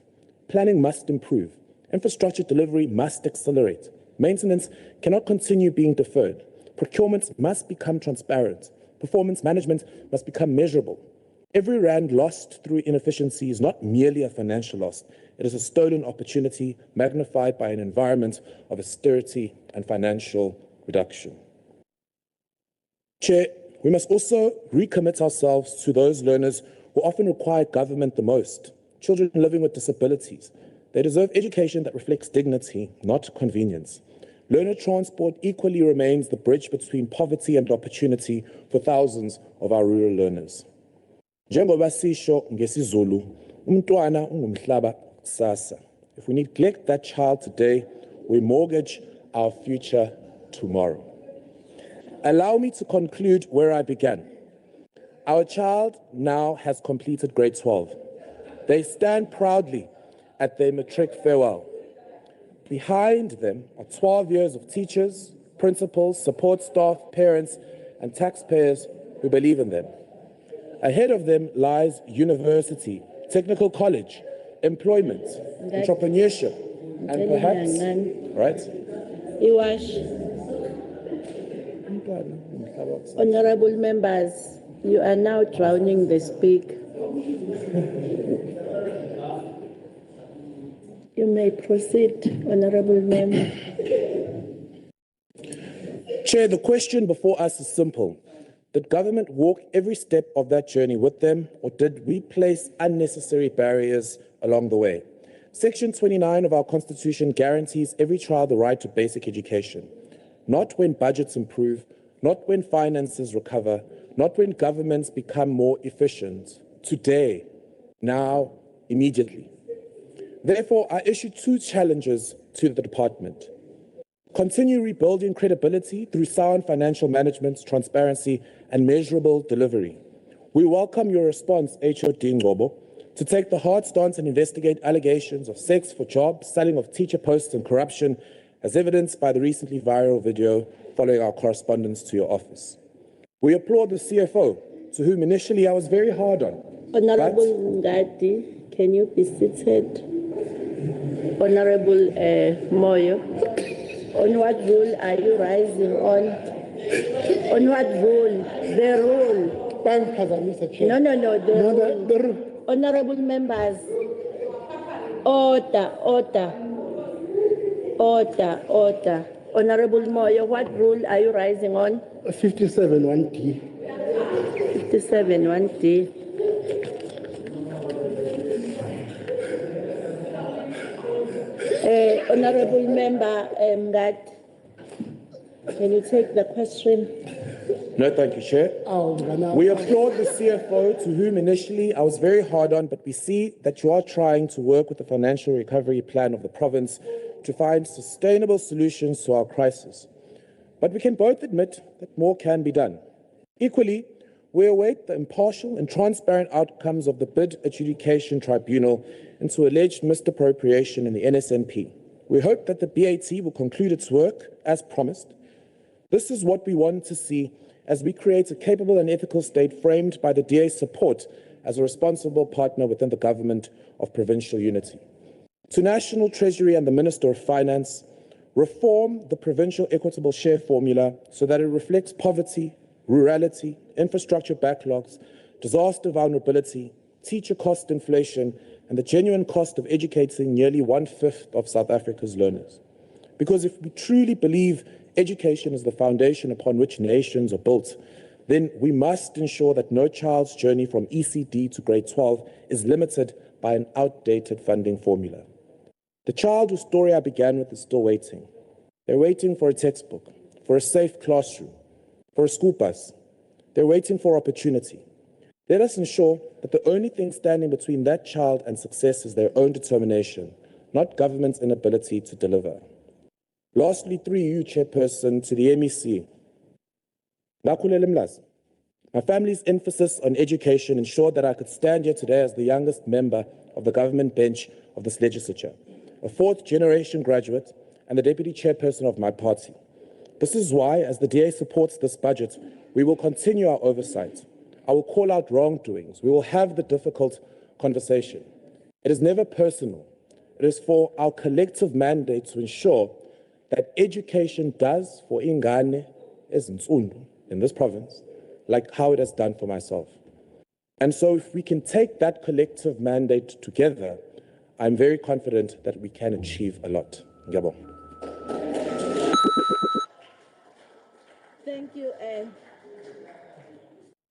Planning must improve. Infrastructure delivery must accelerate. Maintenance cannot continue being deferred. Procurement must become transparent. Performance management must become measurable. Every rand lost through inefficiency is not merely a financial loss. It is a stolen opportunity magnified by an environment of austerity and financial reduction. Chair, we must also recommit ourselves to those learners who often require government the most, children living with disabilities. They deserve education that reflects dignity, not convenience. Learner transport equally remains the bridge between poverty and opportunity for thousands of our rural learners. Njengoba sisho ngesiZulu, umntwana ungumhlaba kusasa. If we neglect that child today, we mortgage our future tomorrow. Allow me to conclude where I began. Our child now has completed grade 12. They stand proudly at their matric farewell. Behind them are 12 years of teachers, principals, support staff, parents, and taxpayers who believe in them. Ahead of them lies university, technical college, employment, entrepreneurship, and perhaps, right? Honorable members, you are now drowning the speaker. You may proceed, Honorable Member. Chair, the question before us is simple. Did government walk every step of that journey with them, or did we place unnecessary barriers along the way? Section 29 of our Constitution guarantees every child the right to basic education. Not when budgets improve, not when finances recover, not when governments become more efficient. Today, now, immediately. Therefore, I issue two challenges to the department. Continue rebuilding credibility through sound financial management, transparency, and measurable delivery. We welcome your response, HOD Ngobo, to take the hard stance and investigate allegations of sex for jobs, selling of teacher posts, and corruption, as evidenced by the recently viral video following our correspondence to your office. We applaud the CFO, to whom initially I was very hard on. Honorable Ngadi, can you be seated? Honorable Moyo, on what rule are you rising on? On what rule? The rule. No, the rule. Honorable members, order. Honorable Moyo, what rule are you rising on? 57 1D. 57 1D. Honorable Member Ngadi, can you take the question? No, thank you, Chair. We applaud the CFO, to whom initially I was very hard on, but we see that you are trying to work with the financial recovery plan of the province to find sustainable solutions to our crisis. But we can both admit that more can be done. Equally, we await the impartial and transparent outcomes of the bid adjudication tribunal into alleged misappropriation in the NSNP. We hope that the BAT will conclude its work as promised. This is what we want to see as we create a capable and ethical state framed by the DA's support as a responsible partner within the government of provincial unity. To National Treasury and the Minister of Finance, reform the provincial equitable share formula so that it reflects poverty, rurality, infrastructure backlogs, disaster vulnerability, teacher cost inflation, and the genuine cost of educating nearly 1/5 of South Africa's learners. Because if we truly believe education is the foundation upon which nations are built, then we must ensure that no child's journey from ECD to grade 12 is limited by an outdated funding formula. The child whose story I began with is still waiting. They're waiting for a textbook, for a safe classroom, for a school bus. They're waiting for opportunity. Let us ensure that the only thing standing between that child and success is their own determination, not government's inability to deliver. Lastly, through you, Chairperson, to the MEC. My family's emphasis on education ensured that I could stand here today as the youngest member of the government bench of this legislature, a fourth-generation graduate and the deputy chairperson of my party. This is why, as the DA supports this budget, we will continue our oversight. I will call out wrongdoings. We will have the difficult conversation. It is never personal. It is for our collective mandate to ensure that education does for ingane ezinsundu in this province, like how it has done for myself. And so if we can take that collective mandate together, I'm very confident that we can achieve a lot. Ngiyabonga.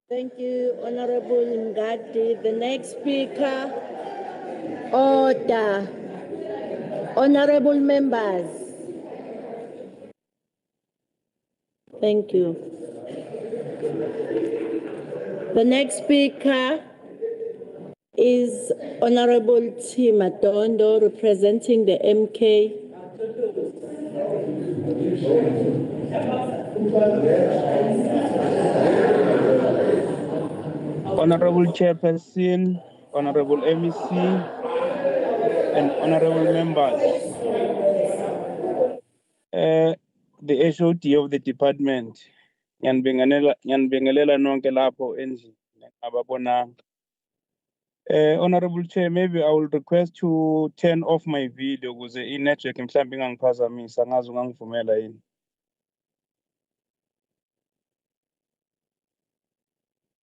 Thank you, Honorable Ngadi. The next speaker, Order. Honorable members. Thank you. The next speaker is Honorable T. Matondo, representing the MK. Honorable Chairperson, Honorable MEC, and honorable members. The HOD of the department, nyanbingelela nonke lapho endlini ababonanga. Honorable Chair, maybe I will request to turn off my video ukuze i-network mhlambe ingangiphazamisa, angazi ungangivumela yini.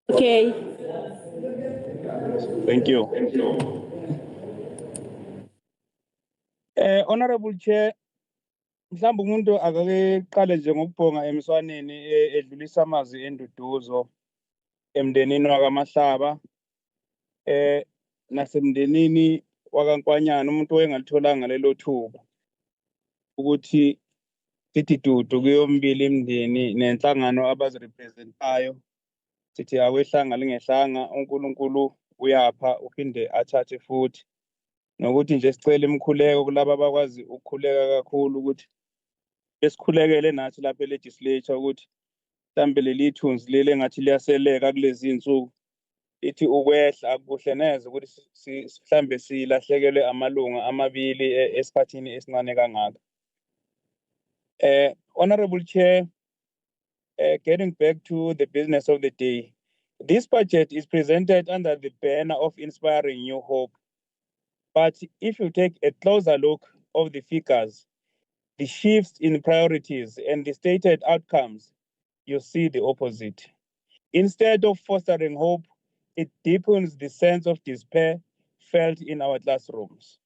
Okay. Thank you. Honorable Chair, mhlawumbe umuntu akaqale nje ngokubhonga emswaneni edlulisa amazwi enduduzo emndenini wakamahlaba nasemndenini wakankwanyana umuntu oyengatholanga lelo thuba ukuthi sithi dudu kuyombili imndeni nenhlangano abazirepresentayo sithi awehlanga lingehlanga uNkulunkulu uyapha uphinde athathe futhi nokuthi nje sicela imkhuleko kulabo abakwazi ukukhuleka kakhulu ukuthi esikhulekele nathi lapha e-legislature ukuthi mhlambe leli thunzi leli ngathi liyaseleka kulezi insuku ithi ukwehla akuhle neze ukuthi mhlambe silahlekelwe amalunga amabili esikhathini esincane kangaka. Honorable Chair, getting back to the business of the day, this budget is presented under the banner of inspiring new hope. But if you take a closer look of the figures, the shifts in priorities and the stated outcomes, you see the opposite. Instead of fostering hope, it deepens the sense of despair felt in our classrooms.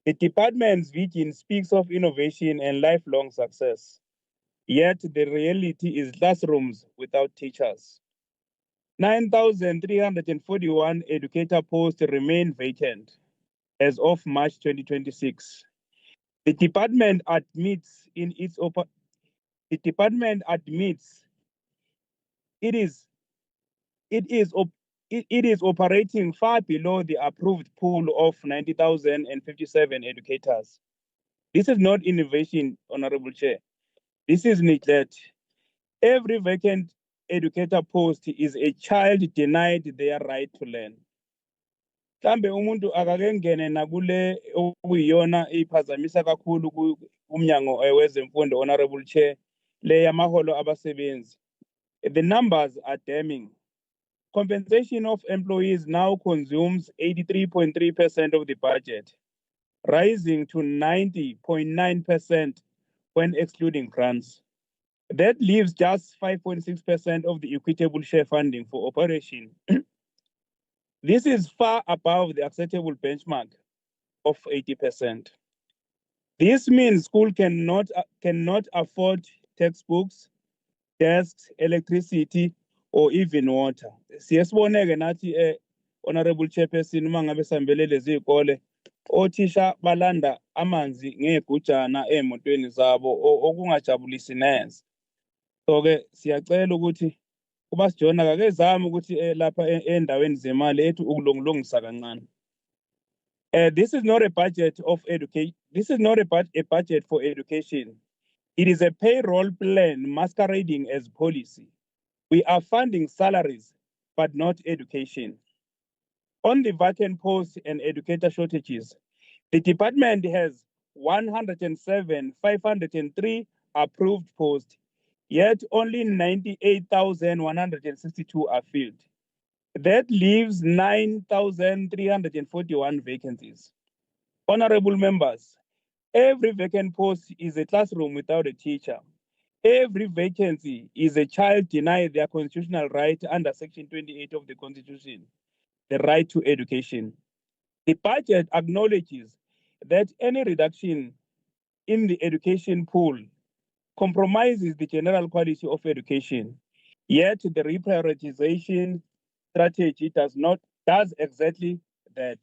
The department's vision speaks of innovation and lifelong success, yet the reality is classrooms without teachers. 9,341 educator posts remain vacant as of March 2026. The department admits it is operating far below the approved pool of 90,057 educators. This is not innovation, Honorable Chair. This is neglect. Every vacant educator post is a child denied their right to learn. Mhlambe umuntu akakengene nakule okuyiyona iphazamisa kakhulu umnyango wezemfundo, Honorable Chair, le yamaholo abasebenzi. The numbers are damning. Compensation of employees now consumes 83.3% of the budget, rising to 90.9% when excluding grants. That leaves just 5.6% of the equitable share funding for operation. This is far above the acceptable benchmark of 80%. This means school cannot afford textbooks, desks, electricity, or even water. Siyesiboneke nathi Honorable Chairperson uma ngabe sambele lezi izikole othisha balanda amanzi ngegujana emotweni zabo okungajabulisi neze. So ke siyacela ukuthi kuba sijona kakezama ukuthi lapha endaweni zemali ethu ukulungisa kancane. This is not a budget of education. This is not a budget for education. It is a payroll plan masquerading as policy. We are funding salaries, but not education. On the vacant posts and educator shortages, the department has 107,503 approved posts, yet only 98,162 are filled. That leaves 9,341 vacancies. Honorable members, every vacant post is a classroom without a teacher. Every vacancy is a child denied their constitutional right under Section 28 of the Constitution, the right to education. The budget acknowledges that any reduction in the education pool compromises the general quality of education, yet the reprioritization strategy does exactly that.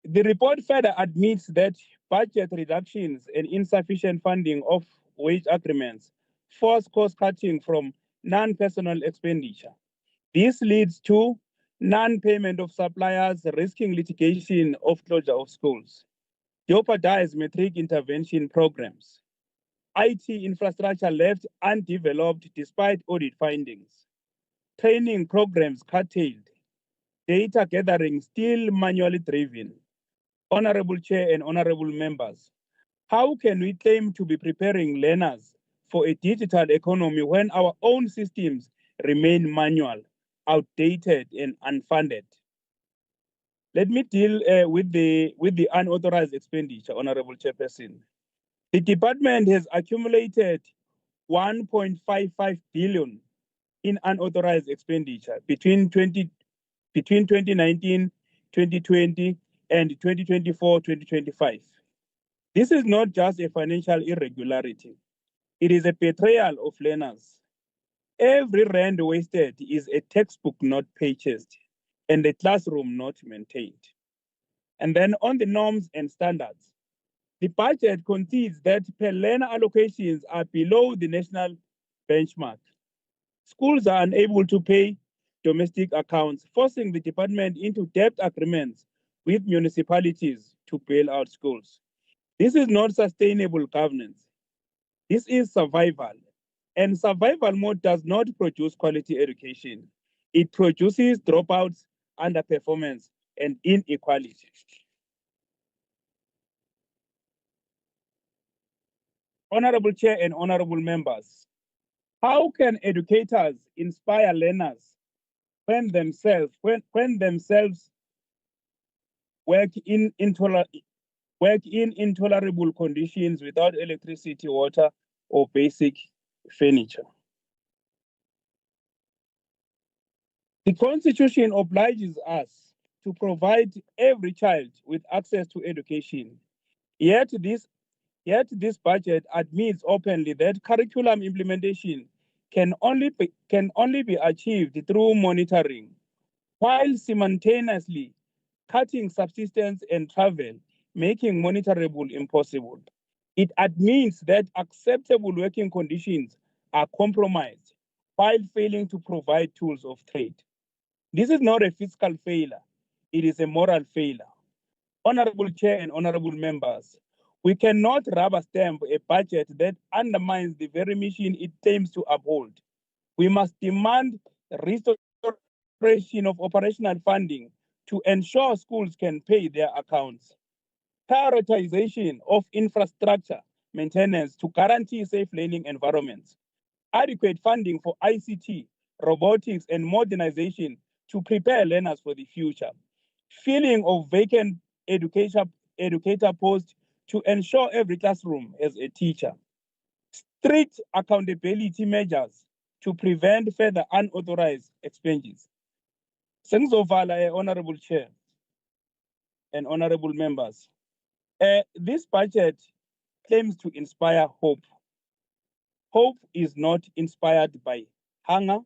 The report further admits that budget reductions and insufficient funding of wage agreements force cost cutting from non-personal expenditure. This leads to non-payment of suppliers, risking litigation of closure of schools, jeopardize matric intervention programs, IT infrastructure left undeveloped despite audit findings, training programs curtailed, data gathering still manually driven. Honorable Chair and honorable members, how can we claim to be preparing learners for a digital economy when our own systems remain manual, outdated, and unfunded? Let me deal with the unauthorized expenditure, Honorable Chairperson. The department has accumulated 1.55 billion in unauthorized expenditure between 2019, 2020, and 2024-2025. This is not just a financial irregularity. It is a betrayal of learners. Every rand wasted is a textbook not purchased and a classroom not maintained. And then on the norms and standards, the budget concedes that per learner allocations are below the national benchmark. Schools are unable to pay domestic accounts, forcing the department into debt agreements with municipalities to bail out schools. This is not sustainable governance. This is survival. And survival mode does not produce quality education. It produces dropouts, underperformance, and inequality. Honorable Chair and honorable members, how can educators inspire learners when themselves work in intolerable conditions without electricity, water, or basic furniture? The Constitution obliges us to provide every child with access to education. Yet this budget admits openly that curriculum implementation can only be achieved through monitoring, while simultaneously cutting subsistence and travel, making monitorable impossible. It admits that acceptable working conditions are compromised while failing to provide tools of trade. This is not a fiscal failure, it is a moral failure. Honorable Chair and honorable members, we cannot rubber stamp a budget that undermines the very mission it claims to uphold. We must demand restoration of operational funding to ensure schools can pay their accounts. Prioritization of infrastructure maintenance to guarantee safe learning environments. Adequate funding for ICT, robotics, and modernization to prepare learners for the future. Filling of vacant educator posts to ensure every classroom has a teacher. Strict accountability measures to prevent further unauthorized expenditures. Sengizovala, Honorable Chair and honorable members. This budget claims to inspire hope. Hope is not inspired by hunger,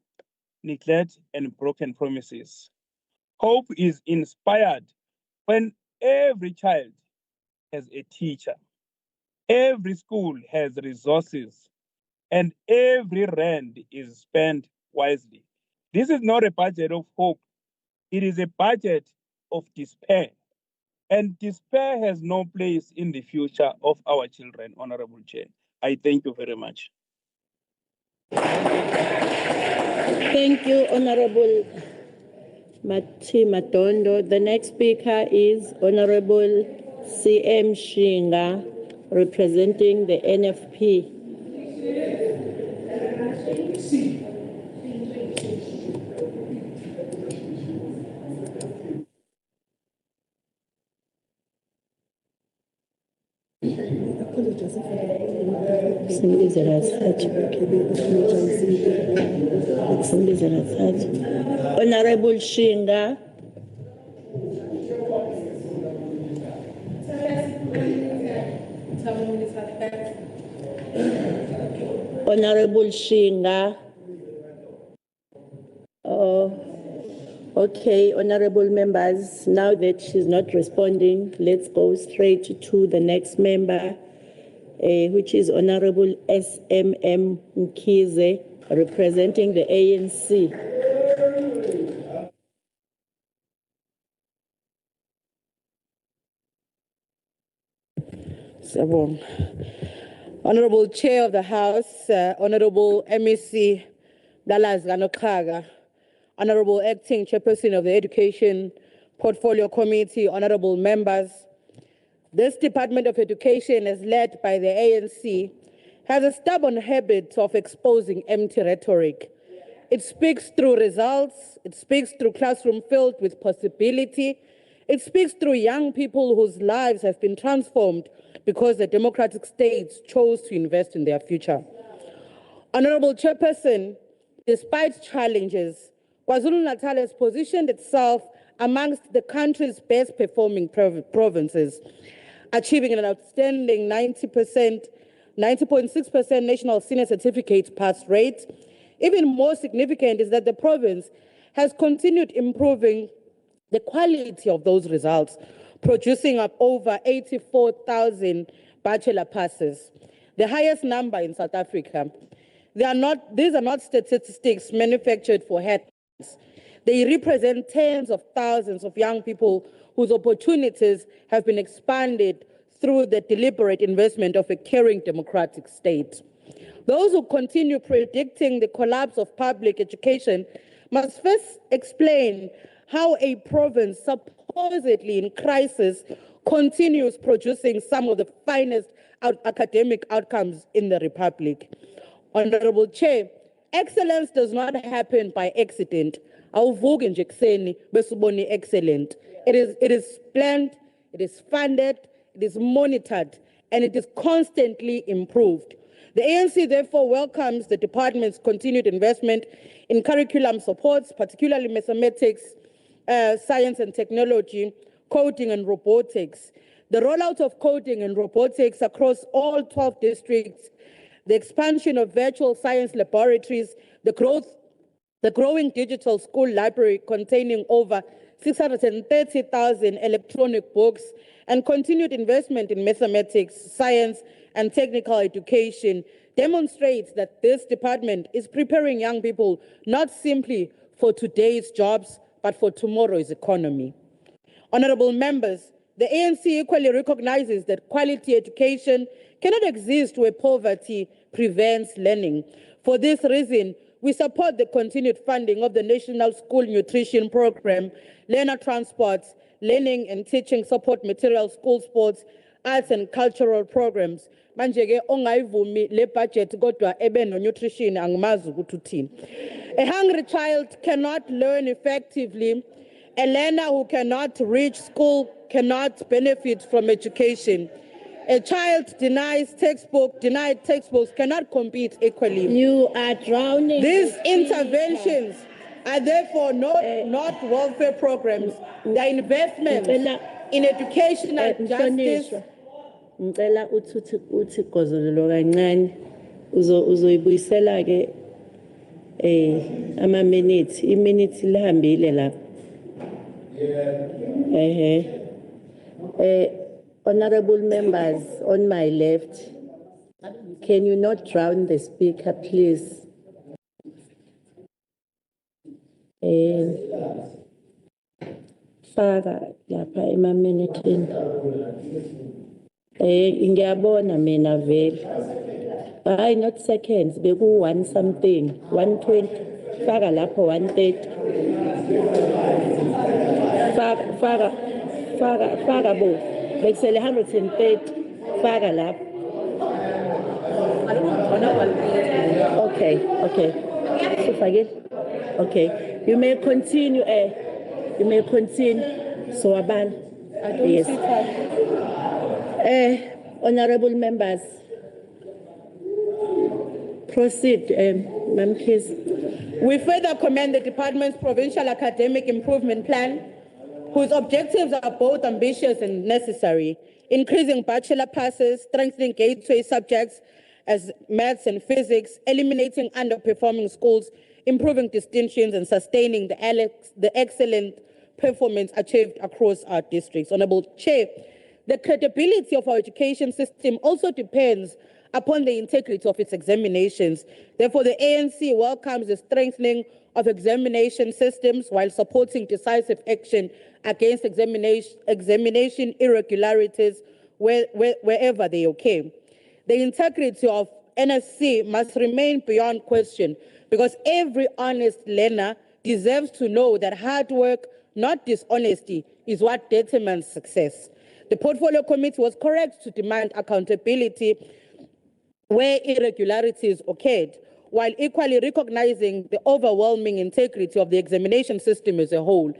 neglect, and broken promises. Hope is inspired when every child has a teacher, every school has resources, and every rand is spent wisely. This is not a budget of hope. It is a budget of despair. And despair has no place in the future of our children, Honorable Chair. I thank you very much. Thank you, Honorable Mati Matondo. The next speaker is Honorable CM Shinga, representing the NFP. Honorable Shinga. Honorable Shinga. Okay, honorable members, now that she's not responding, let's go straight to the next member, which is Honorable SMM Mkhize, representing the ANC. Honorable Chair of the House, Honorable MEC Dallas Ganokhaga, Honorable Acting Chairperson of the Education Portfolio Committee, honorable members, this Department of Education, as led by the ANC, has a stubborn habit of exposing empty rhetoric. It speaks through results, it speaks through classroom filled with possibility, it speaks through young people whose lives have been transformed because the democratic states chose to invest in their future. Honorable Chairperson, despite challenges, KwaZulu-Natal has positioned itself amongst the country's best performing provinces, achieving an outstanding 90.6% national senior certificate pass rate. Even more significant is that the province has continued improving the quality of those results, producing up over 84,000 bachelor passes, the highest number in South Africa. These are not statistics manufactured for headlines. They represent tens of thousands of young people whose opportunities have been expanded through the deliberate investment of a caring democratic state. Those who continue predicting the collapse of public education must first explain how a province supposedly in crisis continues producing some of the finest academic outcomes in the Republic. Honorable Chair, excellence does not happen by accident. Awuvuki nje ekuseni bese ubone excellent. It is planned, it is funded, it is monitored, and it is constantly improved. The ANC therefore welcomes the department's continued investment in curriculum supports, particularly mathematics, science and technology, coding and robotics. The rollout of coding and robotics across all 12 districts, the expansion of virtual science laboratories, the growing digital school library containing over 630,000 electronic books, and continued investment in mathematics, science, and technical education demonstrates that this department is preparing young people not simply for today's jobs, but for tomorrow's economy. Honorable members, the ANC equally recognizes that quality education cannot exist where poverty prevents learning. For this reason, we support the continued funding of the National School Nutrition Program, learner transports, learning and teaching support materials, school sports, arts and cultural programs. Manje ke ongayivumi le budget kodwa ebe no nutrition angimazi ukuthi uthini. A hungry child cannot learn effectively. A learner who cannot reach school cannot benefit from education. A child denied textbooks cannot compete equally. You are drowning. These interventions are therefore not welfare programs. They are investments in educational justice. Ngicela uthi gozololo kancane uzoyibuyisela ke ama minutes iminute lihambile lapha. Honorable members on my left, can you not drown the speaker, please? Faka lapha emaminithini. Ngiyabona mina vele. Hayi not seconds, beku 1 something, 120. Faka lapho 130. Faka bo. Bekusele 130. Faka lapho. Okay. Sifakile. Okay. You may continue. You may continue. So abal. I don't see time. Honorable members, proceed, ma'am, please. We further commend the department's provincial academic improvement plan, whose objectives are both ambitious and necessary, increasing bachelor passes, strengthening gateway subjects, as maths and physics, eliminating underperforming schools, improving distinctions and sustaining the excellent performance achieved across our districts. Honorable Chair, the credibility of our education system also depends upon the integrity of its examinations. Therefore, the ANC welcomes the strengthening of examination systems while supporting decisive action against examination irregularities wherever they occur. The integrity of NSC must remain beyond question because every honest learner deserves to know that hard work, not dishonesty, is what determines success. The Portfolio Committee was correct to demand accountability where irregularities occurred, while equally recognizing the overwhelming integrity of the examination system as a whole.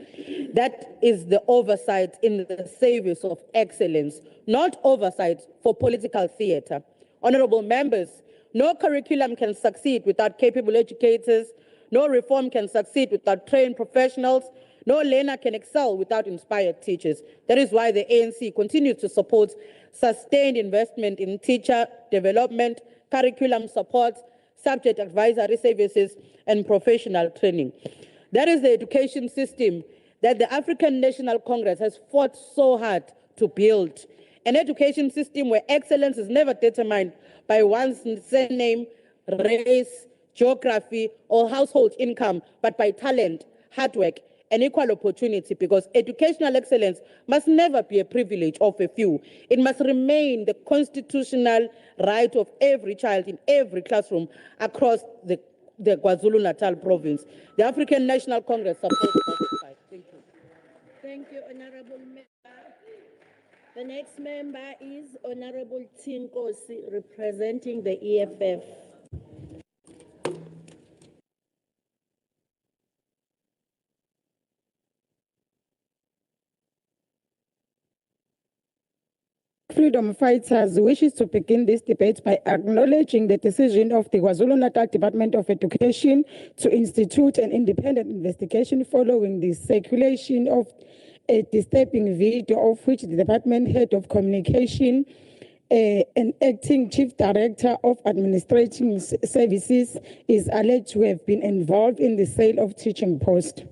That is the oversight in the service of excellence, not oversight for political theater. Honorable members, no curriculum can succeed without capable educators, no reform can succeed without trained professionals, no learner can excel without inspired teachers. That is why the ANC continues to support sustained investment in teacher development, curriculum support, subject advisory services, and professional training. That is the education system that the African National Congress has fought so hard to build. An education system where excellence is never determined by one's surname, race, geography, or household income, but by talent, hard work, and equal opportunity, because educational excellence must never be a privilege of a few. It must remain the constitutional right of every child in every classroom across the KwaZulu-Natal province. The African National Congress supports that fight. Thank you. Thank you, Honorable Member. The next member is Honorable Tinkosi, representing the EFF. Freedom Fighters wishes to begin this debate by acknowledging the decision of the KwaZulu-Natal Department of Education to institute an independent investigation following the circulation of a disturbing video of which the department head of communication an acting chief director of administrating services is alleged to have been involved in the sale of teaching posts.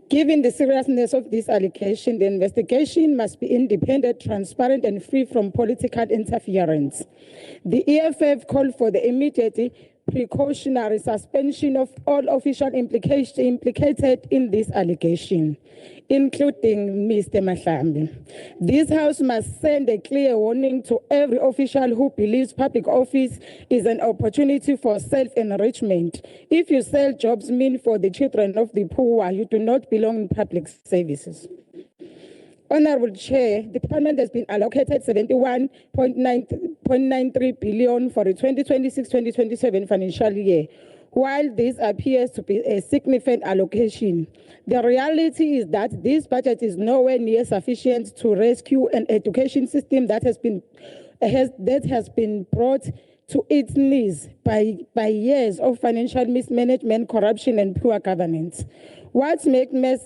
Given the seriousness of this allegation, the investigation must be independent, transparent, and free from political interference. The EFF called for the immediate precautionary suspension of all officials implicated in this allegation, including Mr. Mahlambi. This House must send a clear warning to every official who believes public office is an opportunity for self-enrichment. If you sell jobs meant for the children of the poor, you do not belong in public services. Honorable Chair, the department has been allocated 71.93 billion for the 2026-2027 financial year. While this appears to be a significant allocation, the reality is that this budget is nowhere near sufficient to rescue an education system that has been brought to its knees by years of financial mismanagement, corruption, and poor governance. What makes matter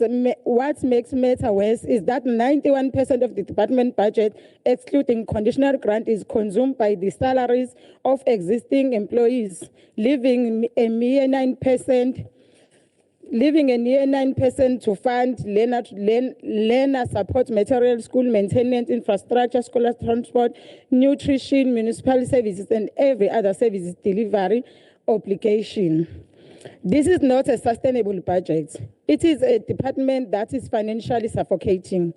worse is that 91% of the department budget, excluding conditional grant, is consumed by the salaries of existing employees, leaving a mere 9% to fund learner support material, school maintenance, infrastructure, school transport, nutrition, municipal services, and every other services delivery obligation. This is not a sustainable budget. It is a department that is financially suffocating.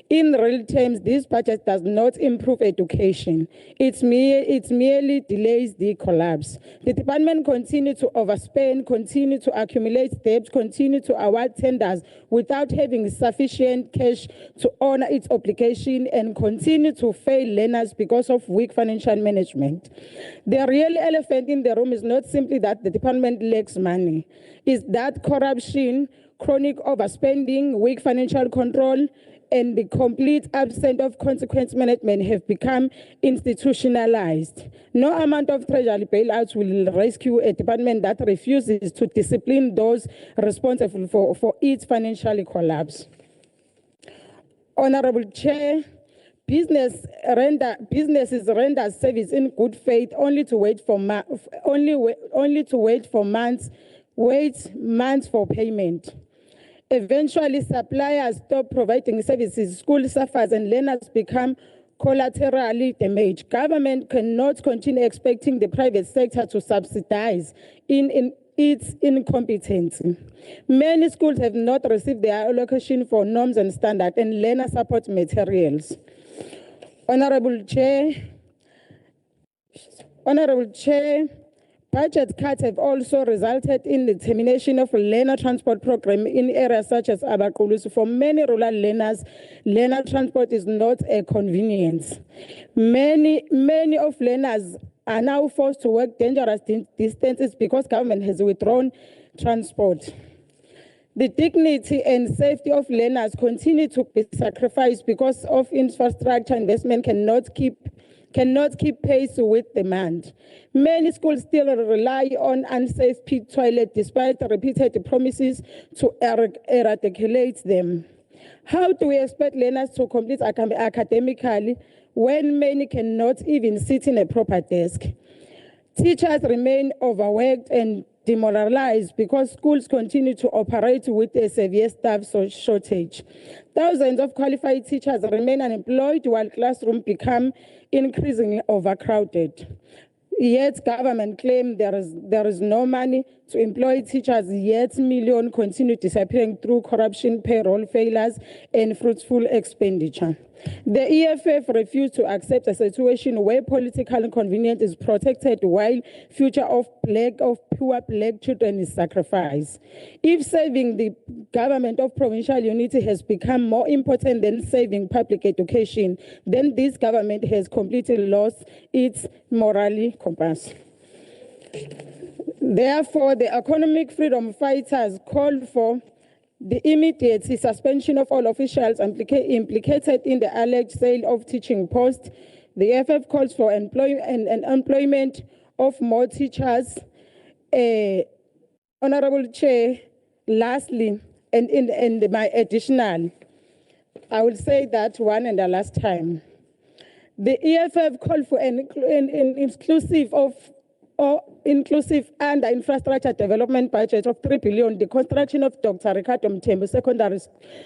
In real terms, this budget does not improve education. It merely delays the collapse. The department continues to overspend, continue to accumulate debts, continue to award tenders without having sufficient cash to honor its obligation, and continue to fail learners because of weak financial management. The real elephant in the room is not simply that the department lacks money. It's that corruption, chronic overspending, weak financial control, and the complete absence of consequence management have become institutionalized. No amount of treasury bailouts will rescue a department that refuses to discipline those responsible for its financial collapse. Honorable Chair, Businesses render service in good faith only to wait for months for payment. Eventually, suppliers stop providing services, school suffers, and learners become collaterally damaged. Government cannot continue expecting the private sector to subsidize its incompetence. Many schools have not received their allocation for norms and standards and learner support materials. Honorable Chair, budget cuts have also resulted in the termination of learner transport program in areas such as Abaqulusi. For many rural learners, learner transport is not a convenience. Many of learners are now forced to work dangerous distances because government has withdrawn transport. The dignity and safety of learners continue to be sacrificed because of infrastructure investment cannot keep pace with demand. Many schools still rely on unsafe pit toilets despite repeated promises to eradicate them. How do we expect learners to complete academically when many cannot even sit in a proper desk? Teachers remain overworked and demoralized because schools continue to operate with a severe staff shortage. Thousands of qualified teachers remain unemployed while classrooms become increasingly overcrowded. Yet government claims there is no money to employ teachers, yet millions continue disappearing through corruption, payroll failures, and fruitful expenditure. The EFF refused to accept a situation where political convenience is protected while future of poor black children is sacrificed. If saving the government of provincial unity has become more important than saving public education, then this government has completely lost its moral compass. Therefore, the economic freedom fighters called for the immediate suspension of all officials implicated in the alleged sale of teaching posts. The EFF calls for employment of more teachers. Honorable Chair, lastly, and my additional, I will say that one and the last time. The EFF called for an inclusive and infrastructure development budget of 3 billion, the construction of Dr. Ricardo Mthembu Secondary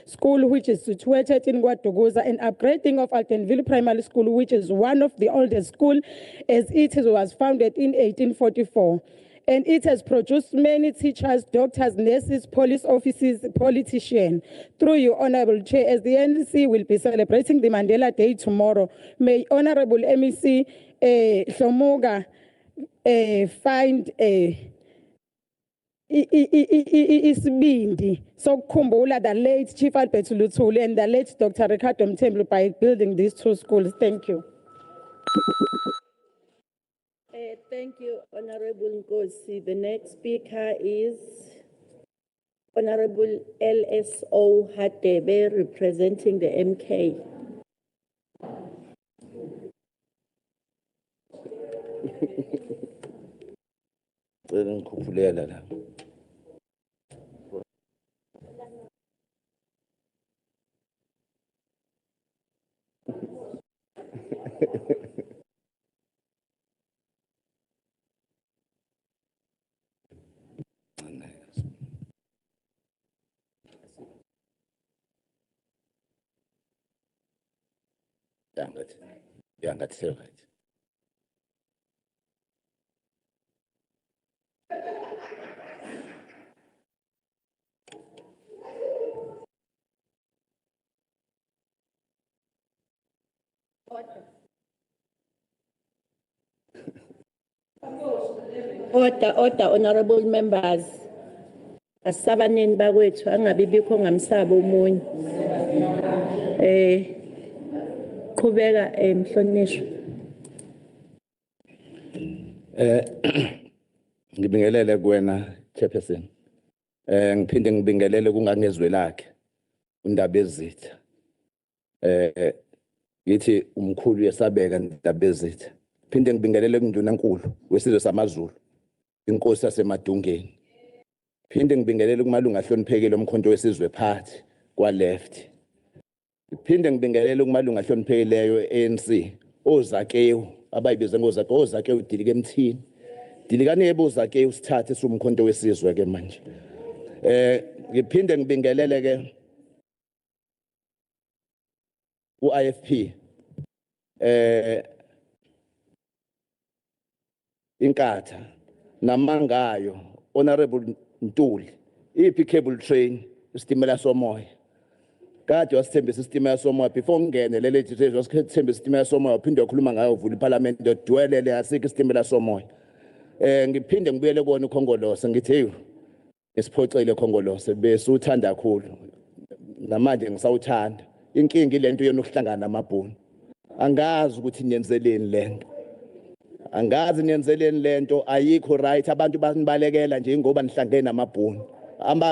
School, which is situated in Guaduguza, and upgrading of Altenville Primary School, which is one of the oldest schools, as it was founded in 1844. And it has produced many teachers, doctors, nurses, police officers, politicians. Through you, Honorable Chair, as the NC will be celebrating the Mandela Day tomorrow, may Honorable MEC Shomuga find isibindi sokukhumbula the late Chief Albert Luthuli and the late Dr. Ricardo Mthembu by building these two schools. Thank you. Thank you, Honorable Nkosi. The next speaker is Honorable LSO Hadebe, representing the MK. Order, honorable members. Asabanini bakwethu angabibikho ngamsaba omunye. Qhubeka mhlonishwa. Ngibingelele kuwena Chairperson. Ngiphinde ngibingelele kungangezwe lakhe uNdaba Ezitha. Yithi umkhulu yesabeka Ndaba Ezitha. Phinde ngibingelele kundunankulu wesizwe samaZulu, inkosi yaseMadungeni. Phinde ngibingelele kumalunga ahloniphekile omkhonto wesizwe phansi kwa left. Ngiphinde ngibingelele kumalunga ahloniphekileyo ANC ozakewu abayibiza ngozakewu ozakewu dilike emthini dilikane ebozakewu sithathe somkhonto wesizwe ke manje ngiphinde ngibingelele ke u-IFP inkatha namangayo honorable Ntuli iphi cable train isitimela somoya kade wasithembisa isitimela somoya before ngene le legislature wasithembisa isitimela somoya uphinde wakhuluma ngayo uvula iparliament dodwelele asikho isitimela somoya ngiphinde ngibuyele kona ukhongolose ngithi hey isiphocele khongolose bese uthanda kakhulu namanje ngisawuthanda inkingi ilento yena ukuhlangana namabhunu angazi ukuthi niyenzeleni lento angazi niyenzeleni lento ayikho right abantu banibalekela nje ngoba nihlangene namabhunu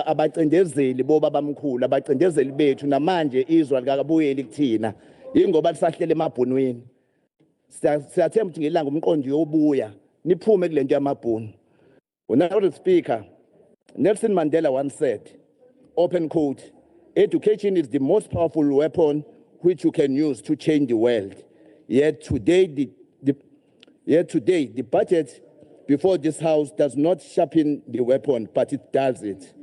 abacindezeli boba bamkhulu abacindezeli bethu namanje izwe likabuyeli kuthina ingoba lisahlele emabhunwini siyathemba ukuthi ngelanga umqondo yobuya niphume kulento yamabhunu. Honorable Speaker, Nelson Mandela once said, open quote, education is the most powerful weapon which you can use to change the world. Yet today the budget before this House does not sharpen the weapon, but it dulls it.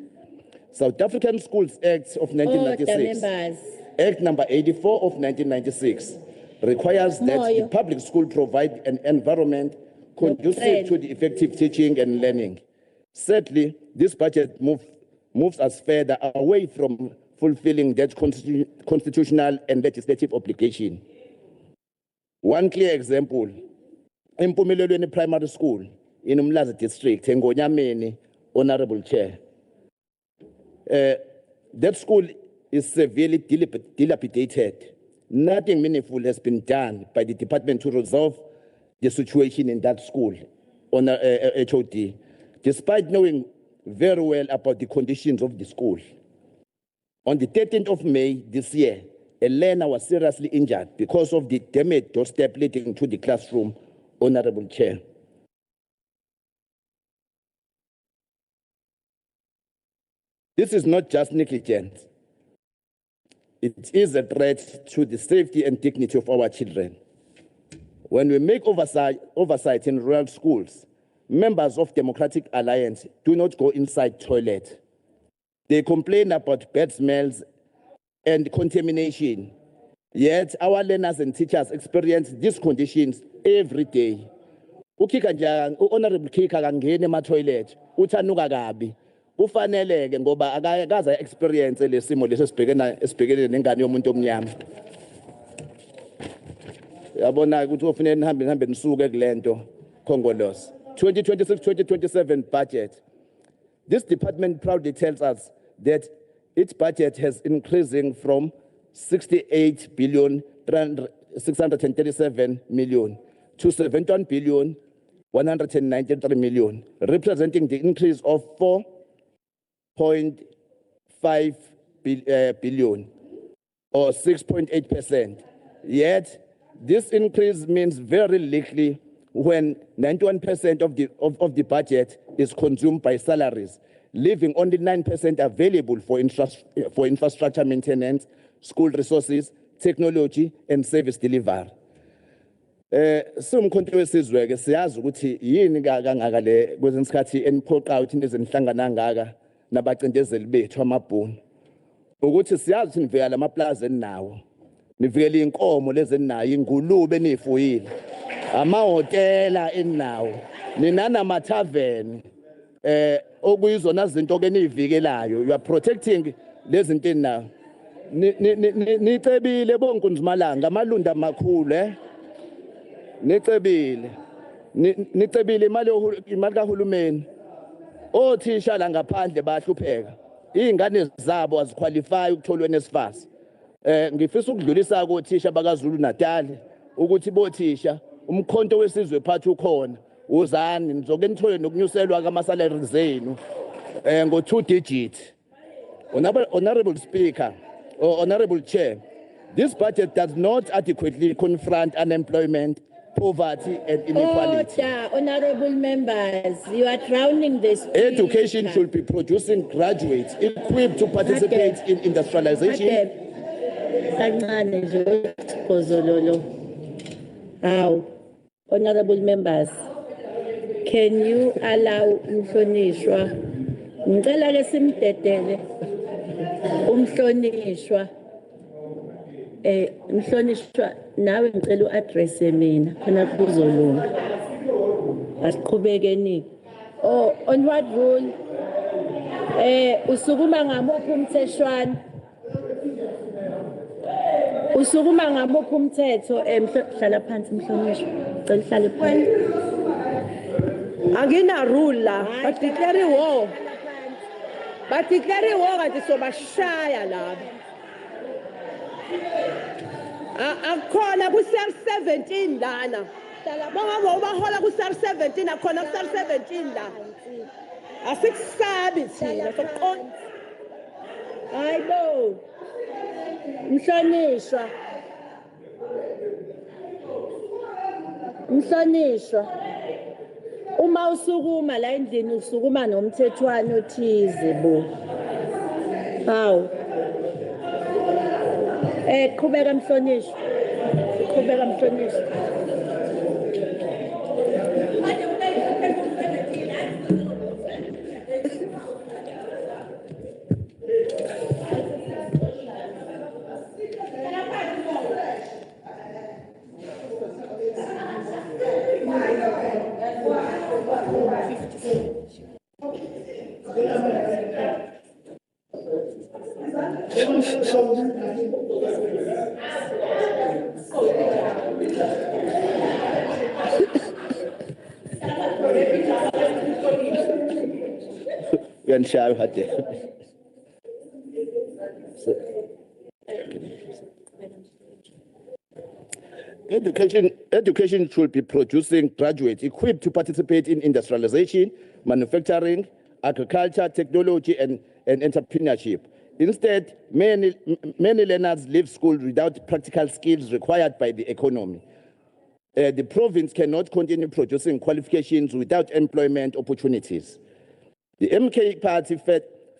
South African Schools Act of 1996, Act number 84 of 1996, requires that the public school provide an environment conducive to the effective teaching and learning. Sadly, this budget moves us further away from fulfilling that constitutional and legislative obligation. One clear example, in Pumelelweni Primary School in Umlazi District, in Ngonyameni, Honorable Chair. That school is severely dilapidated. Nothing meaningful has been done by the department to resolve the situation in that school on HOD, despite knowing very well about the conditions of the school. On the 13th of May this year, a learner was seriously injured because of the damaged doorstep leading to the classroom, Honorable Chair. This is not just negligence. It is a threat to the safety and dignity of our children. When we make oversight in rural schools, members of Democratic Alliance do not go inside toilet. They complain about bad smells and contamination. Yet our learners and teachers experience these conditions every day. Honorable Kika kangene ema toilet, utanuka kabi. Ufaneleke ngoba akaza experience lesimo lesibhekene nengane yomuntu omnyama. Yabona ukuthi ofanele nihambe nisuke kulento Khongolose. 2026-2027 budget. This department proudly tells us that its budget has increasing from 68 billion 637 million to 71 billion 193 million, representing the increase of 4.5 billion or 6.8%. Yet this increase means very little when 91% of the budget is consumed by salaries, leaving only 9% available for infrastructure maintenance, school resources, technology, and service delivery. Somkhonto wesizwe ke siyazi ukuthi yini kangaka le kwezinye isikhathi eniphoqa ukuthi nizenhlangana ngaka nabacindezeli bethu amabhunu ukuthi siyazi ukuthi nivela lamaplaza enawo nivikela inkomo lezi enayo ingulube nifuyile amahotela enawo ninana matavern okuyizona izinto ke nivikelayo you are protecting lezi zinto enawo nicebile bonke unzimalanga amalunda amakhulu nicebile imali kahulumeni othisha la ngaphandle bayahlupheka izingane zabo aziqualify ukutholwa nesifasi ngifisa ukudlulisa kothisha bakaZulu-Natal ukuthi bothisha umkhonto wesizwe phathi ukhona uzani nizoke nithole nokunyuselwa kama-salary zenu ngo-2 digit. Honorable Speaker, or Honorable Chair, this budget does not adequately confront unemployment, poverty, and inequality. Order, honorable members, you are drowning this. Education should be producing graduates equipped to participate in industrialization. Kancane nje uxhozololo. How? Honorable members, can you allow umhlonishwa? Ngicela ke simdedele umhlonishwa. Mhlonishwa nawe ngicela uaddress mina khona kuzolunga. Asiqhubekeni. Oh, on what rule? Usukuma ngamuphi umtheshwana? Usukuma ngamuphi umthetho hlala phansi mhlonishwa. Ngicela uhlale phansi. Angina rule la, but declare war. But declare war kanti sobashaya laba. Akhona ku cell 17 lana. Bongabe ubahola ku cell 17 akhona ku cell 17 la. Asikusabi thina sokuqonda. Hayibo. Mhlonishwa. Mhlonishwa. Uma usukuma la endlini usukuma nomthethwana othize bo. Hawu. Qhubeka mhlonishwa. Qhubeka mhlonishwa. Uyanishaya hade. Education should be producing graduates equipped to participate in industrialization, manufacturing, agriculture, technology, and entrepreneurship. Instead, many learners leave school without practical skills required by the economy. The province cannot continue producing qualifications without employment opportunities. The MK party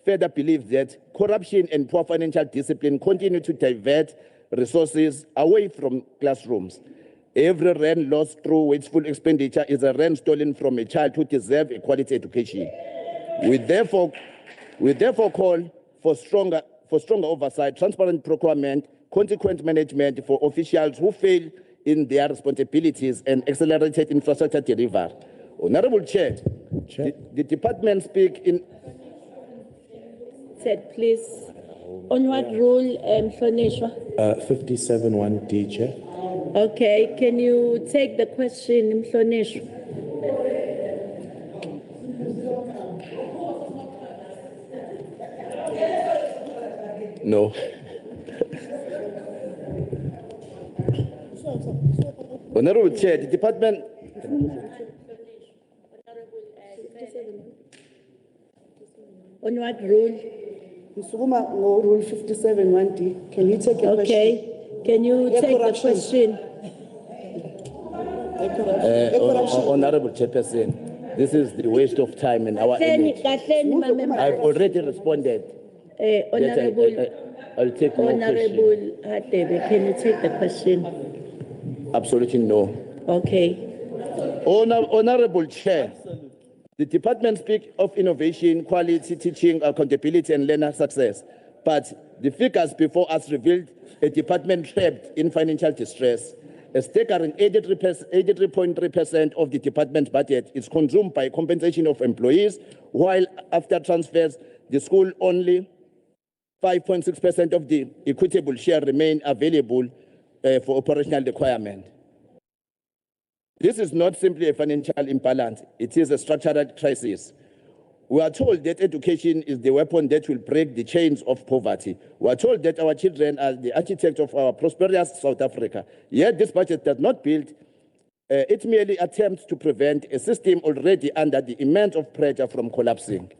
further believes that corruption and poor financial discipline continue to divert resources away from classrooms. Every rand lost through wasteful expenditure is a rand stolen from a child who deserves a quality education. We therefore call for stronger oversight, transparent procurement, consequent management for officials who fail in their responsibilities, and accelerated infrastructure delivery. Honorable Chair, the department speak in... Said, please. On what rule, Mhlonishwa? 57(1)D, Chair. Okay, can you take the question, Mhlonishwa? No. Honorable Chair, the department... On what rule? Usukuma rule 57(1)D. Can you take a question? Okay. Can you take the question? Honorable Chairperson, this is the waste of time and our energy. I've already responded. Honorable, I'll take no Honorable question. Hadebe, can you take the question? Absolutely no. Okay. Honorable Chair, the department speaks of innovation, quality, teaching, accountability, and learner success. But the figures before us revealed a department trapped in financial distress. A staggering 83.3% of the department's budget is consumed by compensation of employees, while after transfers, the school only 5.6% of the equitable share remain available for operational requirement. This is not simply a financial imbalance, it is a structural crisis. We are told that education is the weapon that will break the chains of poverty. We are told that our children are the architects of our prosperous South Africa. Yet this budget does not build, it merely attempts to prevent a system already under the immense of pressure from collapsing.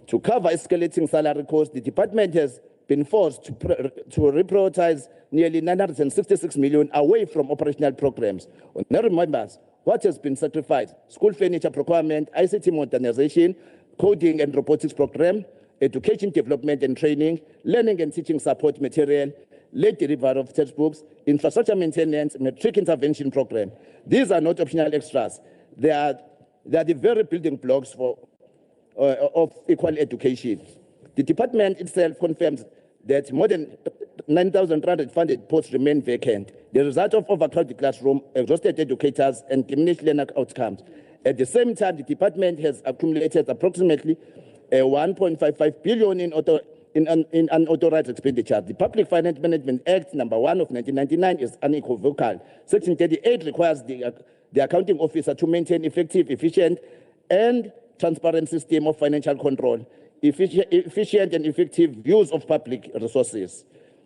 To cover escalating salary costs, the department has been forced to reprioritize nearly 966 million away from operational programs. Honorable members, what has been sacrificed? School furniture procurement, ICT modernization, coding and robotics program, education development and training, learning and teaching support material, late delivery of textbooks, infrastructure maintenance, matric intervention program. These are not optional extras. They are the very building blocks of equal education. The department itself confirms that more than 9,300 funded posts remain vacant, the result of overcrowded classrooms, exhausted educators, and diminished learner outcomes. At the same time, the department has accumulated approximately 1.55 billion in unauthorized expenditure. The Public Finance Management Act No. 1 of 1999 is unequivocal. Section 38 requires the accounting officer to maintain effective, efficient, and transparent system of financial control, efficient and effective use of public resources.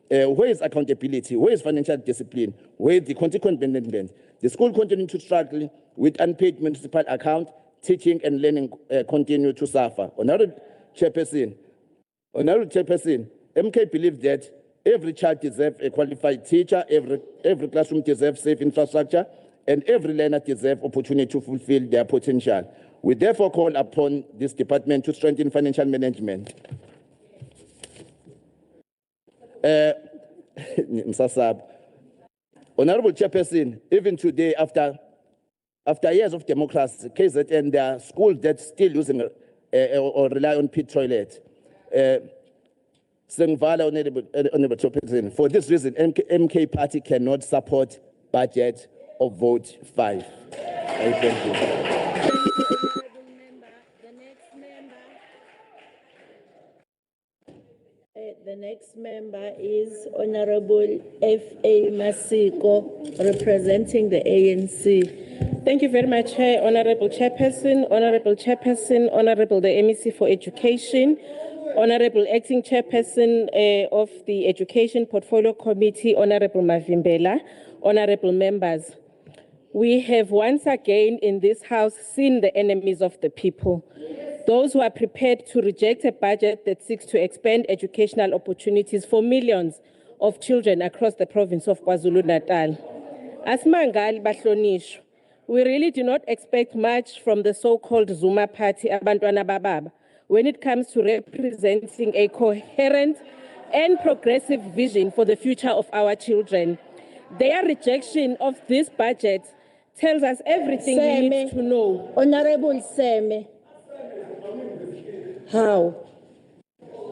Where is accountability? Where is financial discipline? Where is the consequent management? The school continues to struggle with unpaid municipal account, teaching and learning continue to suffer. Honorable Chairperson, MK believes that every child deserves a qualified teacher, every classroom deserves safe infrastructure, and every learner deserves opportunity to fulfill their potential. We therefore call upon this department to strengthen financial management. Honorable Chairperson, even today, after years of democracy, KZN, there are schools that still using or rely on pit toilet. Honorable Chairperson, for this reason, MK Party cannot support budget of vote 5. Thank you. The next member is Honorable F.A. Masiko, representing the ANC. Thank you very much, Honorable Chairperson, Honorable the MEC for Education, Honorable Acting Chairperson of the Education Portfolio Committee, Honorable Mavimbela, Honorable members. We have once again in this House seen the enemies of the people. Those who are prepared to reject a budget that seeks to expand educational opportunities for millions of children across the province of KwaZulu-Natal. As Mangali Bahlonishwa, we really do not expect much from the so-called Zuma Party, Abantwana Bababa, when it comes to representing a coherent and progressive vision for the future of our children. Their rejection of this budget tells us everything we need to know. Honorable Seme. How?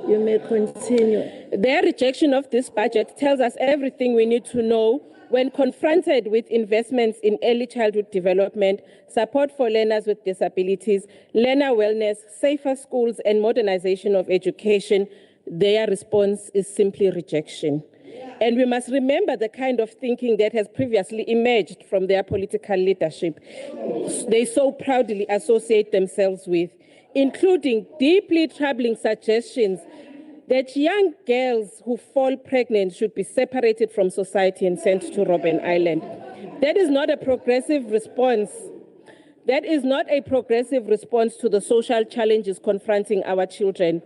You may continue. Their rejection of this budget tells us everything we need to know when confronted with investments in early childhood development, support for learners with disabilities, learner wellness, safer schools, and modernization of education. Their response is simply rejection. And we must remember the kind of thinking that has previously emerged from their political leadership. They so proudly associate themselves with, including deeply troubling suggestions that young girls who fall pregnant should be separated from society and sent to Robben Island. That is not a progressive response. That is not a progressive response to the social challenges confronting our children.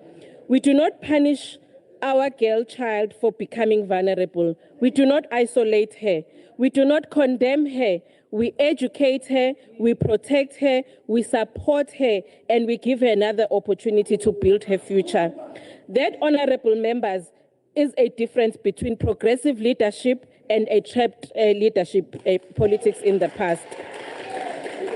We do not punish our girl child for becoming vulnerable. We do not isolate her. We do not condemn her. We educate her, we protect her, we support her, and we give her another opportunity to build her future. That, honorable members, is a difference between progressive leadership and a trapped leadership politics in the past.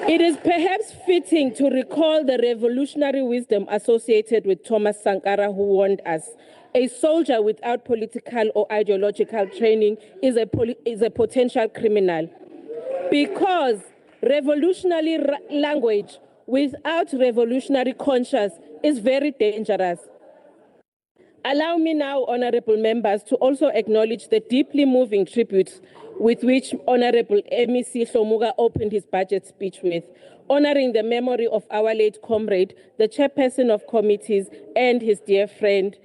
It is perhaps fitting to recall the revolutionary wisdom associated with Thomas Sankara, who warned us, a soldier without political or ideological training is a potential criminal. Because revolutionary language without revolutionary conscience is very dangerous. Allow me now, honorable members, to also acknowledge the deeply moving tributes with which Honorable MEC Hlomuga opened his budget speech with, honoring the memory of our late comrade, the chairperson of committees, and his dear friend,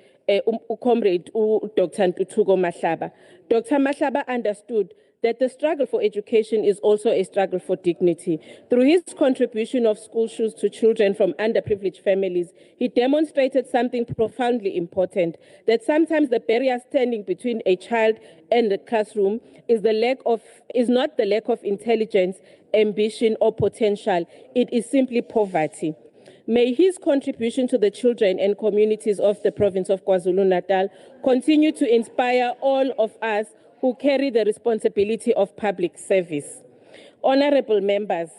comrade Dr. Ntuthuko Mahlaba. Dr. Mahlaba understood that the struggle for education is also a struggle for dignity. Through his contribution of school shoes to children from underprivileged families, he demonstrated something profoundly important, that sometimes the barrier standing between a child and the classroom is not the lack of intelligence, ambition, or potential. It is simply poverty. May his contribution to the children and communities of the province of KwaZulu-Natal continue to inspire all of us who carry the responsibility of public service. Honorable members,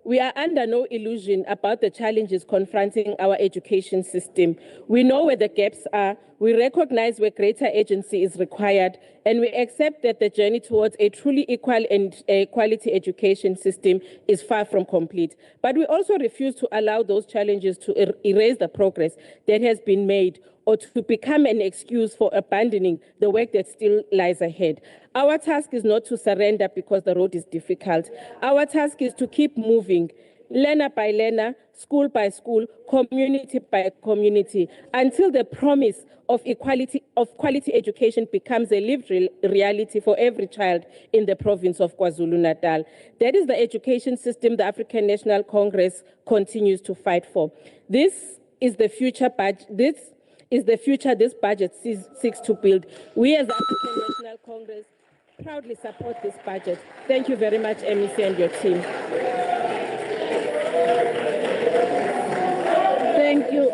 we are under no illusion about the challenges confronting our education system. We know where the gaps are, we recognize where greater agency is required, and we accept that the journey towards a truly equal and quality education system is far from complete. But we also refuse to allow those challenges to erase the progress that has been made or to become an excuse for abandoning the work that still lies ahead. Our task is not to surrender because the road is difficult. Our task is to keep moving, learner by learner, school by school, community by community, until the promise of quality education becomes a lived reality for every child in the province of KwaZulu-Natal. That is the education system the African National Congress continues to fight for. This is the future this budget seeks to build. We as the African National Congress proudly support this budget. Thank you very much, MEC and your team. Thank you.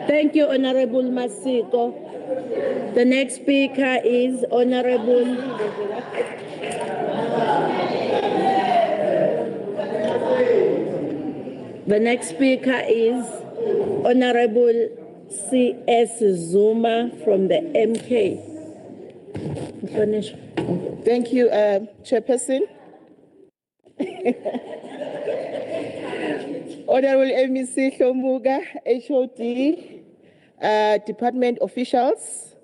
Thank you, Honorable Masiko. The next speaker is Honorable Honorable C.S. Zuma from the MK. Thank you, Chairperson. Honorable MEC Shombuga, HOD, department officials,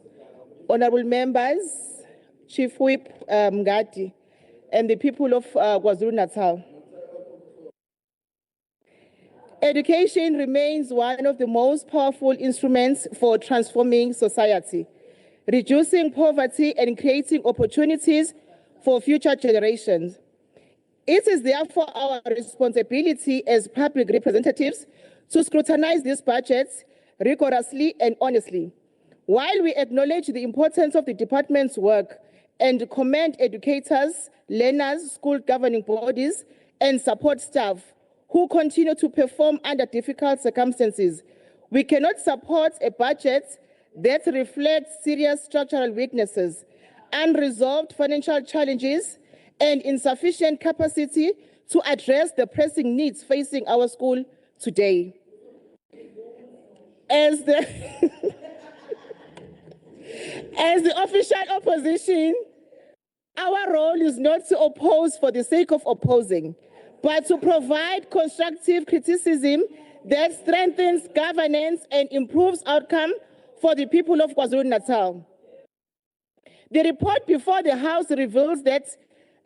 honorable members, Chief Whip Mgadi, and the people of KwaZulu-Natal. Education remains one of the most powerful instruments for transforming society, reducing poverty and creating opportunities for future generations. It is therefore our responsibility as public representatives to scrutinize these budgets rigorously and honestly. While we acknowledge the importance of the department's work and commend educators, learners, school governing bodies, and support staff who continue to perform under difficult circumstances, we cannot support a budget that reflects serious structural weaknesses, unresolved financial challenges, and insufficient capacity to address the pressing needs facing our school today. As the official opposition, our role is not to oppose for the sake of opposing, but to provide constructive criticism that strengthens governance and improves outcome for the people of KwaZulu-Natal. The report before the House reveals that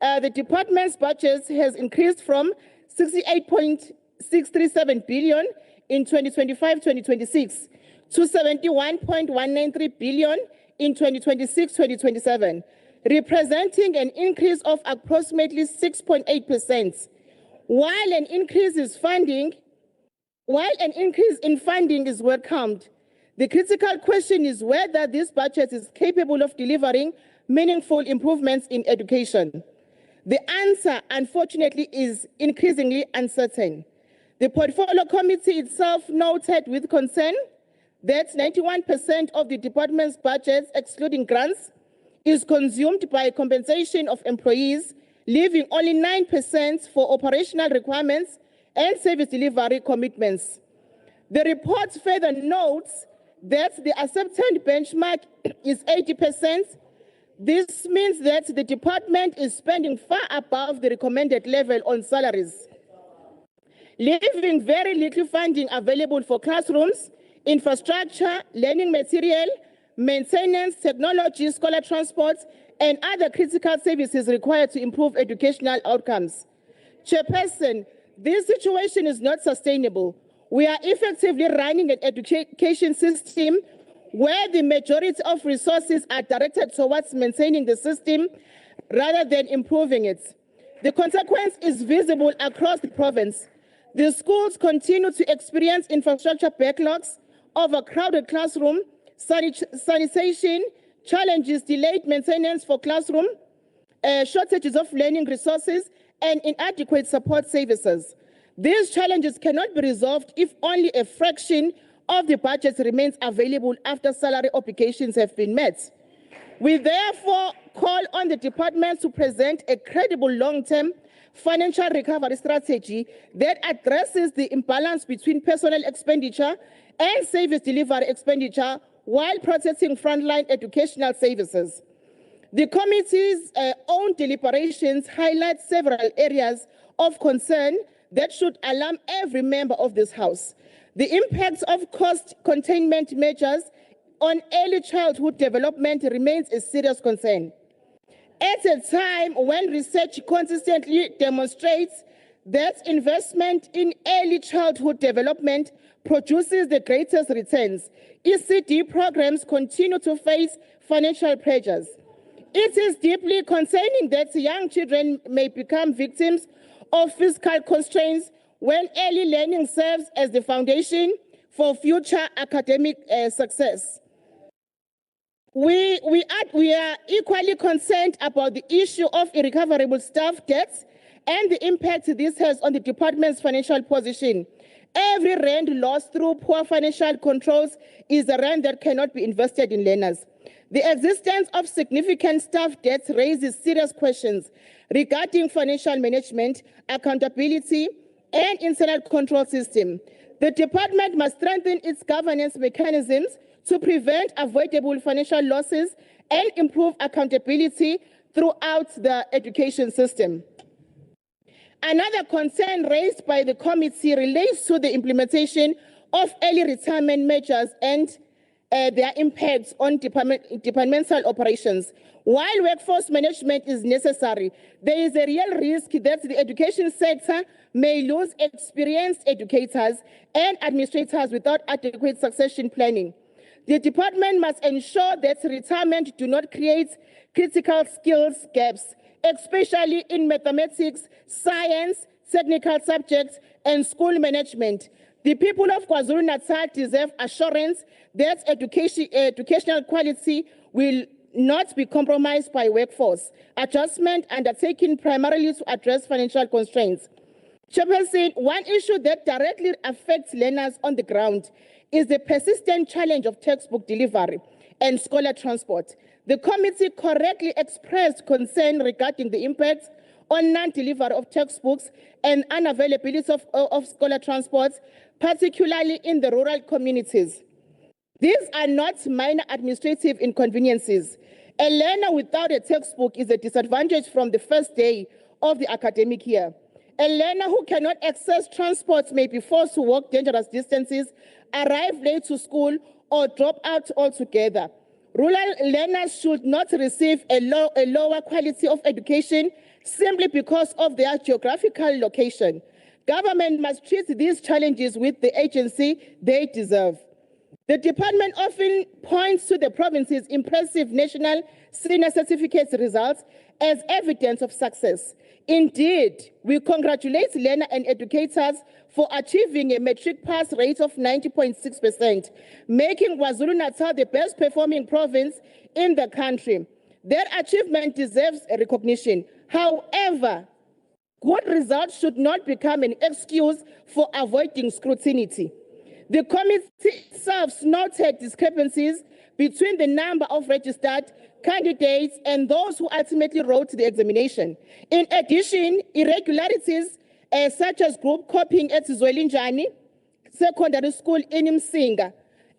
the department's budget has increased from 68.637 billion in 2025-2026 to 71.193 billion in 2026-2027, representing an increase of approximately 6.8%. While an increase in funding is welcomed, the critical question is whether this budget is capable of delivering meaningful improvements in education. The answer, unfortunately, is increasingly uncertain. The Portfolio Committee itself noted with concern that 91% of the department's budget, excluding grants, is consumed by compensation of employees, leaving only 9% for operational requirements and service delivery commitments. The report further notes that the accepted benchmark is 80%. This means that the department is spending far above the recommended level on salaries, leaving very little funding available for classrooms, infrastructure, learning material, maintenance, technology, scholar transport, and other critical services required to improve educational outcomes. Chairperson, this situation is not sustainable. We are effectively running an education system where the majority of resources are directed towards maintaining the system rather than improving it. The consequence is visible across the province. The schools continue to experience infrastructure backlogs, overcrowded classroom, sanitation challenges, delayed maintenance for classroom, shortages of learning resources, and inadequate support services. These challenges cannot be resolved if only a fraction of the budget remains available after salary obligations have been met. We therefore call on the department to present a credible long-term financial recovery strategy that addresses the imbalance between personnel expenditure and service delivery expenditure while protecting frontline educational services. The committee's own deliberations highlight several areas of concern that should alarm every member of this House. The impacts of cost containment measures on early childhood development remains a serious concern. At a time when research consistently demonstrates that investment in early childhood development produces the greatest returns, ECD programs continue to face financial pressures. It is deeply concerning that young children may become victims of fiscal constraints when early learning serves as the foundation for future academic success. We are equally concerned about the issue of irrecoverable staff debts and the impact this has on the department's financial position. Every rand lost through poor financial controls is a rand that cannot be invested in learners. The existence of significant staff debts raises serious questions regarding financial management, accountability, and internal control system. The department must strengthen its governance mechanisms to prevent avoidable financial losses and improve accountability throughout the education system. Another concern raised by the committee relates to the implementation of early retirement measures and their impacts on departmental operations. While workforce management is necessary, there is a real risk that the education sector may lose experienced educators and administrators without adequate succession planning. The department must ensure that retirement do not create critical skills gaps, especially in mathematics, science, technical subjects, and school management. The people of KwaZulu-Natal deserve assurance that educational quality will not be compromised by workforce adjustment undertaken primarily to address financial constraints. Chairperson, one issue that directly affects learners on the ground is the persistent challenge of textbook delivery and scholar transport. The committee correctly expressed concern regarding the impacts on non-delivery of textbooks and unavailability of scholar transport, particularly in the rural communities. These are not minor administrative inconveniences. A learner without a textbook is a disadvantage from the first day of the academic year. A learner who cannot access transport may be forced to walk dangerous distances, arrive late to school, or drop out altogether. Rural learners should not receive a lower quality of education simply because of their geographical location. Government must treat these challenges with the agency they deserve. The department often points to the province's impressive national senior certificate results as evidence of success. Indeed, we congratulate learners and educators for achieving a matric pass rate of 90.6%, making KwaZulu-Natal the best performing province in the country. Their achievement deserves a recognition. However, good results should not become an excuse for avoiding scrutiny. The committee itself noted discrepancies between the number of registered candidates and those who ultimately wrote the examination. In addition, irregularities such as group copying at Zwelinjani Secondary School in Msinga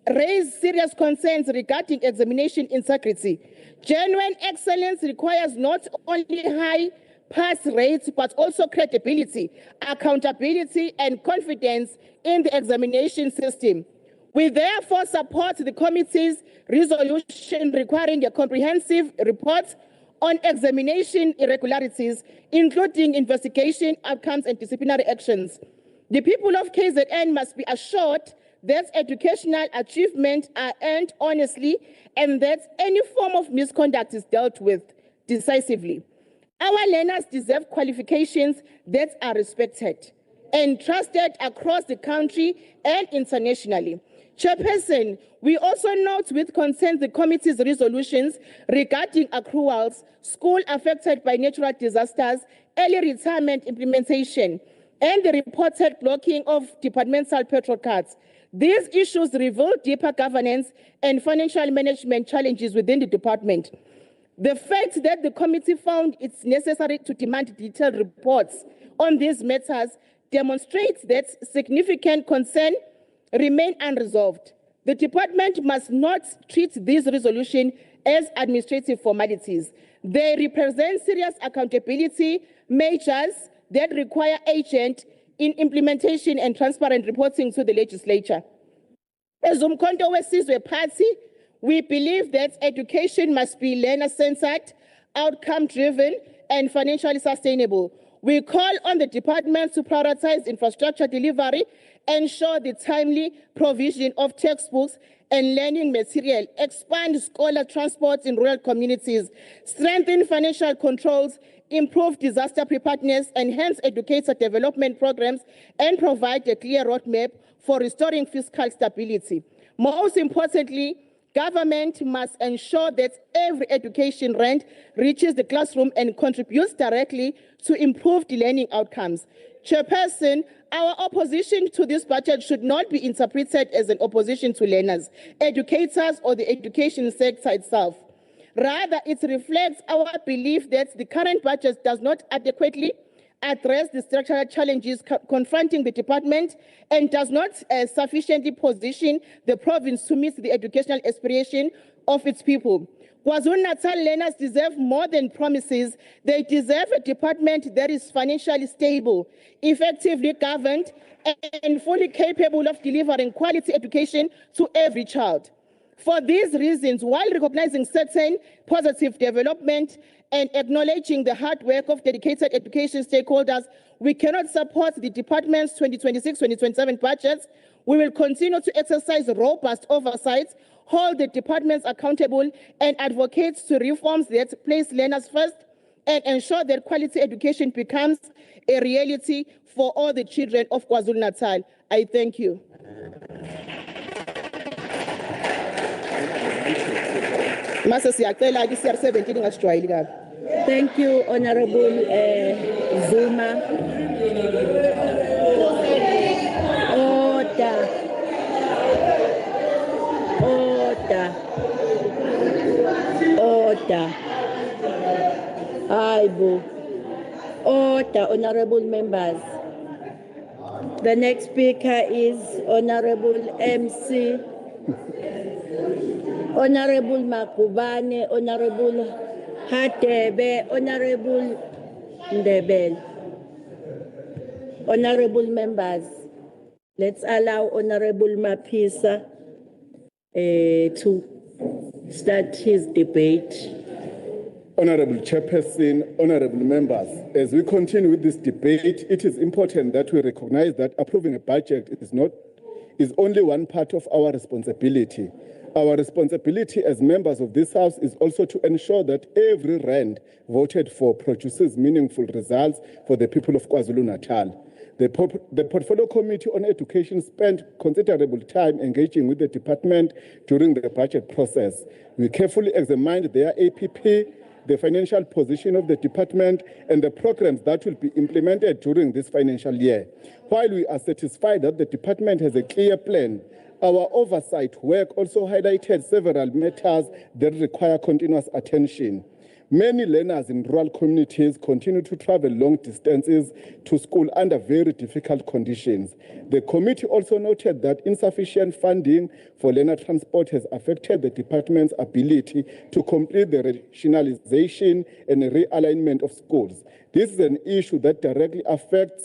raise serious concerns regarding examination integrity. Genuine excellence requires not only high pass rates, but also credibility, accountability, and confidence in the examination system. We therefore support the committee's resolution requiring a comprehensive report on examination irregularities, including investigation, outcomes, and disciplinary actions. The people of KZN must be assured that educational achievements are earned honestly and that any form of misconduct is dealt with decisively. Our learners deserve qualifications that are respected and trusted across the country and internationally. Chairperson, we also note with concern the committee's resolutions regarding accruals, school affected by natural disasters, early retirement implementation, and the reported blocking of departmental petrol cards. These issues reveal deeper governance and financial management challenges within the department. The fact that the committee found it's necessary to demand detailed reports on these matters demonstrates that significant concern remain unresolved. The department must not treat this resolution as administrative formalities. They represent serious accountability measures that require urgent in implementation and transparent reporting to the legislature. As Umkhonto weSizwe Party, we believe that education must be learner-centered, outcome-driven, and financially sustainable. We call on the department to prioritize infrastructure delivery, ensure the timely provision of textbooks and learning material, expand scholar transport in rural communities, strengthen financial controls, improve disaster preparedness, enhance educator development programs, and provide a clear roadmap for restoring fiscal stability. Most importantly, government must ensure that every education rand reaches the classroom and contributes directly to improved learning outcomes. Chairperson, our opposition to this budget should not be interpreted as an opposition to learners, educators, or the education sector itself. Rather, it reflects our belief that the current budget does not adequately address the structural challenges confronting the department and does not sufficiently position the province to meet the educational aspiration of its people. KwaZulu-Natal learners deserve more than promises. They deserve a department that is financially stable, effectively governed, and fully capable of delivering quality education to every child. For these reasons, while recognizing certain positive development and acknowledging the hard work of dedicated education stakeholders, we cannot support the department's 2026-2027 budgets. We will continue to exercise robust oversight, hold the departments accountable, and advocate to reforms that place learners first and ensure that quality education becomes a reality for all the children of KwaZulu-Natal. I thank you. Thank you, Honorable Zuma. Order. Order. Order. Aibu. Order, honorable members. The next speaker is Honorable MC. Honorable Makubane, Honorable Hatebe, Honorable Ndebel. Honorable members, let's allow Honorable Mapisa to start his debate. Honorable Chairperson, honorable members, as we continue with this debate, it is important that we recognize that approving a budget is only one part of our responsibility. Our responsibility as members of this House is also to ensure that every rand voted for produces meaningful results for the people of KwaZulu-Natal. The Portfolio Committee on Education spent considerable time engaging with the department during the budget process. We carefully examined their APP, the financial position of the department, and the programs that will be implemented during this financial year. While we are satisfied that the department has a clear plan, our oversight work also highlighted several matters that require continuous attention. Many learners in rural communities continue to travel long distances to school under very difficult conditions. The committee also noted that insufficient funding for learner transport has affected the department's ability to complete the rationalization and realignment of schools. This is an issue that directly affects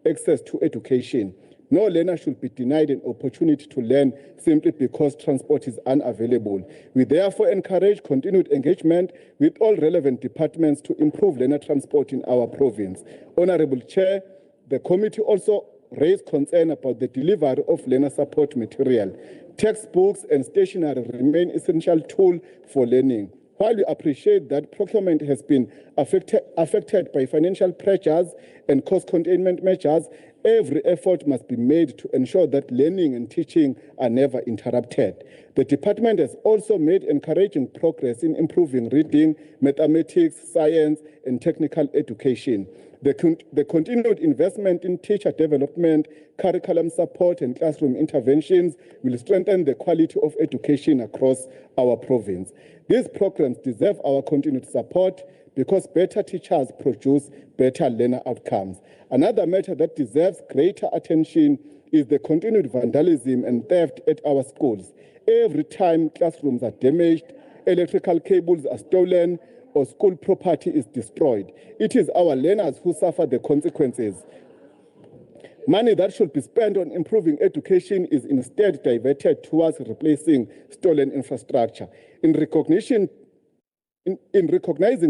access to education. No learner should be denied an opportunity to learn simply because transport is unavailable. We therefore encourage continued engagement with all relevant departments to improve learner transport in our province. Honorable Chair, the committee also raised concern about the delivery of learner support material. Textbooks and stationery remain essential tools for learning. While we appreciate that procurement has been affected by financial pressures and cost containment measures, every effort must be made to ensure that learning and teaching are never interrupted. The department has also made encouraging progress in improving reading, mathematics, science, and technical education. The continued investment in teacher development, curriculum support, and classroom interventions will strengthen the quality of education across our province. These programs deserve our continued support because better teachers produce better learner outcomes. Another matter that deserves greater attention is the continued vandalism and theft at our schools. Every time classrooms are damaged, electrical cables are stolen, or school property is destroyed, it is our learners who suffer the consequences. Money that should be spent on improving education is instead diverted towards replacing stolen infrastructure. In recognizing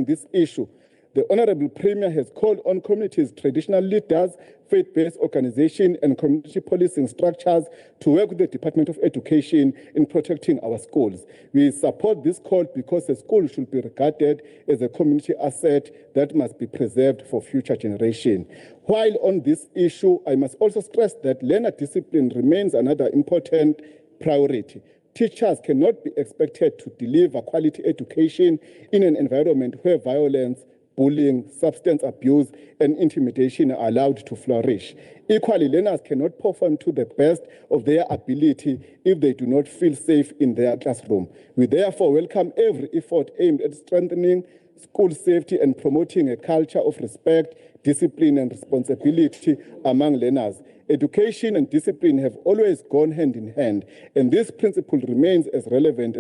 this issue, the Honorable Premier has called on communities, traditional leaders, faith-based organizations, and community policing structures to work with the Department of Education in protecting our schools. We support this call because a school should be regarded as a community asset that must be preserved for future generations. While on this issue, I must also stress that learner discipline remains another important priority. Teachers cannot be expected to deliver quality education in an environment where violence, bullying, substance abuse, and intimidation are allowed to flourish. Equally, learners cannot perform to the best of their ability if they do not feel safe in their classroom. We therefore welcome every effort aimed at strengthening school safety and promoting a culture of respect, discipline, and responsibility among learners. Education and discipline have always gone hand in hand, and this principle remains as relevant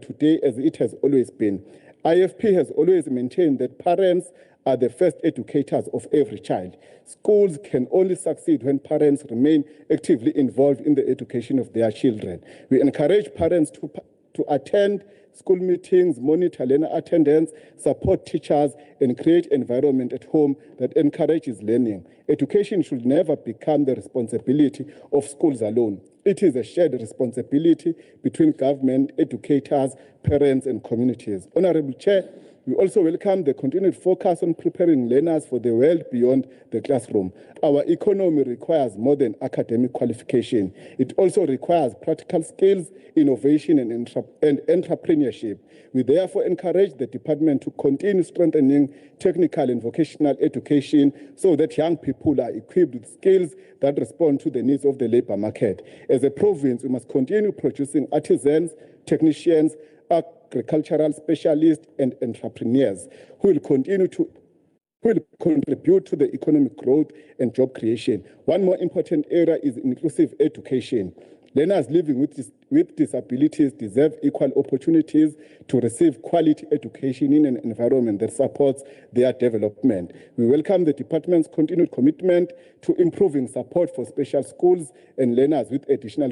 today as it has always been. IFP has always maintained that parents are the first educators of every child. Schools can only succeed when parents remain actively involved in the education of their children. We encourage parents to attend school meetings, monitor learner attendance, support teachers, and create an environment at home that encourages learning. Education should never become the responsibility of schools alone. It is a shared responsibility between government, educators, parents, and communities. Honorable Chair, we also welcome the continued focus on preparing learners for the world beyond the classroom. Our economy requires more than academic qualification. It also requires practical skills, innovation, and entrepreneurship. We therefore encourage the department to continue strengthening technical and vocational education so that young people are equipped with skills that respond to the needs of the labor market. As a province, we must continue producing artisans, technicians, agricultural specialists, and entrepreneurs who will contribute to the economic growth and job creation. One more important area is inclusive education. Learners living with disabilities deserve equal opportunities to receive quality education in an environment that supports their development. We welcome the department's continued commitment to improving support for special schools and learners with additional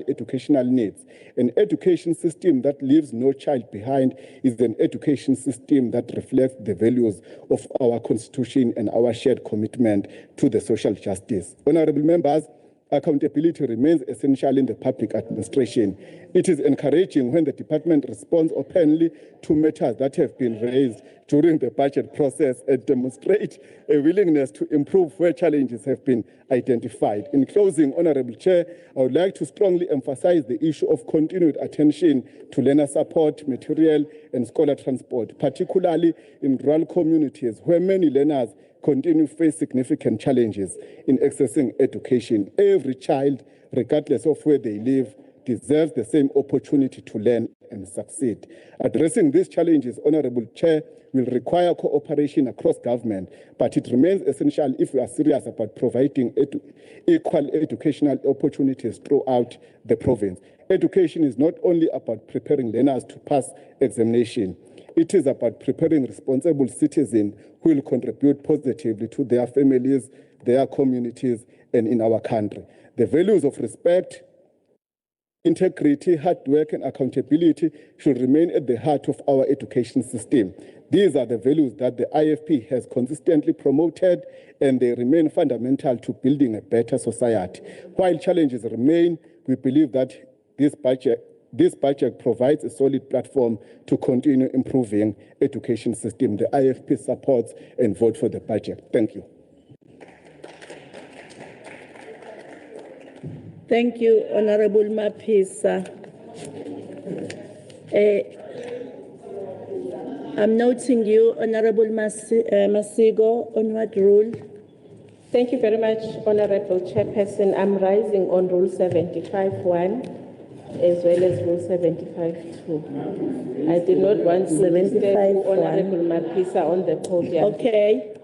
educational needs. An education system that leaves no child behind is an education system that reflects the values of our Constitution and our shared commitment to the social justice. Honorable members, accountability remains essential in the public administration. It is encouraging when the department responds openly to matters that have been raised during the budget process and demonstrate a willingness to improve where challenges have been identified. In closing, Honorable Chair, I would like to strongly emphasize the issue of continued attention to learner support, material, and scholar transport, particularly in rural communities where many learners continue to face significant challenges in accessing education. Every child, regardless of where they live, deserves the same opportunity to learn and succeed. Addressing these challenges, Honorable Chair, will require cooperation across government, but it remains essential if we are serious about providing equal educational opportunities throughout the province. Education is not only about preparing learners to pass examination. It is about preparing responsible citizens who will contribute positively to their families, their communities, and in our country. The values of respect, integrity, hard work, and accountability should remain at the heart of our education system. These are the values that the IFP has consistently promoted, and they remain fundamental to building a better society. While challenges remain, we believe that this budget provides a solid platform to continue improving education system. The IFP supports and votes for the budget. Thank you. Thank you, Honorable Mapisa. I'm noting you, Honorable Masigo, on what rule? Thank you very much, Honorable Chairperson. I'm rising on Rule 75(1) as well as Rule 75(2). I did not want to disturb Honorable Mapisa on the podium. Okay.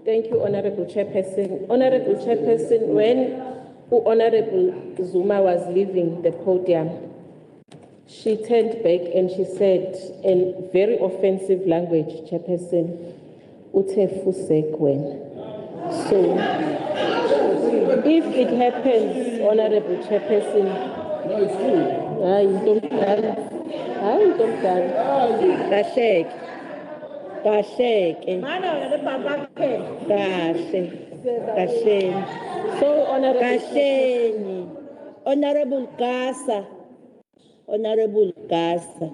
Thank you, Honorable Chairperson. Honorable Chairperson, when Honorable Zuma was leaving the podium, she turned back and she said in very offensive language, Chairperson, "Uthe fusekwen." So, if it happens, Honorable Chairperson, no, it's true. You don't dance. You don't dance. Kahle. So, Honorable Honorable Gasa. Honorable Gasa.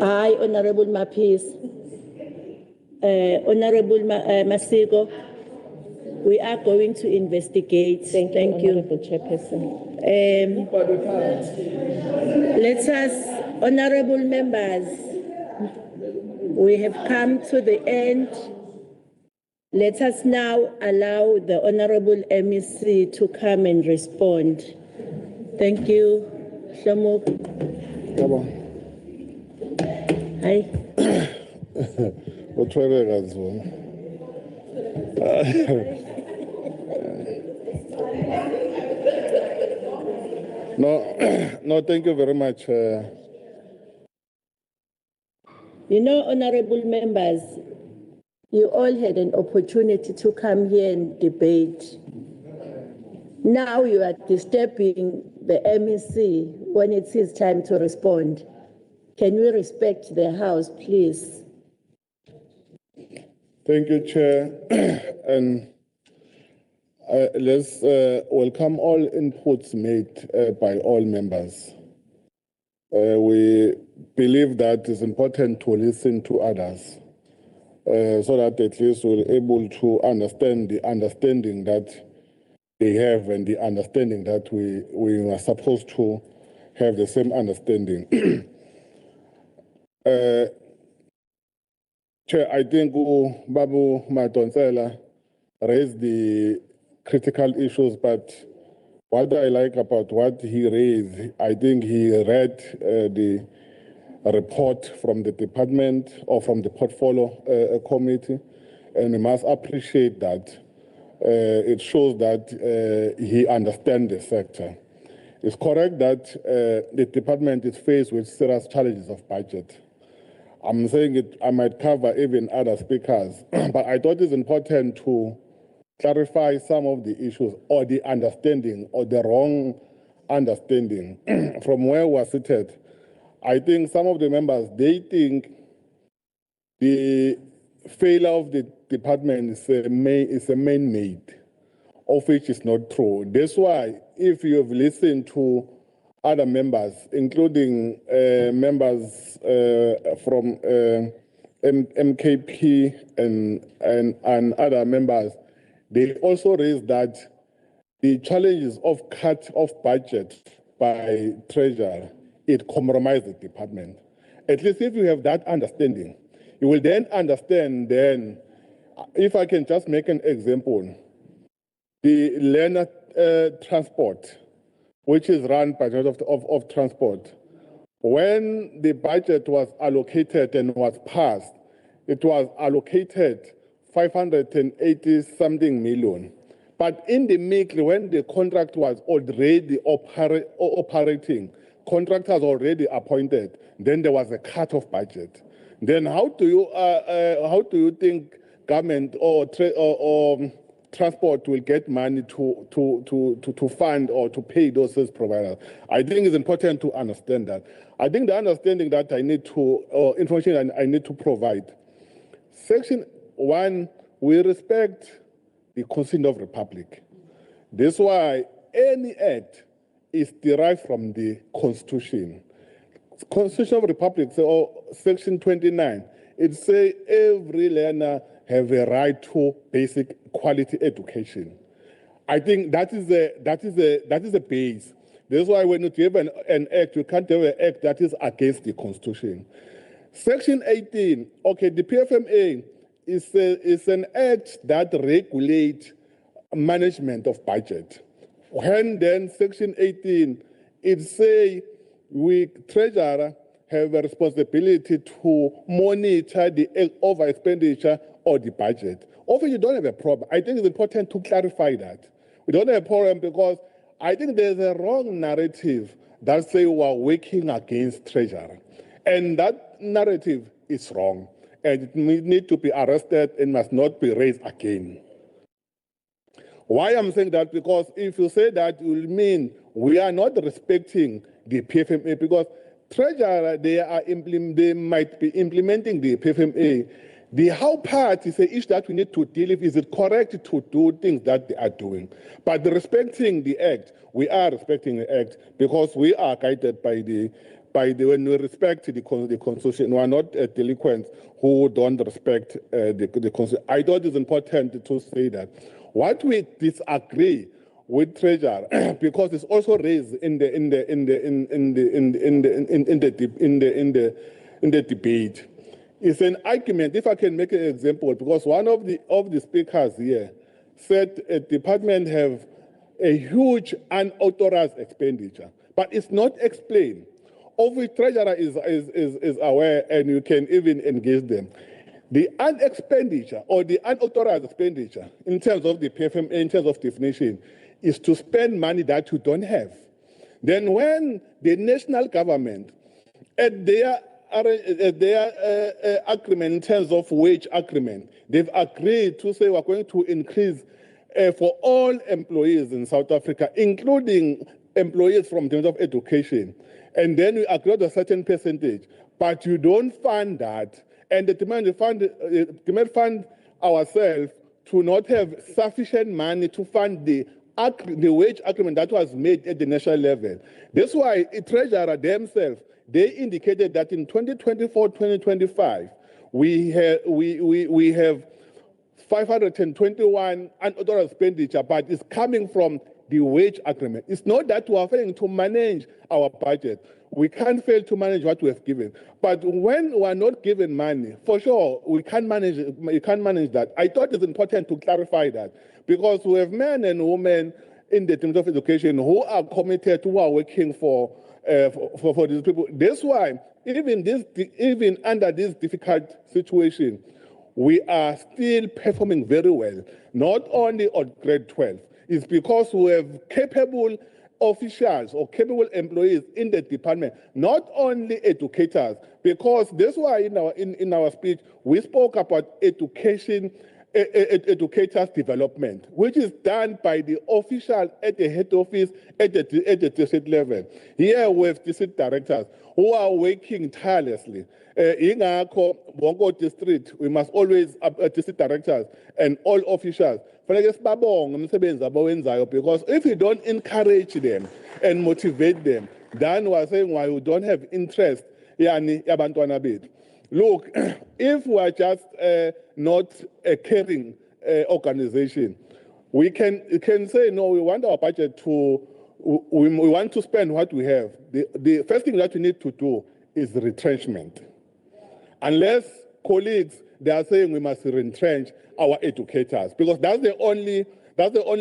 Aye, Honorable Mapis. Honorable Masigo, we are going to investigate. Thank you. Honorable Chairperson. Let us, honorable members, we have come to the end. Let us now allow the Honorable MEC to come and respond. Thank you. Shlomo. Hi. No, thank you very much. You know, honorable members, you all had an opportunity to come here and debate. Now you are disturbing the MEC when it's his time to respond. Can we respect the House, please? Thank you, Chair. And let's welcome all inputs made by all members. We believe that it's important to listen to others so that at least we're able to understand the understanding that they have and the understanding that we are supposed to have the same understanding. Chair, I think Babu Madonsela raised the critical issues, but what I like about what he raised, I think he read the report from the department or from the portfolio committee, and we must appreciate that. It shows that he understands the sector. It's correct that the department is faced with serious challenges of budget. I'm saying it, I might cover even other speakers, but I thought it's important to clarify some of the issues or the understanding or the wrong understanding from where we're seated. I think some of the members, they think the failure of the department is a man-made, of which is not true. That's why if you have listened to other members, including members from MKP and other members, they also raised that the challenges of cut of budget by Treasury, it compromised the department. At least if you have that understanding, you will then understand then, if I can just make an example, the learner transport, which is run by the Ministry of Transport. When the budget was allocated and was passed, it was allocated 580-something million. But in the mix, when the contract was already operating, contractors already appointed, then there was a cut of budget. Then how do you think government or transport will get money to fund or to pay those service providers? I think it's important to understand that. I think the understanding that I need to, information I need to provide. Section 1, we respect the Constitution of the Republic. That's why any act is derived from the Constitution. Constitution of the Republic, so Section 29, it says every learner have a right to basic quality education. I think that is the base, That's why when you have an act, you can't have an act that is against the Constitution. Section 18, okay, the PFMA is an act that regulates management of budget. When then Section 18, it say we treasurer have a responsibility to monitor the over expenditure or the budget. Often you don't have a problem. I think it's important to clarify that. We don't have a problem because I think there's a wrong narrative that say we are working against treasurer. And that narrative is wrong. And it needs to be arrested and must not be raised again. Why I'm saying that? Because if you say that, it will mean we are not respecting the PFMA because treasurer, they might be implementing the PFMA. The how part is an issue that we need to deal with. Is it correct to do things that they are doing? But respecting the act, we are respecting the act because we are guided by the when we respect the Constitution. We are not delinquents who don't respect the Constitution. I thought it's important to say that. What we disagree with treasurer because it's also raised in the debate. It's an argument. If I can make an example, because one of the speakers here said a department have a huge unauthorized expenditure, but it's not explained. Of which treasurer is aware, and you can even engage them. The unexpenditure or the unauthorized expenditure, in terms of the PFMA, in terms of definition, is to spend money that you don't have. Then when the national government, at their agreement in terms of wage agreement, they've agreed to say we're going to increase for all employees in South Africa, including employees from the Department of Education. And then we agree on a certain percentage, but you don't fund that. And the demand fund ourselves to not have sufficient money to fund the wage agreement that was made at the national level. That's why the treasurer themselves, they indicated that in 2024-2025, we have 521 unauthorized expenditure, but it's coming from the wage agreement. It's not that we are failing to manage our budget. We can't fail to manage what we have given. But when we are not given money, for sure, we can't manage that. I thought it's important to clarify that because we have men and women in the Department of Education who are committed, who are working for these people. That's why even under this difficult situation, we are still performing very well, not only on grade 12. It's because we have capable officials or capable employees in the department, not only educators, because that's why in our speech we spoke about educators development, which is done by the official at the head office at the district level. Here we have district directors who are working tirelessly. In our Bongo district, we must always district directors and all officials. Because if you don't encourage them and motivate them, then we are saying why we don't have interest. Look, if we are just not a caring organization, we can say, no, we want our budget to, we want to spend what we have. The first thing that we need to do is retrenchment. Unless colleagues, they are saying we must retrench our educators, because that's the only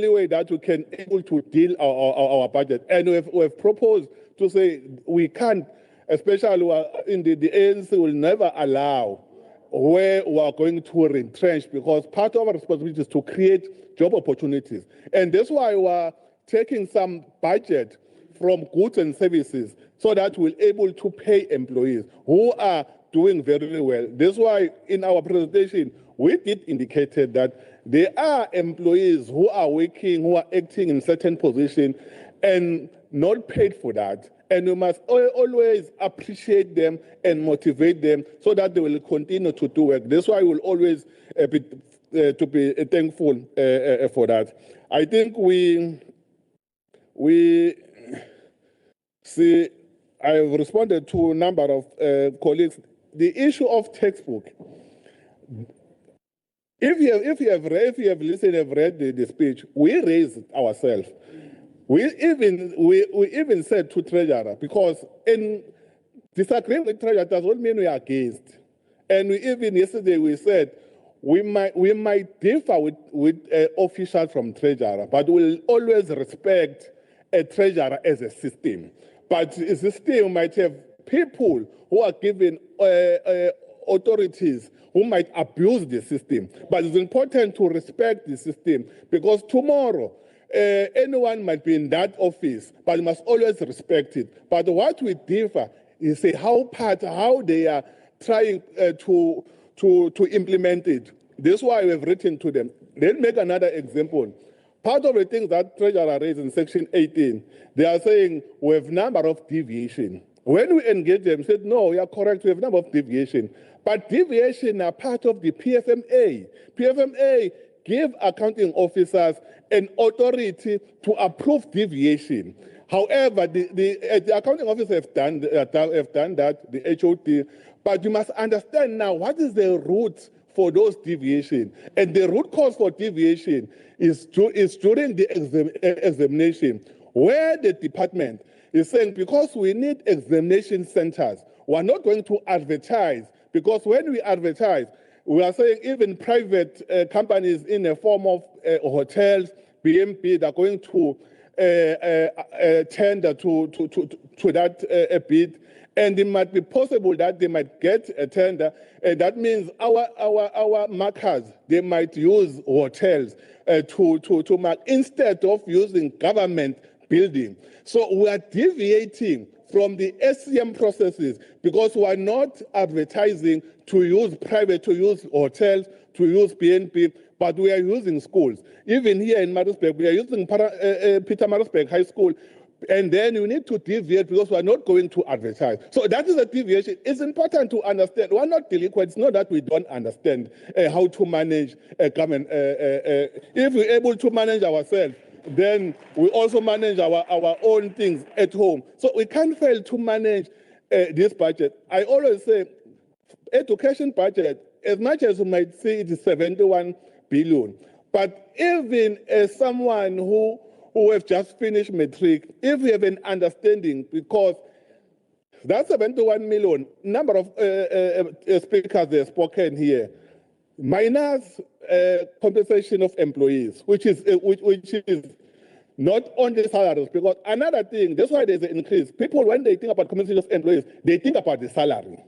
way that we can able to deal our budget. And we have proposed to say we can't, especially in the ANC will never allow where we are going to retrench, because part of our responsibility is to create job opportunities. And that's why we are taking some budget from goods and services so that we're able to pay employees who are doing very well. That's why in our presentation, we did indicate that there are employees who are working, who are acting in certain positions and not paid for that. And we must always appreciate them and motivate them so that they will continue to do work. That's why we'll always be thankful for that. I think we see, I have responded to a number of colleagues. The issue of textbook. If you have listened, have read the speech, we raised ourselves. We even said to Treasurer, because in disagreeing with Treasurer doesn't mean we are against. And even yesterday we said we might differ with officials from Treasurer, but we'll always respect a Treasurer as a system. But a system might have people who are given authorities who might abuse the system. But it's important to respect the system, because tomorrow anyone might be in that office, but you must always respect it. But what we differ is how they are trying to implement it. This is why we've written to them. Let's make another example. Part of the things that Treasurer raised in Section 18, they are saying we have number of deviation. When we engage them, said, no, you are correct, we have number of deviation. But deviation are part of the PFMA. PFMA give accounting officers an authority to approve deviation. However, the accounting officers have done that, the HOD, but you must understand now what is the root for those deviation. And the root cause for deviation is during the examination, where the department is saying, because we need examination centers, we're not going to advertise, because when we advertise, we are saying even private companies in the form of hotels, BMP, they're going to tender to that bid, and it might be possible that they might get a tender, and that means our markers, they might use hotels to mark instead of using government building. So we are deviating from the SCM processes because we are not advertising to use private, to use hotels, to use BNP, but we are using schools. Even here in Maritzburg, we are using Peter Maritzburg High School, and then you need to deviate because we are not going to advertise. So that is a deviation. It's important to understand. We are not delinquents. It's not that we don't understand how to manage government. If we're able to manage ourselves, then we also manage our own things at home. So we can't fail to manage this budget. I always say, education budget, as much as you might say it is 71 billion, but even as someone who have just finished matric, if we have an understanding, because that 71 million, number of speakers they have spoken here, minus compensation of employees, which is not only salaries, because another thing, that's why there's an increase. People, when they think about compensation of employees, they think about the salary.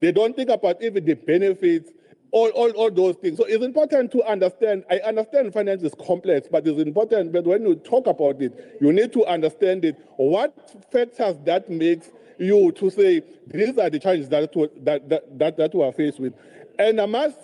They don't think about even the benefits, all those things. So it's important to understand. I understand finance is complex, but it's important that when you talk about it, you need to understand it. What factors that makes you to say, these are the challenges that we are faced with. And I must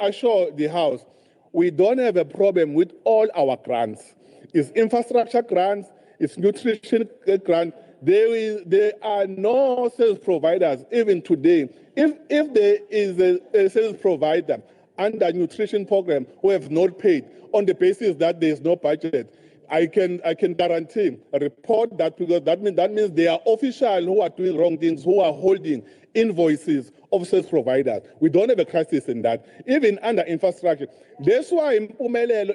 assure the House, we don't have a problem with all our grants. It's infrastructure grants, it's nutrition grants. There are no sales providers even today. If there is a sales provider under nutrition program who have not paid on the basis that there is no budget, I can guarantee a report that, because that means they are officials who are doing wrong things, who are holding invoices of sales providers. We don't have a crisis in that, even under infrastructure. That's why Impumelelo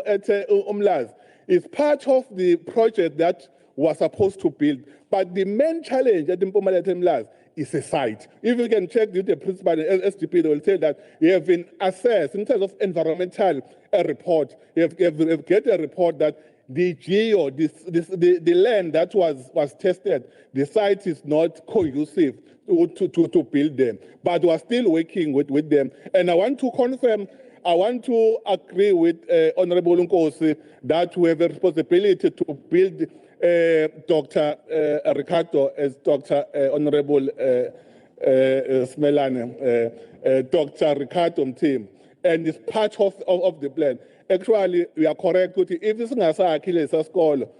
at Umlazi is part of the project that was supposed to build. But the main challenge at Impumelelo at Umlazi is a site. If you can check with the principal and SDP, they will tell that you have been assessed in terms of environmental report. You have get a report that the geo, the land that was tested, the site is not conducive to build them. But we are still working with them. And I want to confirm, I want to agree with Honorable Nkosi that we have a responsibility to build Dr. Ricardo as Dr. Honorable Smelane, Dr. Ricardo team, and it's part of the plan. Actually, we are correct. If it's not a school,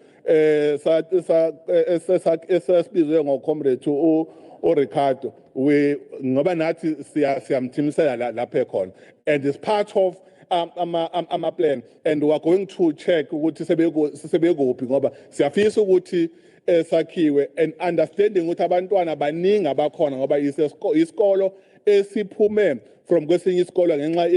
esasibizwe ngocomrade Ricardo, we ngoba nathi siyamthimisela lapha ekhona, and it's part of our plan, and we are going to check ukuthi sibekuphi ngoba siyafisa ukuthi sakhiwe, and understanding ukuthi abantwana baningi abakhona ngoba isikolo esiphume from kwesinye isikolo ngenxa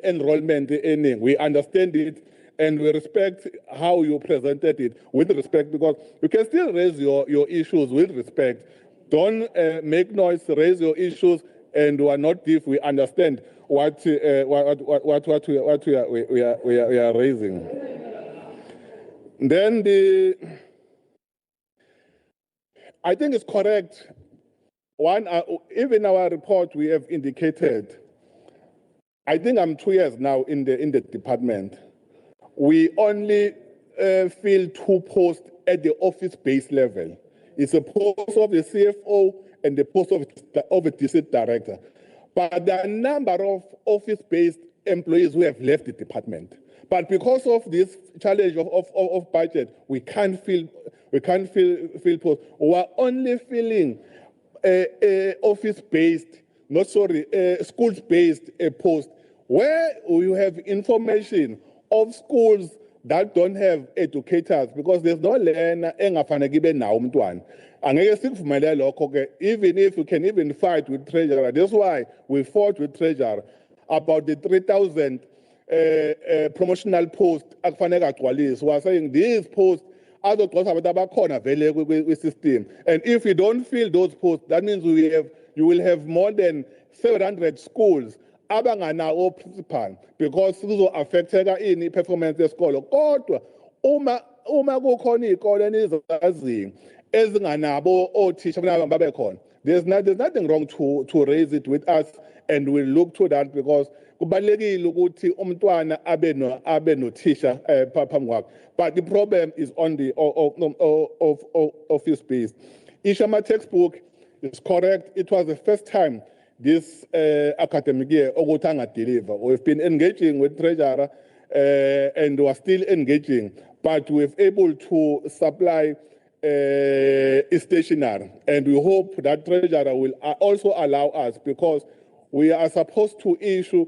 enrollment eningi. We understand it, and we respect how you presented it with respect, because you can still raise your issues with respect. Don't make noise, raise your issues, and we are not deaf. We understand what we are raising. Then I think it's correct. One, even our report we have indicated. I think I'm 2 years now in the department. We only fill 2 posts at the office-based level. It's a post of the CFO and the post of a district director. But there are a number of office-based employees who have left the department. But because of this challenge of budget, we can't fill posts. We are only filling office-based, schools-based post, where you have information of schools that don't have educators, because there's no learner engafane kibe nawo umntwana. Angeke sikuvumele lokho ke, even if we can even fight with treasurer. That's why we fought with treasurer about the 3,000 promotional posts akufanele agcwaliswe. We are saying these posts azogcwaliswa abantu abakhona vele kwi-system, and if you don't fill those posts, that means you will have more than 700 schools abanganawo principal, because kuzo-affecteka ini performance yesikolo. Kodwa uma kukhona iy'kole enizaziyo ezinganabo othisha babe khona, there's nothing wrong to raise it with us, and we'll look to that, because kubalekile ukuthi umntwana abe nothisha phambi kwakhe. But the problem is on the office based. Ishama textbook is correct. It was the first time this academic year Ogotanga deliver. We've been engaging with treasurer and we're still engaging, but we're able to supply stationery, and we hope that treasurer will also allow us, because we are supposed to issue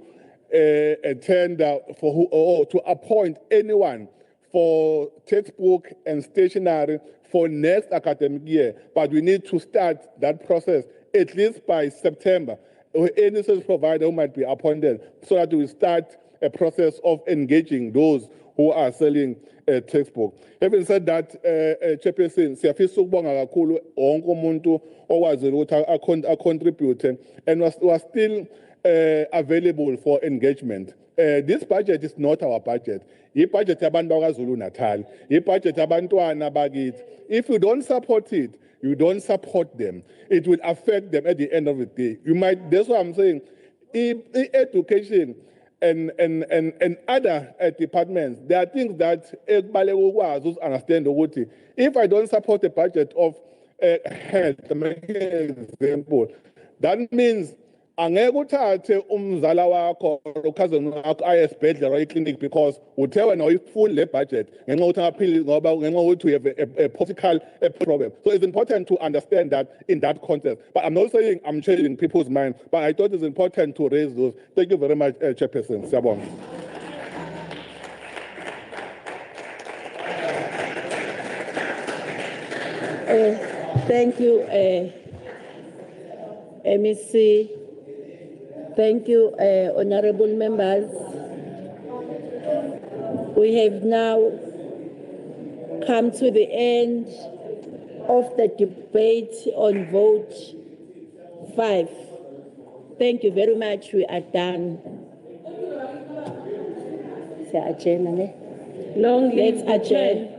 a tender or to appoint anyone for textbook and stationery for next academic year, but we need to start that process at least by September. Any service provider who might be appointed, so that we start a process of engaging those who are selling textbook. Having said that, Chairperson, siyafisa ukubonga kakhulu wonke umuntu owazi ukuthi acontribute, and was still available for engagement. This budget is not our budget. Budget yabantu bakwaZulu-Natal. Budget yabantwana bakithi. If you don't support it, you don't support them. It will affect them at the end of the day. That's what I'm saying. Education and other departments, there are things that understand. If I don't support the budget of health, to make an example, that means angeke uthathe umzala wakho cousin wakho aye esibhedlela or eclinic, because uthe wena uyifull le budget ngenxa ukuthi angaphili ngoba ngenxa ukuthi we have a political problem. So it's important to understand that in that context. But I'm not saying I'm changing people's minds, but I thought it's important to raise those. Thank you very much, Chairperson. Siyabonga. Thank you, MEC. Thank you, honorable members. We have now come to the end of the debate on vote 5. Thank you very much. We are done. Let's adjourn.